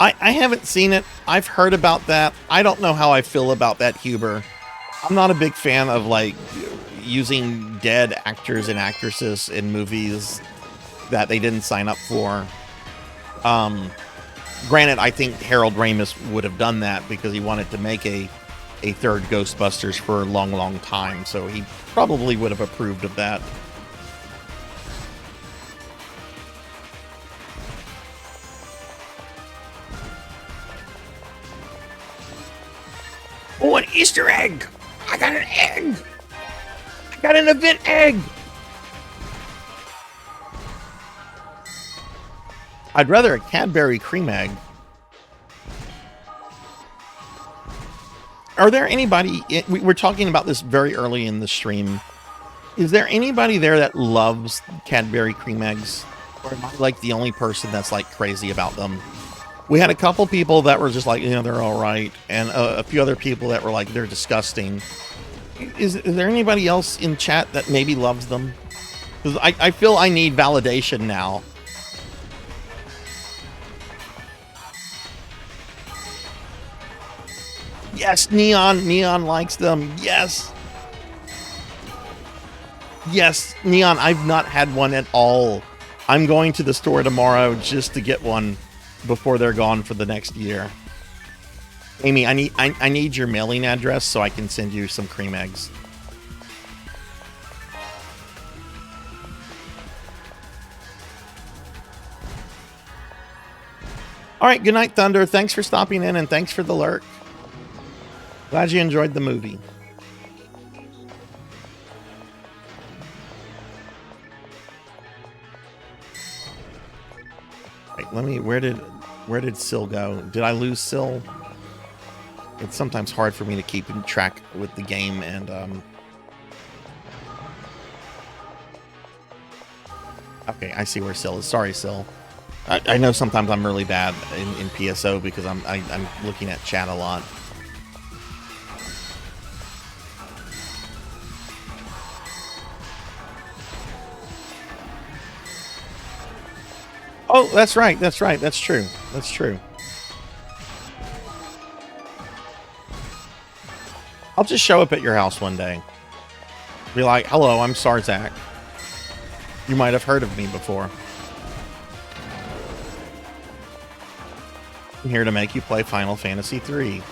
I haven't seen it. I've heard about that. I don't know how I feel about that, Huber. I'm not a big fan of, like, using dead actors and actresses in movies that they didn't sign up for. Granted, I think Harold Ramis would have done that because he wanted to make a third Ghostbusters for a long, long time, so he probably would have approved of that. Oh, an Easter egg! I got an egg! I got an event egg! I'd rather a Cadbury cream egg. Are there anybody... We're talking about this very early in the stream. Is there anybody there that loves Cadbury cream eggs? Or am I like the only person that's like crazy about them? We had a couple people that were just like, you know, they're all right. And a few other people that were like, they're disgusting. Is there anybody else in chat that maybe loves them? Because I feel I need validation now. Yes, Neon likes them. Yes. Yes, Neon, I've not had one at all. I'm going to the store tomorrow just to get one before they're gone for the next year. Amy, I need your mailing address so I can send you some cream eggs. All right, good night, Thunder. Thanks for stopping in and thanks for the lurk. Glad you enjoyed the movie. Wait, let me. Where did Syl go? Did I lose Syl? It's sometimes hard for me to keep in track with the game, and okay, I see where Syl is. Sorry, Syl. I know sometimes I'm really bad in PSO because I'm looking at chat a lot. Oh, that's right. That's right. That's true. That's true. I'll just show up at your house one day. Be like, hello, I'm Sarzac. You might have heard of me before. I'm here to make you play Final Fantasy 3.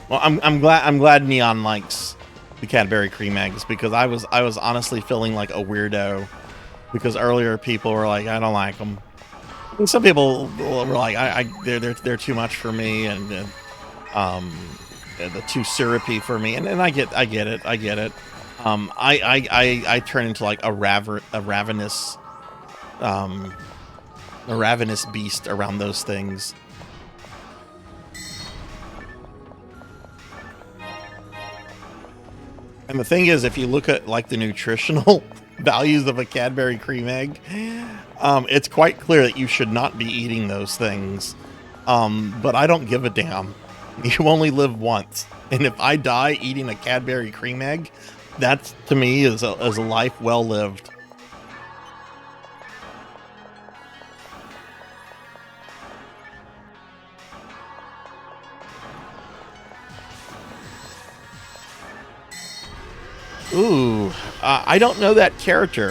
Well, I'm glad Neon likes the Cadbury cream eggs, because I was honestly feeling like a weirdo, because earlier people were like, I don't like them. And some people were like, they're too much for me, and the too syrupy for me, and I get it. I turn into like a ravenous beast around those things. And the thing is, if you look at like the nutritional values of a Cadbury cream egg, it's quite clear that you should not be eating those things. But I don't give a damn. You only live once. And if I die eating a Cadbury cream egg, that to me is a life well lived. Ooh, I don't know that character,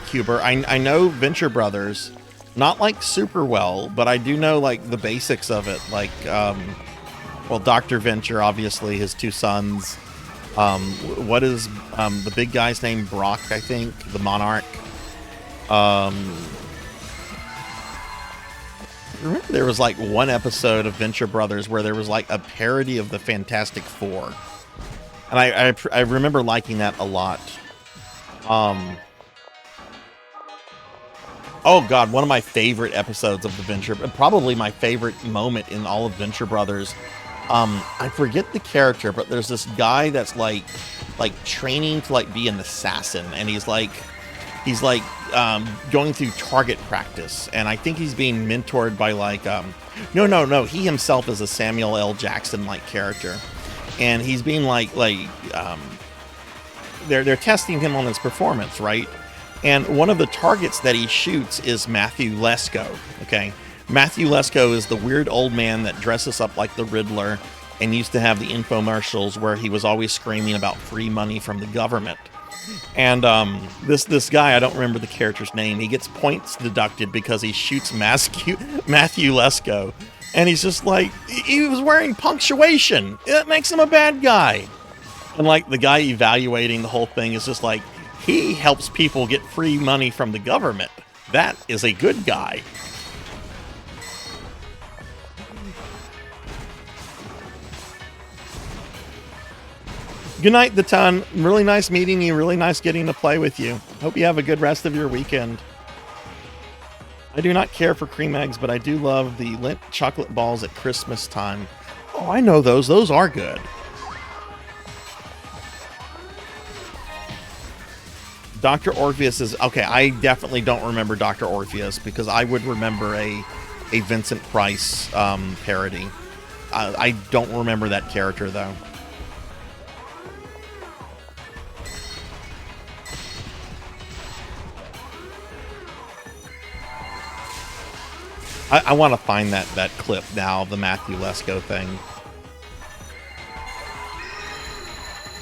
Huber. I know Venture Brothers, not like super well, but I do know like the basics of it. Like, well, Dr. Venture, obviously, his two sons. What is the big guy's name? Brock, I think, the Monarch. Remember there was like one episode of Venture Brothers where there was like a parody of the Fantastic Four. And I remember liking that a lot. Oh god, one of my favorite episodes of the Venture, probably my favorite moment in all of Venture Brothers. I forget the character, but there's this guy that's like training to like be an assassin, and he's like going through target practice, and I think he's being mentored by like no, he himself is a Samuel L. Jackson like character. And he's being they're testing him on his performance, right? And one of the targets that he shoots is Matthew Lesko. Okay, Matthew Lesko is the weird old man that dresses up like the Riddler and used to have the infomercials where he was always screaming about free money from the government. And this guy, I don't remember the character's name, he gets points deducted because he shoots Matthew Lesko. And he's just like, he was wearing punctuation. It makes him a bad guy. And like the guy evaluating the whole thing is just like, he helps people get free money from the government. That is a good guy. Good night, the Ton. Really nice meeting you. Really nice getting to play with you. Hope you have a good rest of your weekend. I do not care for cream eggs, but I do love the Lindt chocolate balls at Christmas time. Oh, I know those. Those are good. Dr. Orpheus is... Okay, I definitely don't remember Dr. Orpheus because I would remember a Vincent Price parody. I don't remember that character, though. I want to find that clip now of the Matthew Lesko thing.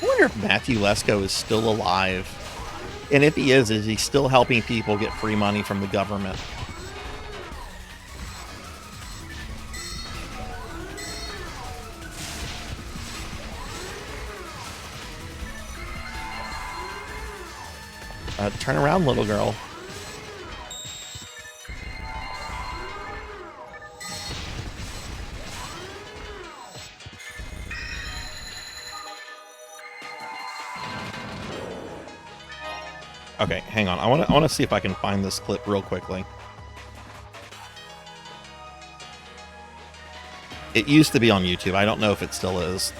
I wonder if Matthew Lesko is still alive. And if he is he still helping people get free money from the government? Turn around, little girl. Okay, hang on. I want to see if I can find this clip real quickly. It used to be on YouTube. I don't know if it still is.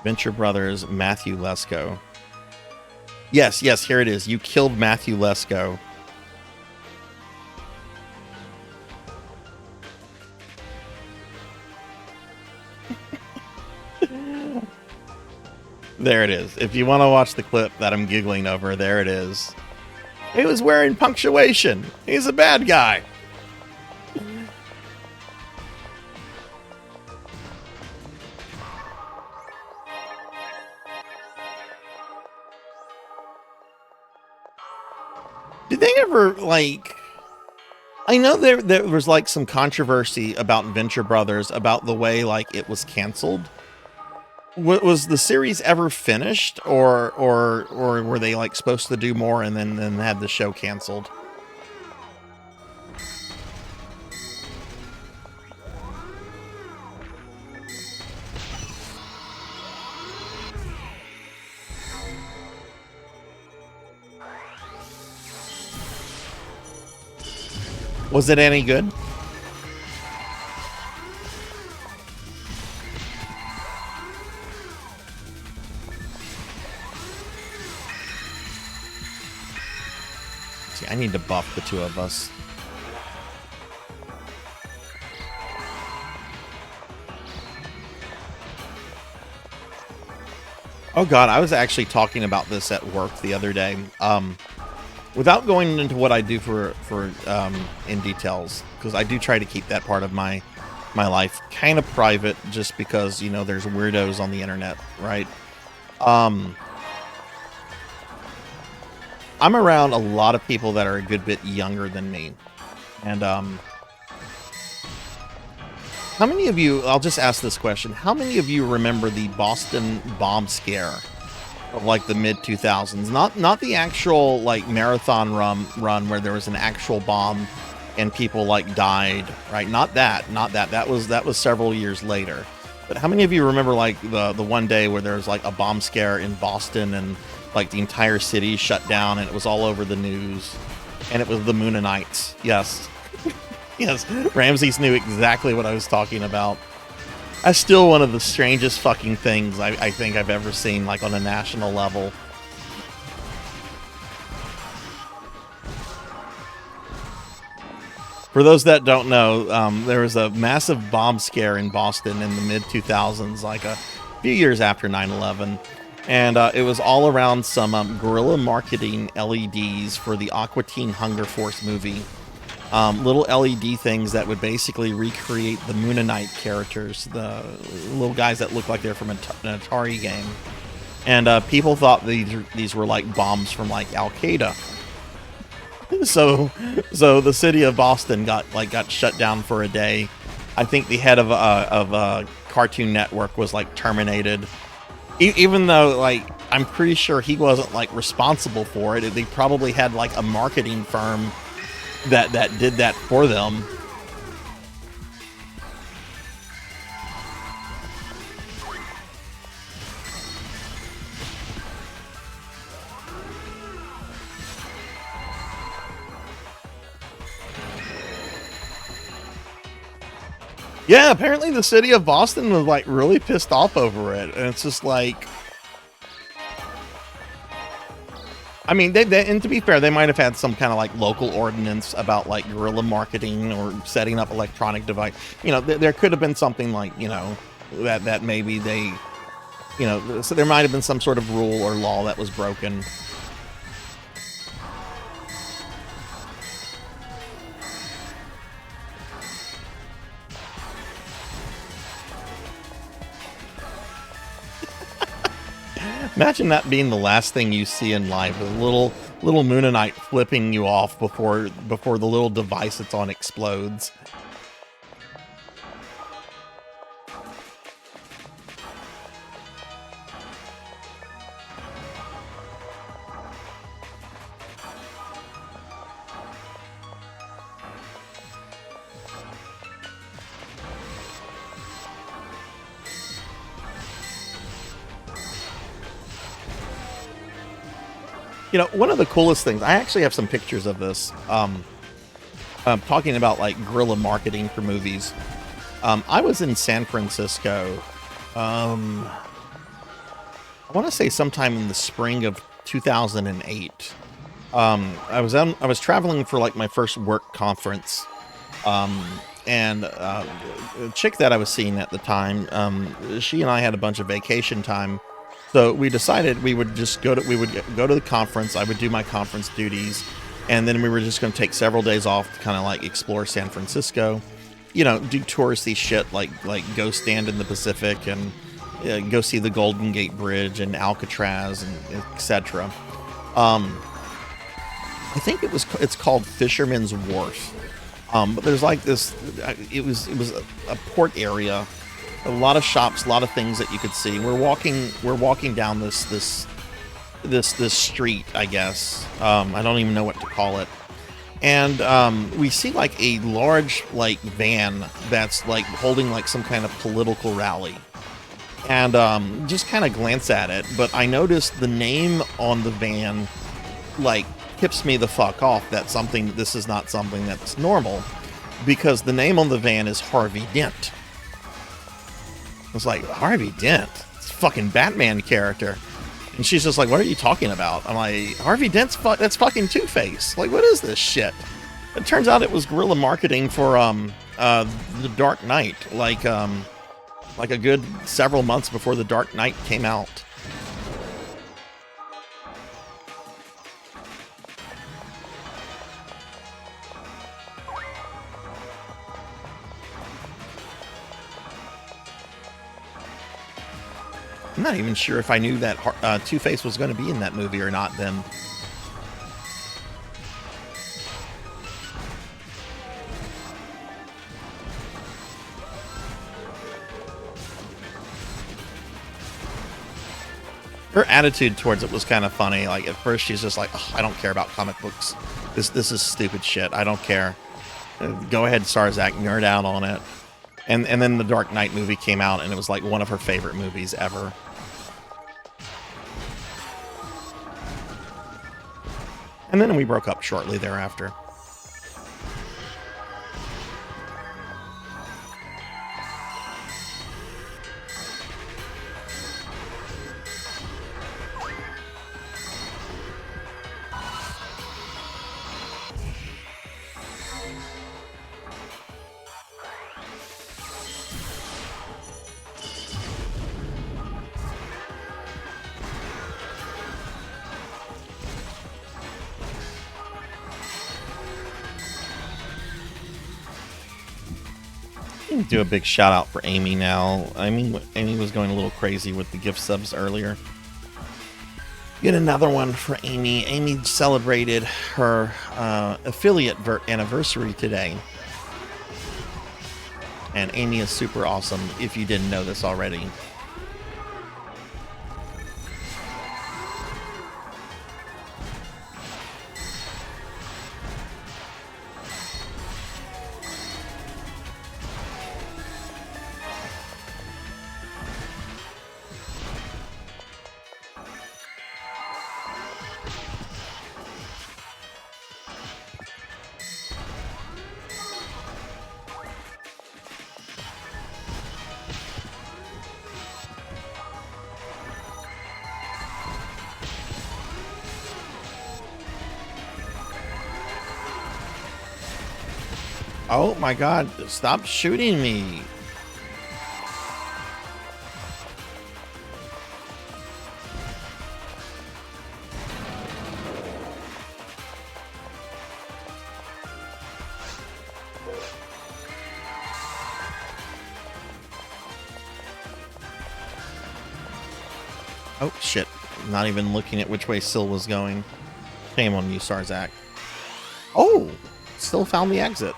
Venture Brothers, Matthew Lesko. Yes, here it is. You killed Matthew Lesko. There it is. If you want to watch the clip that I'm giggling over, there it is. He was wearing punctuation. He's a bad guy. Did they ever, like... I know there was, like, some controversy about Venture Brothers, about the way, like, it was canceled. Was the series ever finished, or were they, like, supposed to do more and then had the show canceled? Was it any good? See, I need to buff the two of us. Oh god, I was actually talking about this at work the other day. Without going into what I do for in details, because I do try to keep that part of my life kind of private, just because, you know, there's weirdos on the internet, right? I'm around a lot of people that are a good bit younger than me, and how many of you, I'll just ask this question, how many of you remember the Boston bomb scare of, like, the mid-2000s? Not the actual, like, marathon run where there was an actual bomb and people, like, died, right? Not that. That was several years later. But how many of you remember, like, the one day where there was, like, a bomb scare in Boston and, like, the entire city shut down and it was all over the news, and it was the Moonanites? Yes. Yes, Ramses knew exactly what I was talking about. That's still one of the strangest fucking things I think I've ever seen, like, on a national level. For those that don't know, there was a massive bomb scare in Boston in the mid-2000s, like a few years after 9/11. And it was all around some guerrilla marketing LEDs for the Aqua Teen Hunger Force movie. Little LED things that would basically recreate the Moonanite characters, the little guys that look like they're from an Atari game. And people thought these were like bombs from, like, Al-Qaeda. So the city of Boston got shut down for a day. I think the head of Cartoon Network was, like, terminated. Even though, like, I'm pretty sure he wasn't, like, responsible for it. They probably had, like, a marketing firm that did that for them. Yeah, apparently the city of Boston was, like, really pissed off over it, and it's just like, I mean, and to be fair, they might have had some kind of, like, local ordinance about, like, guerrilla marketing or setting up electronic device. You know, there could have been something, like, you know, that maybe they, you know, so there might have been some sort of rule or law that was broken. Imagine that being the last thing you see in life, a little Moonanite flipping you off before the little device it's on explodes. You know, one of the coolest things, I actually have some pictures of this, talking about, like, guerrilla marketing for movies. I was in San Francisco, I want to say sometime in the spring of 2008. I was traveling for, like, my first work conference, and the chick that I was seeing at the time, she and I had a bunch of vacation time, so we decided we would just go to the conference. I would do my conference duties, and then we were just going to take several days off to kind of like explore San Francisco, you know, do touristy shit like go stand in the Pacific and go see the Golden Gate Bridge and Alcatraz and etc. I think it's called Fisherman's Wharf. But there's like this. It was a port area, a lot of shops, a lot of things that you could see. We're walking down this street, I guess. I don't even know what to call it. And we see like a large like van that's like holding like some kind of political rally. And just kind of glance at it, but I noticed the name on the van like tips me the fuck off that this is not something that's normal, because the name on the van is Harvey Dent. I was like, Harvey Dent? It's a fucking Batman character. And she's just like, what are you talking about? I'm like, Harvey Dent's that's fucking Two-Face. Like, what is this shit? It turns out it was guerrilla marketing for The Dark Knight, like a good several months before The Dark Knight came out. I'm not even sure if I knew that Two-Face was going to be in that movie or not then. Her attitude towards it was kind of funny. Like, at first she's just like, I don't care about comic books. This is stupid shit. I don't care. Go ahead, Sarzac, nerd out on it. And then the Dark Knight movie came out, and it was like one of her favorite movies ever. And then we broke up shortly thereafter. Do a big shout out for Amy now. I mean, Amy was going a little crazy with the gift subs earlier. Get another one for Amy. Amy celebrated her affiliate anniversary today. And Amy is super awesome, if you didn't know this already. Oh my god, stop shooting me. Oh shit, not even looking at which way Syl was going. Shame on you, Sarzac. Oh, still found the exit.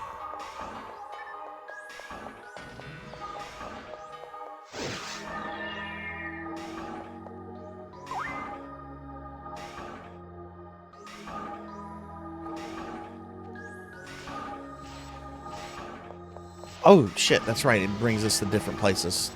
Oh shit, that's right, it brings us to different places.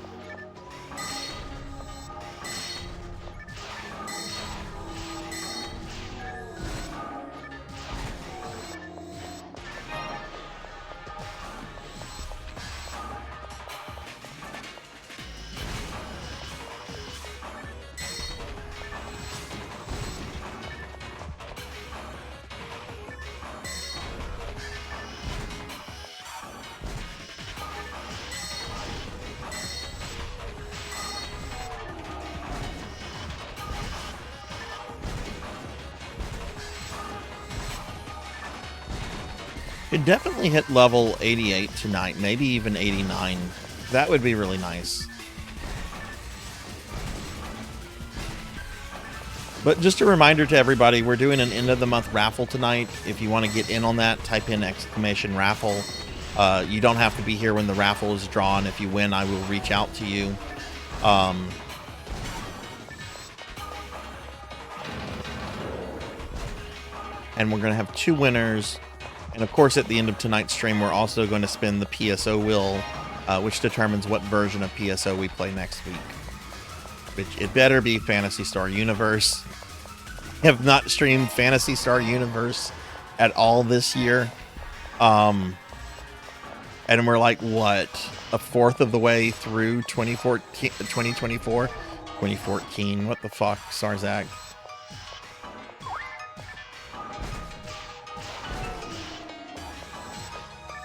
Could definitely hit level 88 tonight, maybe even 89. That would be really nice. But just a reminder to everybody, we're doing an end of the month raffle tonight. If you want to get in on that, type in !raffle. You don't have to be here when the raffle is drawn. If you win, I will reach out to you. And we're going to have 2 winners. And of course, at the end of tonight's stream, we're also going to spin the PSO wheel, which determines what version of PSO we play next week. Which it better be Phantasy Star Universe. I have not streamed Phantasy Star Universe at all this year. And we're like, what? A fourth of the way through 2024? 2014. What the fuck, Sarzac?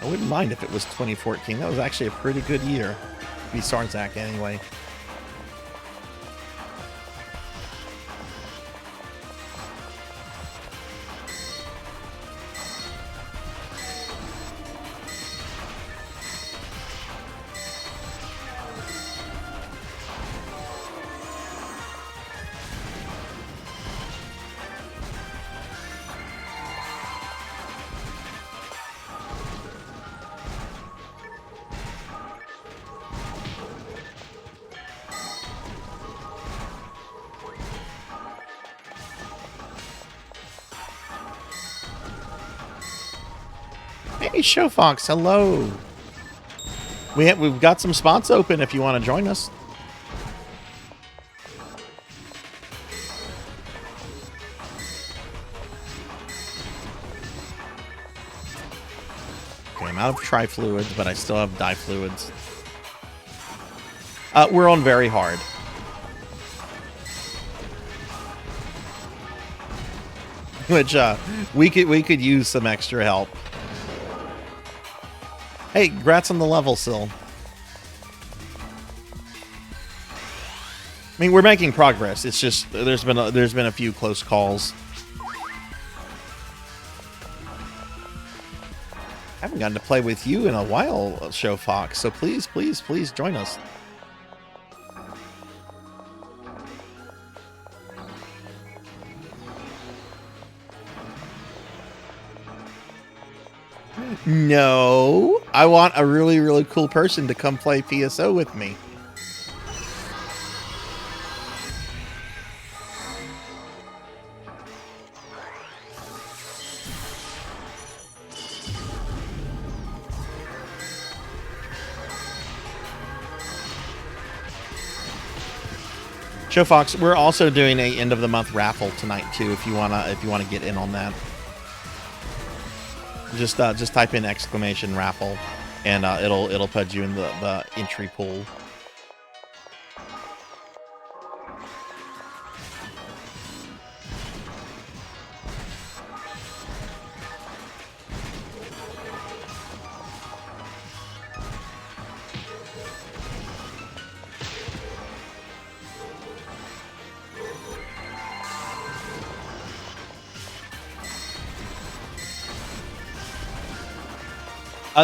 I wouldn't mind if it was 2014. That was actually a pretty good year. Be Sarzac anyway. Hey, Show Fox, hello. We've got some spots open if you want to join us. Okay, I'm out of tri-fluids, but I still have difluids. We're on very hard. Which we could use some extra help. Hey, congrats on the level, Sil. I mean, we're making progress. It's just there's been a few close calls. I haven't gotten to play with you in a while, Show Fox. So please, please, please join us. No, I want a really, really cool person to come play PSO with me. Show Fox, we're also doing a end of the month raffle tonight too. If you wanna get in on that. Just type in !raffle, and it'll put you in the entry pool.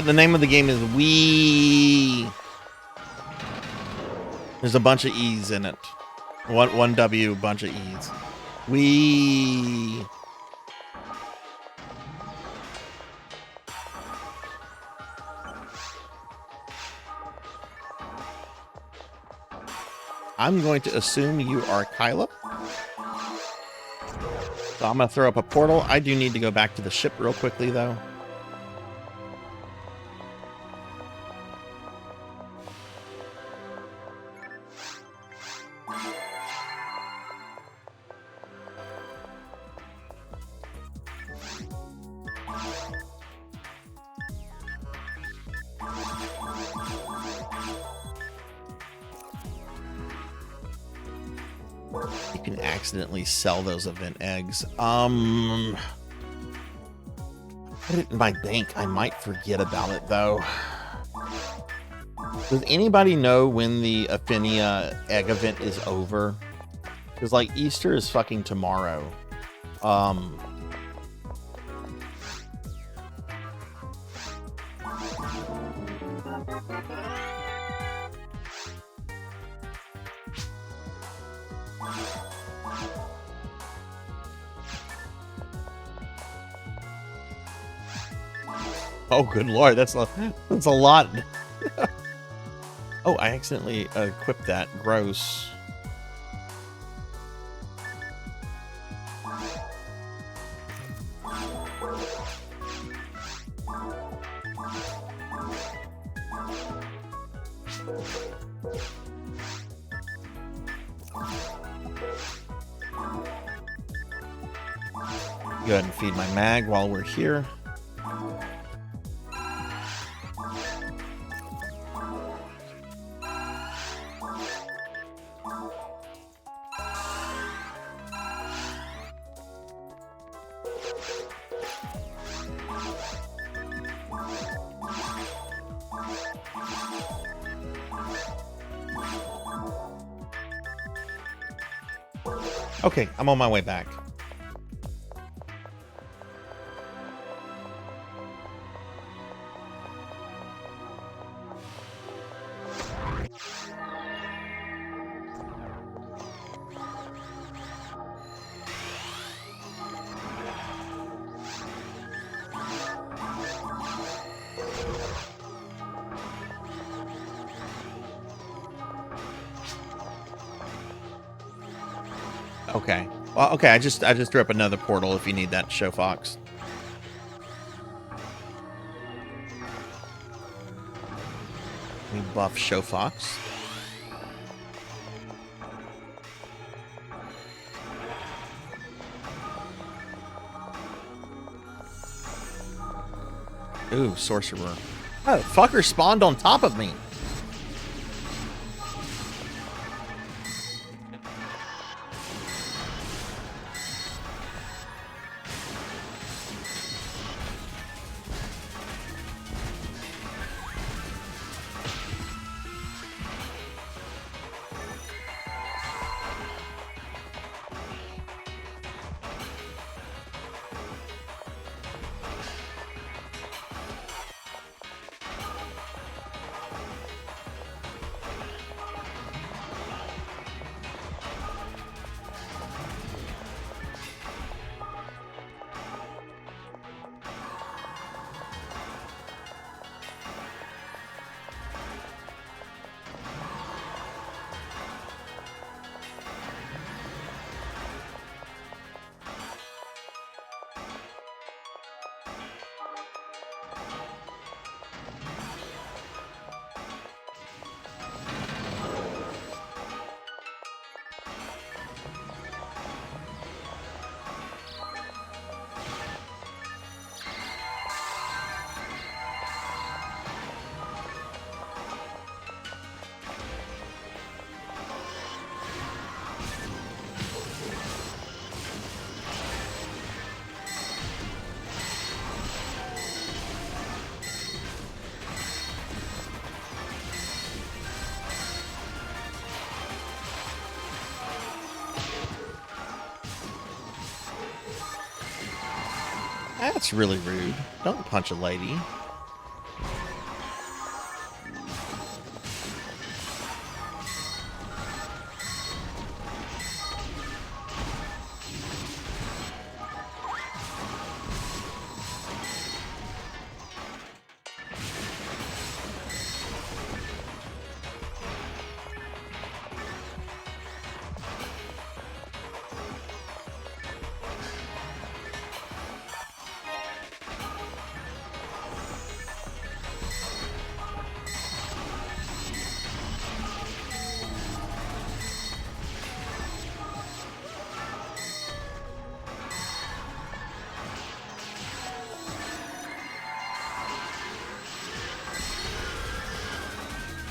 The name of the game is Wii. There's a bunch of E's in it. One W, bunch of E's. Wii. I'm going to assume you are Kyla. So I'm going to throw up a portal. I do need to go back to the ship real quickly, though. You can accidentally sell those event eggs. Put it in my bank. I might forget about it though. Does anybody know when the Affinia egg event is over? Because like Easter is fucking tomorrow. Oh, good lord, that's a lot. Oh, I accidentally equipped that. Gross. Go ahead and feed my mag while we're here. Okay, I'm on my way back. Okay. Well, okay, I just threw up another portal if you need that, Show Fox. We buff Show Fox. Ooh, Sorcerer. Oh, fucker spawned on top of me. That's really rude. Don't punch a lady.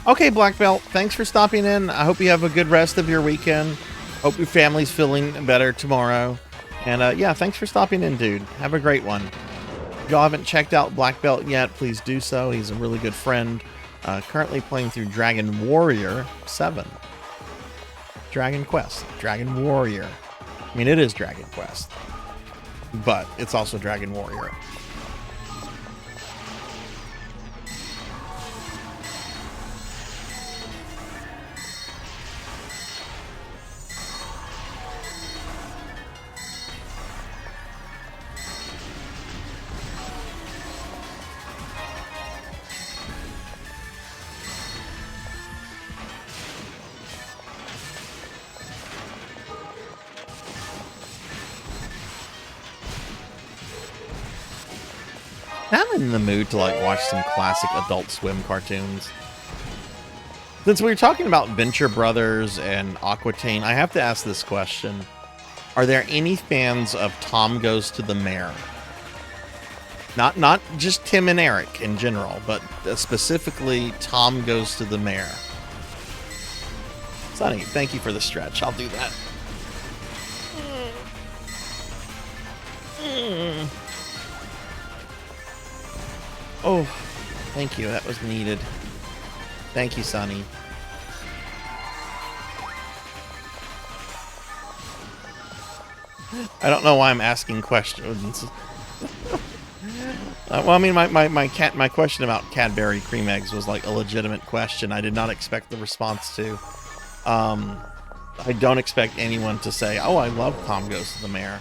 Okay, Black Belt, thanks for stopping in. I hope you have a good rest of your weekend. Hope your family's feeling better tomorrow. And yeah, thanks for stopping in, dude. Have a great one. If y'all haven't checked out Black Belt yet, please do so. He's a really good friend. Currently playing through Dragon Warrior 7. Dragon Quest. Dragon Warrior. I mean, it is Dragon Quest. But it's also Dragon Warrior. kind of in the mood to like watch some classic Adult Swim cartoons. Since we were talking about Venture Brothers and Aquatine, I have to ask this question. Are there any fans of Tom Goes to the Mayor? Not just Tim and Eric in general, but specifically Tom Goes to the Mayor. Sonny, thank you for the stretch. I'll do that. Oh, thank you. That was needed. Thank you, Sonny. I don't know why I'm asking questions. Well, I mean, my question about Cadbury cream eggs was like a legitimate question. I did not expect the response to. I don't expect anyone to say, "Oh, I love Tom Goes to the Mayor."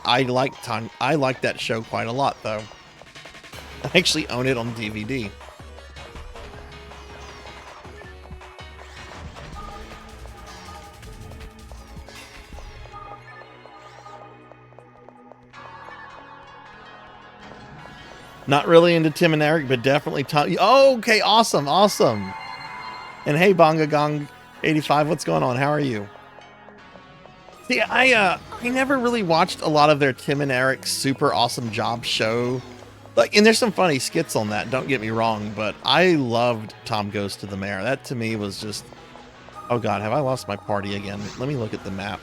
I like that show quite a lot, though. I actually own it on DVD. Not really into Tim and Eric, but definitely Tom. Oh, okay, awesome. And hey, Bonga Gong 85, what's going on? How are you? See, I never really watched a lot of their Tim and Eric Super Awesome Job show. Like, and there's some funny skits on that, don't get me wrong, but I loved Tom Goes to the Mayor. That to me was just, oh God, have I lost my party again? Let me look at the map.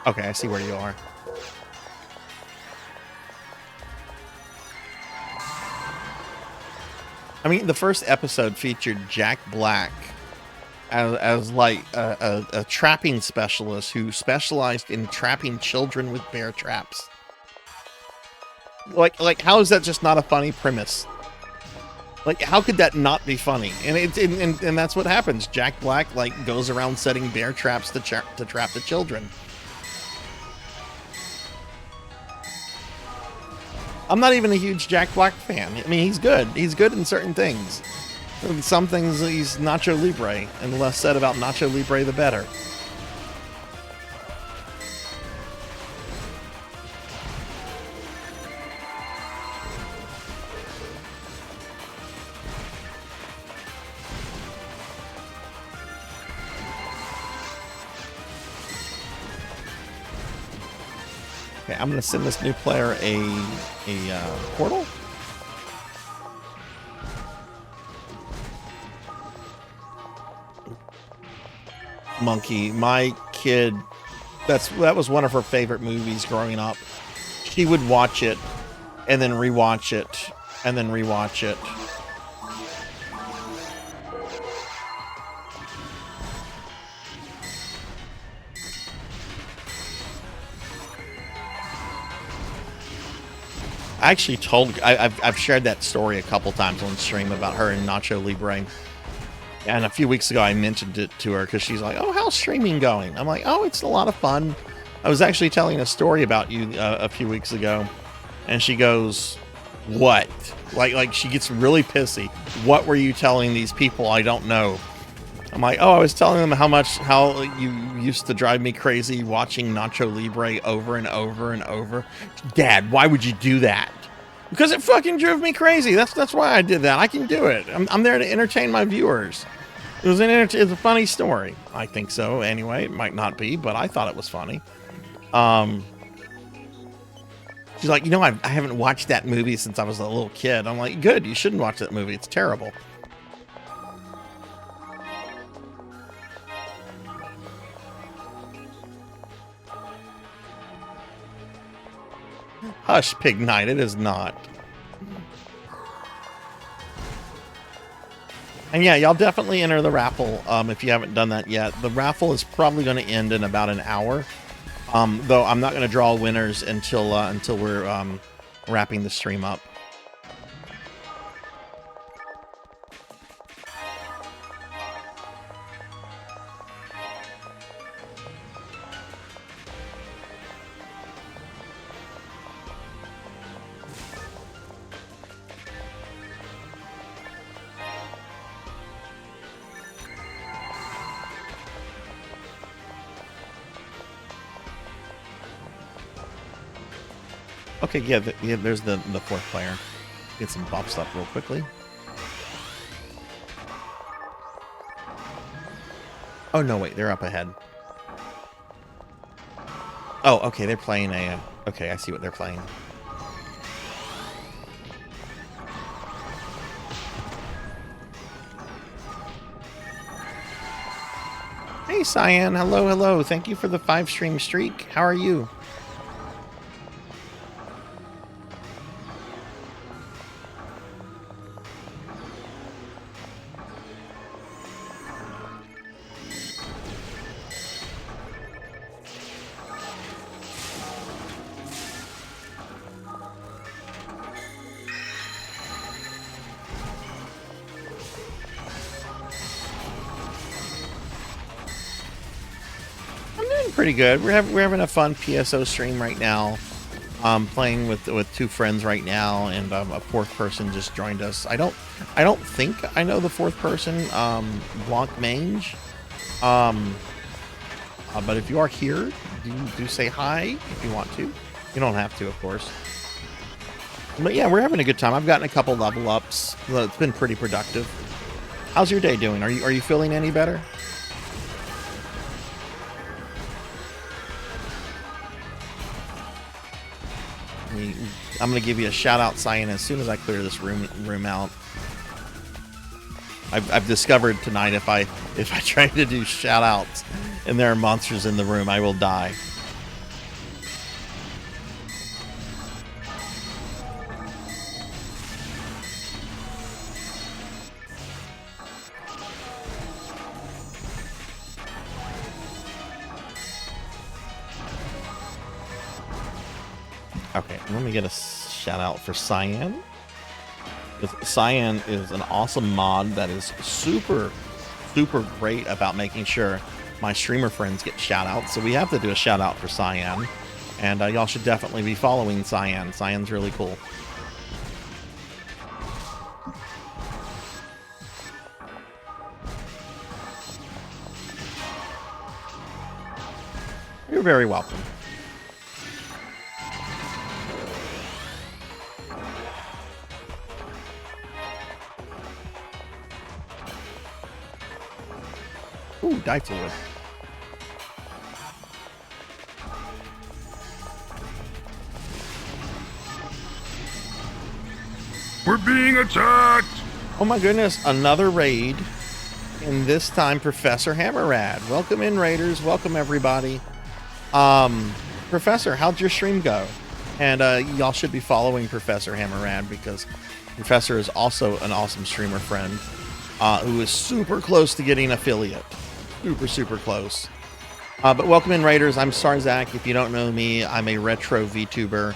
Okay, I see where you are. I mean, the first episode featured Jack Black as like a trapping specialist who specialized in trapping children with bear traps. Like how is that just not a funny premise? Like, how could that not be funny? And that's what happens. Jack Black like goes around setting bear traps to trap the children. I'm not even a huge Jack Black fan. I mean, he's good. He's good in certain things. In some things, he's Nacho Libre, and the less said about Nacho Libre, the better. Okay, I'm going to send this new player a portal. Monkey, my kid, that was one of her favorite movies growing up. She would watch it and then rewatch it and then rewatch it. I actually I've shared that story a couple times on stream about her and Nacho Libre. And a few weeks ago, I mentioned it to her because she's like, "Oh, how's streaming going?" I'm like, "Oh, it's a lot of fun." I was actually telling a story about you a few weeks ago, and she goes, "What?" Like she gets really pissy. "What were you telling these people I don't know?" I'm like, "Oh, I was telling them how you used to drive me crazy watching Nacho Libre over and over and over." "Dad, why would you do that?" "Because it fucking drove me crazy. That's why I did that. I can do it. I'm there to entertain my viewers." It's a funny story. I think so. Anyway, it might not be, but I thought it was funny. She's like, I haven't watched that movie since I was a little kid. I'm like, good. You shouldn't watch that movie. It's terrible. Hush, Pig Knight. It is not. And yeah, y'all definitely enter the raffle if you haven't done that yet. The raffle is probably going to end in about an hour. Though I'm not going to draw winners until we're wrapping the stream up. Okay, yeah, there's the fourth player. Get some buffs up real quickly. Oh, no, wait, they're up ahead. Oh, okay, they're playing a... okay, I see what they're playing. Hey, Cyan. Hello, hello. Thank you for the 5-stream streak. How are you? Pretty good. We're having a fun PSO stream right now. Playing with 2 friends right now, and a 4th person just joined us. I don't think I know the 4th person, Blanc Mange. But if you are here, do say hi if you want to. You don't have to, of course. But yeah, we're having a good time. I've gotten a couple level ups. It's been pretty productive. How's your day doing? Are you feeling any better? I'm gonna give you a shout out, Cyan, as soon as I clear this room out. I've discovered tonight if I try to do shout outs and there are monsters in the room, I will die. Okay, let me get a shout out for Cyan. Cyan is an awesome mod that is super great about making sure my streamer friends get shout outs. So we have to do a shout out for Cyan. And y'all should definitely be following Cyan. Cyan's really cool. You're very welcome. Ooh, die fluid. We're being attacked! Oh my goodness, another raid. And this time Professor Hammerrad. Welcome in, raiders. Welcome everybody. Professor, how'd your stream go? And y'all should be following Professor Hammerrad because Professor is also an awesome streamer friend who is super close to getting affiliate. Super close. But welcome in, raiders. I'm Sarzac. If you don't know me, I'm a retro VTuber.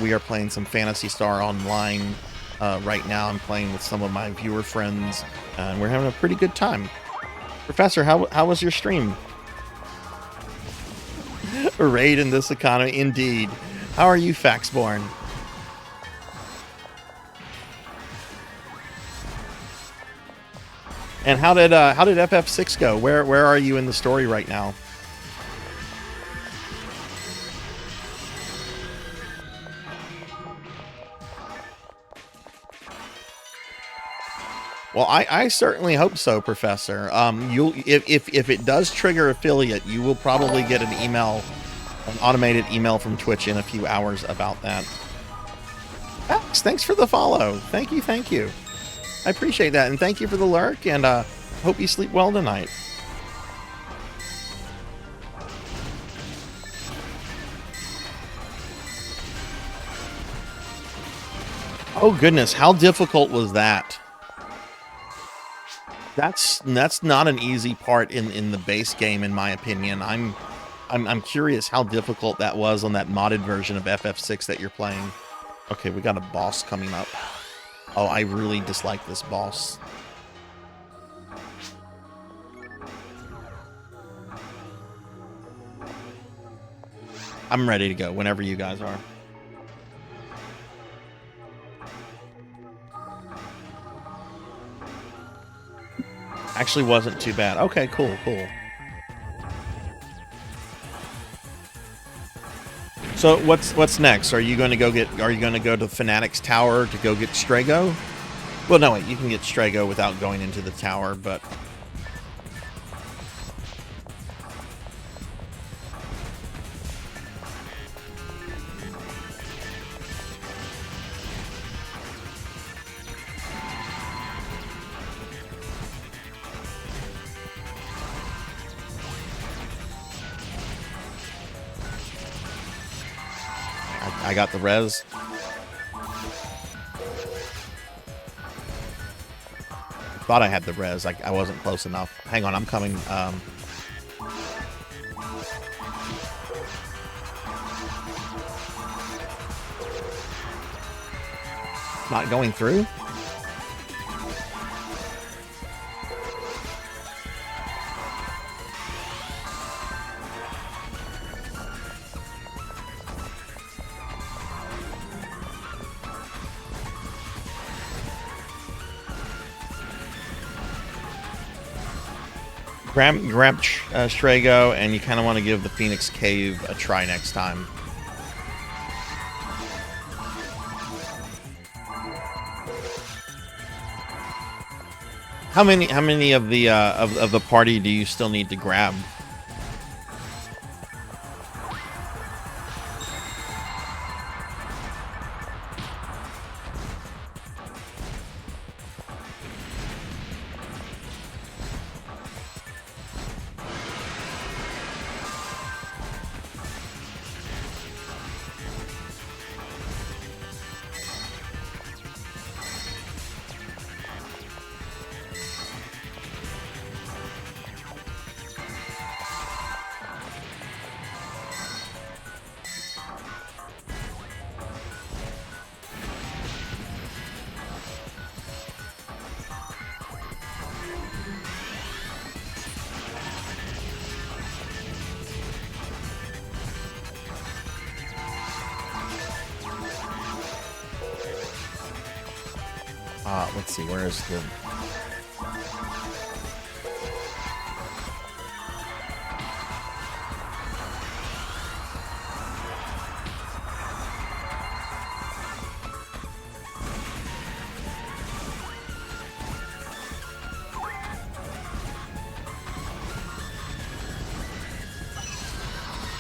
We are playing some Phantasy Star online right now. I'm playing with some of my viewer friends, and we're having a pretty good time. Professor, how was your stream? A raid in this economy, indeed. How are you, Faxborn? And how did FF6 go? Where are you in the story right now? Well, I certainly hope so, Professor. If it does trigger affiliate, you will probably get an email, an automated email from Twitch in a few hours about that. Alex, thanks for the follow. Thank you. I appreciate that, and thank you for the lurk, and hope you sleep well tonight. Oh goodness, how difficult was that? That's not an easy part in the base game, in my opinion. I'm curious how difficult that was on that modded version of FF6 that you're playing. Okay, we got a boss coming up. Oh, I really dislike this boss. I'm ready to go whenever you guys are. Actually wasn't too bad. Okay, cool. So what's next? Are you going to go to Fanatic's Tower to go get Strago? Well, no, wait, you can get Strago without going into the tower, but I got the res. Thought I had the res. I wasn't close enough. Hang on, I'm coming. Not going through? Grab Strago, and you kind of want to give the Phoenix Cave a try next time. How many of the party do you still need to grab? Let's see, where is the...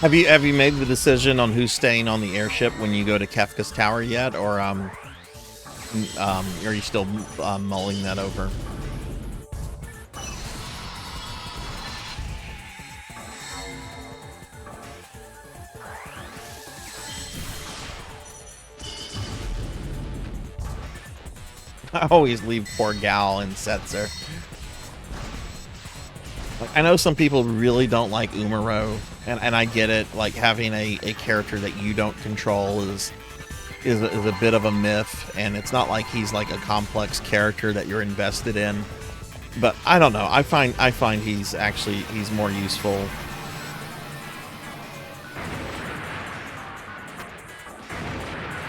Have you made the decision on who's staying on the airship when you go to Kefka's Tower yet, or are you still mulling that over? I always leave poor Gal and Setzer. Like, I know some people really don't like Umaro, and I get it. Like, having a character that you don't control is a bit of a myth, and it's not like he's like a complex character that you're invested in. But I don't know. I find he's more useful.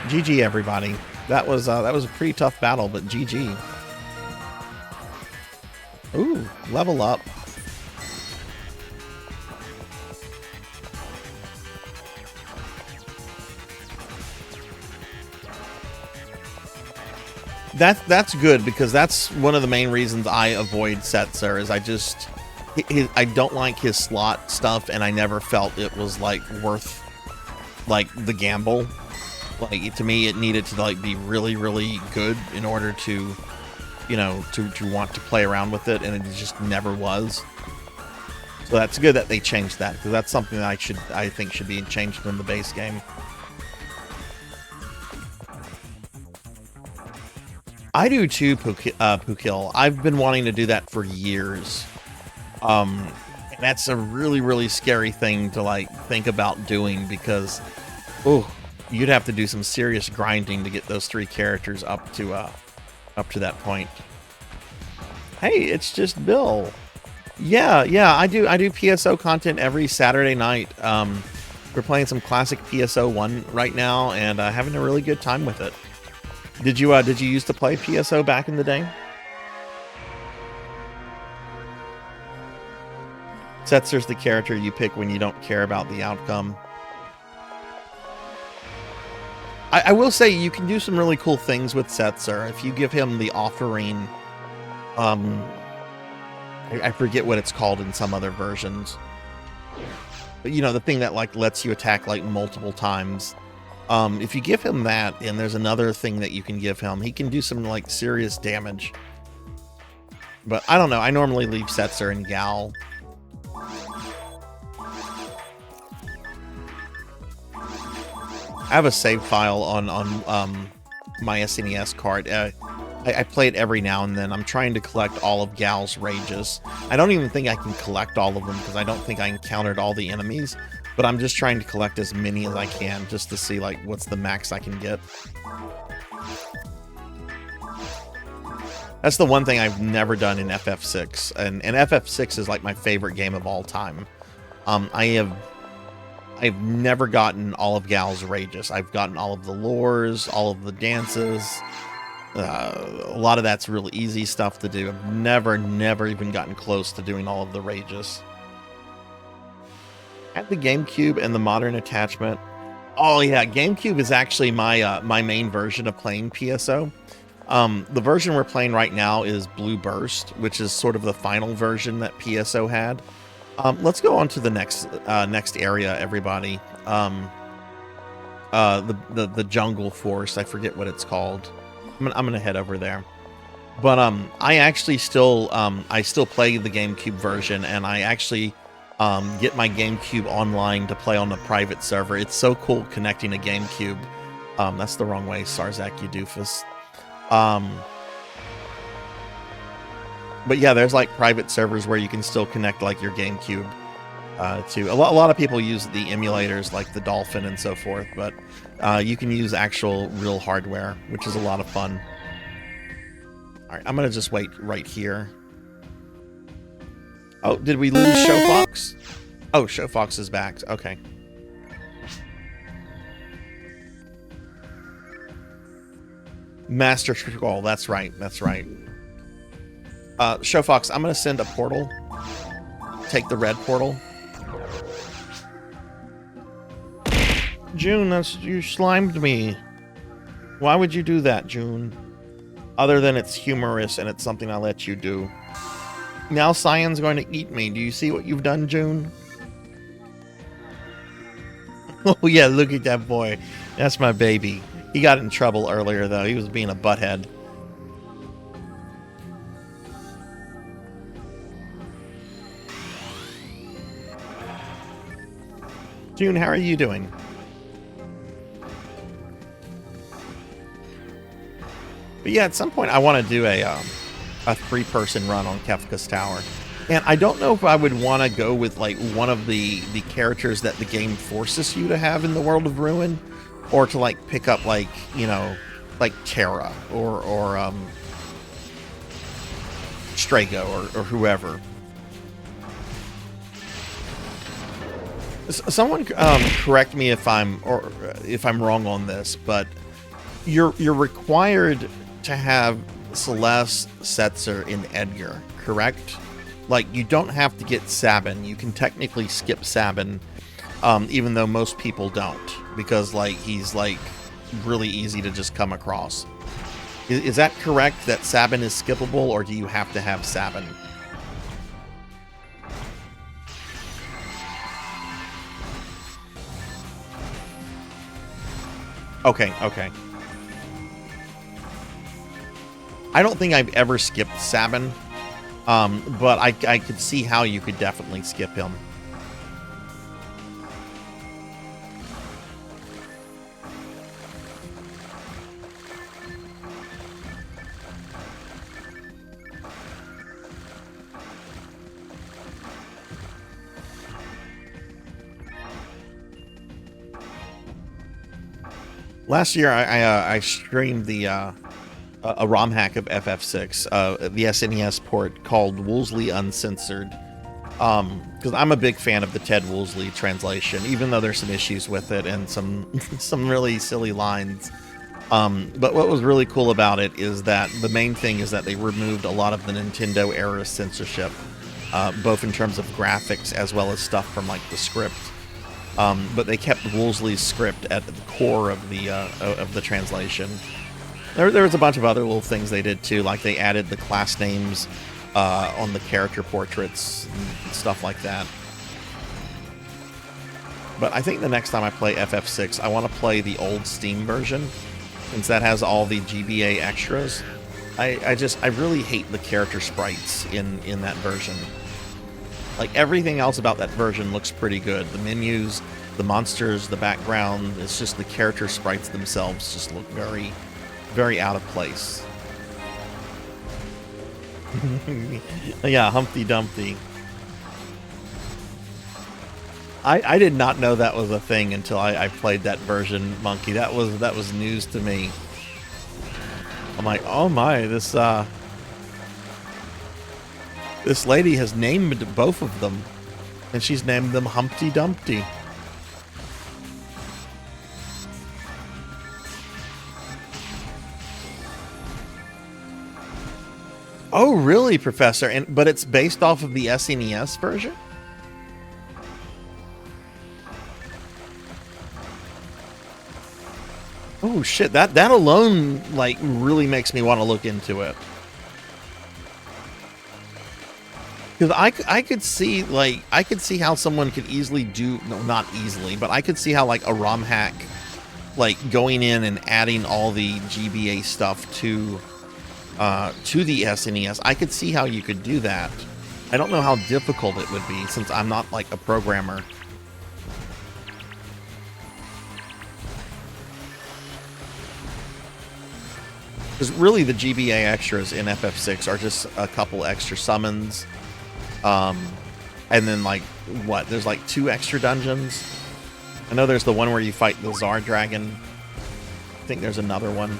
GG everybody. That was a pretty tough battle, but GG. Ooh, level up. That's good, because that's one of the main reasons I avoid Setzer, is I don't like his slot stuff, and I never felt it was like worth like the gamble. Like, to me, it needed to like be really, really good in order to, you know, to want to play around with it, and it just never was. So that's good that they changed that, because that's something that I think should be changed in the base game. I do too, Pukil. I've been wanting to do that for years. And that's a really, really scary thing to like think about doing, because, oh, you'd have to do some serious grinding to get those 3 characters up to that point. Hey, it's just Bill. Yeah, I do PSO content every Saturday night. We're playing some classic PSO 1 right now, and having a really good time with it. Did you used to play PSO back in the day? Setzer's the character you pick when you don't care about the outcome. I will say you can do some really cool things with Setzer if you give him the offering. I forget what it's called in some other versions. But you know, the thing that like lets you attack like multiple times. If you give him that, and there's another thing that you can give him, he can do some like serious damage. But I don't know. I normally leave Setzer and Gal. I have a save file on my SNES card. I play it every now and then. I'm trying to collect all of Gal's rages. I don't even think I can collect all of them because I don't think I encountered all the enemies. But I'm just trying to collect as many as I can just to see like what's the max I can get. That's the one thing I've never done in FF6, and FF6 is like my favorite game of all time. I've never gotten all of Gal's rages. I've gotten all of the lores, all of the dances. A lot of that's really easy stuff to do. I've never even gotten close to doing all of the rages. At the GameCube and the modern attachment. Oh yeah, GameCube is actually my my main version of playing PSO. The version we're playing right now is Blue Burst, which is sort of the final version that PSO had. Let's go on to the next area, everybody. The Jungle Force. I forget what it's called. I'm gonna head over there. But I actually still play the GameCube version, and I actually get my GameCube online to play on a private server. It's so cool connecting a GameCube. That's the wrong way, Sarzac, you doofus. But yeah, there's like private servers where you can still connect like your GameCube to. A lot of people use the emulators like the Dolphin and so forth, but you can use actual real hardware, which is a lot of fun. All right, I'm gonna just wait right here. Oh, did we lose Showfox? Oh, Showfox is back. Okay. Master Scroll. That's right. That's right. Showfox, I'm gonna send a portal. Take the red portal. June, you slimed me. Why would you do that, June? Other than it's humorous and it's something I let you do. Now Cyan's going to eat me. Do you see what you've done, June? Oh yeah, look at that boy. That's my baby. He got in trouble earlier though. He was being a butthead. June, how are you doing? But yeah, at some point I want to do a 3-person run on Kefka's Tower. And I don't know if I would want to go with like one of the characters that the game forces you to have in the World of Ruin, or to like pick up like, you know, like Terra or Strago or whoever. Someone correct me if I'm wrong on this, but you're required to have Celeste, Setzer, and Edgar, correct? Like, you don't have to get Sabin. You can technically skip Sabin, even though most people don't, because like he's like really easy to just come across. Is that correct, that Sabin is skippable, or do you have to have Sabin? Okay, okay. I don't think I've ever skipped Sabin, but I could see how you could definitely skip him. Last year, I streamed a ROM hack of FF6, the SNES port called Woolsey Uncensored, because I'm a big fan of the Ted Woolsey translation, even though there's some issues with it and some really silly lines. But what was really cool about it is that the main thing is that they removed a lot of the Nintendo era censorship, both in terms of graphics as well as stuff from like the script. but they kept Woolsey's script at the core of the translation. There was a bunch of other little things they did too, like they added the class names on the character portraits and stuff like that. But I think the next time I play FF6, I want to play the old Steam version, since that has all the GBA extras. I really hate the character sprites in that version. Like, everything else about that version looks pretty good. The menus, the monsters, the background, it's just the character sprites themselves just look very, very out of place. Yeah, Humpty Dumpty. I did not know that was a thing until I played that version, Monkey. That was news to me. I'm like, oh my, this lady has named both of them, and she's named them Humpty Dumpty. Oh, really, Professor? But it's based off of the SNES version? Oh shit, that alone, like, really makes me want to look into it. Because I could see, like, I could see how someone could easily do, no, not easily, but I could see how, like, a ROM hack, like, going in and adding all the GBA stuff to the SNES. I could see how you could do that. I don't know how difficult it would be, since I'm not, like, a programmer. Because really the GBA extras in FF6 are just a couple extra summons. And then, like, what? There's like 2 extra dungeons. I know there's the one where you fight the Tsar Dragon. I think there's another one.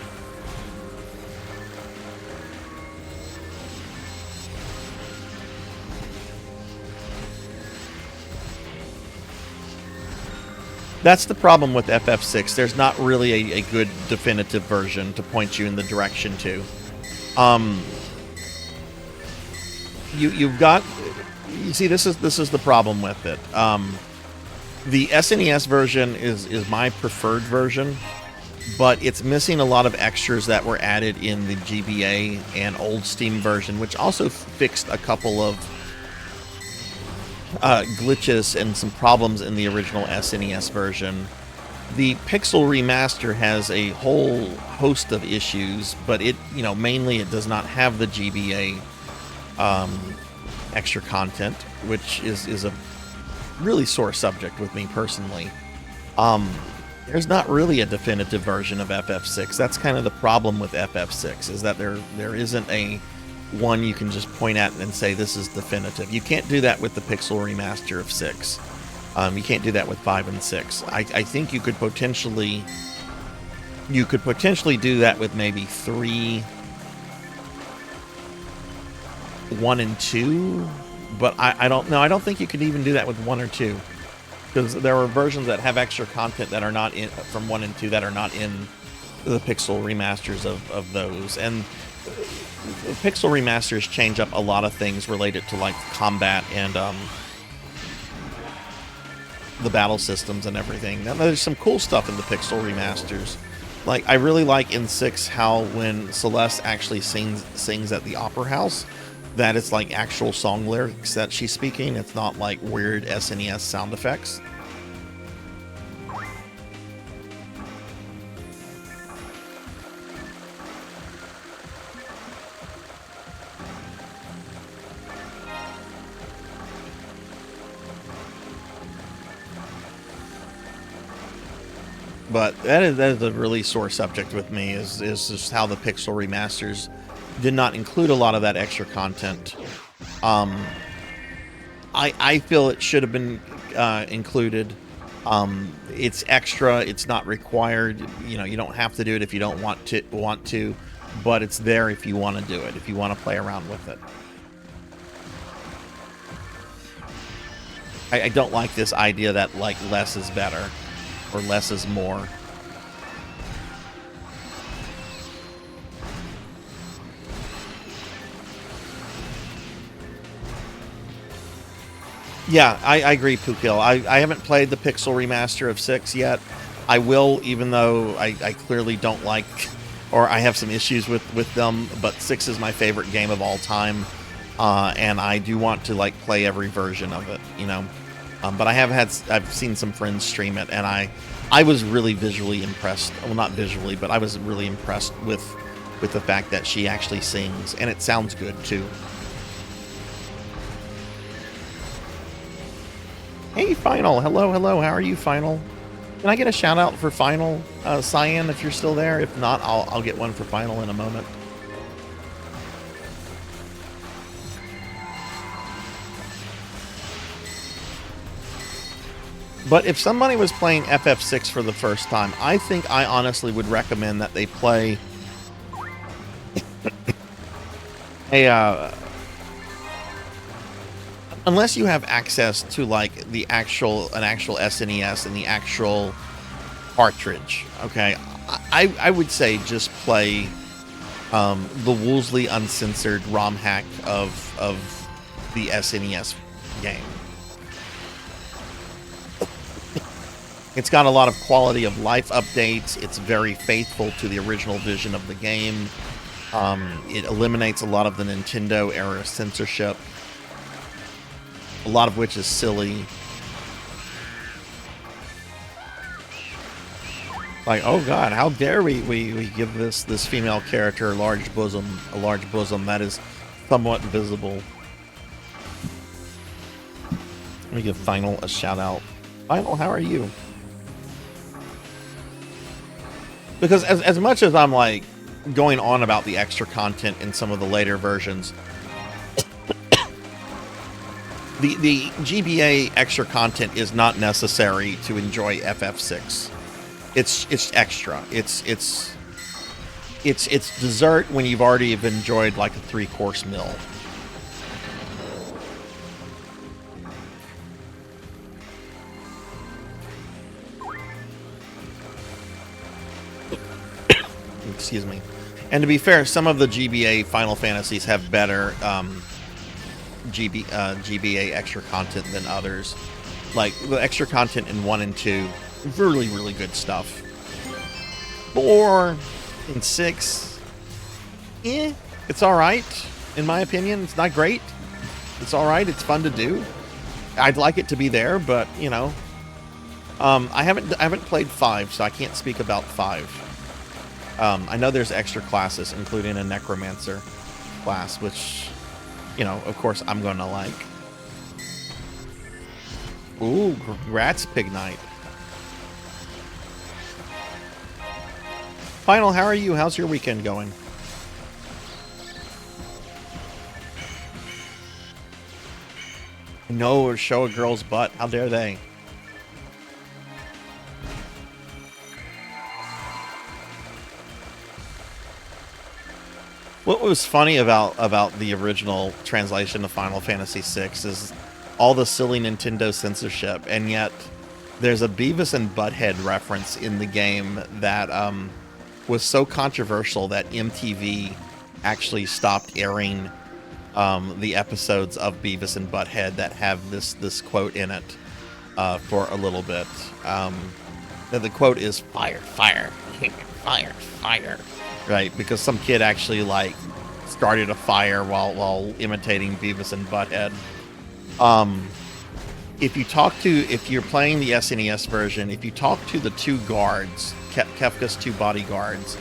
That's the problem with FF6. There's not really a good definitive version to point you in the direction to. You see, this is the problem with it. The SNES version is my preferred version, but it's missing a lot of extras that were added in the GBA and old Steam version, which also fixed a couple of glitches and some problems in the original SNES version. The Pixel Remaster has a whole host of issues, but it, mainly it does not have the GBA extra content, which is a really sore subject with me personally. There's not really a definitive version of FF6. That's kind of the problem with FF6, is that there isn't a one you can just point at and say this is definitive. You can't do that with the Pixel Remaster of 6. You can't do that with 5 and 6. I think you could potentially do that with maybe 3, 1 and 2, but I don't know. I don't think you could even do that with 1 or 2, because there are versions that have extra content that are not in from 1 and 2 that are not in the Pixel Remasters of those. And Pixel Remasters change up a lot of things related to, like, combat and the battle systems and everything. Now, there's some cool stuff in the Pixel Remasters. Like, I really like in 6 how when Celeste actually sings at the Opera House, that it's like actual song lyrics that she's speaking. It's not like weird SNES sound effects. But that is a really sore subject with me, is just how the Pixel Remasters did not include a lot of that extra content. I feel it should have been included. It's extra. It's not required. You don't have to do it if you don't want to, but it's there if you want to do it, if you want to play around with it. I don't like this idea that, like, less is better or less is more. Yeah, I agree, Pukil. I haven't played the Pixel remaster of 6 yet. I will, even though I clearly don't like, or I have some issues with them, but 6 is my favorite game of all time, and I do want to like play every version of it, you know. But I've seen some friends stream it, and I was really visually impressed. Well, not visually, but I was really impressed with the fact that she actually sings, and it sounds good too. Hey, Final. Hello, hello. How are you, Final? Can I get a shout out for Final, Cyan, if you're still there? If not, I'll get one for Final in a moment. But if somebody was playing FF6 for the first time, I think I honestly would recommend that they play unless you have access to like an actual SNES and the actual cartridge, okay, I would say just play the Woolsey uncensored ROM hack of the SNES game. It's got a lot of quality of life updates. It's very faithful to the original vision of the game. It eliminates a lot of the Nintendo era censorship, a lot of which is silly. Like, oh god, how dare we give this female character a large bosom that is somewhat visible. Let me give Final a shout out. Final, how are you? Because as much as I'm like going on about the extra content in some of the later versions, the GBA extra content is not necessary to enjoy FF6. It's extra. It's dessert when you've already enjoyed like a 3-course meal. Excuse me. And to be fair, some of the GBA Final Fantasies have better GBA extra content than others. Like the extra content in 1 and 2, really good stuff. 4 and 6, it's all right in my opinion. It's not great. It's all right. It's fun to do. I'd like it to be there, but you know, I haven't played 5, so I can't speak about 5. I know there's extra classes, including a Necromancer class, which, you know, of course, I'm going to like. Ooh, congrats, Pig Knight. Final, how are you? How's your weekend going? No, or show a girl's butt. How dare they? What was funny about the original translation of Final Fantasy VI is all the silly Nintendo censorship, and yet there's a Beavis and Butthead reference in the game that was so controversial that MTV actually stopped airing the episodes of Beavis and Butthead that have this quote in it for a little bit. The quote is "fire, fire, fire, fire." Right, because some kid actually like started a fire while imitating Beavis and Butthead. If you're playing the SNES version, if you talk to the 2 guards, Kefka's 2 bodyguards,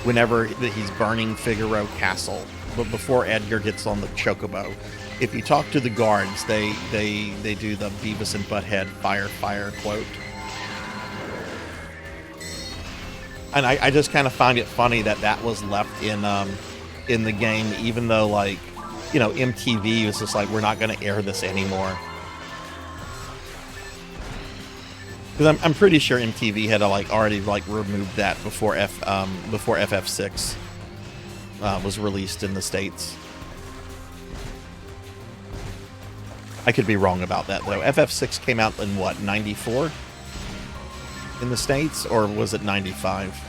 whenever he's burning Figaro Castle, but before Edgar gets on the chocobo, if you talk to the guards, they do the Beavis and Butthead "fire, fire" quote. And I just kind of find it funny that was left in the game, even though, like, you know, MTV was just like, we're not going to air this anymore. Because I'm pretty sure MTV had already removed that before FF6 was released in the States. I could be wrong about that though. FF6 came out in what, 94? In the States, or was it 95?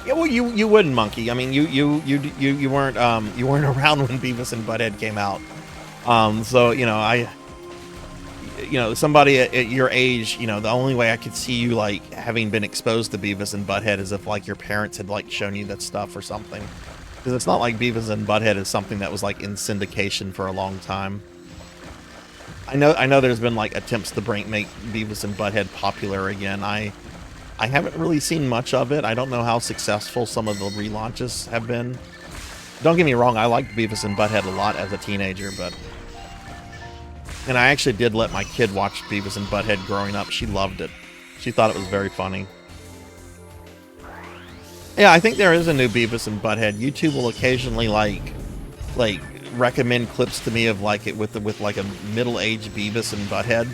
Yeah, well, you wouldn't, Monkey. I mean, you weren't around when Beavis and Butthead came out. So somebody at your age, the only way I could see you like having been exposed to Beavis and Butthead is if like your parents had like shown you that stuff or something. Because it's not like Beavis and Butthead is something that was like in syndication for a long time. I know there's been like attempts to make Beavis and Butthead popular again. I haven't really seen much of it. I don't know how successful some of the relaunches have been. Don't get me wrong, I liked Beavis and Butthead a lot as a teenager, and I actually did let my kid watch Beavis and Butthead growing up. She loved it. She thought it was very funny. Yeah, I think there is a new Beavis and Butthead. YouTube will occasionally like recommend clips to me of like it with like a middle-aged Beavis and Butthead.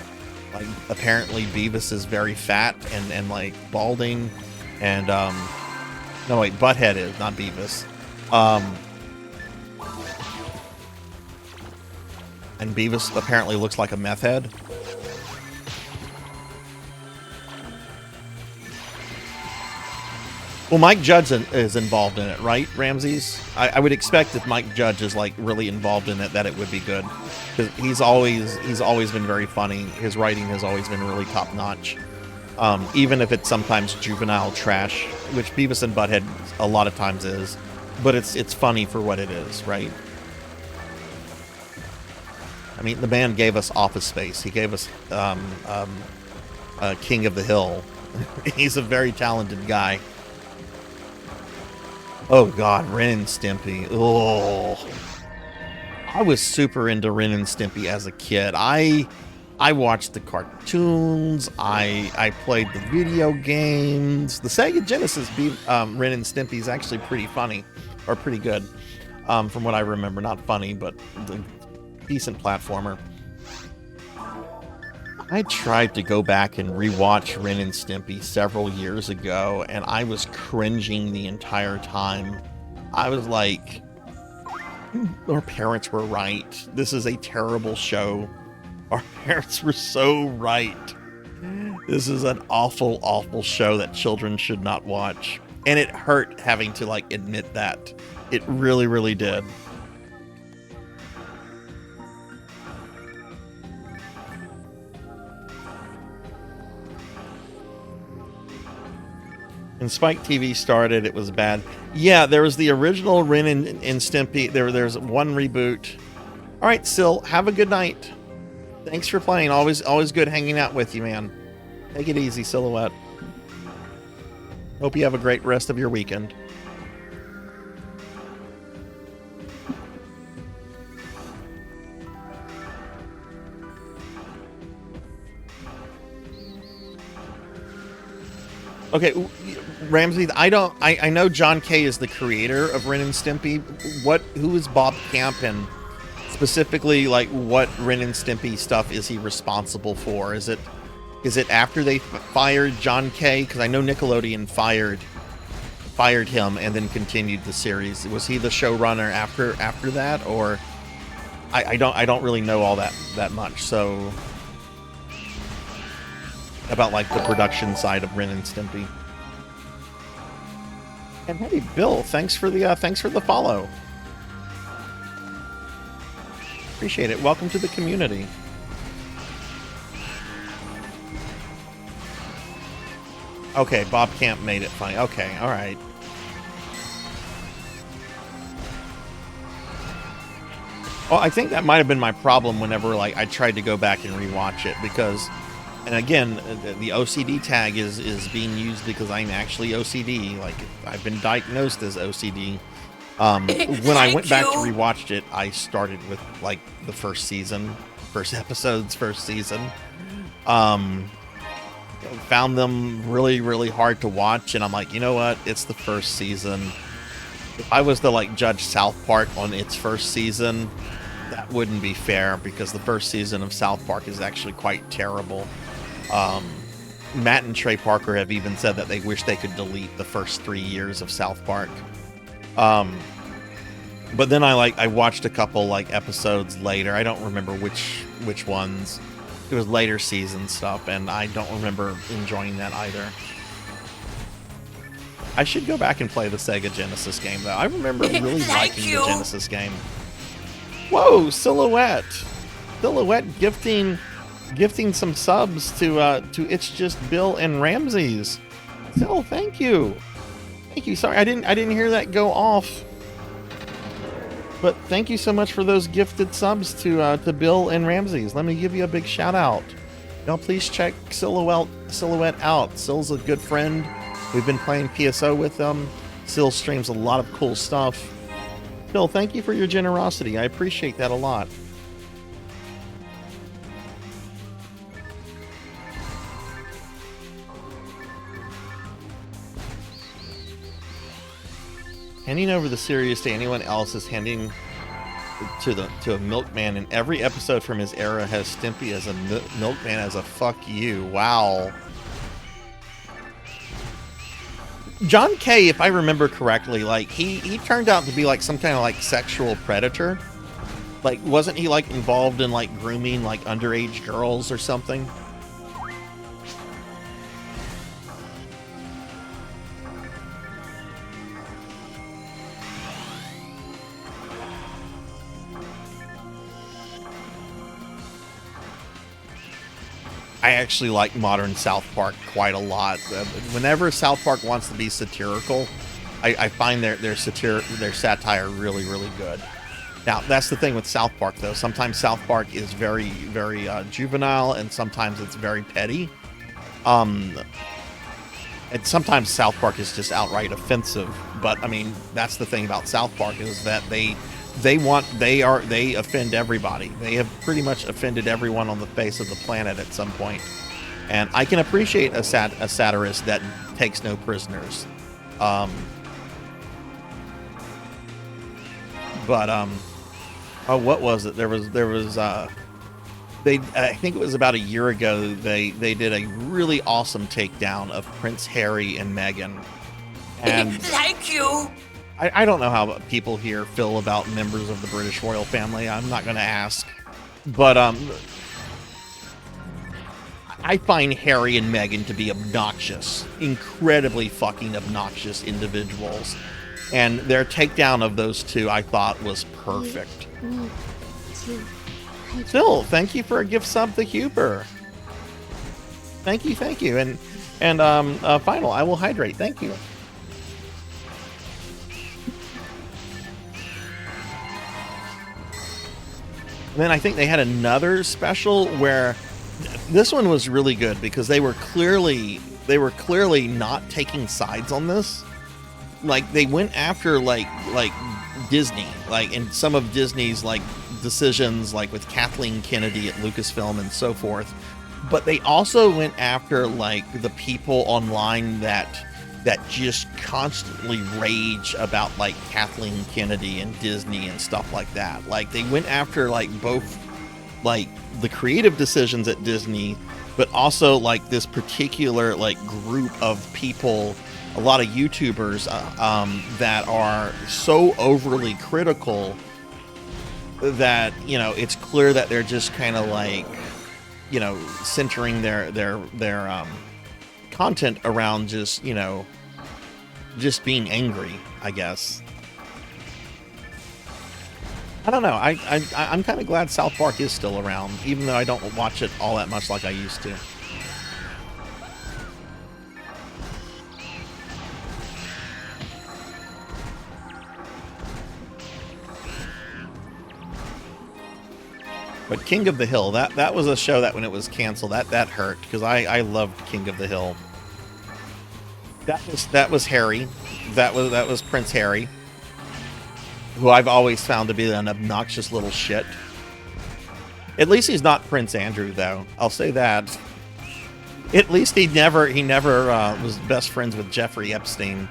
Like apparently Beavis is very fat and like balding, and no wait, Butthead is, not Beavis. And Beavis apparently looks like a meth head. Well, Mike Judge is involved in it, right, Ramses? I would expect if Mike Judge is like really involved in it, that it would be good, because he's always been very funny. His writing has always been really top notch, even if it's sometimes juvenile trash, which Beavis and Butthead a lot of times is, but it's funny for what it is, right? I mean, the man gave us Office Space. He gave us King of the Hill. He's a very talented guy. Oh God, Ren and Stimpy. Oh, I was super into Ren and Stimpy as a kid. I watched the cartoons. I played the video games. The Sega Genesis Ren and Stimpy is actually pretty funny, or pretty good, from what I remember. Not funny, but the decent platformer. I tried to go back and rewatch Ren and Stimpy several years ago, and I was cringing the entire time. I was like, our parents were right. This is a terrible show. Our parents were so right. This is an awful, awful show that children should not watch. And it hurt having to like admit that. It really, really did. When Spike TV started, it was bad. Yeah, there was the original Ren and Stimpy. There's one reboot. All right, Sil, have a good night. Thanks for playing. Always good hanging out with you, man. Take it easy, Silhouette. Hope you have a great rest of your weekend. Okay, Ramsey, I know John Kay is the creator of Ren and Stimpy. Who is Bob Camp, and specifically like what Ren and Stimpy stuff is he responsible for? Is it after they fired John Kay? Because I know Nickelodeon fired him and then continued the series. Was he the showrunner after that, or I don't really know all that much. So about like the production side of Ren and Stimpy. And hey, Bill, thanks for the follow. Appreciate it. Welcome to the community. Okay, Bob Camp made it funny. Okay, all right. Well, I think that might have been my problem whenever like I tried to go back and rewatch it, because, and again, the OCD tag is being used because I'm actually OCD. Like, I've been diagnosed as OCD. When I went back to rewatch it, I started with like the first season. Found them really, really hard to watch, and I'm like, you know what? It's the first season. If I was to like judge South Park on its first season, that wouldn't be fair, because the first season of South Park is actually quite terrible. Matt and Trey Parker have even said that they wish they could delete the first 3 years of South Park. But then I watched a couple like episodes later. I don't remember which ones. It was later season stuff, and I don't remember enjoying that either. I should go back and play the Sega Genesis game, though. I remember really Thank liking you. the Genesis game. Whoa, Silhouette! Silhouette gifting some subs to It's Just Bill and Ramses. Sil, thank you. Thank you. Sorry, I didn't hear that go off. But thank you so much for those gifted subs to Bill and Ramses. Let me give you a big shout out. Y'all please check Silhouette out. Sil's a good friend. We've been playing PSO with them. Sil streams a lot of cool stuff. Bill, thank you for your generosity. I appreciate that a lot. Handing over the series to anyone else is handing to a milkman, and every episode from his era has Stimpy as a milkman as a fuck you. Wow. John K, if I remember correctly, like he turned out to be like some kind of like sexual predator. Like, wasn't he like involved in like grooming like underage girls or something? I actually like modern South Park quite a lot. Whenever South Park wants to be satirical, I find their satire really, really good. Now, that's the thing with South Park, though. Sometimes South Park is very, very juvenile, and sometimes it's very petty. And sometimes South Park is just outright offensive. But I mean, that's the thing about South Park, is that they offend everybody. They have pretty much offended everyone on the face of the planet at some point. And I can appreciate a satirist that takes no prisoners. Oh, what was it? There was I think it was about a year ago, they did a really awesome takedown of Prince Harry and Meghan. And Thank you. I don't know how people here feel about members of the British royal family. I'm not going to ask. But I find Harry and Meghan to be obnoxious, incredibly fucking obnoxious individuals. And their takedown of those two, I thought, was perfect. Phil, thank you for a gift sub to Huber. Thank you. And final, I will hydrate. Thank you. And then I think they had another special where this one was really good because they were clearly not taking sides on this. Like, they went after like Disney, like, and some of Disney's like decisions, like with Kathleen Kennedy at Lucasfilm and so forth. But they also went after like the people online that just constantly rage about like Kathleen Kennedy and Disney and stuff like that. Like, they went after like both like the creative decisions at Disney, but also like this particular like group of people, a lot of YouTubers that are so overly critical that, you know, it's clear that they're just kind of like, you know, centering their content around just, you know, just being angry, I guess. I don't know. I'm kind of glad South Park is still around, even though I don't watch it all that much like I used to. But King of the Hill, that was a show that when it was canceled, that hurt, because I loved King of the Hill. That was Harry. That was Prince Harry, who I've always found to be an obnoxious little shit. At least he's not Prince Andrew, though. I'll say that. At least he never was best friends with Jeffrey Epstein.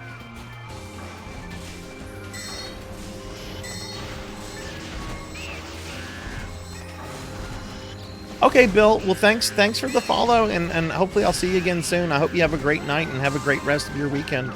Okay, Bill. Well, thanks for the follow, and hopefully I'll see you again soon. I hope you have a great night and have a great rest of your weekend.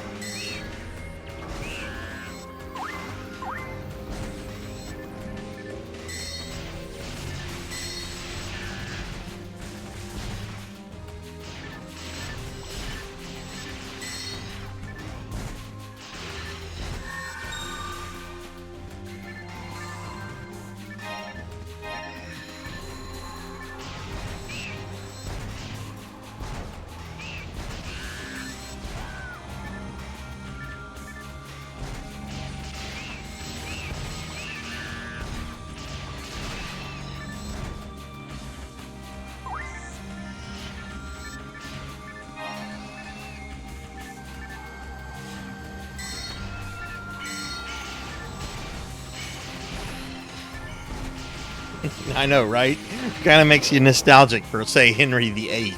I know, right? Kind of makes you nostalgic for, say, Henry VIII.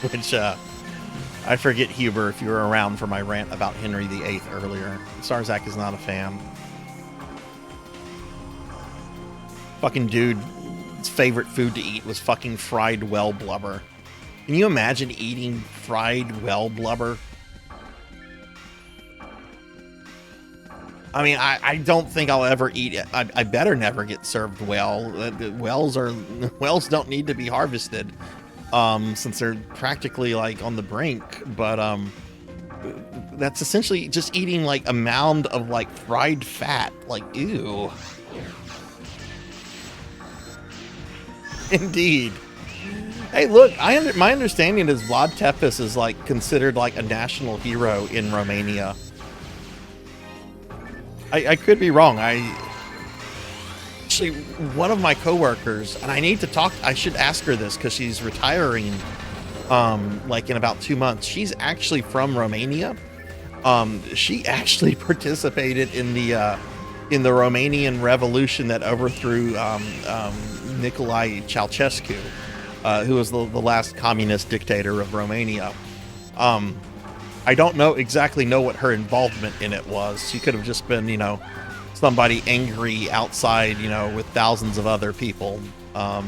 Which, I forget, Huber, if you were around for my rant about Henry VIII earlier. Sarzac is not a fan. Fucking dude's favorite food to eat was fucking fried whale blubber. Can you imagine eating fried whale blubber? I mean, I don't think I'll ever eat it. I better never get served whale. Whales don't need to be harvested, since they're practically like on the brink. But that's essentially just eating like a mound of like fried fat. Like, ew. Indeed. Hey, look, my understanding is Vlad Tepes is like considered like a national hero in Romania. I could be wrong. Actually, one of my coworkers, and I should ask her this because she's retiring, like in about 2 months. She's actually from Romania. She actually participated in the Romanian Revolution that overthrew Nicolae Ceausescu, who was the last communist dictator of Romania. I don't exactly know what her involvement in it was. She could have just been, somebody angry outside, with thousands of other people. I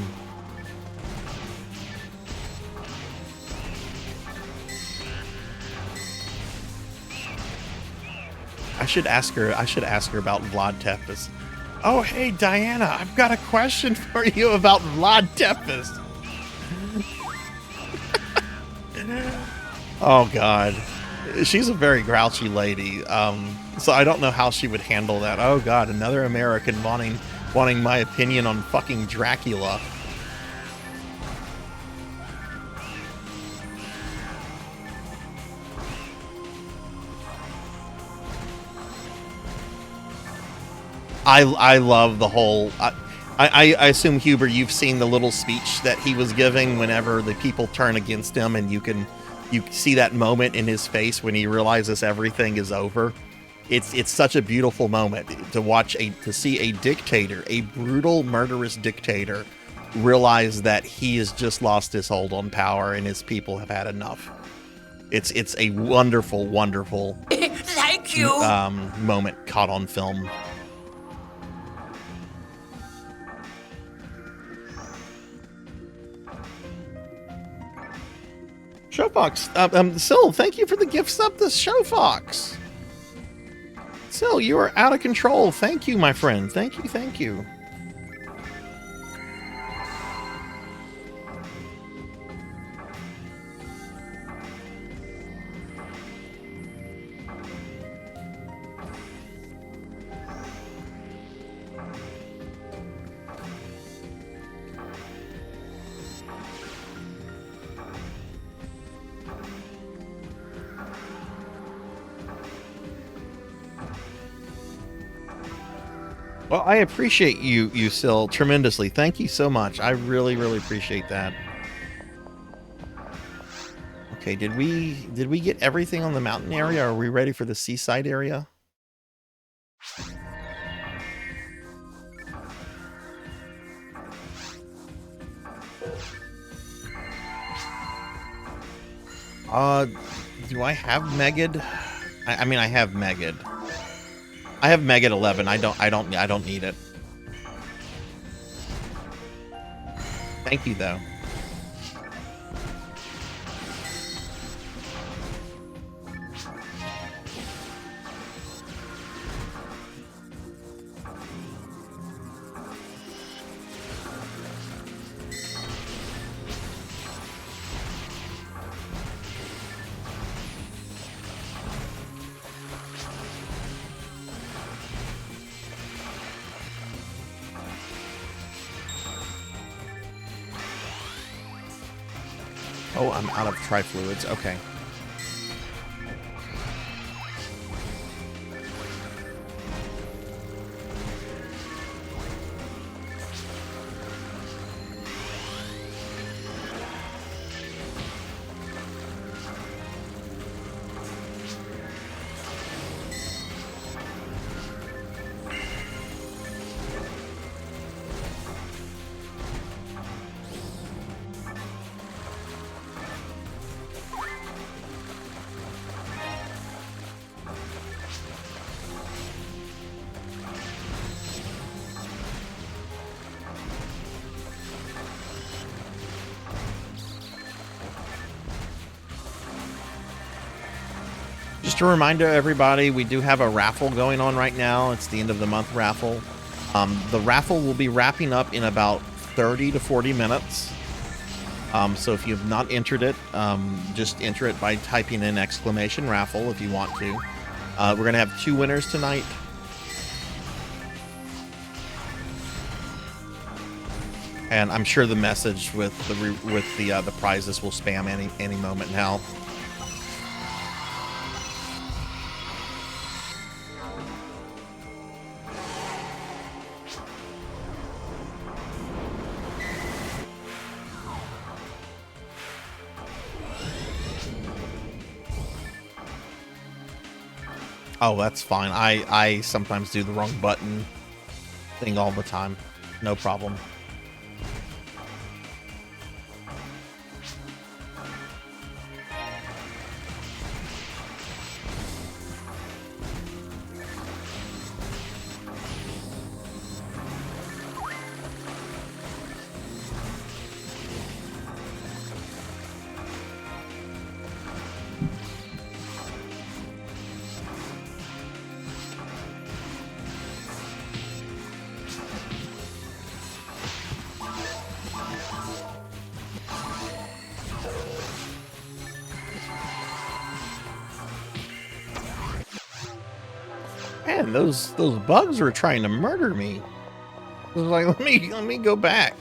should ask her about Vlad Tepes. Oh, hey, Diana, I've got a question for you about Vlad Tepes. Oh, God. She's a very grouchy lady, so I don't know how she would handle that. Oh, God, another American wanting my opinion on fucking Dracula. I love the whole... I assume, Huber, you've seen the little speech that he was giving whenever the people turn against him, and you see that moment in his face when he realizes everything is over. It's such a beautiful moment to see a dictator, a brutal, murderous dictator, realize that he has just lost his hold on power and his people have had enough. It's a wonderful, wonderful Thank you. moment caught on film. Showfox, Syl, thank you for the gift sub to Showfox. Syl, you are out of control. Thank you, my friend. Thank you, thank you. Well, I appreciate you, Syl, tremendously. Thank you so much. I really, really appreciate that. Okay, did we get everything on the mountain area? Are we ready for the seaside area? Do I have Megid? I mean, I have Megid. I have Megid 11. I don't need it. Thank you, though. Oh, I'm out of trifluids. Okay. Just a reminder, everybody, we do have a raffle going on right now. It's the end of the month raffle. The raffle will be wrapping up in about 30 to 40 minutes. So if you've not entered it, just enter it by typing in !raffle if you want to. We're going to have 2 winners tonight. And I'm sure the message with the prizes will spam any moment now. Oh, that's fine. I sometimes do the wrong button thing all the time. No problem. Man, those bugs were trying to murder me. I was like, let me go back.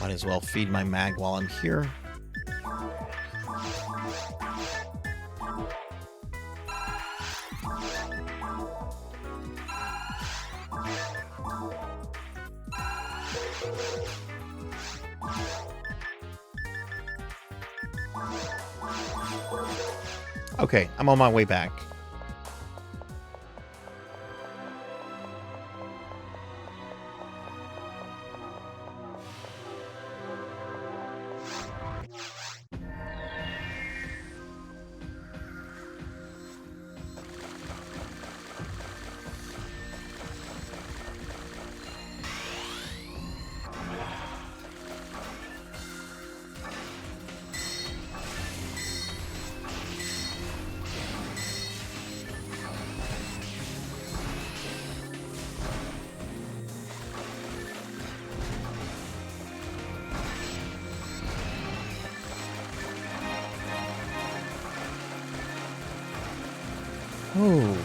Might as well feed my mag while I'm here. Okay, I'm on my way back. Oh.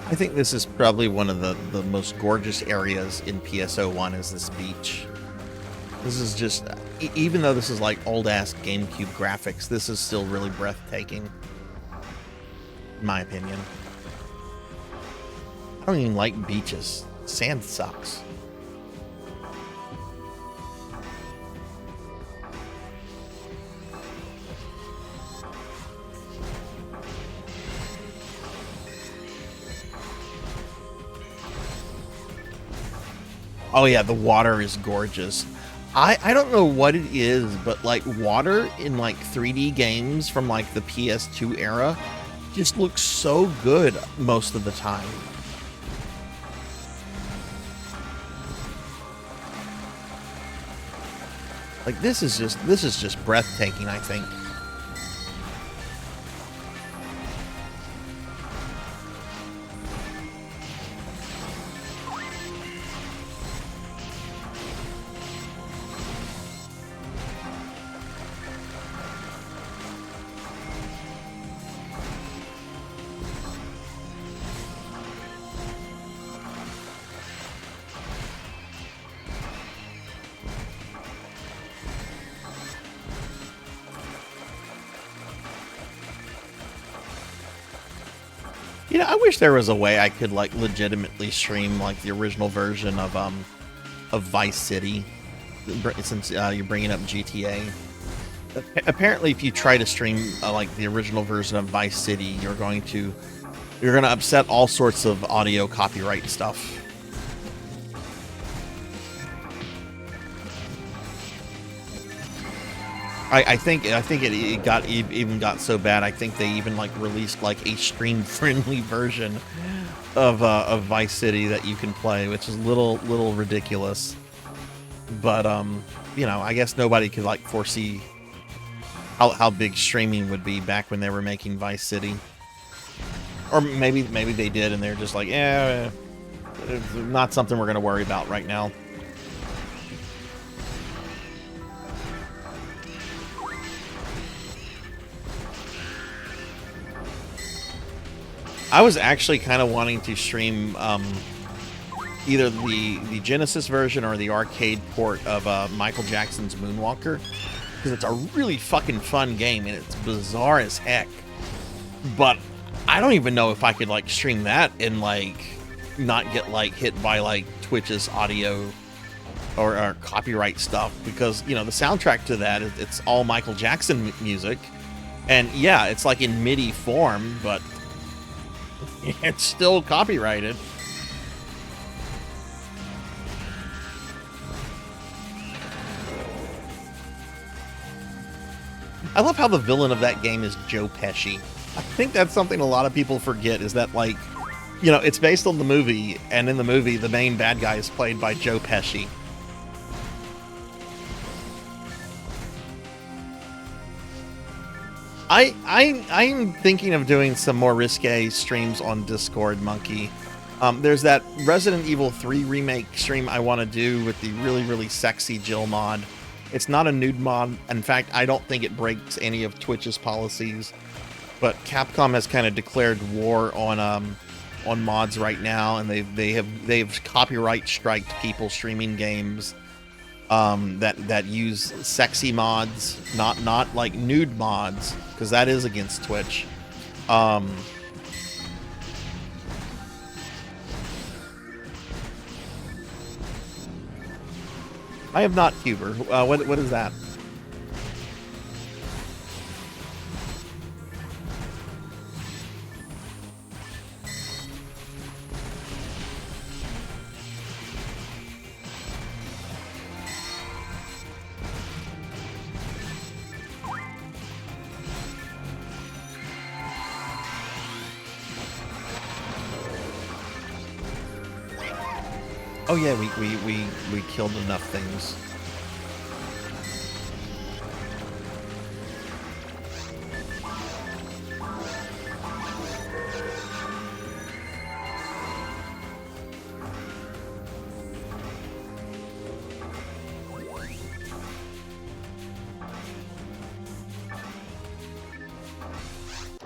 I think this is probably one of the most gorgeous areas in PSO1 is this beach. This is just, even though this is like old-ass GameCube graphics, this is still really breathtaking, in my opinion. I don't even like beaches. Sand sucks. Oh yeah, the water is gorgeous. I don't know what it is, but like water in like 3D games from like the PS2 era just looks so good most of the time. Like this is just breathtaking, I think. You know, I wish there was a way I could like legitimately stream like the original version of Vice City, since you're bringing up GTA. Apparently, if you try to stream like the original version of Vice City, you're gonna upset all sorts of audio copyright stuff. I think it even got so bad. I think they even like released like a stream-friendly version of Vice City that you can play, which is little ridiculous. But you know, I guess nobody could like foresee how big streaming would be back when they were making Vice City. Or maybe they did, and they're just like, yeah, it's not something we're gonna worry about right now. I was actually kind of wanting to stream either the Genesis version or the arcade port of Michael Jackson's Moonwalker, because it's a really fucking fun game and it's bizarre as heck. But I don't even know if I could like stream that and like not get like hit by like Twitch's audio or copyright stuff, because you know the soundtrack to that it's all Michael Jackson music, and yeah, it's like in MIDI form, but it's still copyrighted. I love how the villain of that game is Joe Pesci. I think that's something a lot of people forget, is that, like, you know, it's based on the movie, and in the movie, the main bad guy is played by Joe Pesci. I'm thinking of doing some more risque streams on Discord, Monkey. There's that Resident Evil 3 remake stream I want to do with the really sexy Jill mod. It's not a nude mod. In fact, I don't think it breaks any of Twitch's policies. But Capcom has kind of declared war on mods right now, and they've copyright striked people streaming games that use sexy mods, not like nude mods, because that is against Twitch. I have not Huber. What is that? Oh yeah, we killed enough things.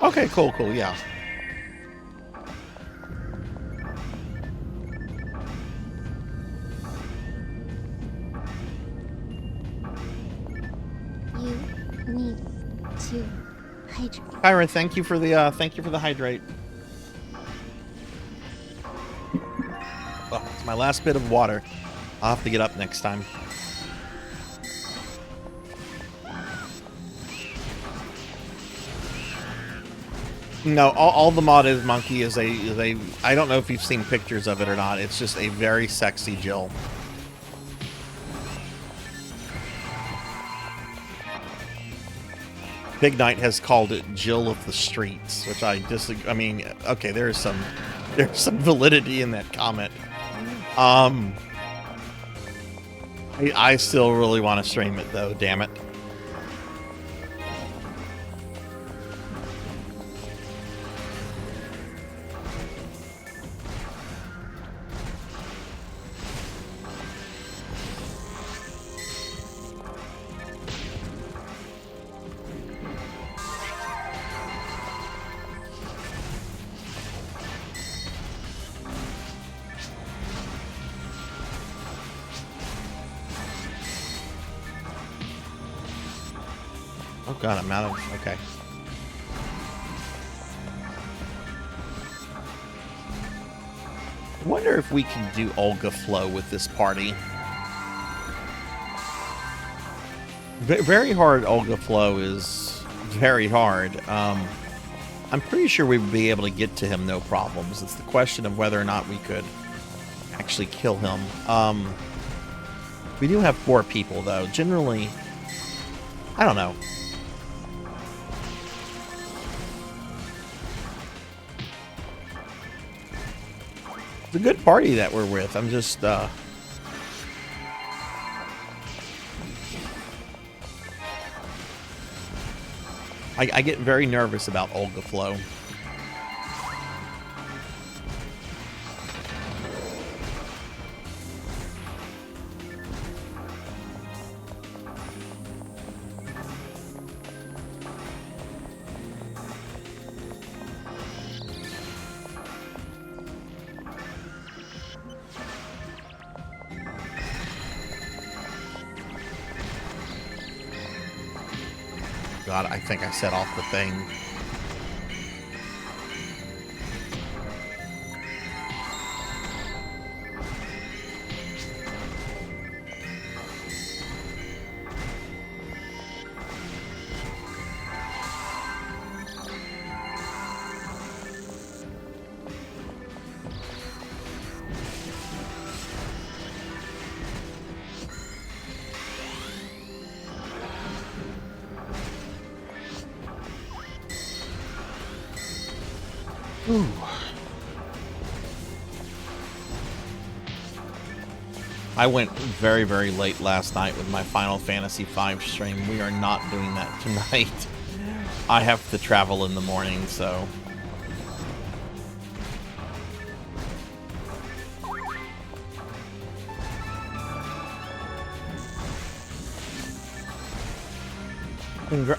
Okay, cool, yeah. Kyra, thank you for the hydrate. Oh, it's my last bit of water. I'll have to get up next time. No, all the mod is, Monkey, is a I don't know if you've seen pictures of it or not. It's just a very sexy Jill. Big Knight has called it Jill of the Streets, which I disagree. I mean, okay, there's some validity in that comment. I still really want to stream it though, damn it. Oh god, I'm out of... okay. wonder if we can do Olga Flow with this party. Very hard. Olga Flow is very hard. I'm pretty sure we would be able to get to him no problems. It's the question of whether or not we could actually kill him. We do have 4 people, though. Generally, I don't know. It's a good party that we're with. I'm just, I get very nervous about Olga Flow. God, I think I set off the thing. Ooh. I went very, very late last night with my Final Fantasy V stream. We are not doing that tonight. I have to travel in the morning, so...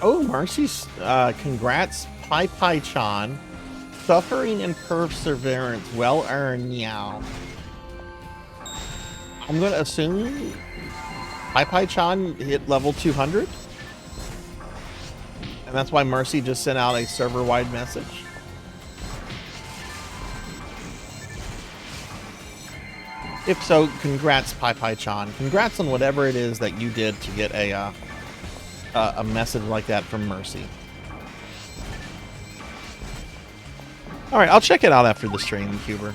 Oh, Marcy's, congrats, Pai Pai Chan. Suffering and perseverance, well earned, meow. I'm gonna assume Pai Pai Chan hit level 200, and that's why Mercy just sent out a server-wide message. If so, congrats, Pai Pai Chan. Congrats on whatever it is that you did to get a message like that from Mercy. All right, I'll check it out after the stream, VTuber.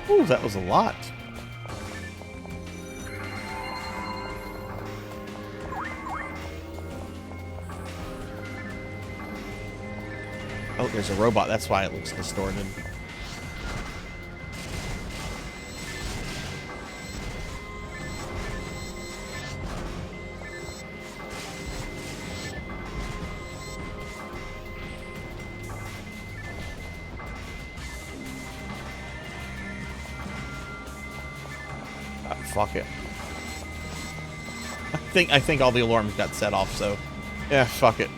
Ooh, that was a lot. Oh, there's a robot. That's why it looks distorted. Fuck it. I think all the alarms got set off, so yeah, fuck it.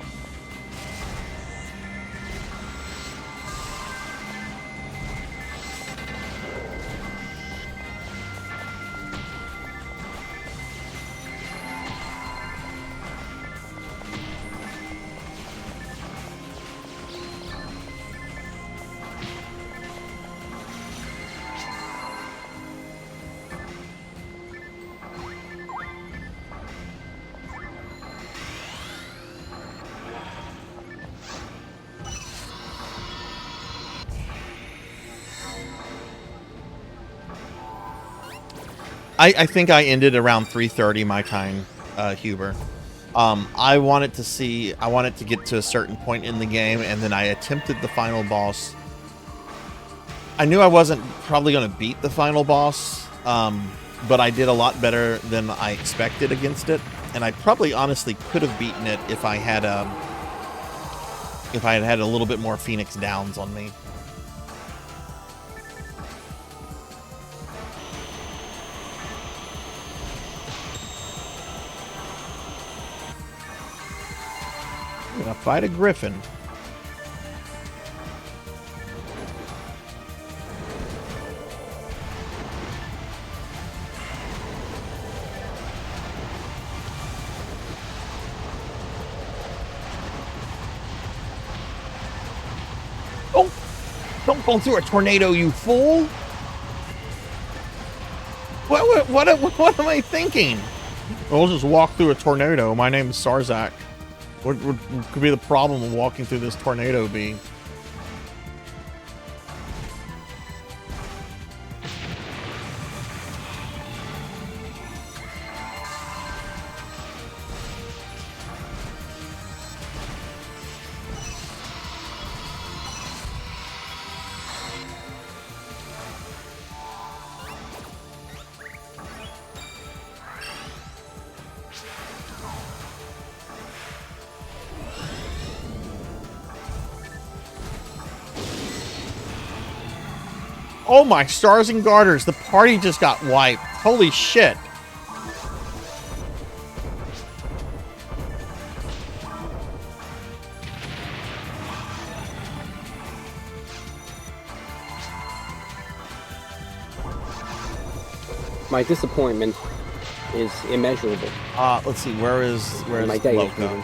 I think I ended around 3:30 my time, Huber. I wanted to get to a certain point in the game, and then I attempted the final boss. I knew I wasn't probably going to beat the final boss, but I did a lot better than I expected against it, and I probably honestly could have beaten it if I had had a little bit more Phoenix Downs on me. I'm gonna fight a griffin. Don't go through a tornado, you fool! What am I thinking? I'll just walk through a tornado. My name is Sarzac. What could be the problem of walking through this tornado be? Oh my stars and garters, the party just got wiped. Holy shit. My disappointment is immeasurable. Let's see, where's my day is Loco? ruined.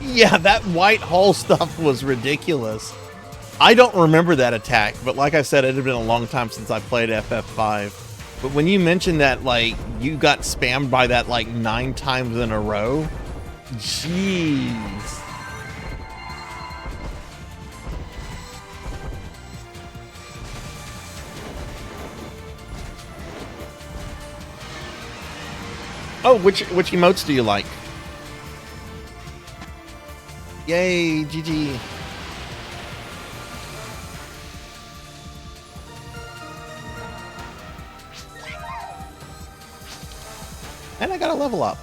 Yeah, that white hole stuff was ridiculous. I don't remember that attack, but like I said, it had been a long time since I played FF5. But when you mentioned that, like, you got spammed by that, like, 9 times in a row, jeez. Oh, which emotes do you like? Yay, GG. And I got a level up.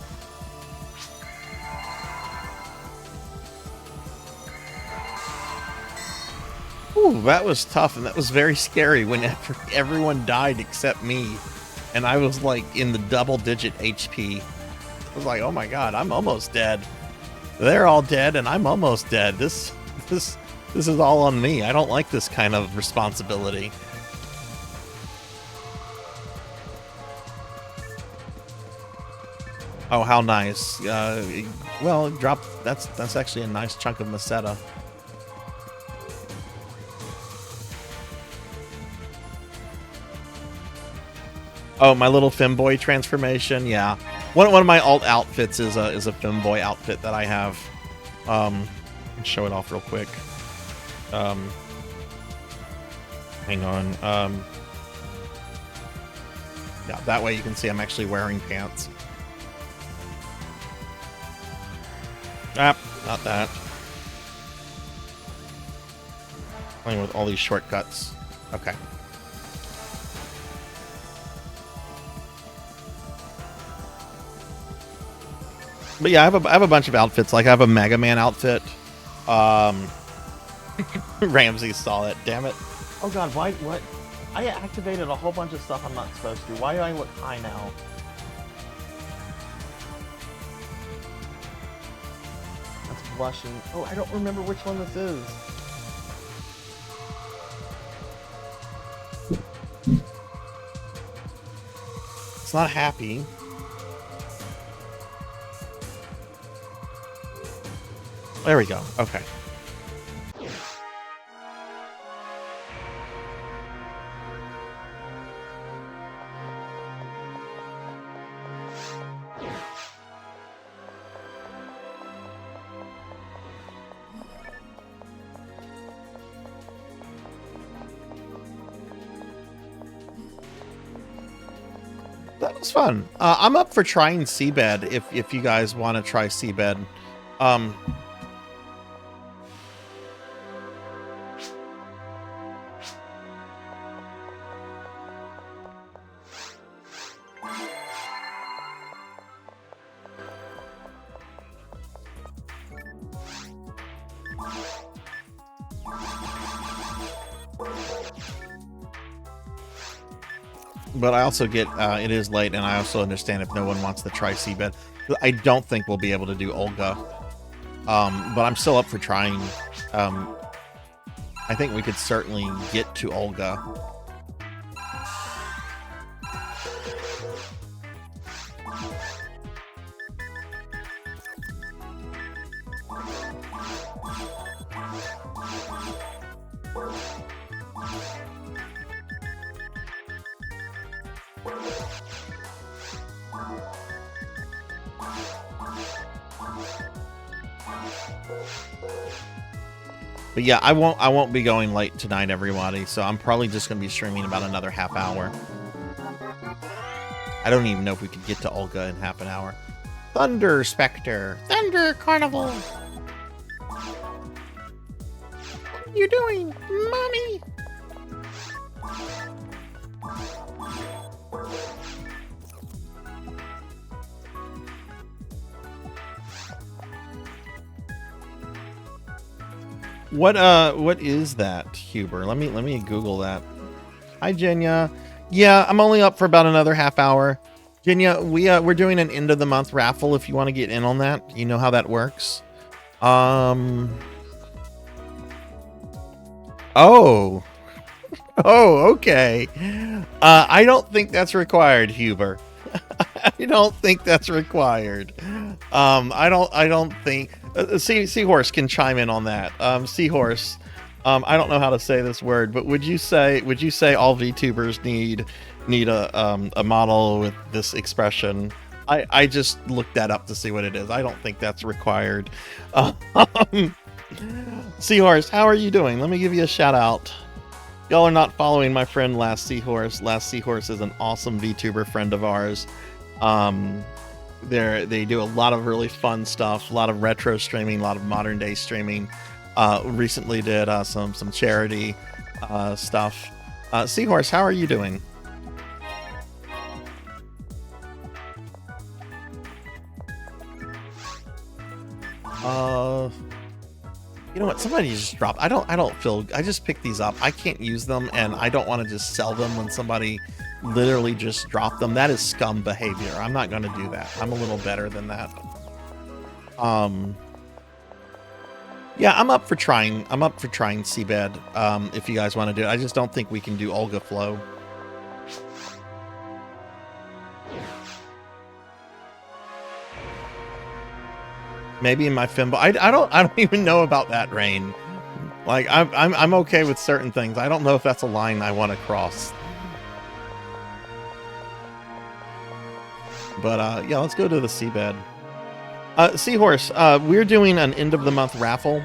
Ooh, that was tough, and that was very scary when everyone died except me. And I was like in the double-digit HP. I was like, oh my god, I'm almost dead. They're all dead, and I'm almost dead. This is all on me. I don't like this kind of responsibility. Oh, how nice. Well, drop. That's actually a nice chunk of Meseta. Oh, my little femboy transformation. Yeah, one of my alt outfits is a femboy outfit that I have. I'll show it off real quick. Hang on. Yeah, that way you can see I'm actually wearing pants. Ah, not that. Playing with all these shortcuts. Okay. But yeah, I have a bunch of outfits. Like I have a Mega Man outfit. Ramsey saw it. Damn it. Oh god, why? What? I activated a whole bunch of stuff I'm not supposed to. Why do I look high now? That's blushing. Oh, I don't remember which one this is. It's not happy. There we go. Okay. That was fun. I'm up for trying Seabed if you guys want to try Seabed. But I also get, it is late, and I also understand if no one wants to try Seabed. I don't think we'll be able to do Olga. But I'm still up for trying. I think we could certainly get to Olga. But yeah, I won't be going late tonight, everybody. So I'm probably just gonna be streaming about another half hour. I don't even know if we could get to Olga in half an hour. Thunder Spectre, Thunder Carnival. What are you doing, mommy? What is that, Huber? Let me Google that. Hi, Jenya. Yeah, I'm only up for about another half hour. Jenya, we're doing an end of the month raffle if you want to get in on that. You know how that works. Oh. Oh, okay. I don't think that's required, Huber. I don't think that's required. I don't think Seahorse can chime in on that. Seahorse, I don't know how to say this word, but would you say all VTubers need a model with this expression? I just looked that up to see what it is. I don't think that's required. Seahorse, how are you doing? Let me give you a shout out. Y'all are not following my friend Last Seahorse. Last Seahorse is an awesome VTuber friend of ours. They do a lot of really fun stuff, a lot of retro streaming, a lot of modern day streaming. Recently did some charity stuff. Seahorse, how are you doing? You know what? Somebody just dropped. I just picked these up. I can't use them, and I don't want to just sell them when somebody literally just dropped them. That is scum behavior. I'm not going to do that. I'm a little better than that. Yeah, I'm up for trying Seabed. If you guys want to do it, I just don't think we can do Olga Flow. Maybe in my Fimbo. I don't even know about that, Rain. Like I'm okay with certain things. I don't know if that's a line I want to cross. But yeah, let's go to the Seabed. Seahorse, we're doing an end of the month raffle.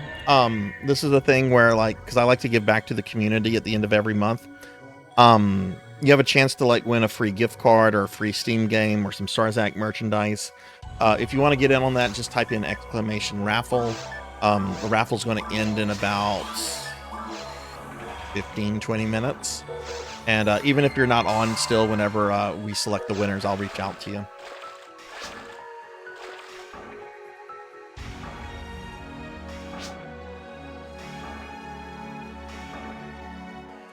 This is a thing where, like, because I like to give back to the community at the end of every month. You have a chance to like win a free gift card or a free Steam game or some Sarzac merchandise. If you want to get in on that, just type in !raffle. The raffle's going to end in about 15-20 minutes. And even if you're not on still, whenever we select the winners, I'll reach out to you.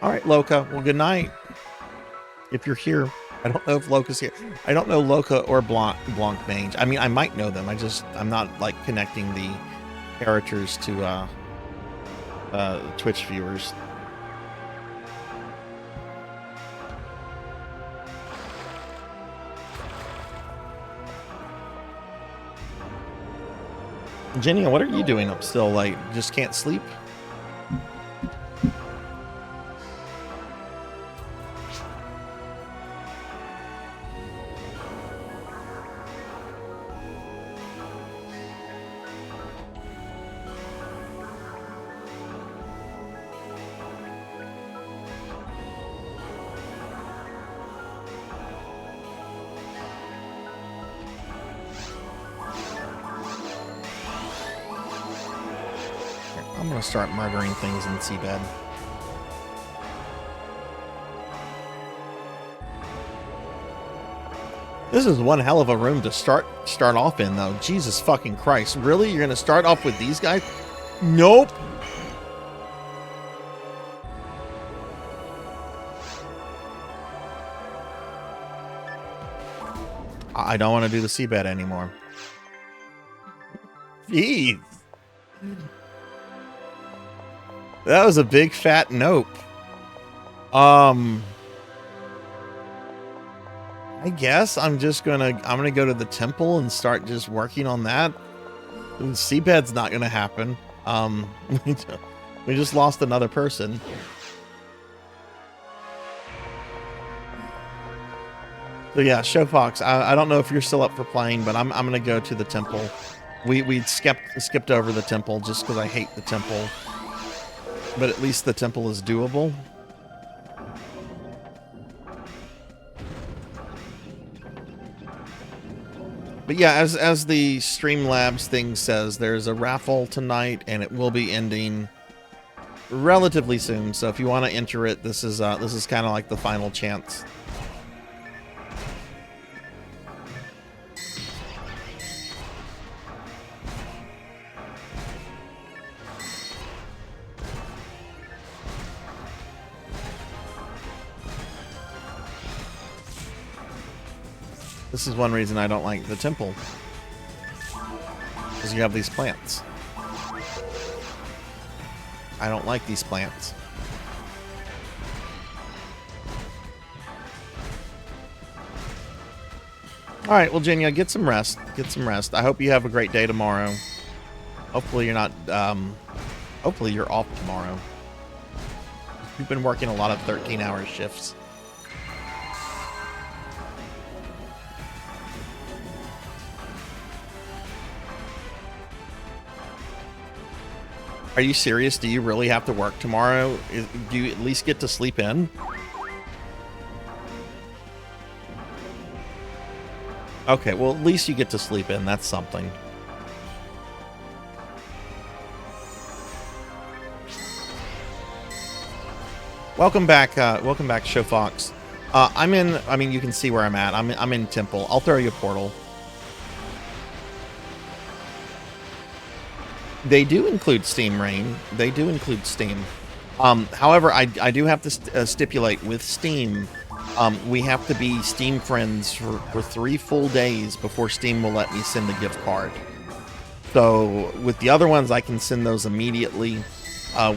All right, Loca. Well, good night. If you're here, I don't know if Loca's here. I don't know Loca or Blancmange. I mean, I might know them. I'm not like connecting the characters to Twitch viewers. Jenny, what are you doing up still? Like, just can't sleep? I'm gonna start murdering things in seabed. This is one hell of a room to start off in, though. Jesus fucking Christ! Really, you're gonna start off with these guys? Nope. I don't want to do the seabed anymore. Jeez. That was a big fat nope. I guess I'm gonna go to the temple and start just working on that. The seabed's not gonna happen. We just lost another person. So yeah, Showfox, I don't know if you're still up for playing, but I'm gonna go to the temple. We skipped over the temple just because I hate the temple. But at least the temple is doable. But yeah, as the Streamlabs thing says, there's a raffle tonight, and it will be ending relatively soon. So if you want to enter it, this is kind of like the final chance. This is one reason I don't like the temple. Because you have these plants. I don't like these plants. Alright, well, Jenya, get some rest. Get some rest. I hope you have a great day tomorrow. Hopefully you're not, hopefully you're off tomorrow. You've been working a lot of 13-hour shifts. Are you serious? Do you really have to work tomorrow? Do you at least get to sleep in? Okay, well, at least you get to sleep in. That's something. Welcome back, Showfox. I mean, you can see where I'm at. I'm in Temple. I'll throw you a portal. They do include Steam, Rain. They do include Steam. However, I do have to stipulate with Steam, we have to be Steam friends for 3 full days before Steam will let me send a gift card. So with the other ones, I can send those immediately.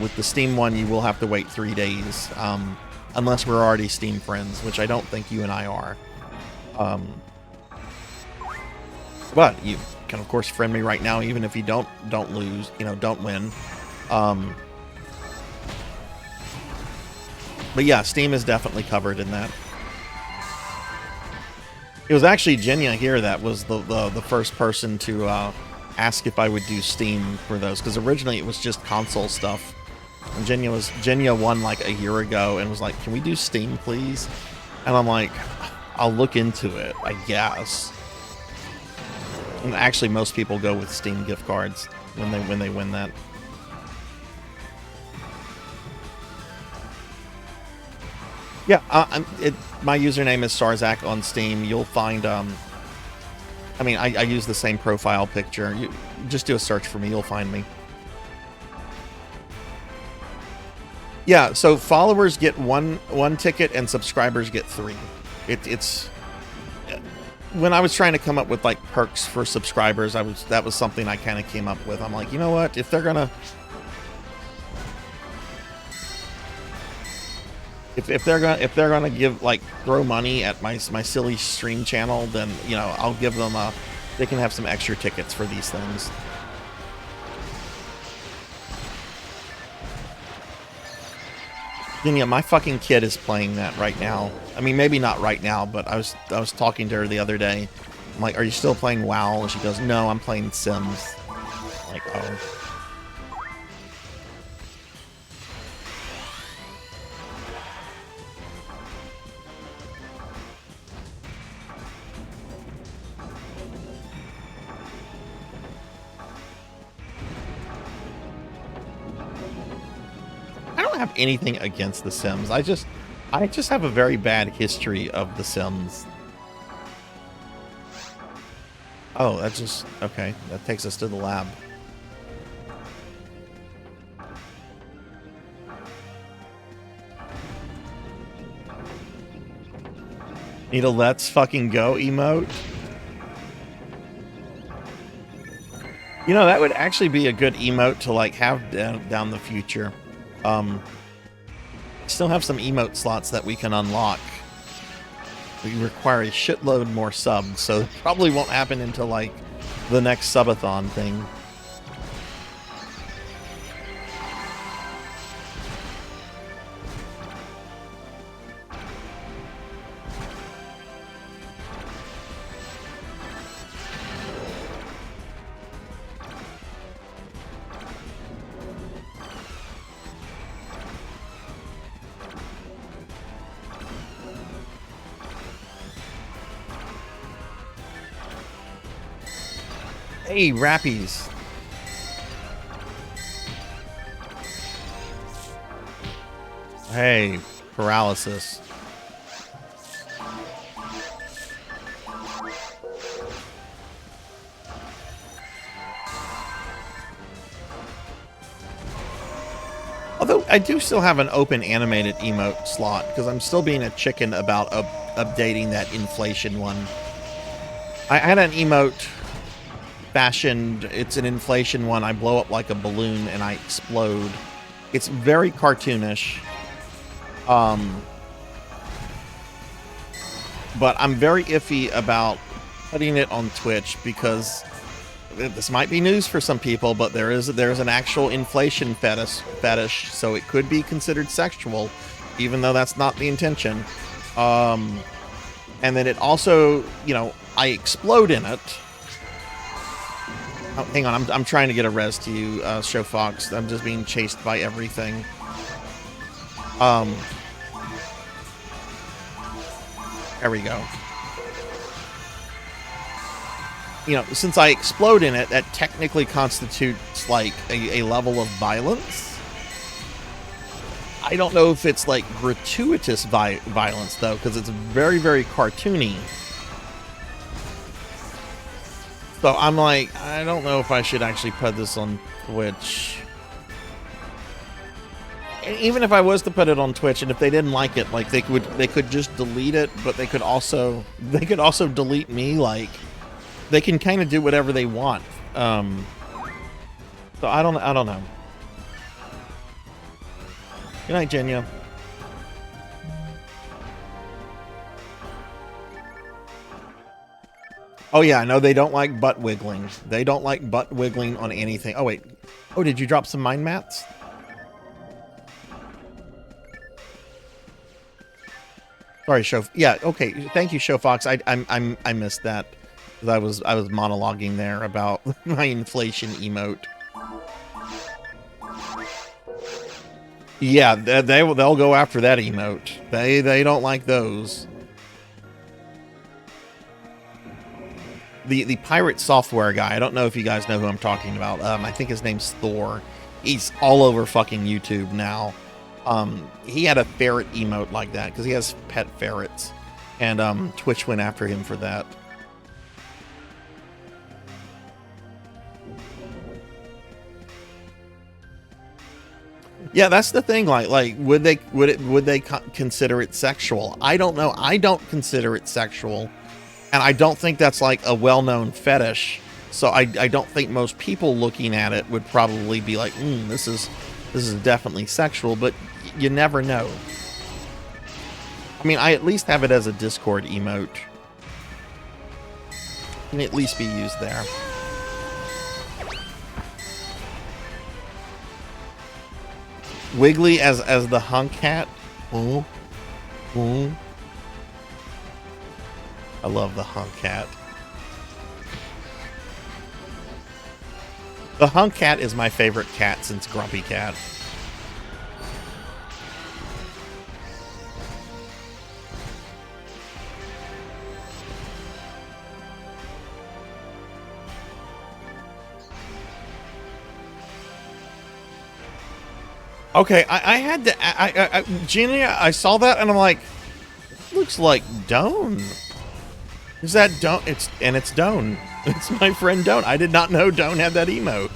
With the Steam one, you will have to wait 3 days, unless we're already Steam friends, which I don't think you and I are. But you can of course friend me right now, even if you don't lose, don't win. But yeah, Steam is definitely covered in that. It was actually Jenya here that was the first person to ask if I would do Steam for those, because originally it was just console stuff. And Jenya won like a year ago and was like, "Can we do Steam, please?" And I'm like, "I'll look into it, I guess." And actually, most people go with Steam gift cards when they win that. Yeah, my username is Sarzac on Steam. You'll find, I use the same profile picture. You just do a search for me, you'll find me. Yeah, so followers get one ticket and subscribers get 3. It's when I was trying to come up with like perks for subscribers, that was something I kind of came up with. I'm like, you know what? If they're gonna give like throw money at my silly stream channel, then you know I'll give them they can have some extra tickets for these things. And yeah, my fucking kid is playing that right now. I mean, maybe not right now, but I was talking to her the other day. I'm like, "Are you still playing WoW?" And she goes, "No, I'm playing Sims." I'm like, oh. I don't have anything against The Sims. I just have a very bad history of The Sims. Oh, that's just okay. That takes us to the lab. Need a let's fucking go emote? You know, that would actually be a good emote to like have down the future. Still have some emote slots that we can unlock. We require a shitload more subs, so it probably won't happen until like the next subathon thing. Hey, Rappies. Hey, Paralysis. Although I do still have an open animated emote slot because I'm still being a chicken about updating that inflation one. I had an emote fashioned. It's an inflation one. I blow up like a balloon and I explode. It's very cartoonish. But I'm very iffy about putting it on Twitch because this might be news for some people, but there's an actual inflation fetish, so it could be considered sexual, even though that's not the intention. And then it also, you know, I explode in it. Oh, hang on, I'm trying to get a res to you, Show Fox. I'm just being chased by everything. There we go. You know, since I explode in it, that technically constitutes like a level of violence. I don't know if it's like gratuitous violence though, because it's very, very cartoony. So I'm like, I don't know if I should actually put this on Twitch. And even if I was to put it on Twitch, and if they didn't like it, like they could just delete it, but they could also delete me. Like they can kind of do whatever they want. So I don't know. Good night, Jenya. Oh yeah, I know they don't like butt wiggling. They don't like butt wiggling on anything. Oh wait. Oh, did you drop some mind mats? Sorry, Show. Yeah, okay. Thank you, Show Fox. I missed that. I was monologuing there about my inflation emote. Yeah, they'll go after that emote. They don't like those. The pirate software guy, I don't know if you guys know who I'm talking about. I think his name's Thor. He's all over fucking YouTube now. He had a ferret emote like that because he has pet ferrets, and Twitch went after him for that. Yeah, that's the thing. Like, would they consider it sexual? I don't know. I don't consider it sexual, and I don't think that's like a well-known fetish. So I don't think most people looking at it would probably be like, this is definitely sexual. But you never know. I mean, I at least have it as a Discord emote. Can at least be used there. Wiggly as the hunk cat. Ooh. Ooh. I love the hunk cat. The hunk cat is my favorite cat since Grumpy Cat. Okay, I had to. Genie, I saw that and I'm like, looks like Doan. Is that Doan? It's Doan. It's my friend Doan. I did not know Doan had that emote.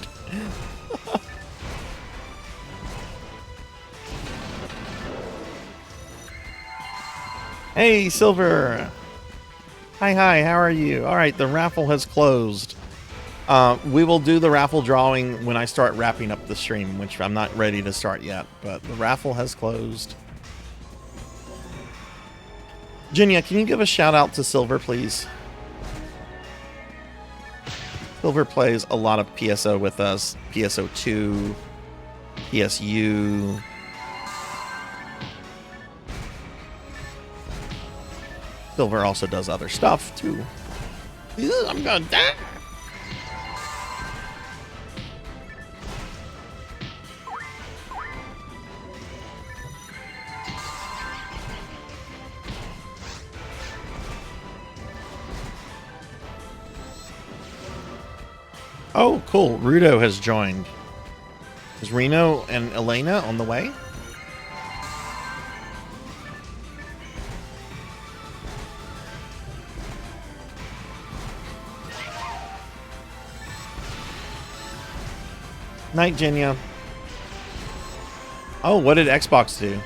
Hey, Silver. Hi, how are you? All right, the raffle has closed. We will do the raffle drawing when I start wrapping up the stream, which I'm not ready to start yet, but the raffle has closed. Jinya, can you give a shout out to Silver, please? Silver plays a lot of PSO with us. PSO2, PSU. Silver also does other stuff, too. Ew, I'm gonna die. Oh, cool. Rudo has joined. Is Reno and Elena on the way? Night, Jinya. Oh, what did Xbox do?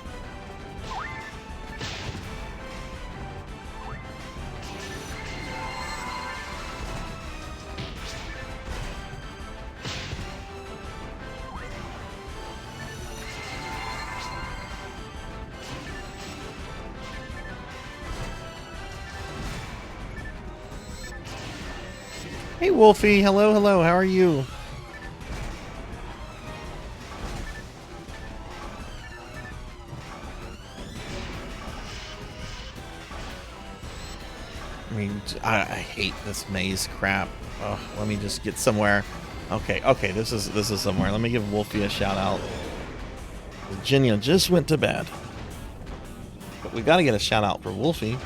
Hey, Wolfie. Hello, hello. How are you? I mean, I hate this maze crap. Oh, let me just get somewhere. Okay, this is somewhere. Let me give Wolfie a shout out. Virginia just went to bed. But we gotta get a shout out for Wolfie.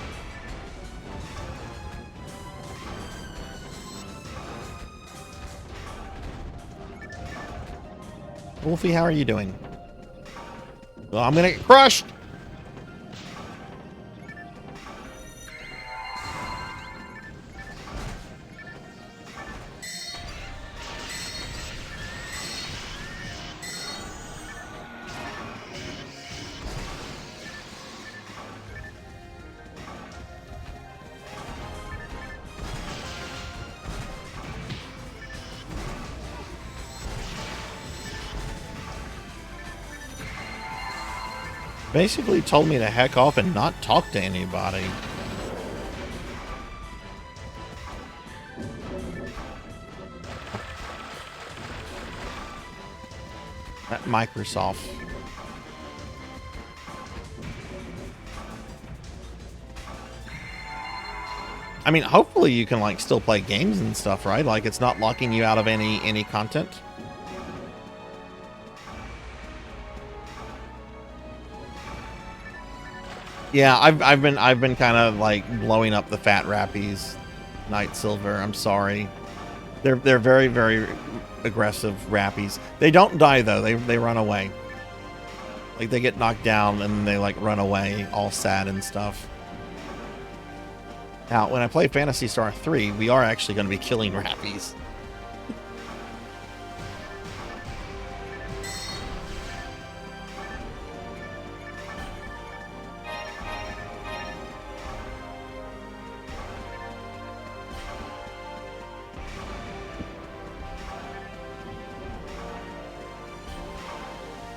Wolfie, how are you doing? Well, I'm gonna get crushed! Basically told me to heck off and not talk to anybody. At Microsoft. I mean, hopefully you can like still play games and stuff, right? Like it's not locking you out of any content. Yeah, I've been kind of like blowing up the fat rappies, Night Silver. I'm sorry. They're very, very aggressive rappies. They don't die though. They run away. Like they get knocked down and they like run away, all sad and stuff. Now, when I play Phantasy Star 3, we are actually going to be killing rappies.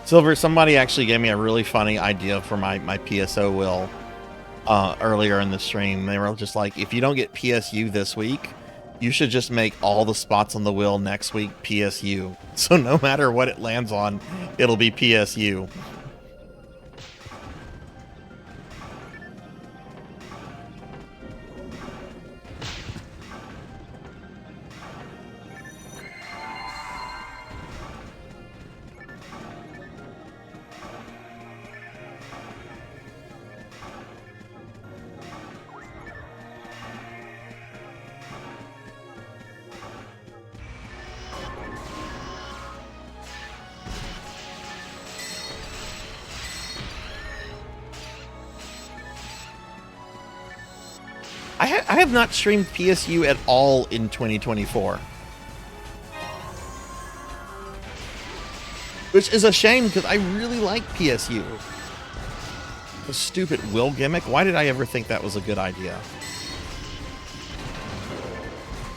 Silver, somebody actually gave me a really funny idea for my PSO wheel earlier in the stream. They were just like, if you don't get PSU this week, you should just make all the spots on the wheel next week PSU. So no matter what it lands on, it'll be PSU. I have not streamed PSU at all in 2024. Which is a shame, because I really like PSU. A stupid will gimmick? Why did I ever think that was a good idea?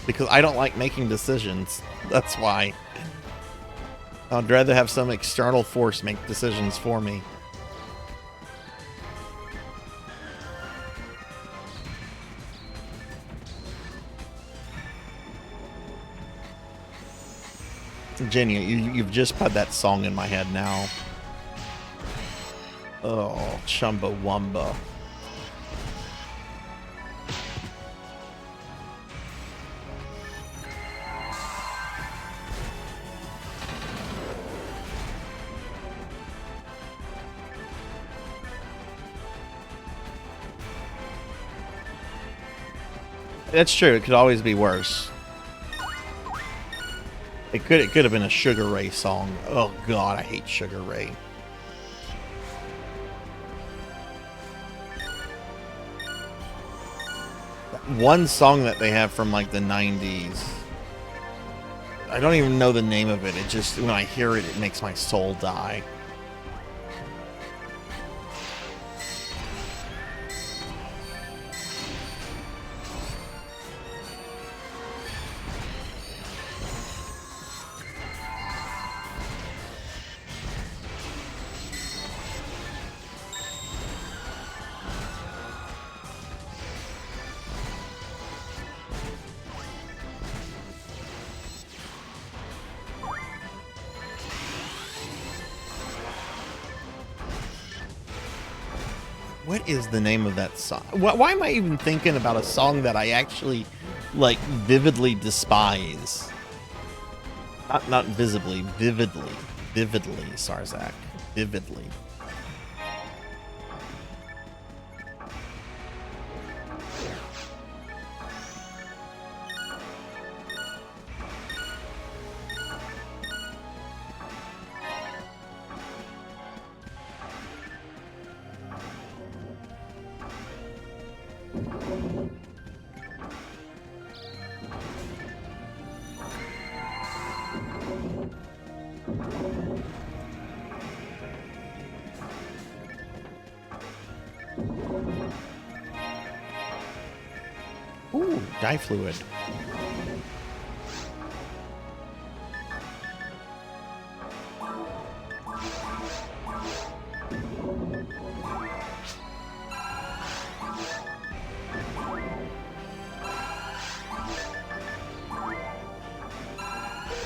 Because I don't like making decisions. That's why. I'd rather have some external force make decisions for me. Jenny, you've just put that song in my head now. Oh, Chumbawamba. That's true. It could always be worse. It could have been a Sugar Ray song. Oh God, I hate Sugar Ray. That one song that they have from like the 90s. I don't even know the name of it. It just, when I hear it, it makes my soul die. What is the name of that song? Why am I even thinking about a song that I actually, like, vividly despise? Not visibly, vividly. Vividly, Sarzac. Vividly. Ooh, dye fluid.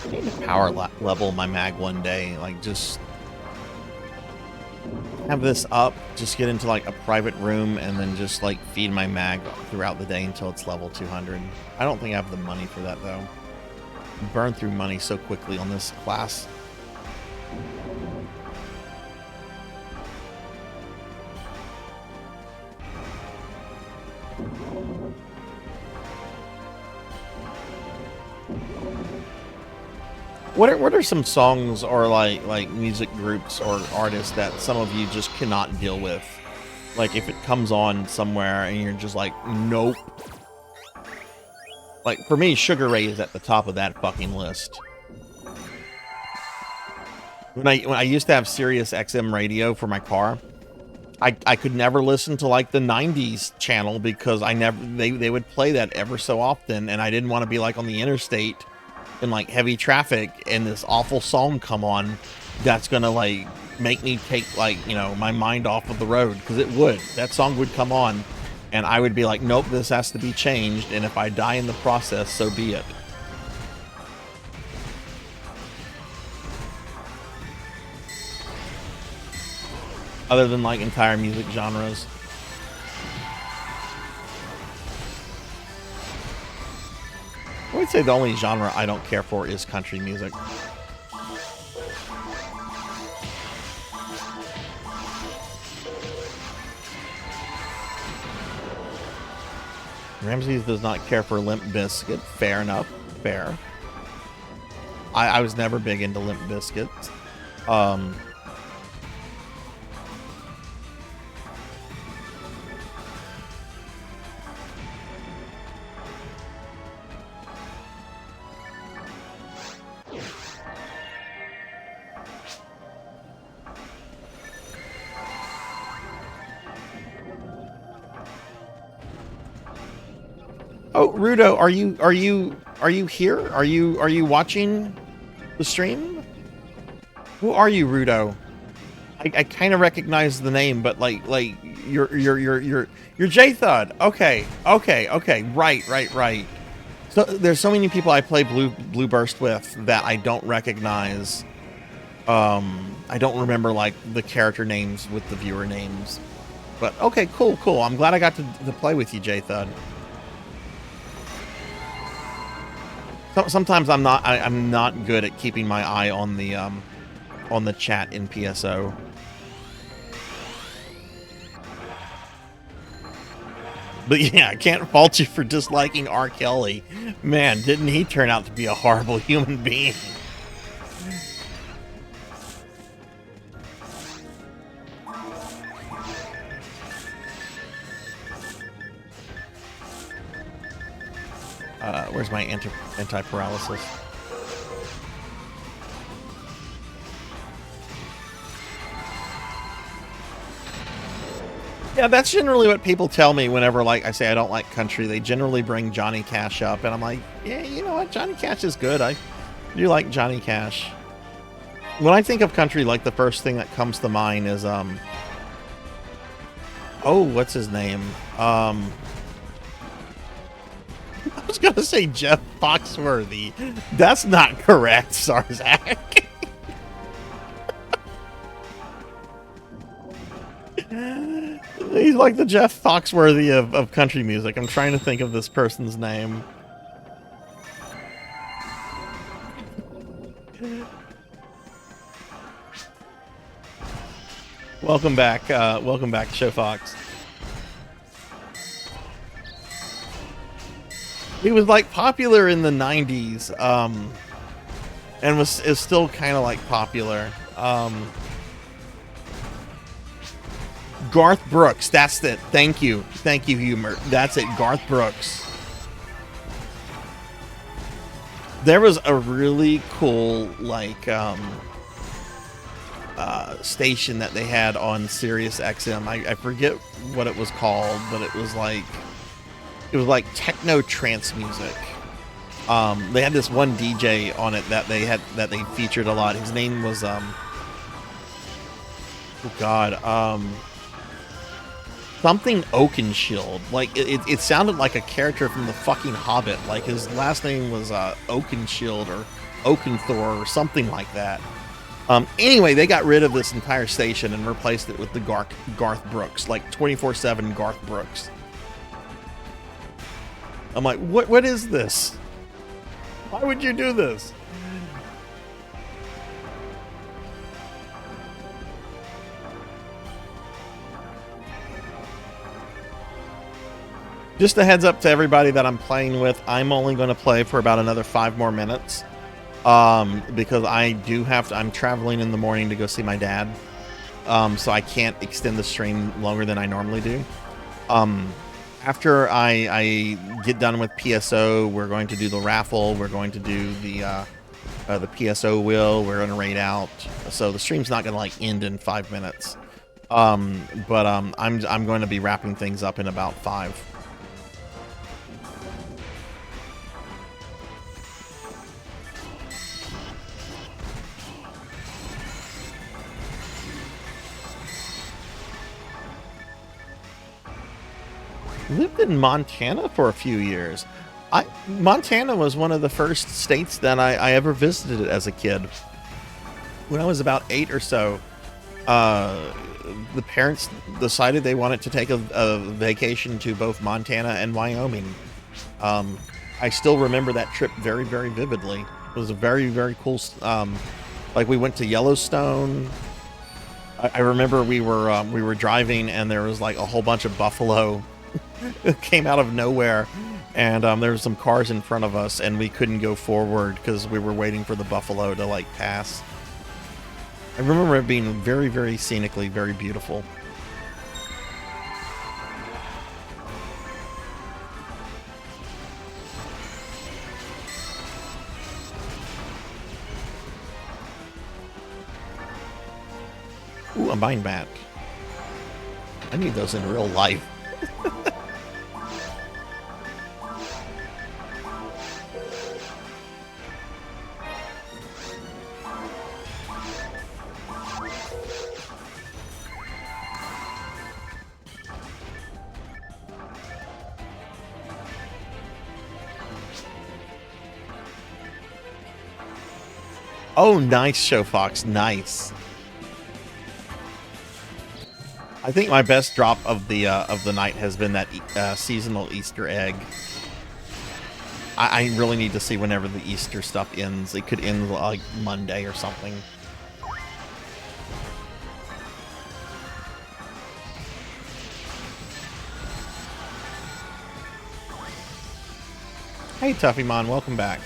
I need to power level my mag one day, like just have this up, just get into like a private room and then just like feed my mag throughout the day until it's level 200. I don't think I have the money for that though. Burn through money so quickly on this class. What are some songs or like music groups or artists that some of you just cannot deal with? Like if it comes on somewhere and you're just like, nope. Like for me, Sugar Ray is at the top of that fucking list. When I used to have Sirius XM radio for my car, I could never listen to like the 90s channel because they would play that ever so often, and I didn't want to be like on the interstate in like heavy traffic and this awful song come on that's gonna like make me take, like, you know, my mind off of the road, because it would. That song would come on and I would be like, nope, this has to be changed, and if I die in the process, so be it. Other than like entire music genres. I would say the only genre I don't care for is country music. Ramses does not care for Limp Bizkit. Fair enough. Fair. I was never big into Limp Bizkit. Oh, Rudo, are you here? Are you watching the stream? Who are you, Rudo? I kind of recognize the name, but like you're J-Thud. Okay. Right. So there's so many people I play Blue Burst with that I don't recognize. I don't remember like the character names with the viewer names. But okay, cool. I'm glad I got to play with you, J-Thud. Sometimes I'm not good at keeping my eye on the chat in PSO. But yeah, I can't fault you for disliking R. Kelly. Man, didn't he turn out to be a horrible human being? Where's my anti-paralysis? Yeah, that's generally what people tell me whenever, like, I say I don't like country. They generally bring Johnny Cash up, and I'm like, yeah, you know what? Johnny Cash is good. I do like Johnny Cash. When I think of country, like, the first thing that comes to mind is, oh, what's his name? I was gonna say Jeff Foxworthy. That's not correct, Sarzac. He's like the Jeff Foxworthy of country music. I'm trying to think of this person's name. Welcome back, Show Fox. He was like popular in the 90s, and is still kind of like popular. Garth Brooks, that's it. Thank you, Humor. That's it, Garth Brooks. There was a really cool like station that they had on Sirius XM. I forget what it was called, but it was like techno trance music. They had this one DJ on it that they featured a lot. His name was something Oakenshield. Like it sounded like a character from the fucking Hobbit. Like his last name was Oakenshield or Oakenthor or something like that. Anyway, they got rid of this entire station and replaced it with the Garth Brooks, like 24/7 Garth Brooks. I'm like, what is this? Why would you do this? Just a heads up to everybody that I'm playing with, I'm only going to play for about another 5 more minutes. Because I'm traveling in the morning to go see my dad. So I can't extend the stream longer than I normally do. After I get done with PSO, we're going to do the raffle. We're going to do the PSO wheel. We're going to raid out. So the stream's not going to like end in 5 minutes. I'm going to be wrapping things up in about 5. lived in Montana for a few years. Montana was one of the first states that I ever visited as a kid. When I was about 8 or so, the parents decided they wanted to take a vacation to both Montana and Wyoming. I still remember that trip very, very vividly. It was a very, very cool. Like we went to Yellowstone. I remember we were driving and there was like a whole bunch of buffalo that came out of nowhere, and there were some cars in front of us and we couldn't go forward because we were waiting for the buffalo to like pass. I remember it being very, very scenically very beautiful. Ooh, a mind map. I need those in real life. Oh, nice, Show Fox. Nice. I think my best drop of the night has been that seasonal Easter egg. I really need to see whenever the Easter stuff ends. It could end like Monday or something. Hey, Tuffymon, welcome back.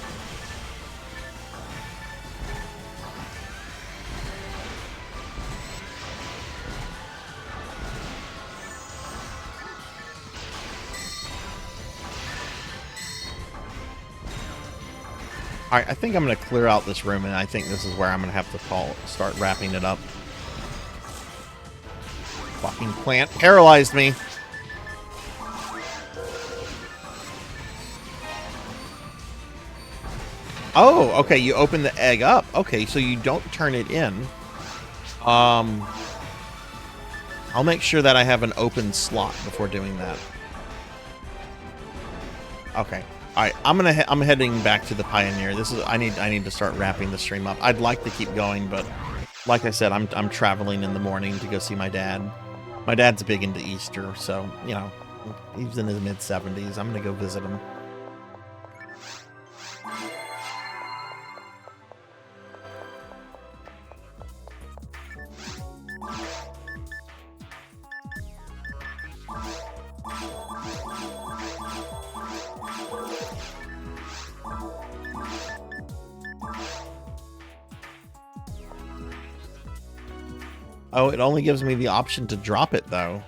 Alright, I think I'm going to clear out this room, and I think this is where I'm going to have to start wrapping it up. Fucking plant paralyzed me. Oh, okay, you open the egg up. Okay, so you don't turn it in. I'll make sure that I have an open slot before doing that. Okay. All right, I'm heading back to the Pioneer. I need to start wrapping the stream up. I'd like to keep going, but like I said, I'm traveling in the morning to go see my dad. My dad's big into Easter, so you know, he's in his mid-70s. I'm gonna go visit him. Oh, it only gives me the option to drop it, though.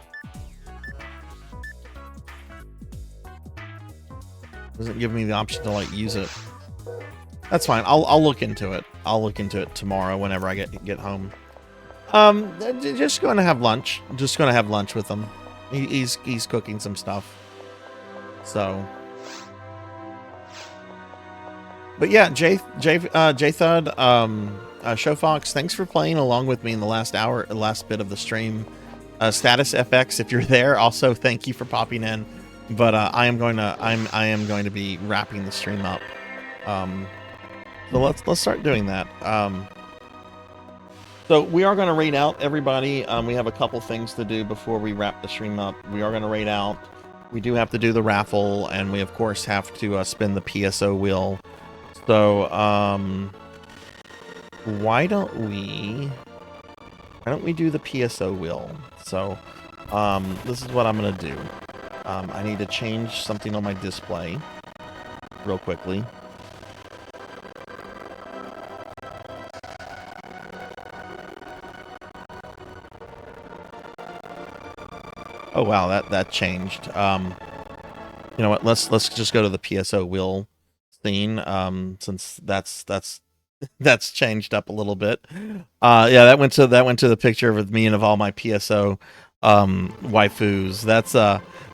Doesn't give me the option to, like, use it. That's fine. I'll look into it. I'll look into it tomorrow whenever I get home. Just going to have lunch. Just going to have lunch with him. He's cooking some stuff. So... But yeah, J-Thud, Show Fox, thanks for playing along with me in the last bit of the stream. Status FX, if you're there, also thank you for popping in. But I am going to be wrapping the stream up. So let's start doing that. So we are going to raid out, everybody. We have a couple things to do before we wrap the stream up. We are going to raid out. We do have to do the raffle, and we of course have to spin the PSO wheel. So why don't we do the PSO wheel? So this is what I'm gonna do. I need to change something on my display real quickly. Oh wow, that changed. You know what? Let's just go to the PSO wheel scene, since that's changed up a little bit. Yeah, that went to the picture of me and of all my PSO waifus. That's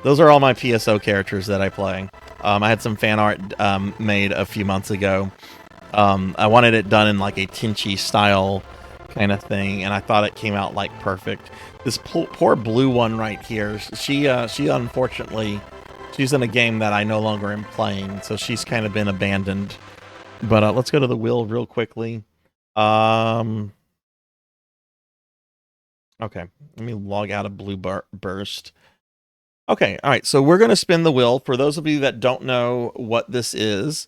those are all my PSO characters that I play. I had some fan art made a few months ago. I wanted it done in like a Tenchi style kind of thing, and I thought it came out like perfect. This poor blue one right here, she unfortunately, she's in a game that I no longer am playing, so she's kind of been abandoned. But let's go to the wheel real quickly. Okay, let me log out of Blue Burst. Okay, all right, so we're going to spin the wheel. For those of you that don't know what this is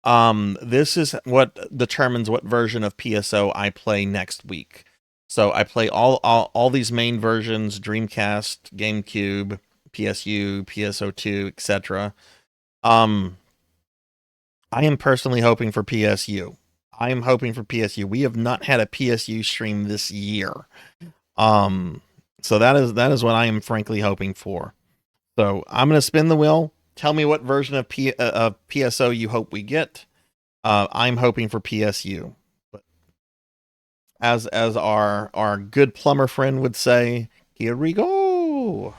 what determines what version of PSO I play next week. So I play all these main versions: Dreamcast, GameCube, PSU, PSO2, etc. I am personally hoping for PSU. I am hoping for PSU. We have not had a PSU stream this year. So that is what I am frankly hoping for. So I'm going to spin the wheel. Tell me what version of PSO you hope we get. I'm hoping for PSU. But as our good plumber friend would say, here we go.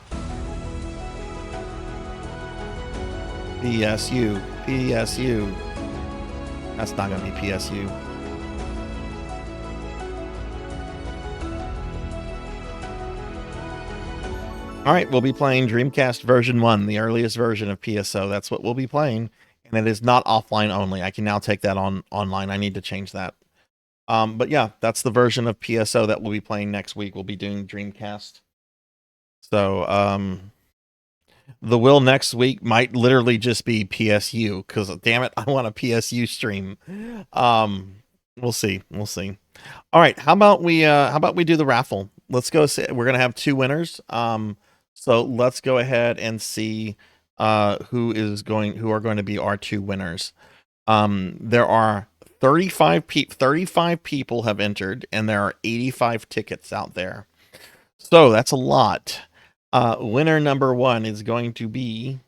PSU. PSU. That's not going to be PSU. All right, we'll be playing Dreamcast version 1, the earliest version of PSO. That's what we'll be playing, and it is not offline only. I can now take that online. I need to change that. But yeah, that's the version of PSO that we'll be playing next week. We'll be doing Dreamcast. So the will next week might literally just be PSU, because damn it, I want a PSU stream. We'll see. We'll see. All right, how about we do the raffle? Let's go. We're gonna have 2 winners. So let's go ahead and see who are going to be our 2 winners. There are 35 people have entered, and there are 85 tickets out there. So that's a lot. Winner number 1 is going to be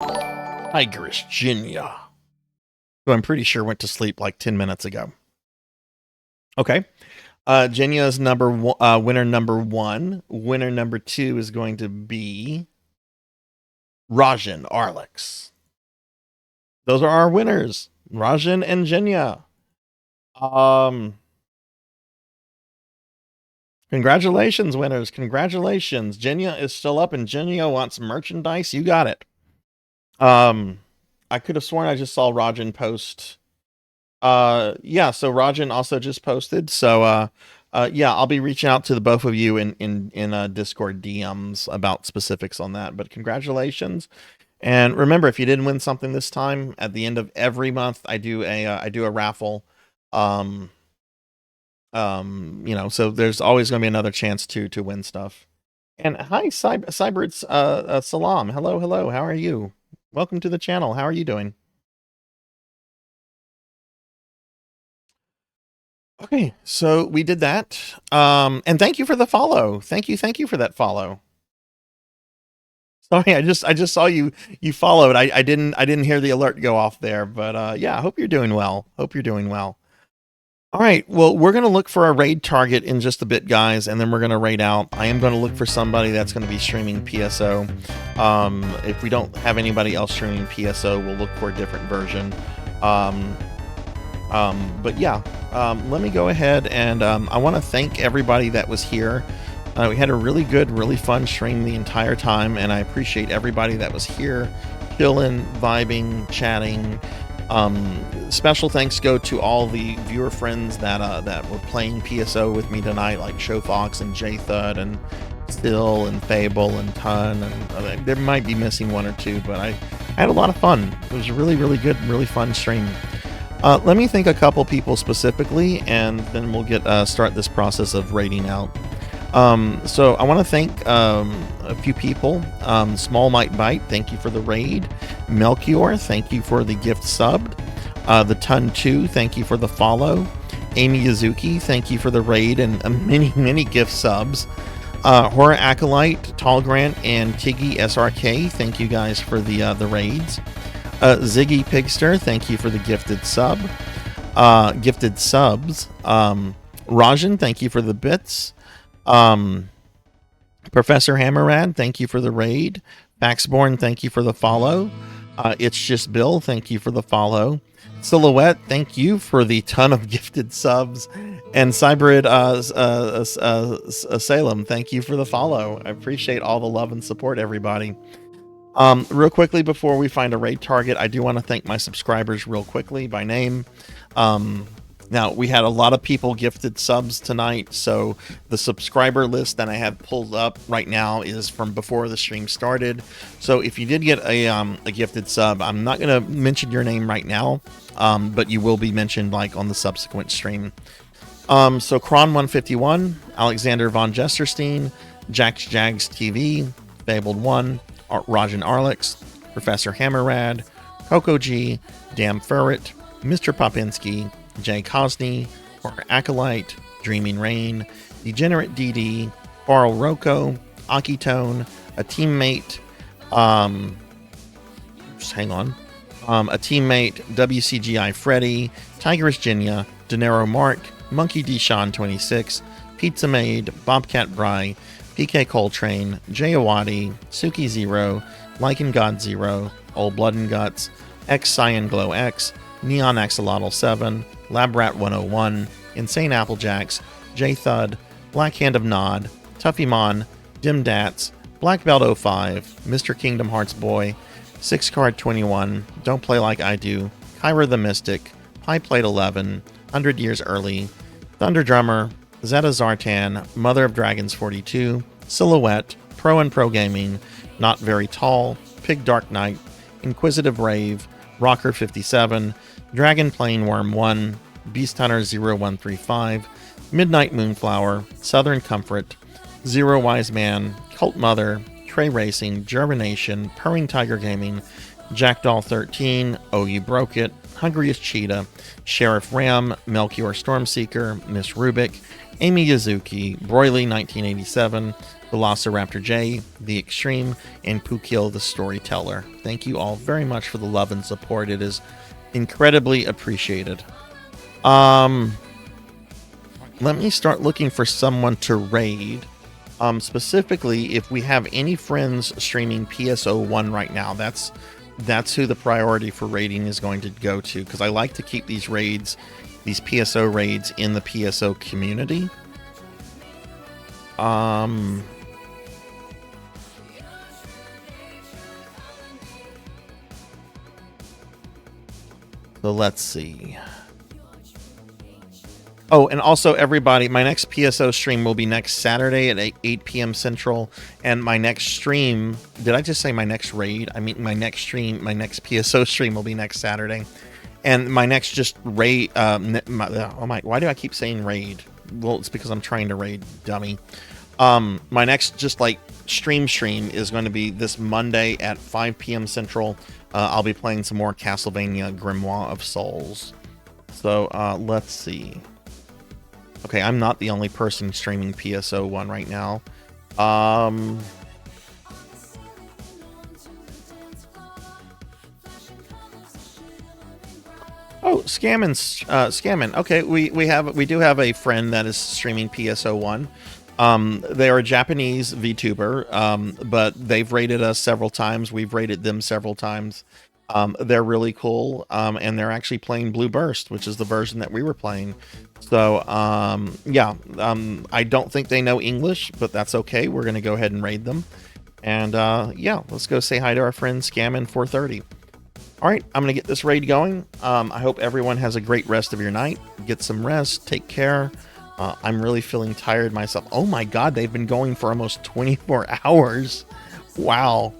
Tigris Jinya, who I'm pretty sure went to sleep like 10 minutes ago. Okay. Jinya's winner number 1. Winner number 2 is going to be Rajan Arlex. Those are our winners, Rajan and Jinya. Congratulations, winners. Congratulations. Jinya is still up, and Jinya wants merchandise. You got it. I could have sworn I just saw Rajan post. Yeah, so Rajan also just posted. So yeah, I'll be reaching out to the both of you in Discord DMs about specifics on that. But congratulations. And remember, if you didn't win something this time, at the end of every month I do a raffle. You know, so there's always going to be another chance to win stuff. And hi, Cyber's Salam. Hello. How are you? Welcome to the channel. How are you doing? Okay, so we did that. And thank you for the follow. Thank you for that follow. Sorry, I just saw you followed. I didn't hear the alert go off there, but yeah, I hope you're doing well. All right, well, we're going to look for a raid target in just a bit, guys, and then we're going to raid out. I am going to look for somebody that's going to be streaming PSO. If we don't have anybody else streaming PSO, we'll look for a different version. But yeah, let me go ahead and I want to thank everybody that was here. We had a really good, really fun stream the entire time, and I appreciate everybody that was here, chilling, vibing, chatting. Special thanks go to all the viewer friends that were playing PSO with me tonight, like Showfox and J-Thud and Still and Fable and Ton, and there might be missing 1 or 2, but I had a lot of fun. It was a really, really good, really fun stream. Let me thank a couple people specifically, and then we'll start this process of raiding out. So I want to thank a few people. Small Might Bite, thank you for the raid. Melchior, thank you for the gift sub. The Ton 2, thank you for the follow. Amy Yazuki, thank you for the raid and many gift subs. Horror Acolyte, Tall Grant, and Tiggy SRK, thank you guys for the raids. Ziggy Pigster, thank you for the gifted subs. Rajan, thank you for the bits. Professor Hammerrad, thank you for the raid. Baxborn, thank you for the follow. It's Just Bill, thank you for the follow. Silhouette, thank you for the ton of gifted subs. And Cybrid Salem, thank you for the follow. I appreciate all the love and support, everybody. Real quickly, before we find a raid target, I do want to thank my subscribers real quickly by name. Now, we had a lot of people gifted subs tonight, so the subscriber list that I have pulled up right now is from before the stream started. So if you did get a gifted sub, I'm not going to mention your name right now, but you will be mentioned like on the subsequent stream. So Kron151, Alexander Von Jesterstein, Jax Jags TV, Fabled 1, Rajan Arlix, Professor Hammerrad, Coco G, Damn Ferret, Mr. Popinski, Jay Cosney, or Acolyte, Dreaming Rain, Degenerate DD, Farrell Rocco, Akitone, a teammate, just hang on, a teammate, WCGI Freddy, Tigress Jinya, Denero Mark, Monkey D. Sean 26, Pizza Maid, Bobcat Bry, PK Coltrane, Jay Awadi, Suki Zero, Lycan God Zero, Old Blood and Guts, X Cyan Glow X, Neon Axolotl 7, Labrat 101, Insane Applejacks, J Thud, Black Hand of Nod, Tuffymon, Dim Dats, Black Belt 05, Mr. Kingdom Hearts Boy, 6 Card 21, Don't Play Like I Do, Kyra the Mystic, Pie Plate 11, 100 Years Early, Thunder Drummer, Zeta Zartan, Mother of Dragons 42, Silhouette, Pro and Pro Gaming, Not Very Tall, Pig Dark Knight, Inquisitive Rave, Rocker 57, Dragon Plane Worm 1, Beast Hunter 0135, Midnight Moonflower, Southern Comfort, Zero Wise Man, Cult Mother, Trey Racing, Germination, Purring Tiger Gaming, Jackdaw 13, Oh You Broke It, Hungriest Cheetah, Sheriff Ram, Melchior Stormseeker, Miss Rubik, Amy Yazuki, Broily 1987, Velociraptor J, The Extreme, and Pukil the Storyteller. Thank you all very much for the love and support. It is incredibly appreciated. Let me start looking for someone to raid. Specifically, if we have any friends streaming PSO1 right now, that's who the priority for raiding is going to go to, because I like to keep these raids, these PSO raids, in the PSO community. So let's see. Oh, and also everybody, my next PSO stream will be next Saturday at 8 p.m. Central. And my next stream, did I just say my next raid? I mean, my next stream, my next PSO stream will be next Saturday. And my next just raid, why do I keep saying raid? Well, it's because I'm trying to raid, dummy. My next just like stream is going to be this Monday at 5 p.m. Central. I'll be playing some more Castlevania Grimoire of Souls. So let's see. Okay, I'm not the only person streaming PSO1 right now. Oh, Scamming. Okay, we do have a friend that is streaming PSO1. They are a Japanese VTuber, but they've rated us several times. We've rated them several times. They're really cool, and they're actually playing Blue Burst, which is the version that we were playing. So, I don't think they know English, but that's okay. We're going to go ahead and raid them. And, let's go say hi to our friend Scammin430. All right, I'm going to get this raid going. I hope everyone has a great rest of your night. Get some rest. Take care. I'm really feeling tired myself. Oh my God, they've been going for almost 24 hours. Wow.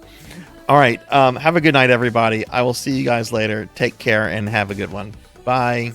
All right, have a good night, everybody. I will see you guys later. Take care and have a good one. Bye.